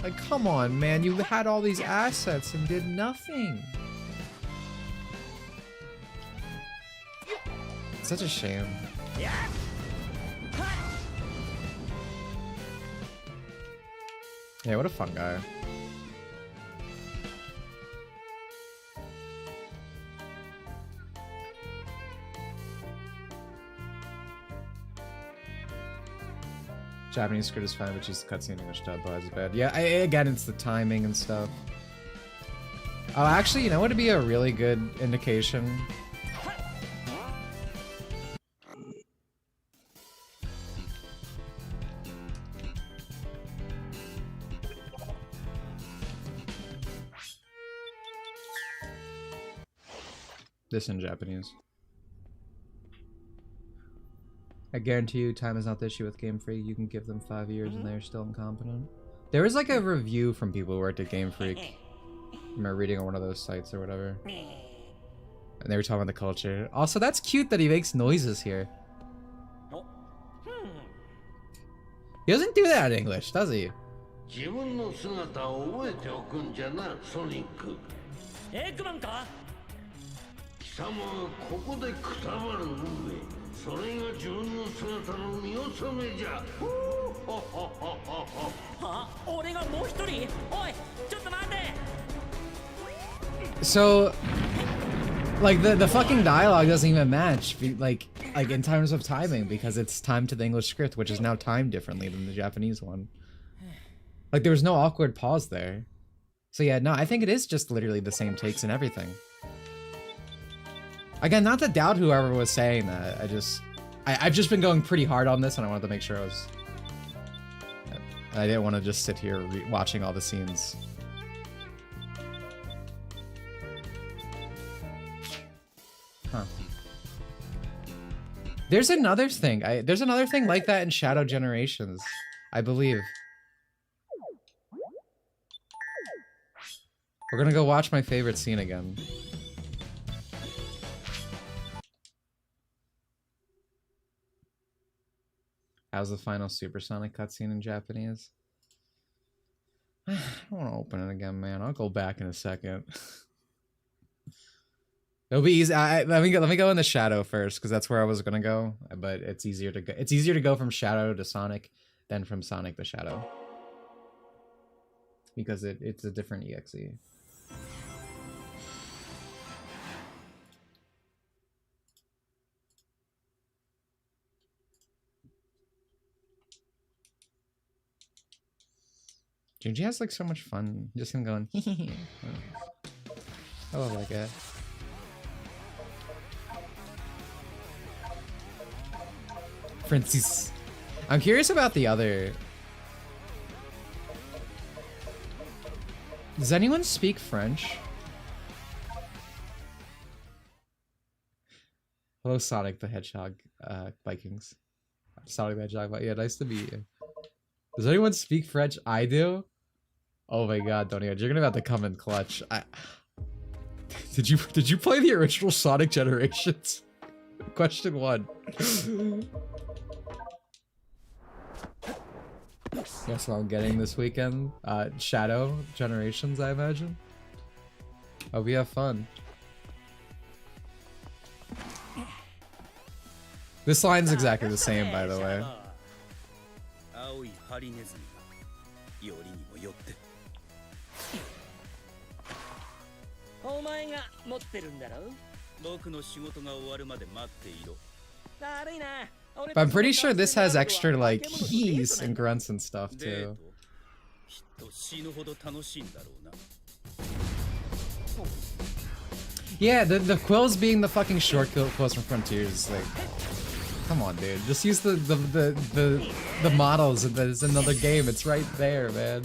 Like, come on, man. You had all these assets and did nothing. It's such a shame. Yeah, what a fun guy. Japanese script is fine, but she's cutscene English dub is bad. Yeah, again, it's the timing and stuff. Oh, actually, you know what would be a really good indication? This in Japanese. I guarantee you, time is not the issue with Game Freak. You can give them 5 years and they're still incompetent. There was like a review from people who worked at Game Freak. I remember reading on one of those sites or whatever. And they were talking about the culture. Also, that's cute that he makes noises here. He doesn't do that in English, does he? So, like, the fucking dialogue doesn't even match, like in terms of timing, because it's timed to the English script, which is now timed differently than the Japanese one. Like, there was no awkward pause there. So yeah, no, I think it is just literally the same takes and everything. Again, not to doubt whoever was saying that. I've just been going pretty hard on this, and I wanted to make sure I didn't want to just sit here watching all the scenes. Huh. There's another thing. There's another thing like that in Shadow Generations, I believe. We're gonna go watch my favorite scene again. How's the final Supersonic cutscene in Japanese? I don't want to open it again, man. I'll go back in a second. It'll be easy. Let me go in the Shadow first, because that's where I was gonna go. But it's easier to go. It's easier to go from Shadow to Sonic than from Sonic to Shadow, because it's a different EXE. Junji has like so much fun. Just him going. I love that guy. Francis. I'm curious about the other. Does anyone speak French? Hello, Sonic the Hedgehog, Vikings. Sonic the Hedgehog, but yeah, nice to meet you. Does anyone speak French? I do. Oh my god, Donnie, you're gonna have to come in clutch. Did you play the original Sonic Generations? Question 1. Guess what I'm getting this weekend? Shadow Generations, I imagine. Oh, we have fun. This line's exactly the same, by the way. But I'm pretty sure this has extra like he's and grunts and stuff too. Yeah, the quills being the fucking short quills from Frontiers is like, come on, dude. Just use the models. It's another game. It's right there, man.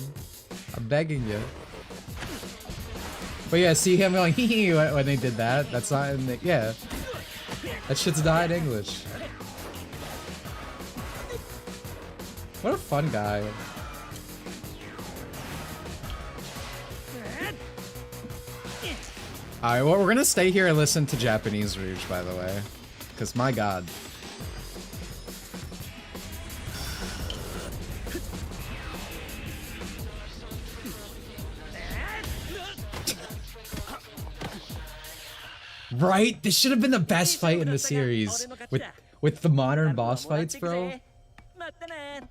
I'm begging you. But yeah, see him going hee hee when they did that. That's not in the, yeah. That shit's not in English. What a fun guy. Alright, well, we're gonna stay here and listen to Japanese Rouge, by the way. Because, my god. Right? This should have been the best fight in the series. With the modern boss fights, bro.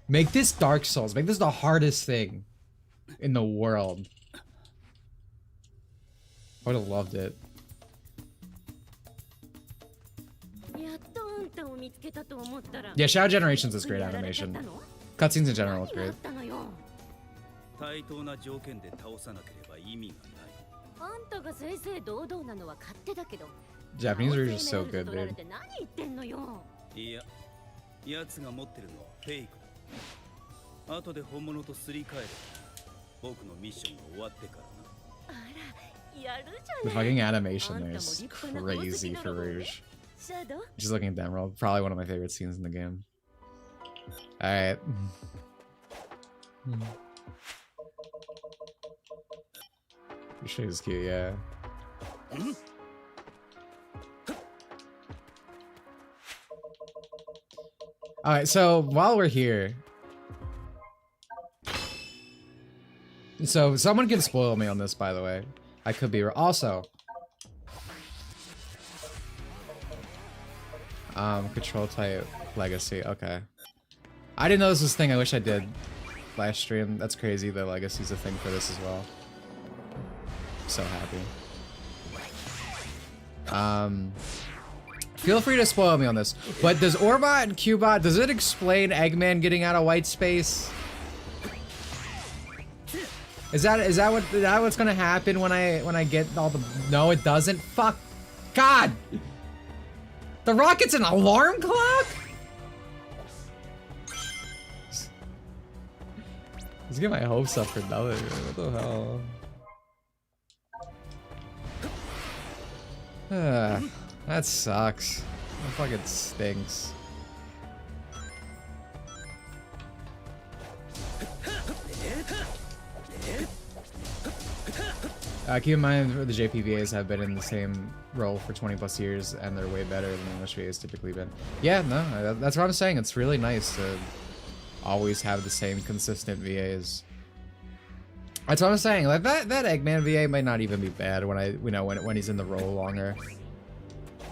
Make this Dark Souls. Make this the hardest thing in the world. I would have loved it. Yeah, Shadow Generations is great animation. Cutscenes in general is great. Japanese Rouge is so good, dude. The fucking animation there is crazy for Rouge. Just looking at the Emerald, probably one of my favorite scenes in the game. Alright. This shit is cute, yeah. Alright, so while we're here... So, someone can spoil me on this, by the way. I could be wrong. Also... control type legacy, okay. I didn't know this was a thing, I wish I did. Last stream, that's crazy, the legacy's a thing for this as well. So happy. Feel free to spoil me on this, but does Orbot and Cubot, does it explain Eggman getting out of white space? Is that what's gonna happen when I get all the? No, it doesn't. Fuck, God! The rocket's an alarm clock? Let's get my hopes up for nothing. What the hell? That sucks. That fucking stinks. Keep in mind the JPVAs have been in the same role for 20 plus years and they're way better than English VAs typically been. Yeah, no, that's what I'm saying. It's really nice to always have the same consistent VAs. That's what I'm saying. Like that Eggman VA might not even be bad when he's in the role longer.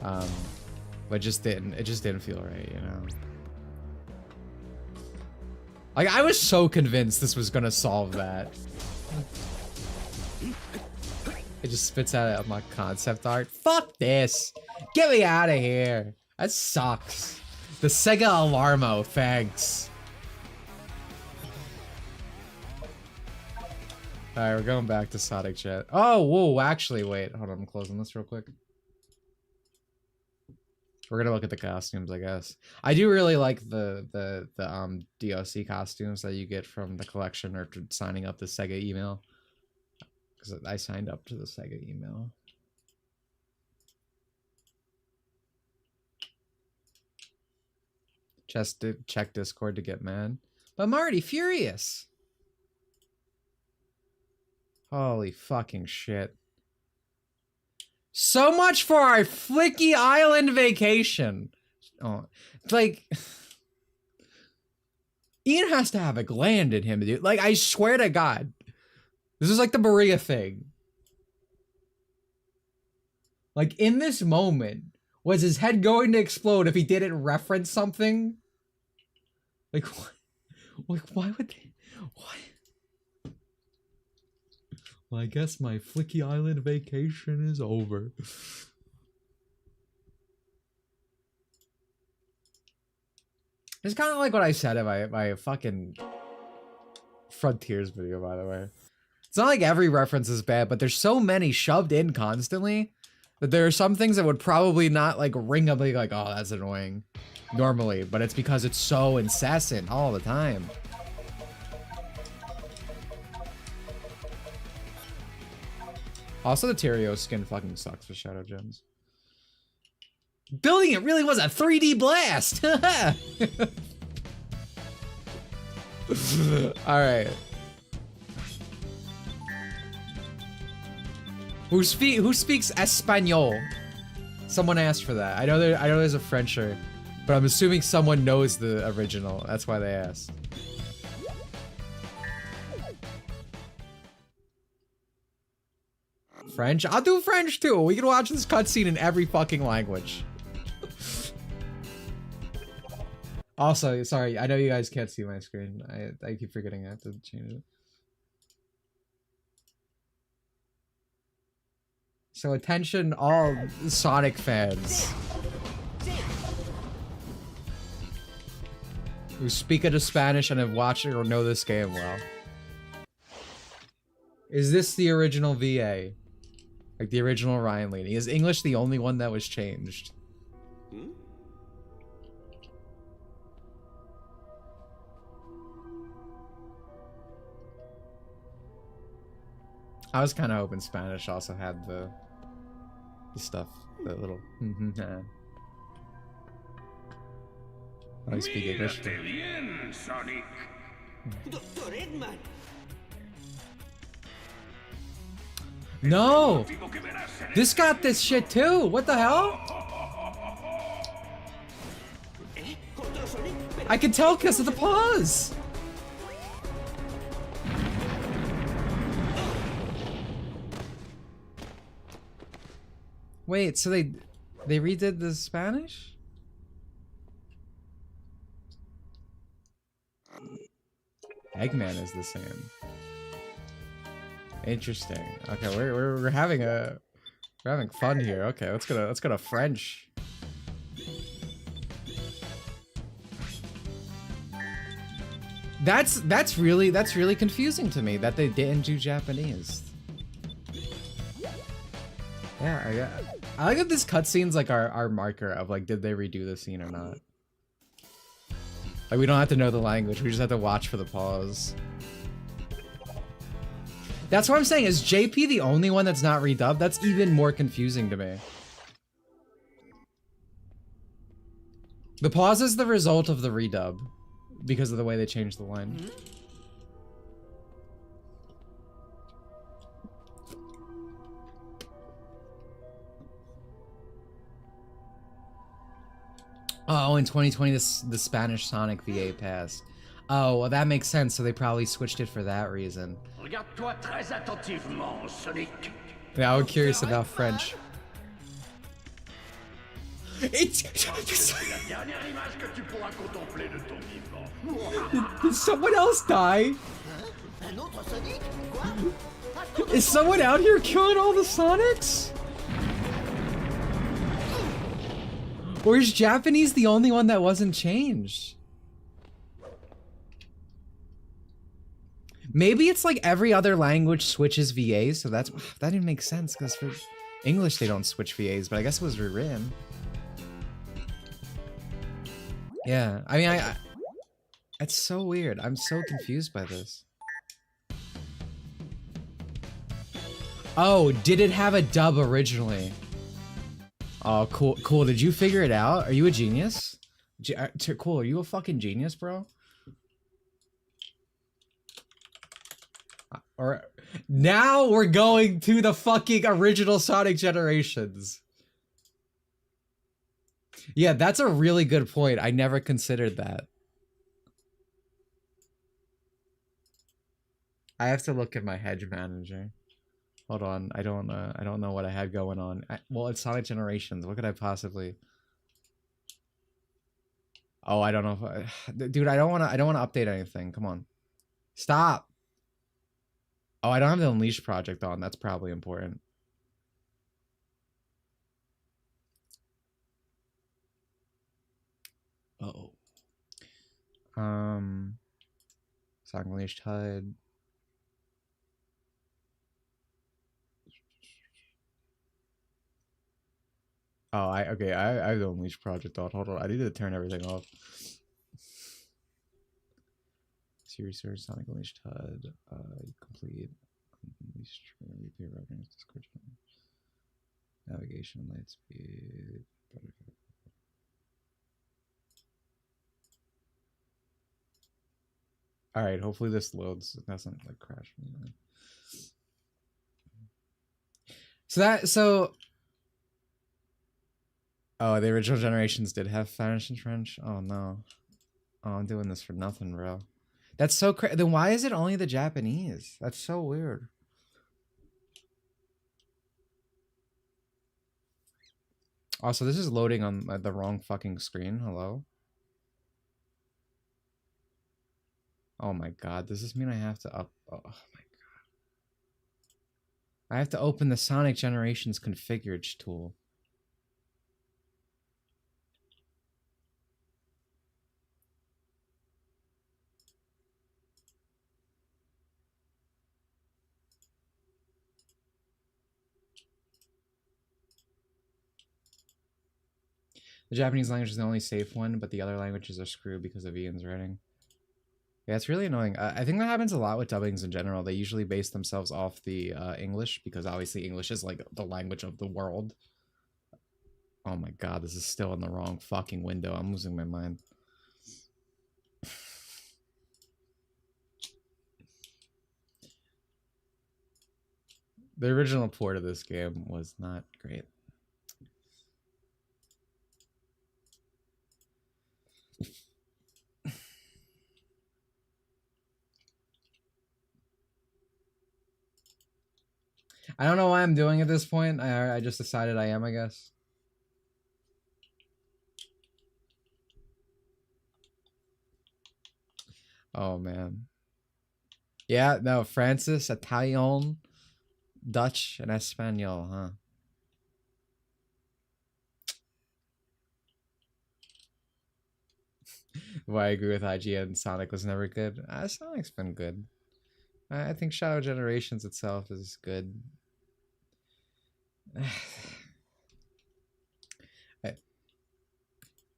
But it just didn't feel right, you know. Like I was so convinced this was gonna solve that. It just spits out my concept art. Fuck this! Get me out of here! That sucks. The Sega Alarmo, thanks. Alright, we're going back to Sonic Jet. Oh, whoa, actually, wait. Hold on, I'm closing this real quick. We're gonna look at the costumes, I guess. I do really like the DLC costumes that you get from the collection or signing up the Sega email. Because I signed up to the Sega email. Just to check Discord to get mad. But I'm already furious. Holy fucking shit. So much for our Flicky Island vacation. Oh, it's like... Ian has to have a gland in him, dude. Like, I swear to God. This is like the Maria thing. Like, in this moment, Was his head going to explode if he didn't reference something? Like, what? Like, why would they? What? Well, I guess my Flicky Island vacation is over. It's kind of like what I said in my fucking Frontiers video, by the way. It's not like every reference is bad, but there's so many shoved in constantly that there are some things that would probably not like ring up like, oh, that's annoying normally, but it's because it's so incessant all the time. Also, the Tyrio skin fucking sucks with Shadow Gems. Building it really was a 3D blast! Alright. Who speaks Espanol? Someone asked for that. I know there's a Frencher, but I'm assuming someone knows the original. That's why they asked. French? I'll do French too. We can watch this cutscene in every fucking language. Also, sorry, I know you guys can't see my screen. I keep forgetting I have to change it. So attention all Sonic fans who speak a Spanish and have watched or know this game well. Is this the original VA? Like the original Ryan Laney? Is English the only one that was changed? I was kind of hoping Spanish also had the stuff, the little. I speak English. Bien, Sonic. Dr. Eggman. No! This got this shit too! What the hell? I can tell because of the pause! Wait, so they redid the Spanish? Eggman is the same. Interesting. Okay, we're having fun here. Okay, let's go to French. That's really confusing to me that they didn't do Japanese. Yeah, I like that this cutscene's like our marker of like, did they redo the scene or not? Like, we don't have to know the language, we just have to watch for the pause. That's what I'm saying, is JP the only one that's not redubbed? That's even more confusing to me. The pause is the result of the redub, because of the way they changed the line. Oh, in 2020, the Spanish Sonic VA passed. Oh, well, that makes sense. So they probably switched it for that reason. Regarde-toi très attentivement, Sonic. Yeah, I'm curious about French. It's... Did someone else die? Is someone out here killing all the Sonics? Or is Japanese the only one that wasn't changed? Maybe it's like every other language switches VAs, so that didn't make sense, because for English they don't switch VAs, but I guess it was rewritten. Yeah, I mean, it's so weird. I'm so confused by this. Oh, did it have a dub originally? Oh, cool. Did you figure it out? Are you a genius? Cool, are you a fucking genius, bro? Or now we're going to the fucking original Sonic generations. Yeah, that's a really good point. I never considered that. I have to look at my hedge manager. Hold on, I don't know what I had going on. Well, it's Sonic Generations. What could I possibly? Oh, I don't know if dude, I don't want to update anything. Come on. Stop. Oh, I don't have the Unleash project on. That's probably important. Uh-oh. Sonic Unleashed HUD. Oh, I have the Unleash project on. Hold on, I need to turn everything off. Series Search, Sonic Unleashed HUD, complete. Unleashed repair reference, discourse, navigation, light speed. All right, hopefully this loads. It doesn't like crash me. So. Oh, the original generations did have Spanish and French. Oh no. Oh, I'm doing this for nothing, bro. That's so crazy. Then why is it only the Japanese? That's so weird. Also, this is loading on the wrong fucking screen. Hello? Oh my god. Does this mean I have to Oh my god. I have to open the Sonic Generations configured tool. The Japanese language is the only safe one, but the other languages are screwed because of Ian's writing. Yeah, it's really annoying. I think that happens a lot with dubbings in general. They usually base themselves off the English, because obviously English is like the language of the world. Oh my god, this is still in the wrong fucking window. I'm losing my mind. The original port of this game was not great. I don't know why I'm doing it at this point. I just decided I am, I guess. Oh, man. Yeah, no, Francis, Italian, Dutch, and Espanol, huh? Why I agree with IGN, Sonic was never good. Sonic's been good. I think Shadow Generations itself is good.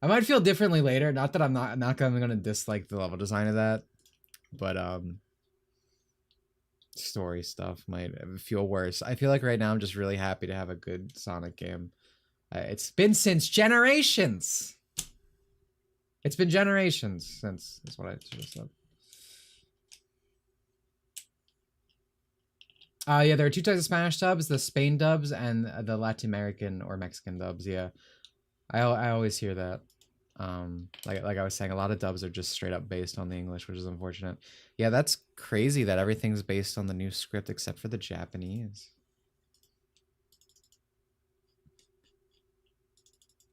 I might feel differently later. Not that I'm not gonna dislike the level design of that, but story stuff might feel worse. I feel like right now I'm just really happy to have a good Sonic game. It's been since Generations. It's been generations since. That's what I just said. Yeah, there are two types of Spanish dubs: the Spain dubs and the Latin American or Mexican dubs. Yeah, I always hear that. Like I was saying, a lot of dubs are just straight up based on the English, which is unfortunate. Yeah, that's crazy that everything's based on the new script except for the Japanese.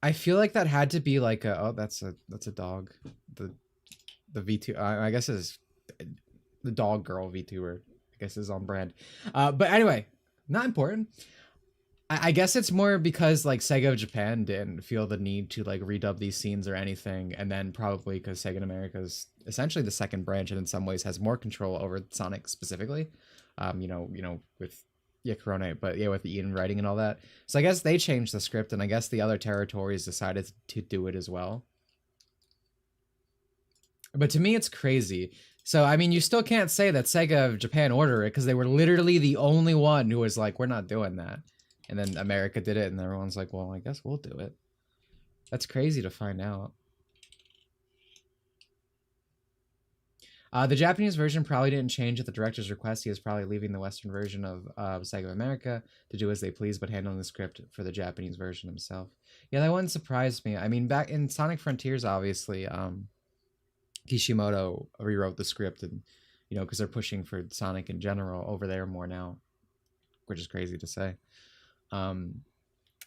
I feel like that had to be like a, oh, that's a dog. The V2, I guess is the dog girl VTuber. I guess is on brand. But anyway, not important. I guess it's more because like Sega of Japan didn't feel the need to like redub these scenes or anything, and then probably because Sega in America is essentially the second branch and in some ways has more control over Sonic specifically. You know, with Corona, but yeah, with Ian writing and all that. So I guess they changed the script, and I guess the other territories decided to do it as well. But to me, it's crazy. So, I mean, you still can't say that Sega of Japan ordered it, because they were literally the only one who was like, we're not doing that. And then America did it, and everyone's like, well, I guess we'll do it. That's crazy to find out. The Japanese version probably didn't change at the director's request. He is probably leaving the Western version of Sega of America to do as they please, but handling the script for the Japanese version himself. Yeah, that wouldn't surprise me. I mean, back in Sonic Frontiers, obviously, Kishimoto rewrote the script, and you know, because they're pushing for Sonic in general over there more now. which is crazy to say.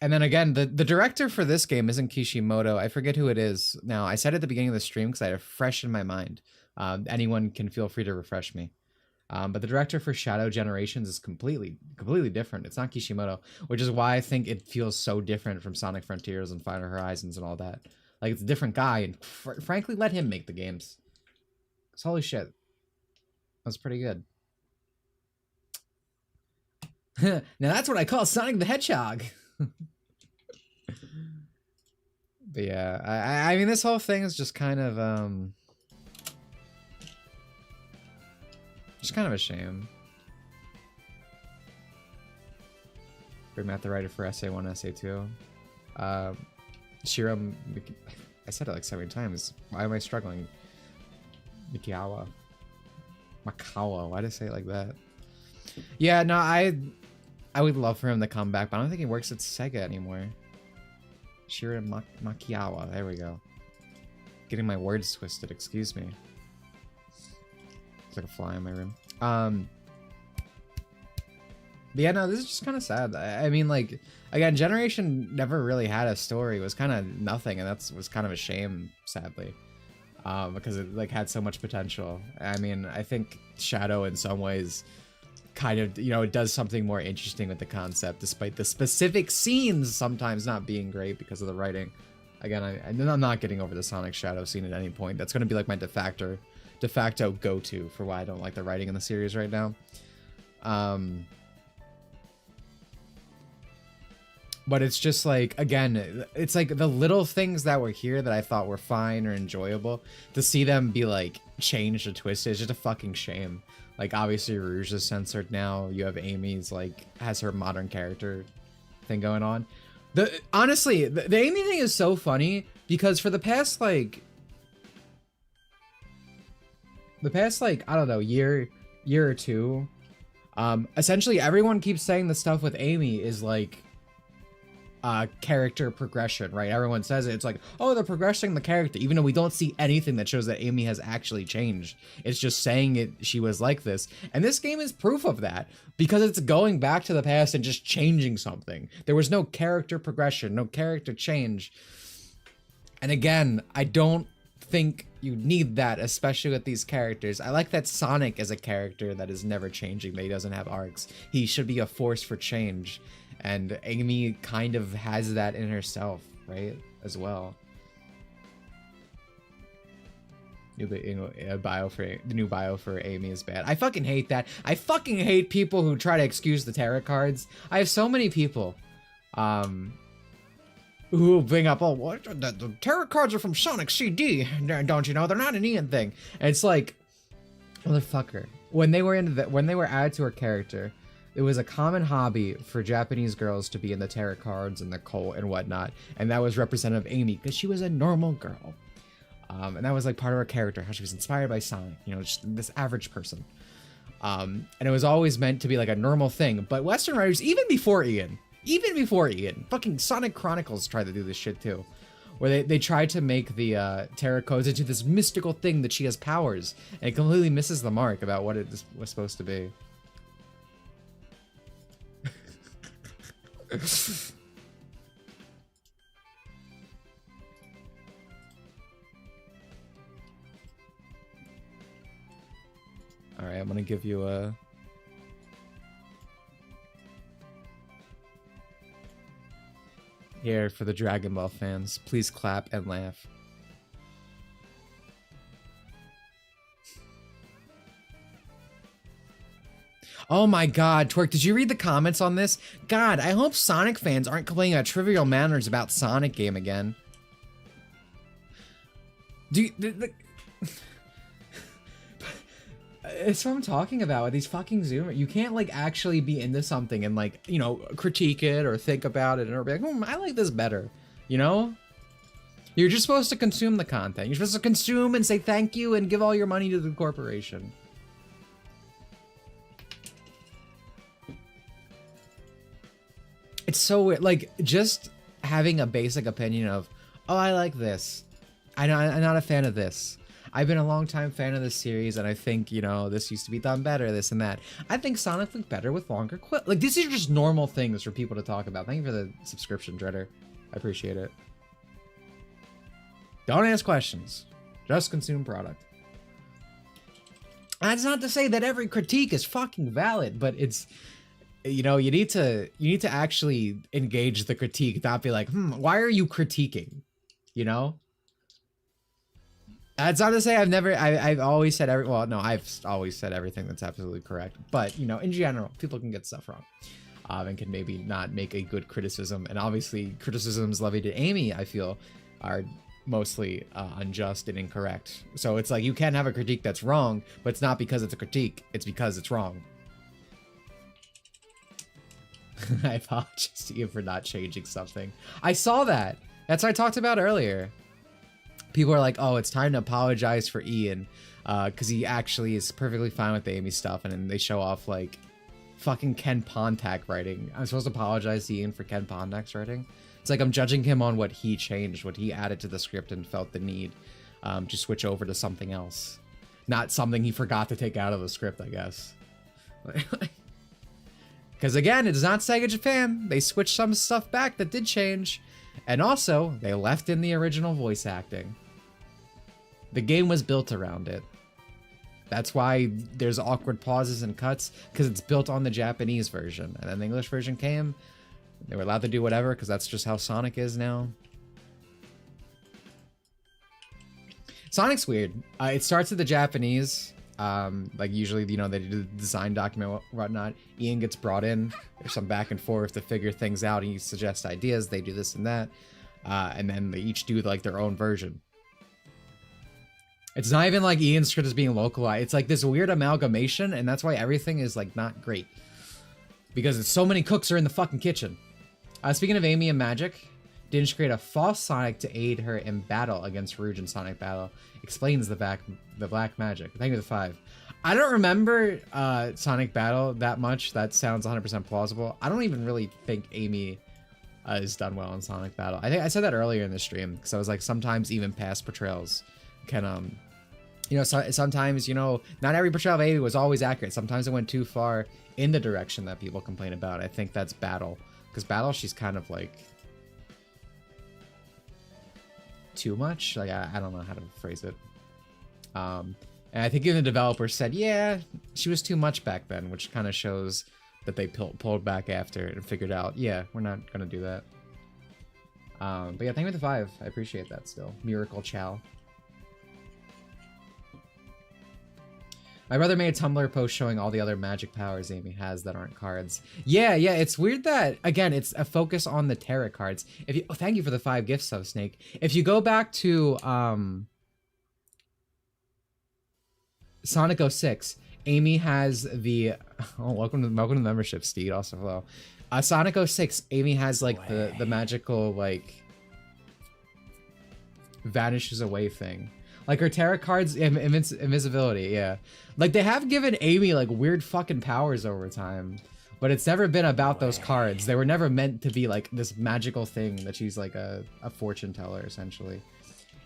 And then again, the director for this game isn't Kishimoto. I forget who it is now. I said at the beginning of the stream because I had it fresh in my mind. Anyone can feel free to refresh me. But the director for Shadow Generations is completely different. It's not Kishimoto, which is why I think it feels so different from Sonic Frontiers and Final Horizons and all that. Like, it's a different guy, and frankly, let him make the games. 'Cause holy shit, that's pretty good. Now that's what I call Sonic the Hedgehog. But yeah, I mean, this whole thing is just kind of just kind of a shame. Bring Matt the writer for SA1, SA2. Shiro, I said it like 7 times. Why am I struggling? Makawa. Why did I say it like that? Yeah, no, I would love for him to come back, but I don't think he works at Sega anymore. Shiro Makiawa, there we go. Getting my words twisted, excuse me. It's like a fly in my room. But yeah, no, this is just kind of sad. I mean, like, again, Generation never really had a story. It was kind of nothing, and was kind of a shame, sadly. Because it, like, had so much potential. I mean, I think Shadow, in some ways, kind of, you know, it does something more interesting with the concept, despite the specific scenes sometimes not being great because of the writing. Again, I'm not getting over the Sonic Shadow scene at any point. That's going to be like my de facto go-to for why I don't like the writing in the series right now. But it's just like, again, it's like the little things that were here that I thought were fine or enjoyable, to see them be like changed or twisted is just a fucking shame. Like, obviously Rouge is censored now. You have Amy's, like, has her modern character thing going on. Honestly, the Amy thing is so funny because for the past like, I don't know, year or two, essentially everyone keeps saying the stuff with Amy is like character progression, right? Everyone says it. It's like, oh, they're progressing the character, even though we don't see anything that shows that Amy has actually changed. It's just saying it, she was like this. And this game is proof of that, because it's going back to the past and just changing something. There was no character progression, no character change. And again, I don't think you need that, especially with these characters. I like that Sonic is a character that is never changing, that he doesn't have arcs. He should be a force for change. And Amy kind of has that in herself, right? As well. The new bio for Amy is bad. I fucking hate that. I fucking hate people who try to excuse the tarot cards. I have so many people who bring up, oh, what? The tarot cards are from Sonic CD. Don't you know? They're not an Ian thing. And it's like, motherfucker. When they were added to her character, it was a common hobby for Japanese girls to be in the tarot cards and the cult and whatnot, and that was representative of Amy because she was a normal girl, and that was like part of her character, how she was inspired by Sonic, you know, just this average person, and it was always meant to be like a normal thing. But Western writers, even before Ian, fucking Sonic Chronicles tried to do this shit too, where they tried to make the tarot cards into this mystical thing that she has powers, and it completely misses the mark about what it was supposed to be. All right, I'm gonna give you a here for the Dragon Ball fans. Please clap and laugh. Oh my god, Twerk, did you read the comments on this? God, I hope Sonic fans aren't complaining about Trivial Manners about Sonic game again. It's what I'm talking about with these fucking Zoomers. You can't, like, actually be into something and, like, you know, critique it or think about it or be like, I like this better, you know? You're just supposed to consume the content. You're supposed to consume and say thank you and give all your money to the corporation. It's so weird, like, just having a basic opinion of, oh, I like this. I'm not a fan of this. I've been a long-time fan of this series, and I think, you know, this used to be done better, this and that. I think Sonic looked better with longer quill. Like, these are just normal things for people to talk about. Thank you for the subscription, Dreader. I appreciate it. Don't ask questions. Just consume product. And that's not to say that every critique is fucking valid, but it's, you know, you need to actually engage the critique, not be like, why are you critiquing? You know? That's not to say I've always said I've always said everything that's absolutely correct. But, you know, in general, people can get stuff wrong. And can maybe not make a good criticism. And obviously, criticisms levied at Amy, I feel, are mostly unjust and incorrect. So it's like, you can have a critique that's wrong, but it's not because it's a critique. It's because it's wrong. I apologize to you for not changing something. I saw that. That's what I talked about earlier. People are like, oh, it's time to apologize for Ian because he actually is perfectly fine with the Amy stuff. And then they show off like fucking Ken Pontac writing. I'm supposed to apologize to Ian for Ken Pontac's writing. It's like I'm judging him on what he changed, what he added to the script and felt the need to switch over to something else. Not something he forgot to take out of the script, I guess. Because again, it is not Sega Japan. They switched some stuff back that did change. And also, they left in the original voice acting. The game was built around it. That's why there's awkward pauses and cuts, because it's built on the Japanese version. And then the English version came. They were allowed to do whatever, because that's just how Sonic is now. Sonic's weird. It starts with the Japanese. Like usually, you know, they do the design document, whatnot. Ian gets brought in. There's some back and forth to figure things out. He suggests ideas. They do this and that. And then they each do like their own version. It's not even like Ian's script is being localized. It's like this weird amalgamation, and that's why everything is like not great. Because it's so many cooks are in the fucking kitchen. Speaking of Amy and Magic, didn't she create a false Sonic to aid her in battle against Rouge in Sonic Battle? Explains the black magic. Thank you for the 5. I don't remember Sonic Battle that much. That sounds 100% plausible. I don't even really think Amy is done well in Sonic Battle. I think I said that earlier in the stream because I was like, sometimes even past portrayals can you know, sometimes, you know, not every portrayal of Amy was always accurate. Sometimes it went too far in the direction that people complain about. I think that's Battle, because Battle, she's kind of like too much. Like I don't know how to phrase it. And I think even the developer said, yeah, she was too much back then, which kind of shows that they pulled back after and figured out, yeah, we're not gonna do that. But yeah, thank you for the 5. I appreciate that still. Miracle Chow. My brother made a Tumblr post showing all the other magic powers Amy has that aren't cards. Yeah, it's weird that, again, it's a focus on the tarot cards. If you, thank you for the 5 gifts, though, Snake. If you go back to Sonic 06, Amy has the, oh, welcome to the membership, Steed, also hello. Sonic 06, Amy has like the magical like vanishes away thing. Like her tarot cards, invisibility, yeah. Like they have given Amy like weird fucking powers over time, but it's never been about those cards. They were never meant to be like this magical thing that she's like a fortune teller, essentially.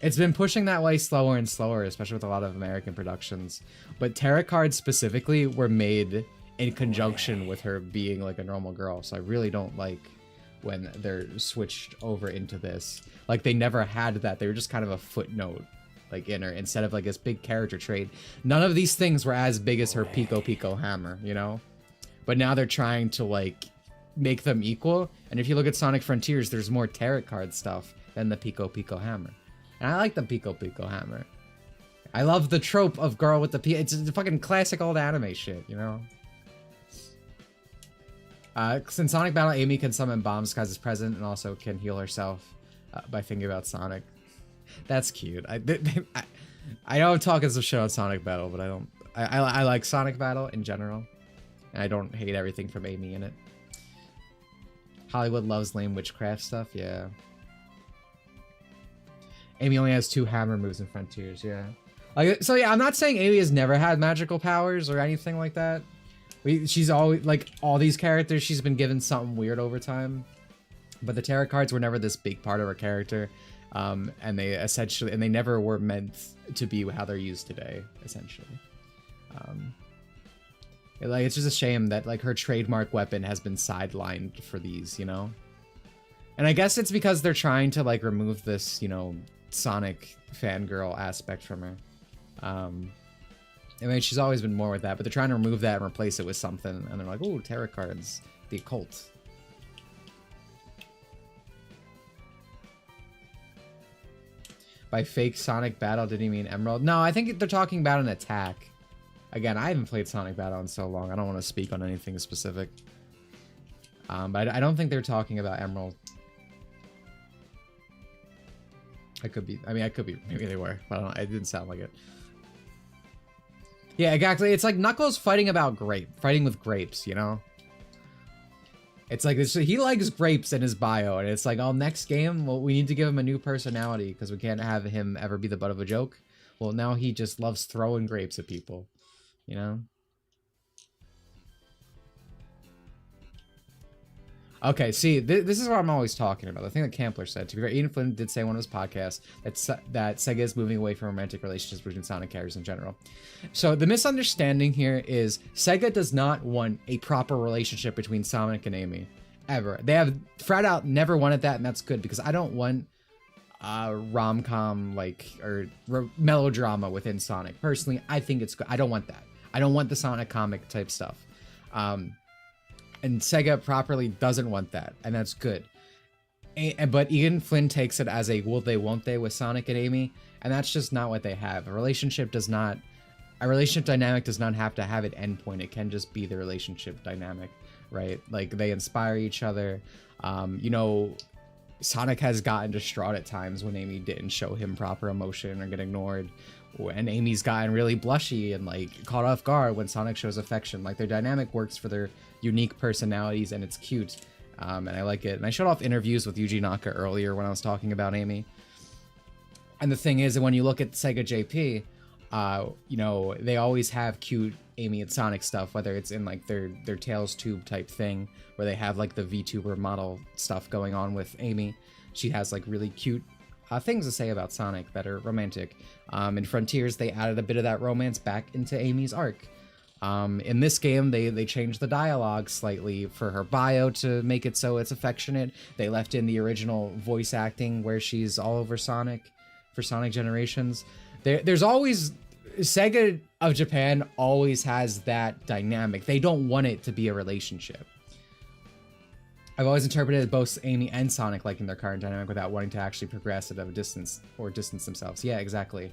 It's been pushing that way slower and slower, especially with a lot of American productions. But tarot cards specifically were made in conjunction with her being like a normal girl. So I really don't like when they're switched over into this. Like they never had that. They were just kind of a footnote like in her instead of like this big character trait. None of these things were as big as her Pico Pico hammer, you know? But now they're trying to like make them equal. And if you look at Sonic Frontiers, there's more tarot card stuff than the Pico Pico hammer. And I like the Pico Pico hammer. I love the trope of girl with the Pico. It's a fucking classic old anime shit, you know? In Sonic Battle, Amy can summon bombs disguised as present and also can heal herself by thinking about Sonic. That's cute. I know I'm talking some shit on Sonic Battle, but I like Sonic Battle in general. And I don't hate everything from Amy in it. Hollywood loves lame witchcraft stuff, yeah. Amy only has 2 hammer moves in Frontiers, yeah. Like, so yeah, I'm not saying Amy has never had magical powers or anything like that. She's always, like, all these characters, she's been given something weird over time. But the tarot cards were never this big part of her character. and they never were meant to be how they're used today, essentially. Like, it's just a shame that like her trademark weapon has been sidelined for these, you know? And I guess it's because they're trying to like remove this, you know, Sonic fangirl aspect from her. I mean, she's always been more with that, but they're trying to remove that and replace it with something. And they're like, oh, tarot cards, the occult. By fake Sonic Battle, did he mean Emerald? No, I think they're talking about an attack. Again, I haven't played Sonic Battle in so long. I don't want to speak on anything specific. But I don't think they're talking about Emerald. I could be. I mean, I could be. Maybe they were. But I don't know. It didn't sound like it. Yeah, exactly. It's like Knuckles fighting with grapes, you know? It's like this, he likes grapes in his bio, and it's like, oh, next game, well, we need to give him a new personality because we can't have him ever be the butt of a joke. Well, now he just loves throwing grapes at people, you know? Okay, see, this is what I'm always talking about. The thing that Campler said. To be fair, Ian Flynn did say on his podcast that Sega is moving away from romantic relationships between Sonic characters in general. So the misunderstanding here is Sega does not want a proper relationship between Sonic and Amy. Ever. They have flat out never wanted that, and that's good, because I don't want rom-com, like, or melodrama within Sonic. Personally, I think it's good. I don't want that. I don't want the Sonic comic type stuff. And Sega properly doesn't want that, and that's good. But Ian Flynn takes it as a will they, won't they with Sonic and Amy, and that's just not what they have. A relationship dynamic does not have to have an endpoint. It can just be the relationship dynamic, right? Like, they inspire each other. You know, Sonic has gotten distraught at times when Amy didn't show him proper emotion or get ignored. And Amy's gotten really blushy and like caught off guard when Sonic shows affection. Like, their dynamic works for their unique personalities, and it's cute, and I like it. And I showed off interviews with Yuji Naka earlier when I was talking about Amy. And the thing is that when you look at Sega JP, you know, they always have cute Amy and Sonic stuff, whether it's in like their Tails Tube type thing, where they have like the VTuber model stuff going on with Amy. She has like really cute things to say about Sonic that are romantic. In Frontiers, they added a bit of that romance back into Amy's arc. In this game, they changed the dialogue slightly for her bio to make it so it's affectionate. They left in the original voice acting where she's all over Sonic for Sonic Generations. There's always... Sega of Japan always has that dynamic. They don't want it to be a relationship. I've always interpreted both Amy and Sonic liking their current dynamic without wanting to actually progress at a distance or distance themselves. Yeah, exactly.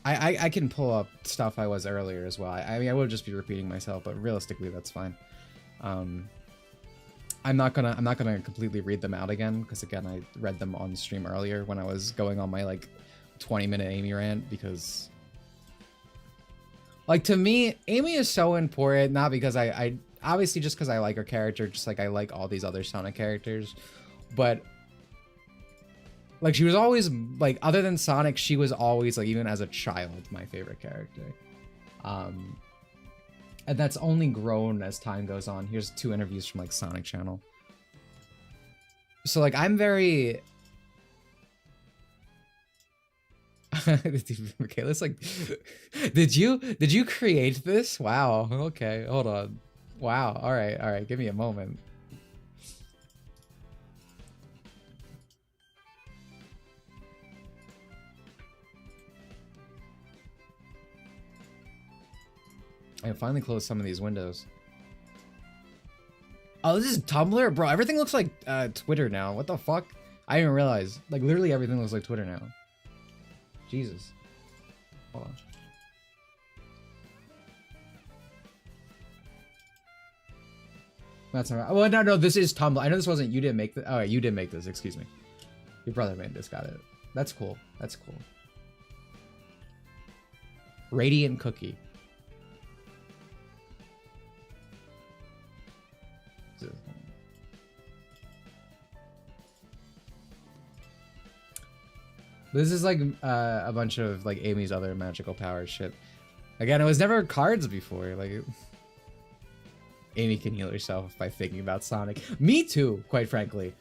I can pull up stuff I was earlier as well. I mean, I would just be repeating myself, but realistically, that's fine. I'm not gonna completely read them out again, because again, I read them on stream earlier when I was going on my like 20-minute Amy rant, because like, to me, Amy is so important, not because I obviously just because I like her character, just like I like all these other Sonic characters, but like, she was always like, other than Sonic, she was always like, even as a child, my favorite character. And that's only grown as time goes on. Here's 2 interviews from like Sonic Channel. So like, I'm very... Michaela's like, did you create this? Wow. Okay, hold on. Wow. All right. Give me a moment. I finally closed some of these windows. Oh, this is Tumblr? Bro, everything looks like Twitter now. What the fuck? I didn't realize. Like, literally everything looks like Twitter now. Jesus. Hold on. That's not right. Well, no, this is Tumblr. I know this wasn't... You didn't make this. Oh, you did make this. Excuse me. Your brother made this. Got it. That's cool. That's cool. Radiant Cookie. This is like a bunch of like Amy's other magical power shit. Again, it was never cards before. Like, Amy can heal herself by thinking about Sonic. Me too, quite frankly.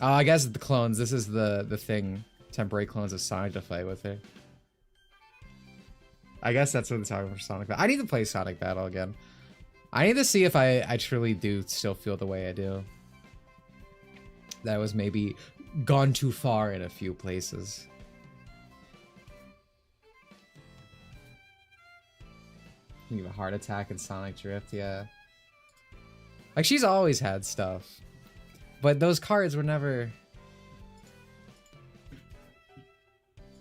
I guess the clones. This is the thing. Temporary clones of Sonic to fight with her. I guess that's what they're talking for Sonic Battle. I need to play Sonic Battle again. I need to see if I truly do still feel the way I do. That was maybe gone too far in a few places. You have a heart attack in Sonic Drift, yeah. Like, she's always had stuff. But those cards were never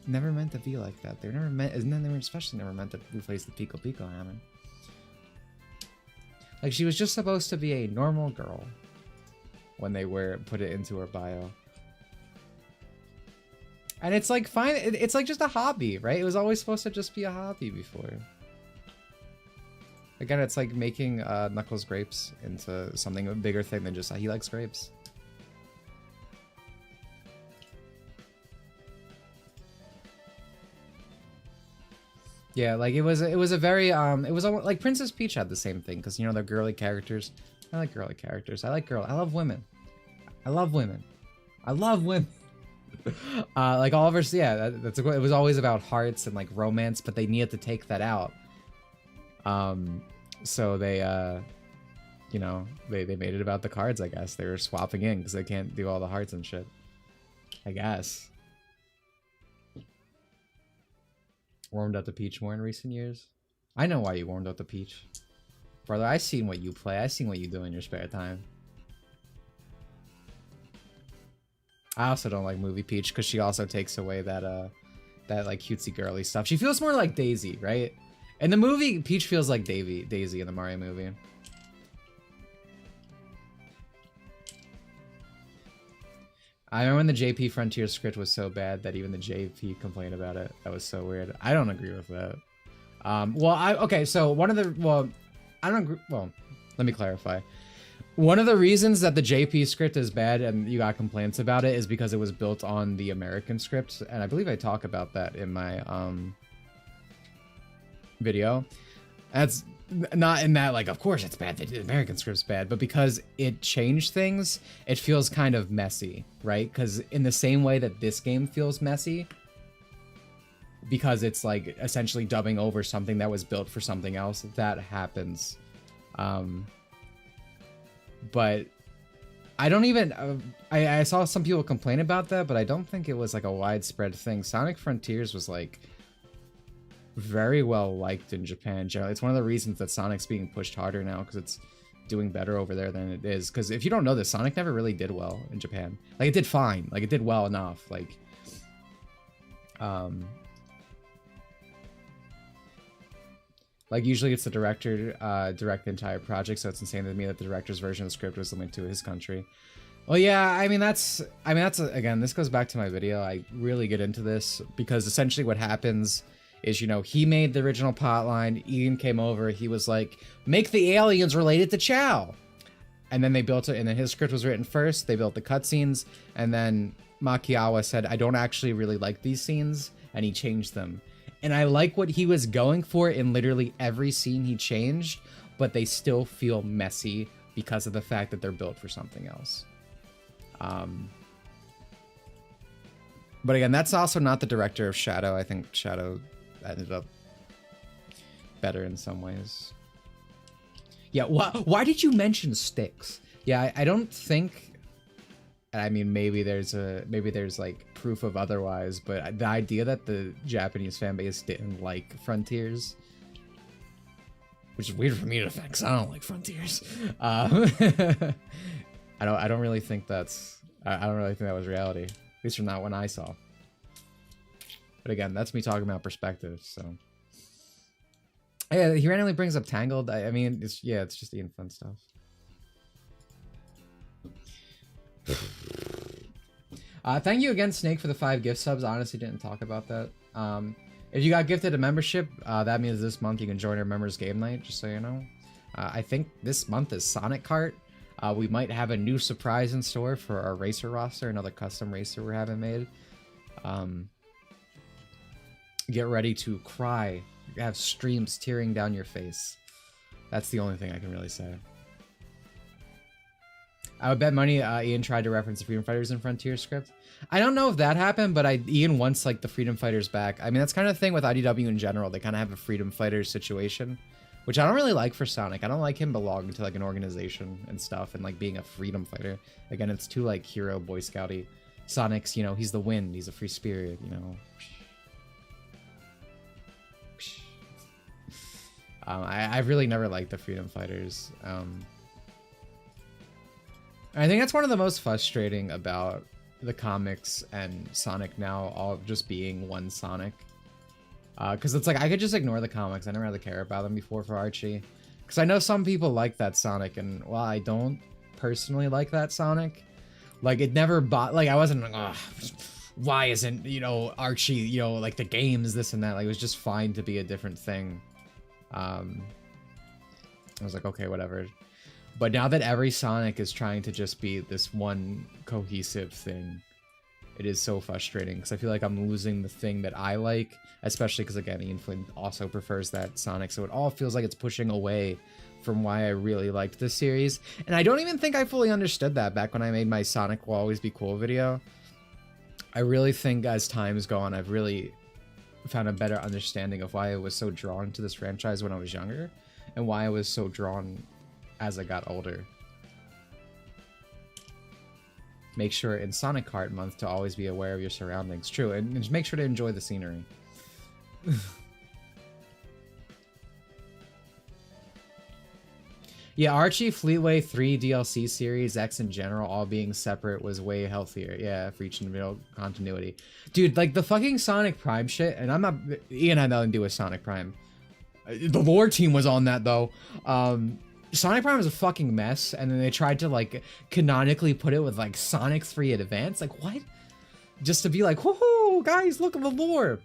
meant to be like that. They're never meant, and then they were especially never meant to replace the Pico Pico hammer. Like, she was just supposed to be a normal girl when they put it into her bio. And it's like fine, it's like just a hobby, right? It was always supposed to just be a hobby before. Again, it's like making Knuckles grapes into something a bigger thing than just he likes grapes. Yeah, like it was a very it was almost, like Princess Peach had the same thing because you know they're girly characters. I like girly characters. I love women. I love women. I love women. Like Oliver's, yeah, it was always about hearts and like romance, but they needed to take that out. So they you know, they made it about the cards, I guess. They were swapping in because they can't do all the hearts and shit, I guess. Warmed up the Peach more in recent years. I know why you warmed up the Peach. Brother, I seen what you play. I seen what you do in your spare time. I also don't like Movie Peach because she also takes away that that like cutesy girly stuff. She feels more like Daisy, right? In the movie, Peach feels like Daisy in the Mario movie. I remember when the JP Frontier script was so bad that even the JP complained about it. That was so weird. I don't agree with that. Okay, so one of the, I don't agree, let me clarify. One of the reasons that the JP script is bad and you got complaints about it is because it was built on the American script, and I believe I talk about that in my video. That's not in that, like, of course it's bad, the American script's bad, but because it changed things, it feels kind of messy, right? Because in the same way that this game feels messy, because it's like essentially dubbing over something that was built for something else, that happens. But I don't even, I saw some people complain about that, but I don't think it was like a widespread thing. Sonic Frontiers was like very well liked in Japan generally. It's one of the reasons that Sonic's being pushed harder now, because it's doing better over there than it is. Because if you don't know this, Sonic never really did well in Japan. Like, it did fine. Like, it did well enough. Like, like usually it's the director direct the entire project, so it's insane to me that the director's version of the script was linked to his country. Well, yeah, I mean that's again, this goes back to my video. I really get into this because essentially what happens is, you know, he made the original plotline, Ian came over, he was like, make the aliens related to Chow. And then they built it, and then his script was written first, they built the cutscenes, and then Makiawa said, I don't actually really like these scenes, and he changed them. And I like what he was going for in literally every scene he changed, but they still feel messy because of the fact that they're built for something else. But again, that's also not the director of Shadow. I think Shadow ended up better in some ways. Yeah, why did you mention sticks? Yeah, I don't think, I mean, maybe there's like proof of otherwise, but the idea that the Japanese fan base didn't like Frontiers, which is weird for me to think, 'cause I don't like Frontiers. I don't really think that's, I don't really think that was reality, at least from that one I saw. But again, that's me talking about perspective, so. Yeah, he randomly brings up Tangled. I mean, it's just Ian Flynn stuff. Thank you again, Snake, for the 5 gift subs. I honestly didn't talk about that. If you got gifted a membership, that means this month you can join our members game night, just so you know. I think this month is Sonic Kart. We might have a new surprise in store for our racer roster, another custom racer we're having made. Get ready to cry have streams tearing down your face. That's the only thing I can really say. I would bet money Ian tried to reference the Freedom Fighters in Frontier script. I don't know if that happened, but Ian wants like the Freedom Fighters back. I mean, that's kind of the thing with IDW in general. They kind of have a Freedom Fighters situation, which I don't really like for Sonic. I don't like him belonging to like an organization and stuff and like being a freedom fighter. Again, it's too like hero Boy Scouty. Sonic's, you know, he's the wind. He's a free spirit, you know. I've really never liked the Freedom Fighters. I think that's one of the most frustrating about the comics and Sonic now all just being one Sonic. Because it's like, I could just ignore the comics. I never really care about them before for Archie. Because I know some people like that Sonic, and while I don't personally like that Sonic, like, it never like, I wasn't like, ugh, why isn't, you know, Archie, you know, like, the games, this and that. Like, it was just fine to be a different thing. I was like, okay, whatever. But now that every Sonic is trying to just be this one cohesive thing, it is so frustrating because I feel like I'm losing the thing that I like, especially because, again, Ian Flynn also prefers that Sonic, so it all feels like it's pushing away from why I really liked this series. And I don't even think I fully understood that back when I made my Sonic Will Always Be Cool video. I really think as time's gone, I've really found a better understanding of why I was so drawn to this franchise when I was younger, and why I was so drawn as I got older. Make sure in Sonic Heart Month to always be aware of your surroundings. True, and just make sure to enjoy the scenery. Yeah, Archie, Fleetway 3 DLC series, X in general, all being separate was way healthier. Yeah, for each individual continuity. Dude, like the fucking Sonic Prime shit, and I'm not... Ian had nothing to do with Sonic Prime. The lore team was on that, though. Sonic Prime was a fucking mess, and then they tried to, like, canonically put it with, like, Sonic 3 Advance. Like, what? Just to be like, woohoo, guys, look at the lore.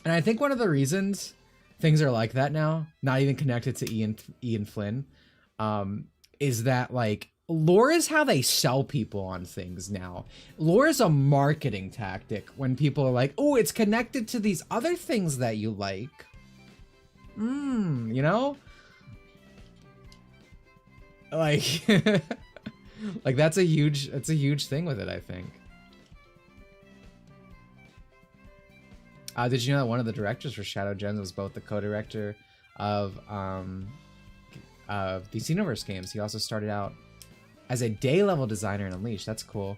And I think one of the reasons things are like that now, not even connected to Ian Flynn, is that, like, lore is how they sell people on things now. Lore is a marketing tactic when people are like, oh, it's connected to these other things that you like. You know? Like, like that's a huge thing with it, I think. Did you know that one of the directors for Shadow Gems was both the co-director of DC Universe games? He also started out as a day-level designer in Unleashed. That's cool.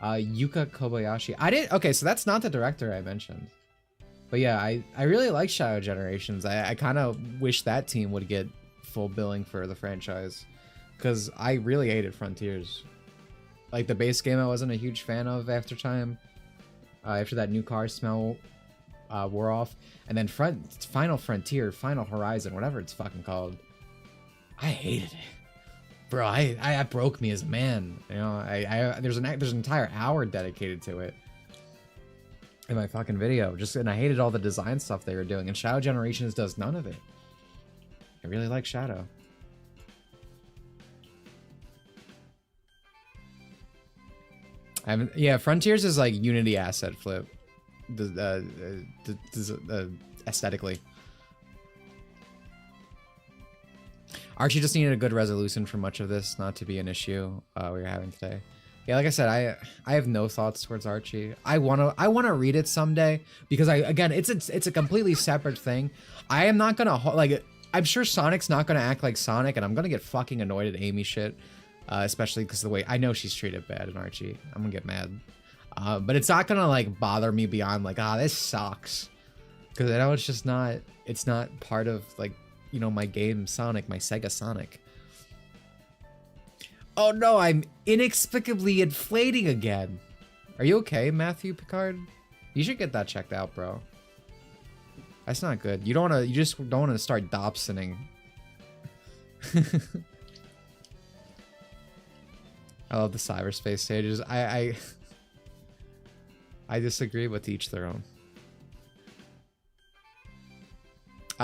Yuka Kobayashi. Okay, so that's not the director I mentioned. But yeah, I really like Shadow Generations. I kind of wish that team would get full billing for the franchise. Because I really hated Frontiers. Like, the base game I wasn't a huge fan of after time. After that new car smell wore off. And then Final Frontier, Final Horizon, whatever it's fucking called. I hated it. Bro, that broke me as a man. You know, there's an entire hour dedicated to it. In my fucking video. And I hated all the design stuff they were doing. And Shadow Generations does none of it. I really like Shadow. Yeah, Frontiers is like Unity asset flip, aesthetically. Archie just needed a good resolution for much of this not to be an issue we were having today. Yeah, like I said, I have no thoughts towards Archie. I wanna read it someday because again it's a completely separate thing. I am not gonna like. I'm sure Sonic's not gonna act like Sonic, and I'm gonna get fucking annoyed at Amy shit. Especially because the way I know she's treated bad in Archie. I'm gonna get mad. But it's not gonna like bother me beyond like, this sucks. Because I know it's not part of like, you know, my game Sonic, my Sega Sonic. Oh no, I'm inexplicably inflating again. Are you okay, Matthew Picard? You should get that checked out, bro. That's not good. You just don't wanna start Dobsoning. I love the cyberspace stages. I disagree, but to each their own.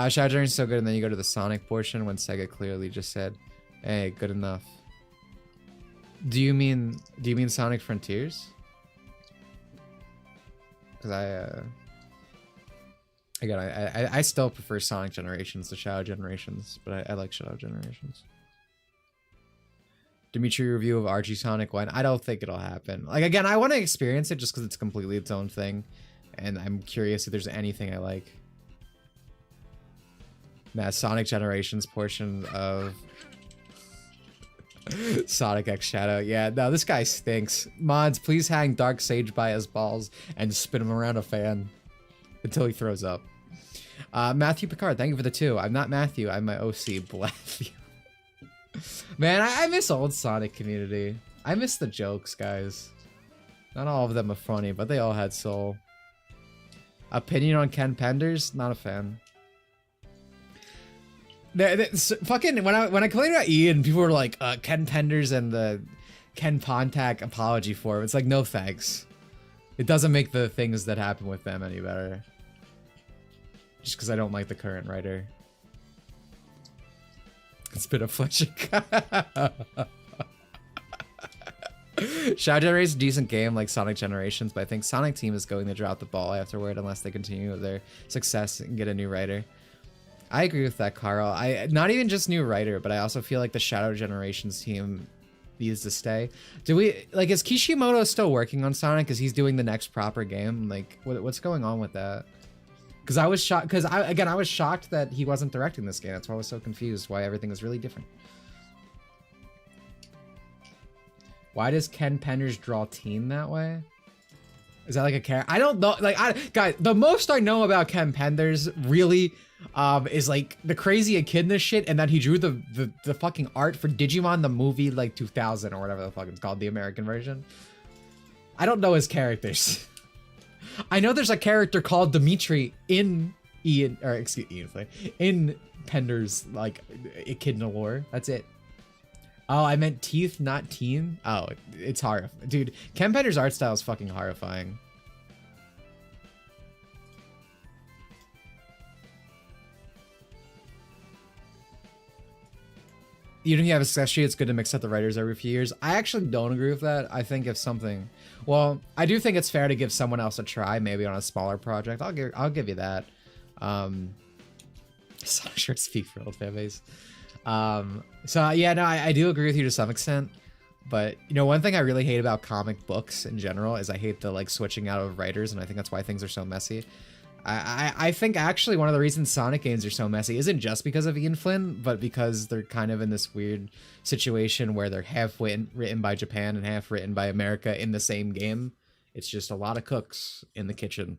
Shadow Journey is so good, and then you go to the Sonic portion when Sega clearly just said, "Hey, good enough." Do you mean Sonic Frontiers? Because Again, I still prefer Sonic Generations to Shadow Generations, but I like Shadow Generations. Dimitri review of RG Sonic 1. I don't think it'll happen. Like, again, I want to experience it just because it's completely its own thing. And I'm curious if there's anything I like. That Sonic Generations portion of Sonic X Shadow. Yeah, no, this guy stinks. Mods, please hang Dark Sage by his balls and spin him around a fan until he throws up. Matthew Picard, thank you for the 2. I'm not Matthew, I'm my OC, Matthew. Man, I miss old Sonic community. I miss the jokes, guys. Not all of them are funny, but they all had soul. Opinion on Ken Penders? Not a fan. Fucking when I complained about Ian, people were like, Ken Penders and the Ken Pontac apology for him. It's like, no thanks. It doesn't make the things that happen with them any better. Just because I don't like the current writer. It's been a pleasure. Shadow Generations, decent game like Sonic Generations, but I think Sonic Team is going to drop the ball afterward unless they continue their success and get a new writer. I agree with that, Carl. Not even just new writer, but I also feel like the Shadow Generations team needs to stay. Is Kishimoto still working on Sonic? Because he's doing the next proper game? Like, what's going on with that? Because I was shocked, I was shocked that he wasn't directing this game. That's why I was so confused why everything is really different. Why does Ken Penders draw teen that way? Is that like a character? I don't know. Like, guys, the most I know about Ken Penders really is like the crazy echidna shit, and that he drew the fucking art for Digimon the movie like 2000 or whatever the fuck it's called, the American version. I don't know his characters. I know there's a character called Dimitri in in Penders like echidna lore. That's it. Oh, I meant teeth, not teen. Oh, it's horrifying. Dude, Ken Penders' art style is fucking horrifying. Even if you have a success sheet, it's good to mix up the writers every few years. I actually don't agree with that. I think if something... Well, I do think it's fair to give someone else a try, maybe on a smaller project. I'll give you that. So I'm sure speak for old fan base. So yeah, no, I do agree with you to some extent. But, you know, one thing I really hate about comic books in general is I hate the, like, switching out of writers, and I think that's why things are so messy. I think actually one of the reasons Sonic games are so messy isn't just because of Ian Flynn, but because they're kind of in this weird situation where they're half written by Japan and half written by America in the same game. It's just a lot of cooks in the kitchen.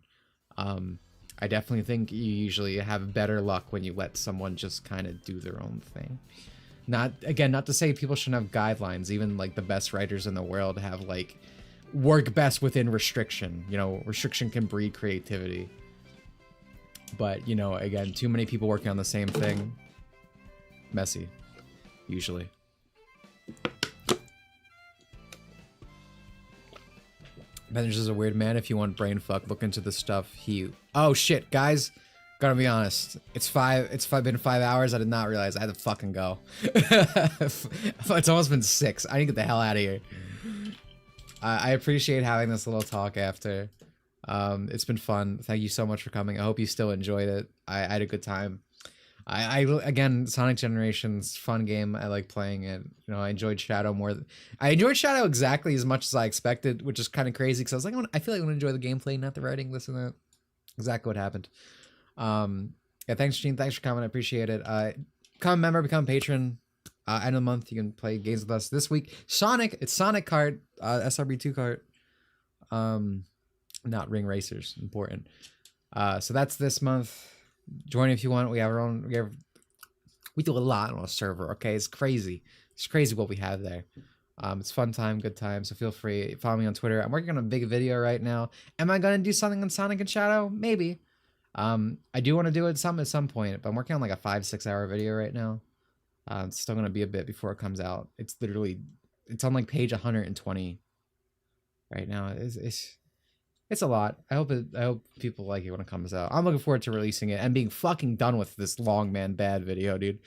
I definitely think you usually have better luck when you let someone just kind of do their own thing. Not to say people shouldn't have guidelines. Even like the best writers in the world have like work best within restriction. You know, restriction can breed creativity. But, you know, again, too many people working on the same thing. Messy. Usually. Penders is a weird man. If you want brain fuck, look into the stuff he... Oh, shit, guys. Gotta be honest. It's been 5 hours. I did not realize I had to fucking go. It's almost been 6. I need to get the hell out of here. I appreciate having this little talk after. It's been fun. Thank you so much for coming. I hope you still enjoyed it. I had a good time. Again, Sonic Generations, fun game. I like playing it. You know, I enjoyed Shadow more. I enjoyed Shadow exactly as much as I expected, which is kind of crazy because I was like, I feel like I want to enjoy the gameplay, not the writing, this and that. Exactly what happened. Yeah, thanks, Gene. Thanks for coming. I appreciate it. Become a member, become a patron. End of the month, you can play games with us. This week, Sonic. It's Sonic Kart, SRB2 Kart. Not Ring Racers. Important. So that's this month. Join if you want. We have our own. We do a lot on a server. Okay, it's crazy. It's crazy what we have there. It's fun time, good time. So feel free. Follow me on Twitter. I'm working on a big video right now. Am I gonna do something on Sonic and Shadow? Maybe. I do want to do it at some point, but I'm working on like a 5-6 hour video right now. It's still gonna be a bit before it comes out. It's on like page 120 right now. It's a lot. I hope people like it when it comes out. I'm looking forward to releasing it and being fucking done with this long man bad video, dude.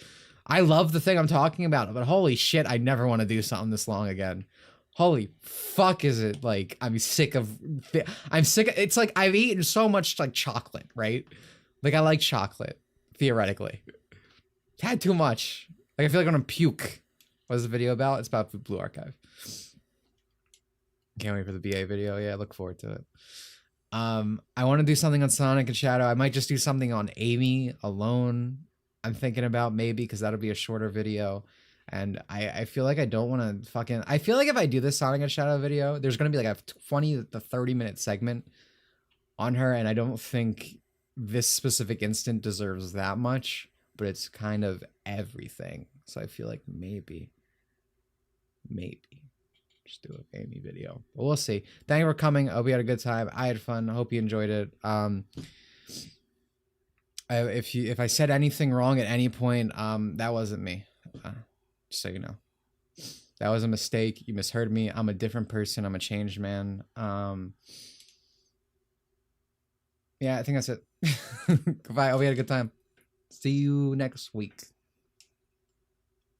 I love the thing I'm talking about, but holy shit, I never want to do something this long again. Holy fuck, is it like I'm sick of. It's like I've eaten so much like chocolate, right? Like, I like chocolate, theoretically. Had too much. Like, I feel like I'm gonna puke. What is the video about? It's about Blue Archive. Can't wait for the BA video. Yeah, I look forward to it. I want to do something on Sonic and Shadow. I might just do something on Amy alone. I'm thinking about maybe, because that'll be a shorter video. And I feel like I don't want to fucking... I feel like if I do this Sonic and Shadow video, there's going to be like a 20 to 30 minute segment on her. And I don't think this specific instant deserves that much. But it's kind of everything. So I feel like maybe just do an Amy video. But we'll see. Thank you for coming. I hope you had a good time. I had fun. I hope you enjoyed it. If I said anything wrong at any point, that wasn't me. Just so you know. That was a mistake. You misheard me. I'm a different person. I'm a changed man. Yeah, I think that's it. Goodbye. I hope you had a good time. See you next week.